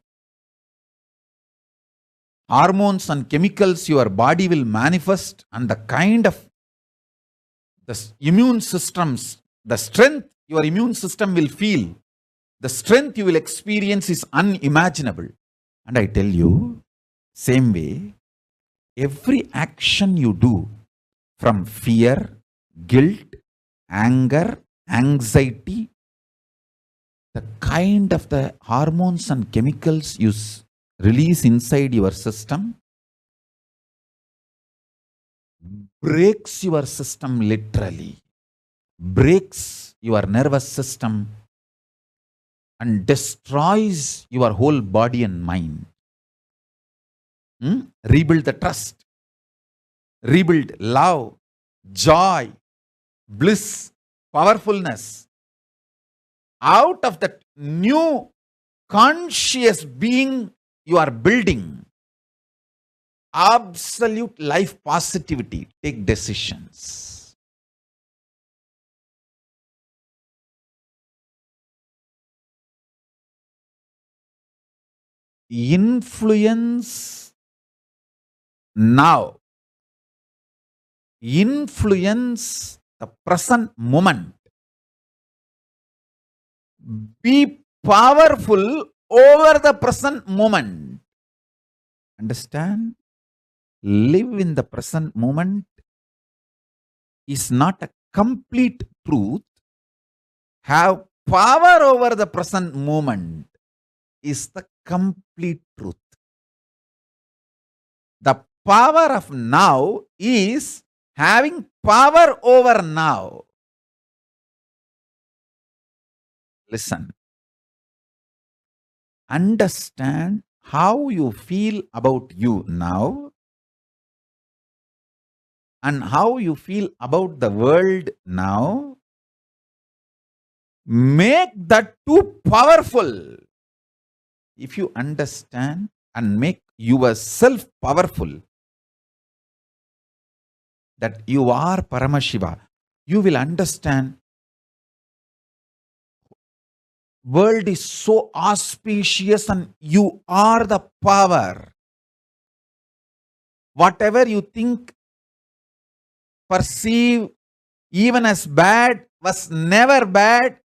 hormones and chemicals your body will manifest and the kind of the immune systems, the strength your immune system will feel, the strength you will experience is unimaginable. And I tell you, same way, every action you do from fear, guilt, anger, anxiety, the kind of the hormones and chemicals you release inside your system breaks your system literally, breaks your nervous system and destroys your whole body and mind. Rebuild the trust, rebuild love, joy, bliss, powerfulness. Out of that new conscious being you are building, absolute life positivity, take decisions. Influence now. Influence the present moment. Be powerful over the present moment. Understand? Live in the present moment is not a complete truth. Have power over the present moment is the complete truth. The power of now is having power over now. Listen. Understand how you feel about you now and how you feel about the world now. Make that too powerful. If you understand and make yourself powerful, that you are Paramashiva, you will understand world is so auspicious and you are the power. Whatever you think, perceive, even as bad, was never bad,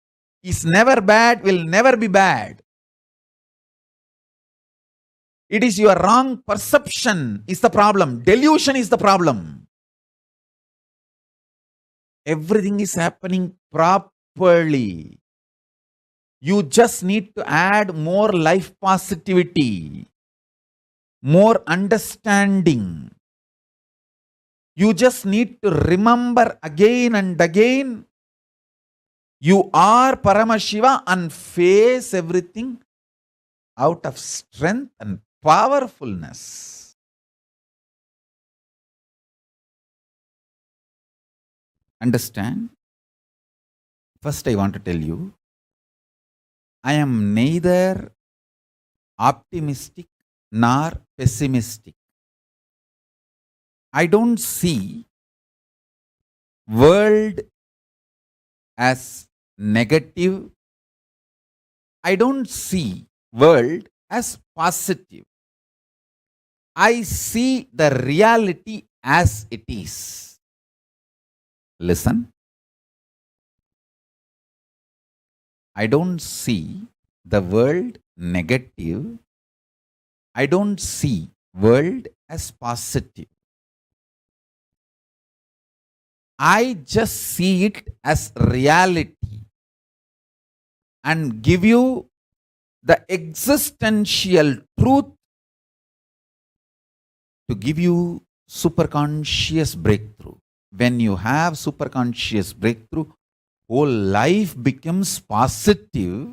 is never bad, will never be bad. It is your wrong perception is the problem. Delusion is the problem. Everything is happening properly. You just need to add more life positivity, more understanding. You just need to remember again and again, you are Paramashiva, and face everything out of strength and powerfulness. Understand? First, I want to tell you, I am neither optimistic nor pessimistic. I don't see world as negative. I don't see world as positive. I see the reality as it is. Listen. I don't see the world negative. I don't see world as positive. I just see it as reality and give you the existential truth to give you superconscious breakthrough. When you have superconscious breakthrough, whole life becomes positive,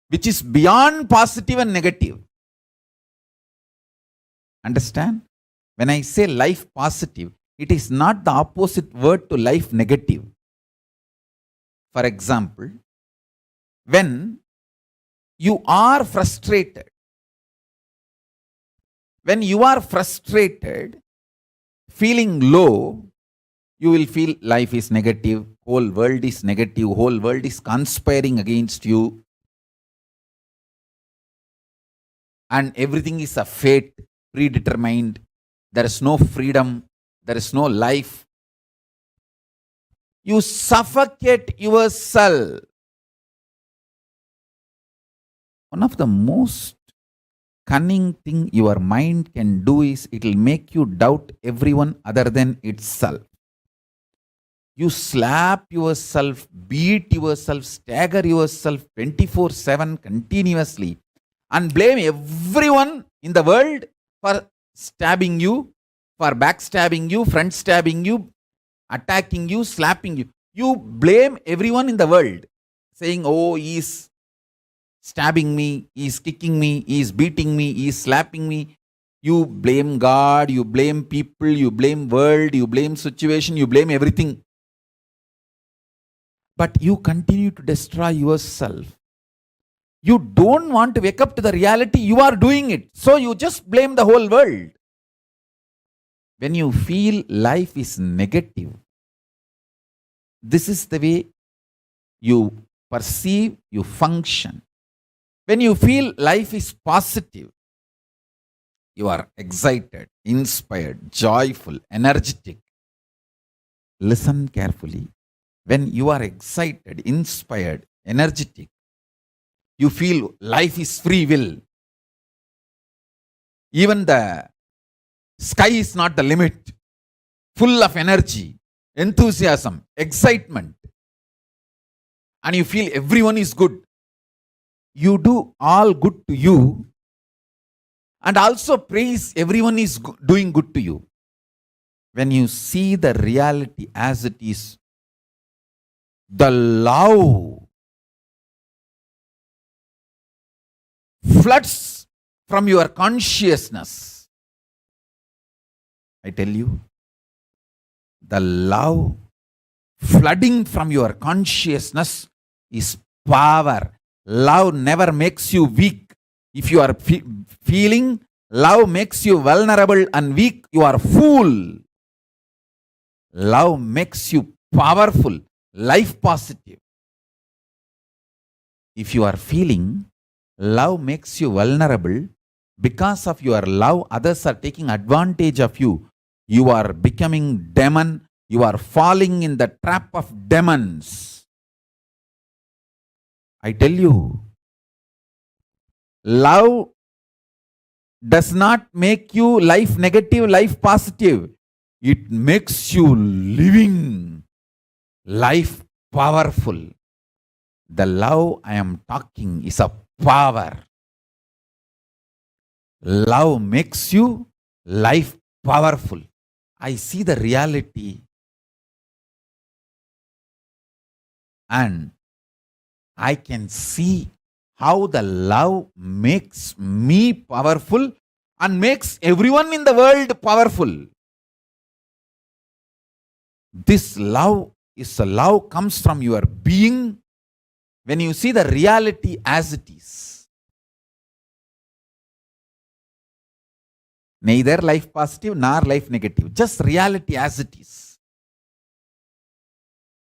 which is beyond positive and negative. Understand? When I say life positive, it is not the opposite word to life negative. For example, when you are frustrated, feeling low, you will feel life is negative, whole world is negative, whole world is conspiring against you, and everything is a fate, predetermined. There is no freedom, there is no life. You suffocate yourself. One of the most cunning thing your mind can do is it will make you doubt everyone other than itself. You slap yourself, beat yourself, stagger yourself 24/7 continuously and blame everyone in the world for stabbing you, for backstabbing you, front stabbing you, attacking you, slapping you. You blame everyone in the world, saying, oh, he's stabbing me, he's kicking me, he's beating me, he's slapping me. You blame God, you blame people, you blame world, you blame situation, you blame everything. But you continue to destroy yourself. You don't want to wake up to the reality you are doing it. So you just blame the whole world. When you feel life is negative, this is the way you perceive, you function. When you feel life is positive, you are excited, inspired, joyful, energetic. Listen carefully. When you are excited, inspired, energetic, you feel life is free will. Even the sky is not the limit. Full of energy, enthusiasm, excitement. And you feel everyone is good. You do all good to you and also praise everyone is doing good to you. When you see the reality as it is, the love floods from your consciousness. I tell you, the love flooding from your consciousness is power. Love never makes you weak. If you are feeling love makes you vulnerable and weak, you are fool. Love makes you powerful, life positive. If you are feeling love makes you vulnerable, because of your love, others are taking advantage of you. You are becoming demon. You are falling in the trap of demons. I tell you, love does not make you life negative, life positive. It makes you living life powerful. The love I am talking is a power. Love makes you life powerful. I see the reality and I can see how the love makes me powerful and makes everyone in the world powerful. This love is a love comes from your being when you see the reality as it is. Neither life positive nor life negative, just reality as it is.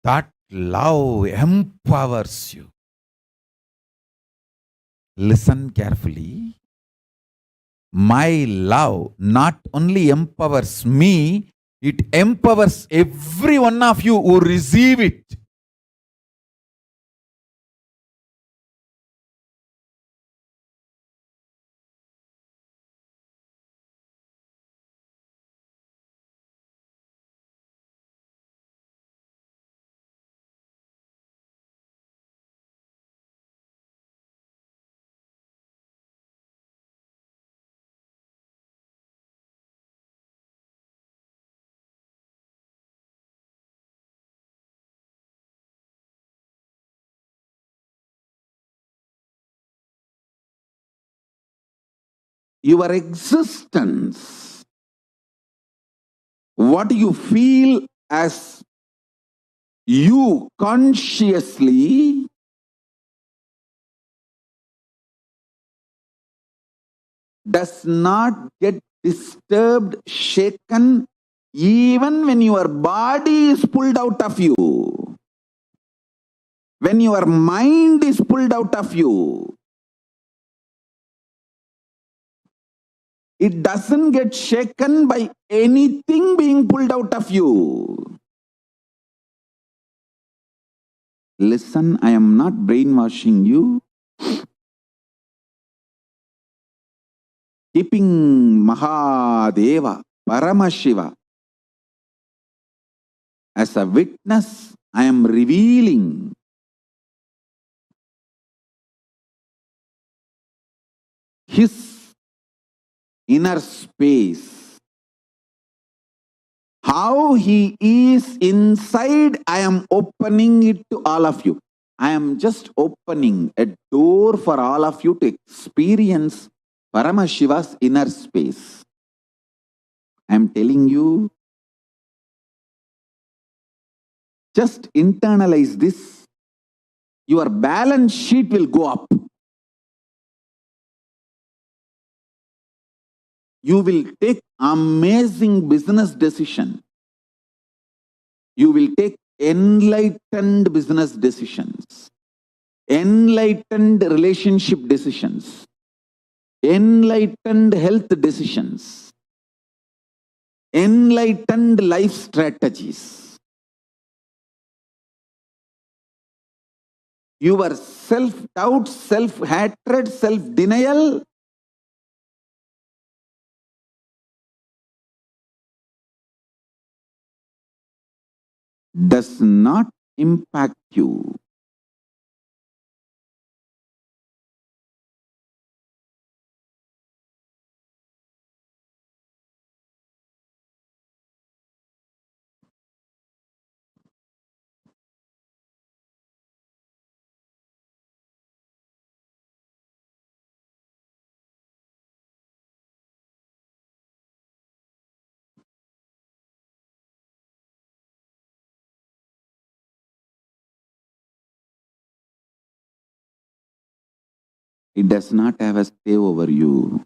That love empowers you. Listen carefully. My love not only empowers me, it empowers every one of you who receive it. Your existence, what you feel as you consciously, does not get disturbed, shaken, even when your body is pulled out of you. When your mind is pulled out of you, it doesn't get shaken by anything being pulled out of you. Listen, I am not brainwashing you. Keeping Mahadeva, Paramashiva as a witness, I am revealing his inner space. How he is inside, I am opening it to all of you. I am just opening a door for all of you to experience Paramashiva's inner space. I am telling you, just internalize this. Your balance sheet will go up. You will take amazing business decisions. You will take enlightened business decisions, enlightened relationship decisions, enlightened health decisions, enlightened life strategies. Your self-doubt, self-hatred, self-denial does not impact you. It does not have a stay over you.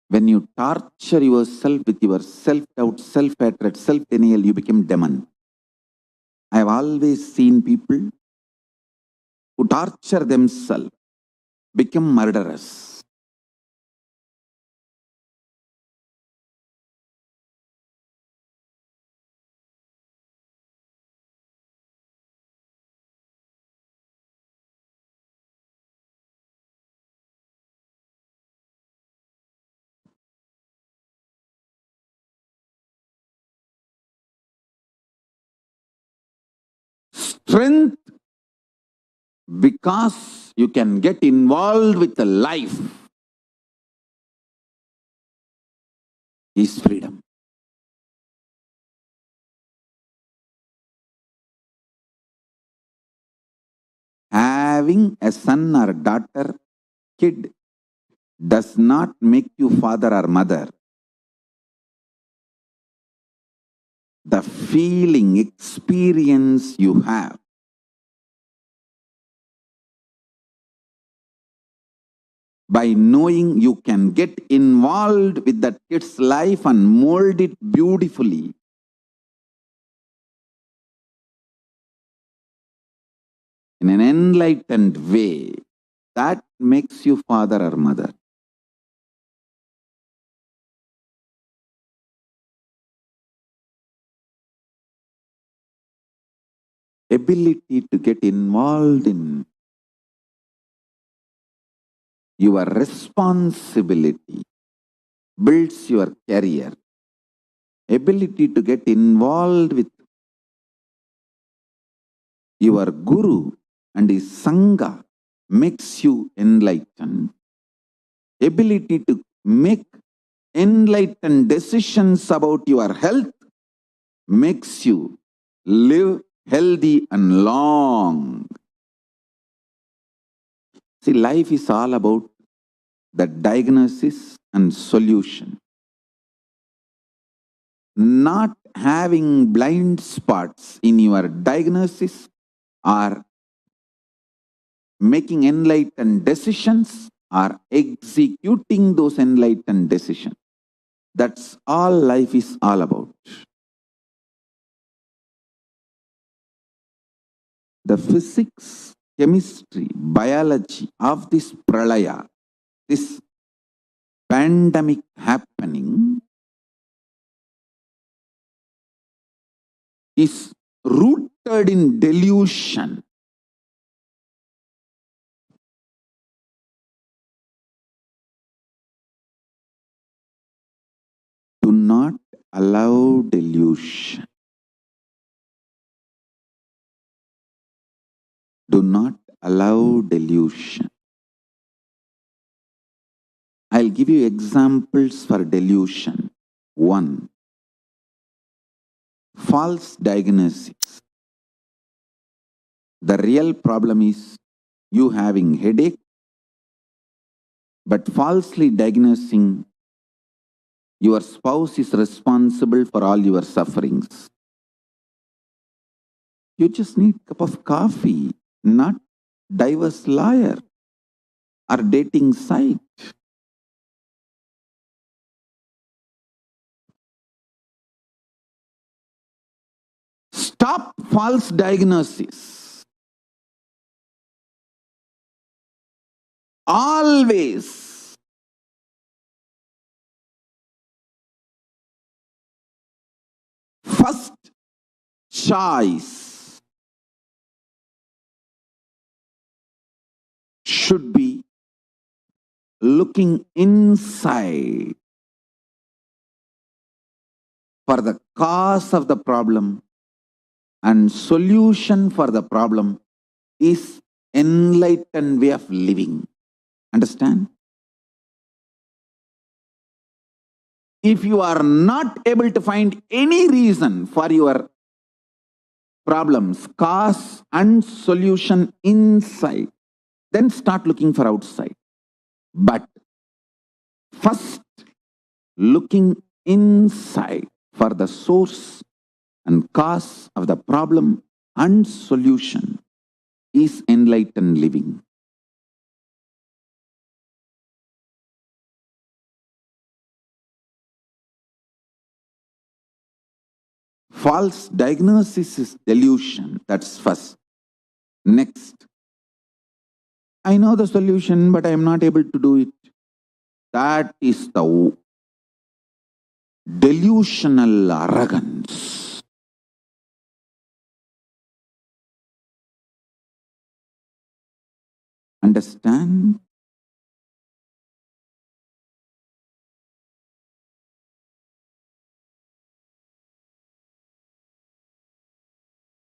When you torture yourself with your self-doubt, self-hatred, self-denial, you become demon. I have always seen people who torture themselves become murderers. Strength, because you can get involved with the life, is freedom. Having a son or daughter, kid, does not make you father or mother. the feeling, experience you have by knowing you can get involved with that kid's life and mold it beautifully, in an enlightened way, that makes you father or mother. Ability to get involved in your responsibility builds your career. Ability to get involved with your guru and his sangha makes you enlightened. Ability to make enlightened decisions about your health makes you live healthy and long. See, life is all about the diagnosis and solution. Not having blind spots in your diagnosis or making enlightened decisions or executing those enlightened decisions. That's all life is all about. The physics, chemistry, biology of this pralaya, this pandemic happening, is rooted in delusion. Do not allow delusion. Do not allow delusion. I'll give you examples for delusion. 1. False diagnosis. The real problem is you having headache, but falsely diagnosing your spouse is responsible for all your sufferings. You just need a cup of coffee, not diverse lawyer or dating site. Stop false diagnosis. Always first choice should be looking inside for the cause of the problem, and solution for the problem is enlightened way of living. Understand? If you are not able to find any reason for your problems, cause and solution inside, then start looking for outside. But first, looking inside for the source and cause of the problem and solution is enlightened living. False diagnosis is delusion. That's first. Next, I know the solution, but I am not able to do it. That is the delusional arrogance. Understand?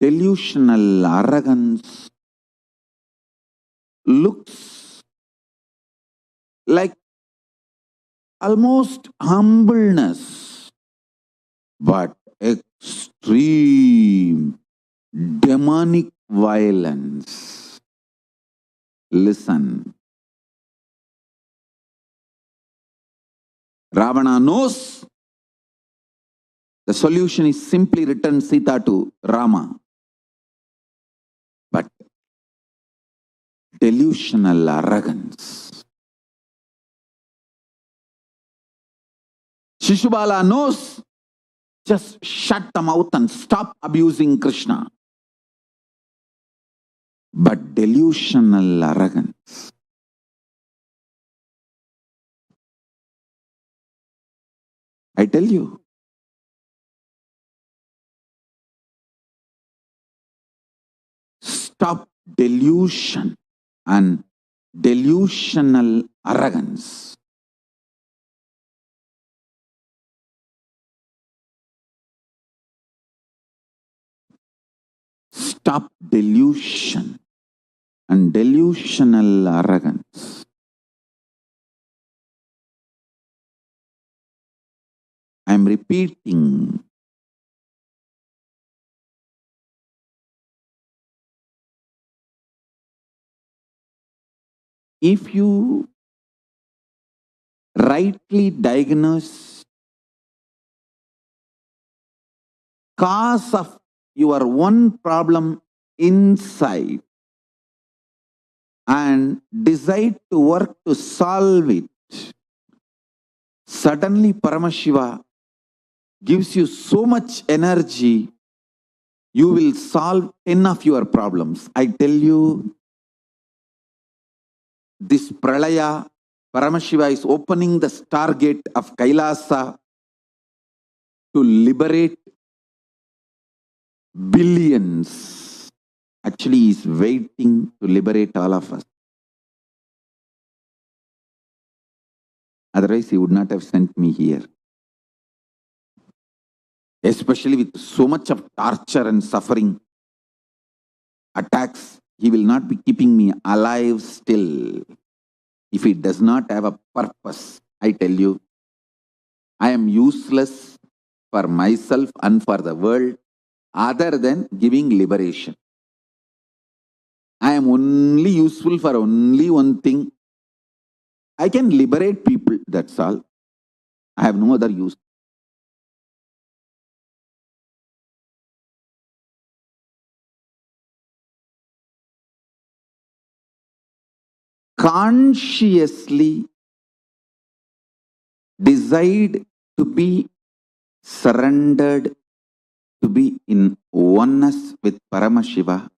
Delusional arrogance looks like almost humbleness, but extreme demonic violence. Listen. Ravana knows The solution is simply return Sita to Rama. But delusional arrogance. Shishubala knows, just shut the mouth and stop abusing Krishna. But delusional arrogance. I tell you, stop delusion and delusional arrogance. Stop delusion and delusional arrogance. I am repeating. If you rightly diagnose cause of your one problem inside and decide to work to solve it, suddenly Paramashiva gives you so much energy, you will solve 10 of your problems. I tell you, this Pralaya, Paramashiva is opening the stargate of Kailasa to liberate billions. Actually, he is waiting to liberate all of us. Otherwise, he would not have sent me here. Especially with so much of torture and suffering, attacks, he will not be keeping me alive still if he does not have a purpose. I tell you, I am useless for myself and for the world other than giving liberation. I am only useful for only one thing. I can liberate people, that's all. I have no other use. Consciously decide to be surrendered, to be in oneness with Paramashiva.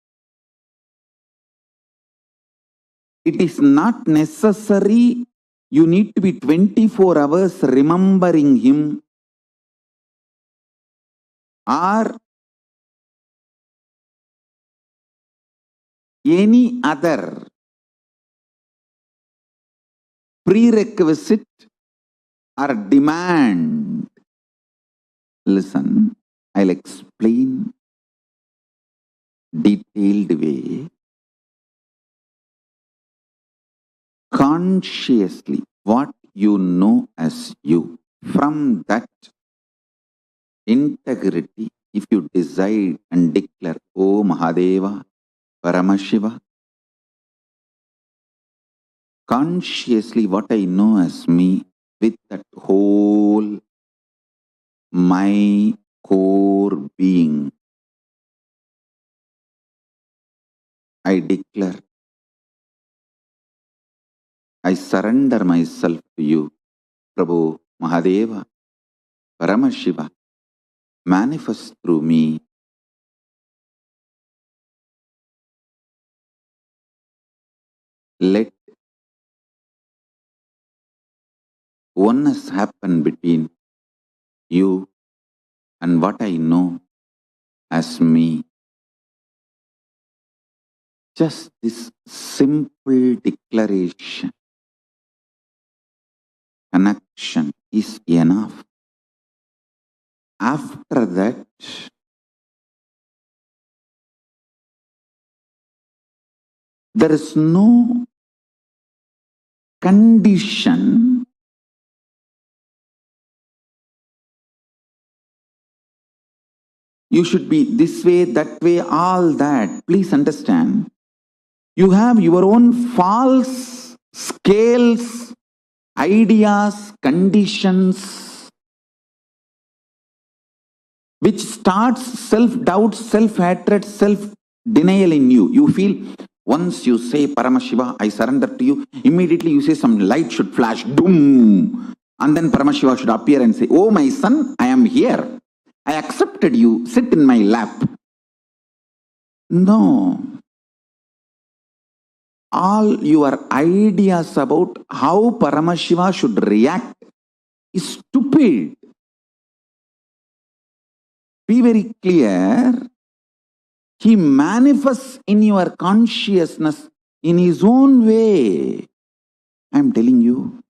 It is not necessary you need to be 24 hours remembering him or any other prerequisite or demand. Listen, I'll explain detailed way. Consciously, what you know as you, from that integrity, if you decide and declare, O Mahadeva, Paramashiva, consciously what I know as me, with that whole my core being, I declare, I surrender myself to you, Prabhu, Mahadeva, Paramashiva, manifest through me. Let oneness happen between you and what I know as me. Just this simple declaration, connection is enough. After that, there is no condition you should be this way, that way, all that. Please understand, you have your own false scales, ideas, conditions. which starts self-doubt, self-hatred, self-denial in you. You feel once you say, Paramashiva, I surrender to you, immediately you say some light should flash, doom. And then Paramashiva should appear and say, oh my son, I am here. I accepted you, sit in my lap. No. All your ideas about how Paramashiva should react is stupid. Be very clear. He manifests in your consciousness in his own way. I am telling you.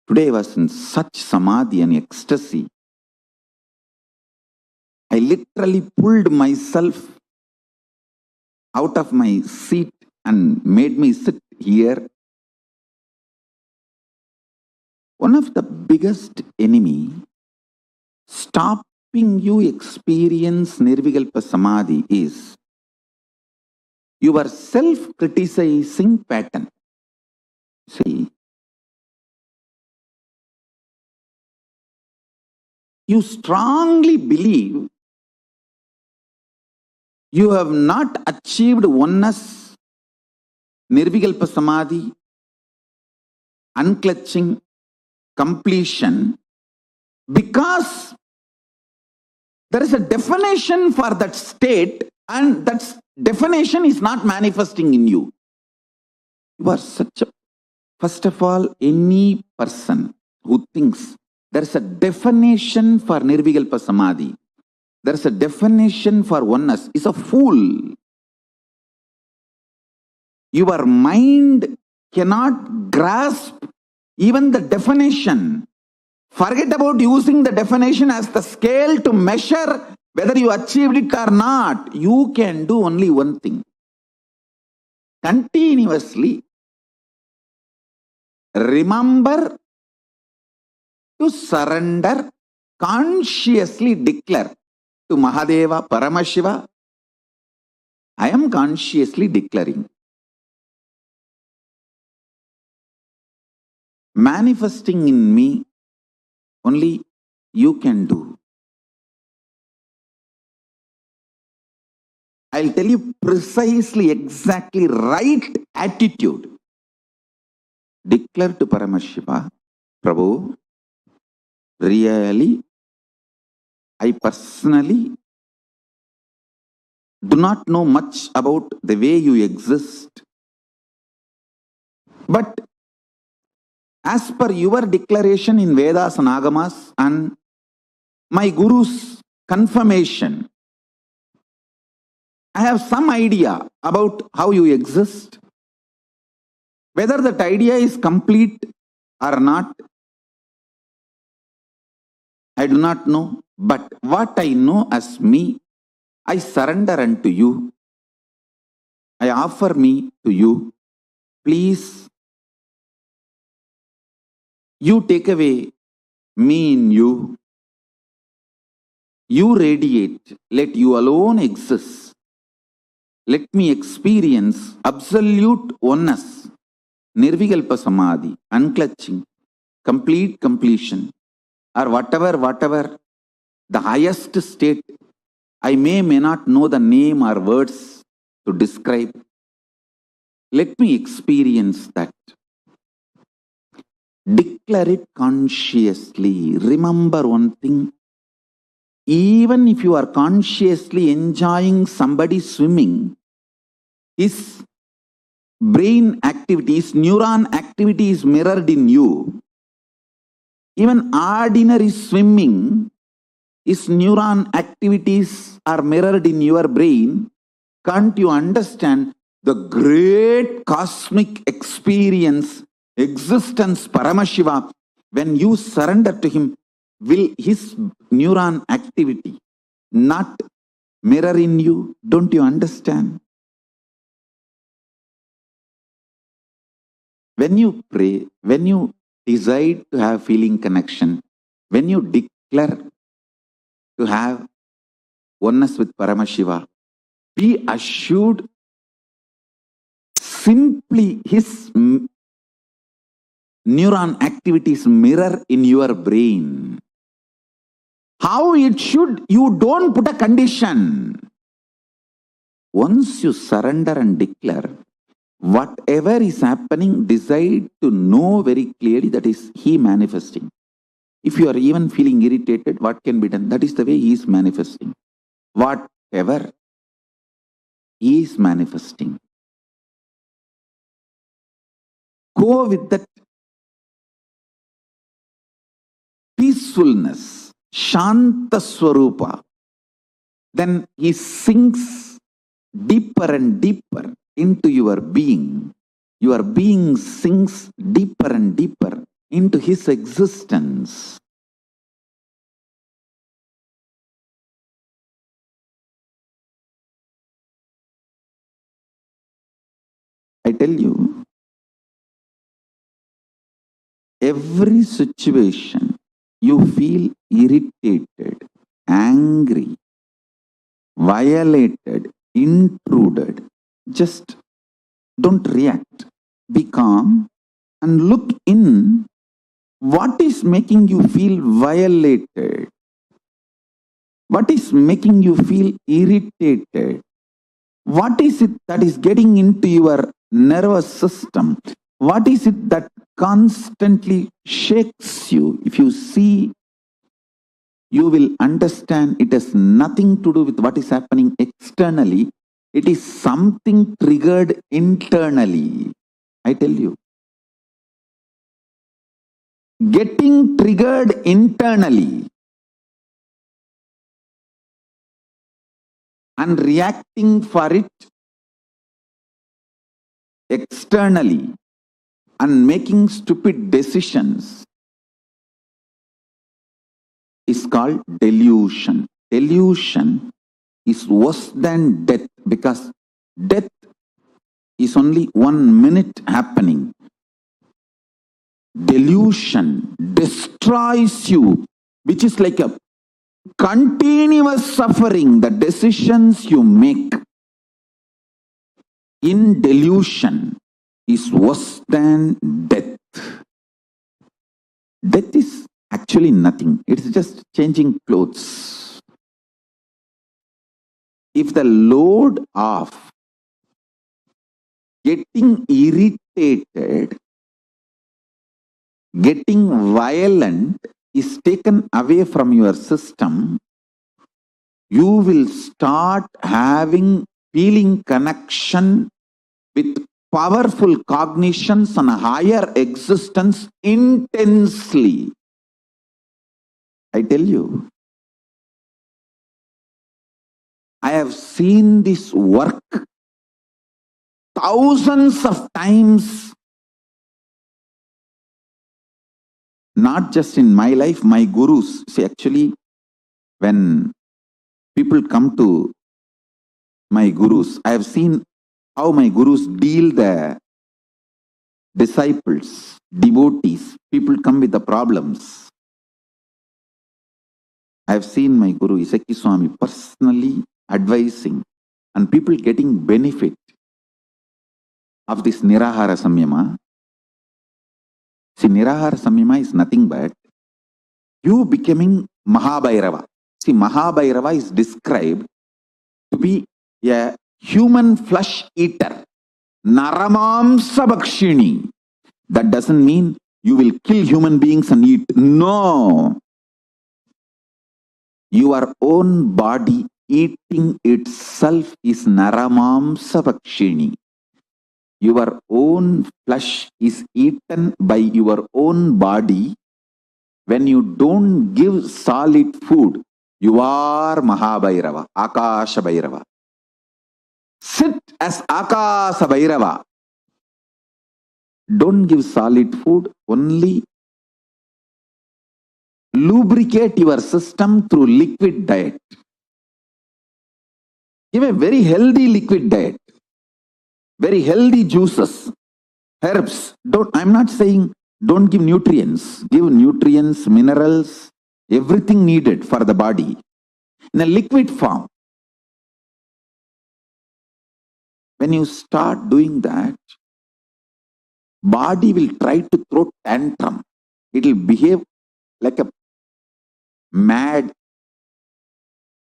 Today I was in such samadhi and ecstasy. I literally pulled myself out of my seat and made me sit here. One of the biggest enemy stopping you experience Nirvikalpa Samadhi is your self-criticizing pattern. See, you strongly believe you have not achieved oneness, Nirvikalpa Samadhi, unclutching, completion, because there is a definition for that state and that definition is not manifesting in you. You are such a... First of all, any person who thinks there is a definition for Nirvikalpa Samadhi, there is a definition for oneness, is a fool. Your mind cannot grasp even the definition. Forget about using the definition as the scale to measure whether you achieved it or not. You can do only one thing. Continuously remember to surrender, consciously declare to Mahadeva, Paramashiva, I am consciously declaring. Manifesting in me only you can do. I'll tell you precisely, exactly right attitude. Declare to Paramashiva, Prabhu, really, I personally do not know much about the way you exist. But as per your declaration in Vedas and Agamas and my Guru's confirmation, I have some idea about how you exist. Whether that idea is complete or not, I do not know. But what I know as me, I surrender unto you. I offer me to you. Please, you take away me in you. You radiate. Let you alone exist. Let me experience absolute oneness, Nirvikalpa Samadhi, unclutching, complete completion, or whatever the highest state. I may not know the name or words to describe. Let me experience that. Declare it consciously. Remember one thing. Even if you are consciously enjoying somebody swimming, his brain activity, his neuron activity is mirrored in you. Even ordinary swimming, his neuron activities are mirrored in your brain. Can't you understand the great cosmic experience, existence, Paramashiva, when you surrender to him? Will his neuron activity not mirror in you? Don't you understand? When you pray, when you decide to have feeling connection, when you declare to have oneness with Paramashiva, be assured simply his neuron activities mirror in your brain. how it should, you don't put a condition. Once you surrender and declare, whatever is happening, decide to know very clearly that is He manifesting. If you are even feeling irritated, what can be done? That is the way He is manifesting. Whatever He is manifesting. Go with that peacefulness, Shanta Swarupa. Then He sinks deeper and deeper into your being. Your being sinks deeper and deeper into His existence. I tell you, every situation you feel irritated, angry, violated, intruded, just don't react. Be calm and look in. What is making you feel violated? What is making you feel irritated? What is it that is getting into your nervous system? What is it that constantly shakes you? If you see, you will understand it has nothing to do with what is happening externally. It is something triggered internally. I tell you. Getting triggered internally and reacting for it externally and making stupid decisions is called delusion. Delusion is worse than death, because death is only 1 minute happening. Delusion destroys you, which is like a continuous suffering. The decisions you make in delusion is worse than death. Death is actually nothing. It's just changing clothes. If the load of getting irritated, getting violent is taken away from your system, you will start feeling connection with powerful cognitions and higher existence intensely. I tell you, I have seen this work thousands of times. Not just in my life, my gurus. See, actually, when people come to my gurus, I have seen how my gurus deal the disciples, devotees. People come with the problems. I have seen my guru, Isaki Swami, personally advising and people getting benefit of this Nirahara Samyama. See, Nirahara Samyama is nothing but you becoming Mahabhairava. See, Mahabhairava is described to be a human flesh eater. Naramamsa Bhakshini. That doesn't mean you will kill human beings and eat. No. Your own body eating itself is Naramamsa Bhakshini. Your own flesh is eaten by your own body. When you don't give solid food, you are Mahabhairava, Akasha Bhairava. Sit as Akasha Bhairava. Don't give solid food, only lubricate your system through liquid diet. Give a very healthy liquid diet. Very healthy juices, herbs. I'm not saying don't give nutrients. Give nutrients, minerals, everything needed for the body in a liquid form. When you start doing that, body will try to throw tantrum. It will behave like a mad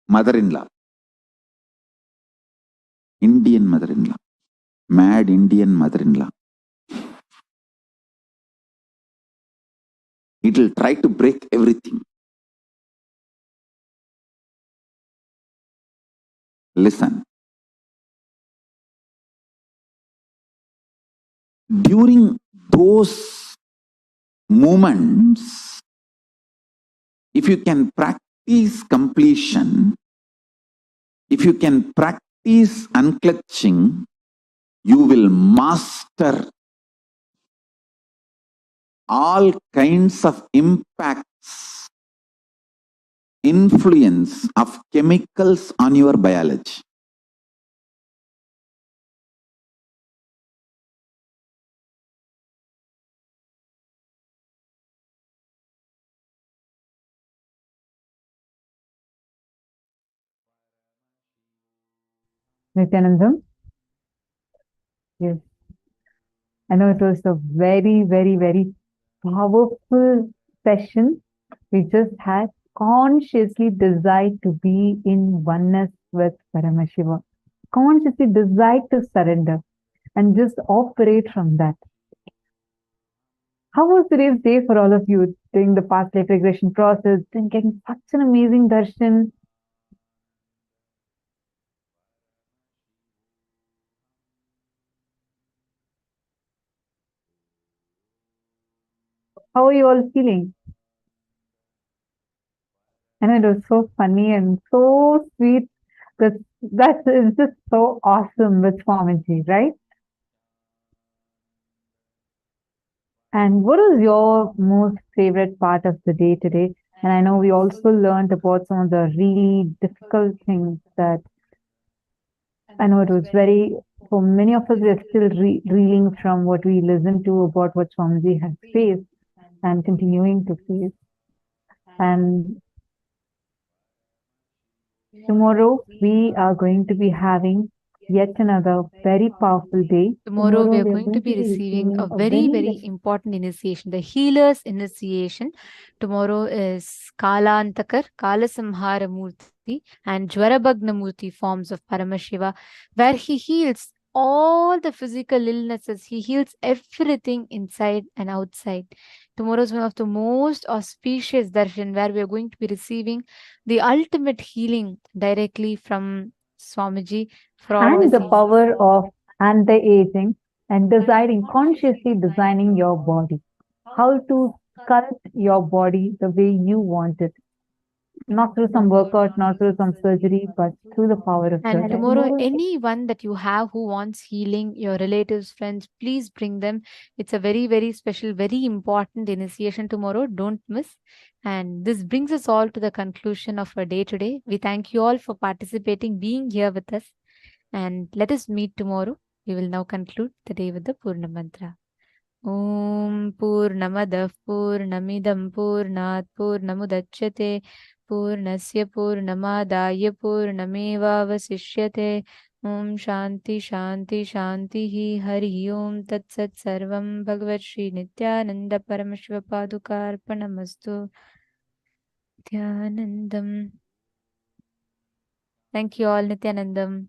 mother-in-law, Indian mother-in-law, mad Indian mother-in-law. It will try to break everything. Listen. During those moments, if you can practice completion, if you can practice unclutching, you will master all kinds of impacts, influence of chemicals on your biology. Nithyanandam? Yes. I know it was a very, very, very powerful session. We just had consciously decide to be in oneness with Paramashiva. Consciously decide to surrender and just operate from that. How was today's day for all of you during the past life regression process and getting such an amazing darshan? How are you all feeling? And it was so funny and so sweet. That is just so awesome with Swamiji, right? And what is your most favorite part of the day today? And I know we also learned about some of the really difficult things that I know it was very, for many of us, we're still reeling from what we listened to about what Swamiji has faced and continuing to face. And tomorrow we are going to be having yet another very powerful day. Tomorrow we are going to be receiving a very, very important initiation, the healer's initiation. Tomorrow is Kalantakar, Kalasamhara Murti and Jwarabhagna Murti forms of Paramashiva, where he heals all the physical illnesses. He heals everything inside and outside. Tomorrow is one of the most auspicious darshan where we are going to be receiving the ultimate healing directly from Swamiji. And the power of anti-aging and consciously designing your body. How to sculpt your body the way you want it. Not through some workout, not through some surgery, but through the power of And yourself. tomorrow, anyone that you have who wants healing, your relatives, friends, please bring them. It's a very, very special, very important initiation tomorrow. Don't miss. And this brings us all to the conclusion of our day today. We thank you all for participating, being here with us. And let us meet tomorrow. We will now conclude the day with the Purna Mantra. Om Purnamadav Purnamidam Purnat Purnamudachyate Purnasya Purnamadaya Purnameva Vasishyate Om Shanti Shanti Shanti Hari Om Tat Sat Sarvam Bhagavat Shri Nithyananda Paramashiva Padukarpanamastu Nithyanandam. Thank you all, Nithyanandam.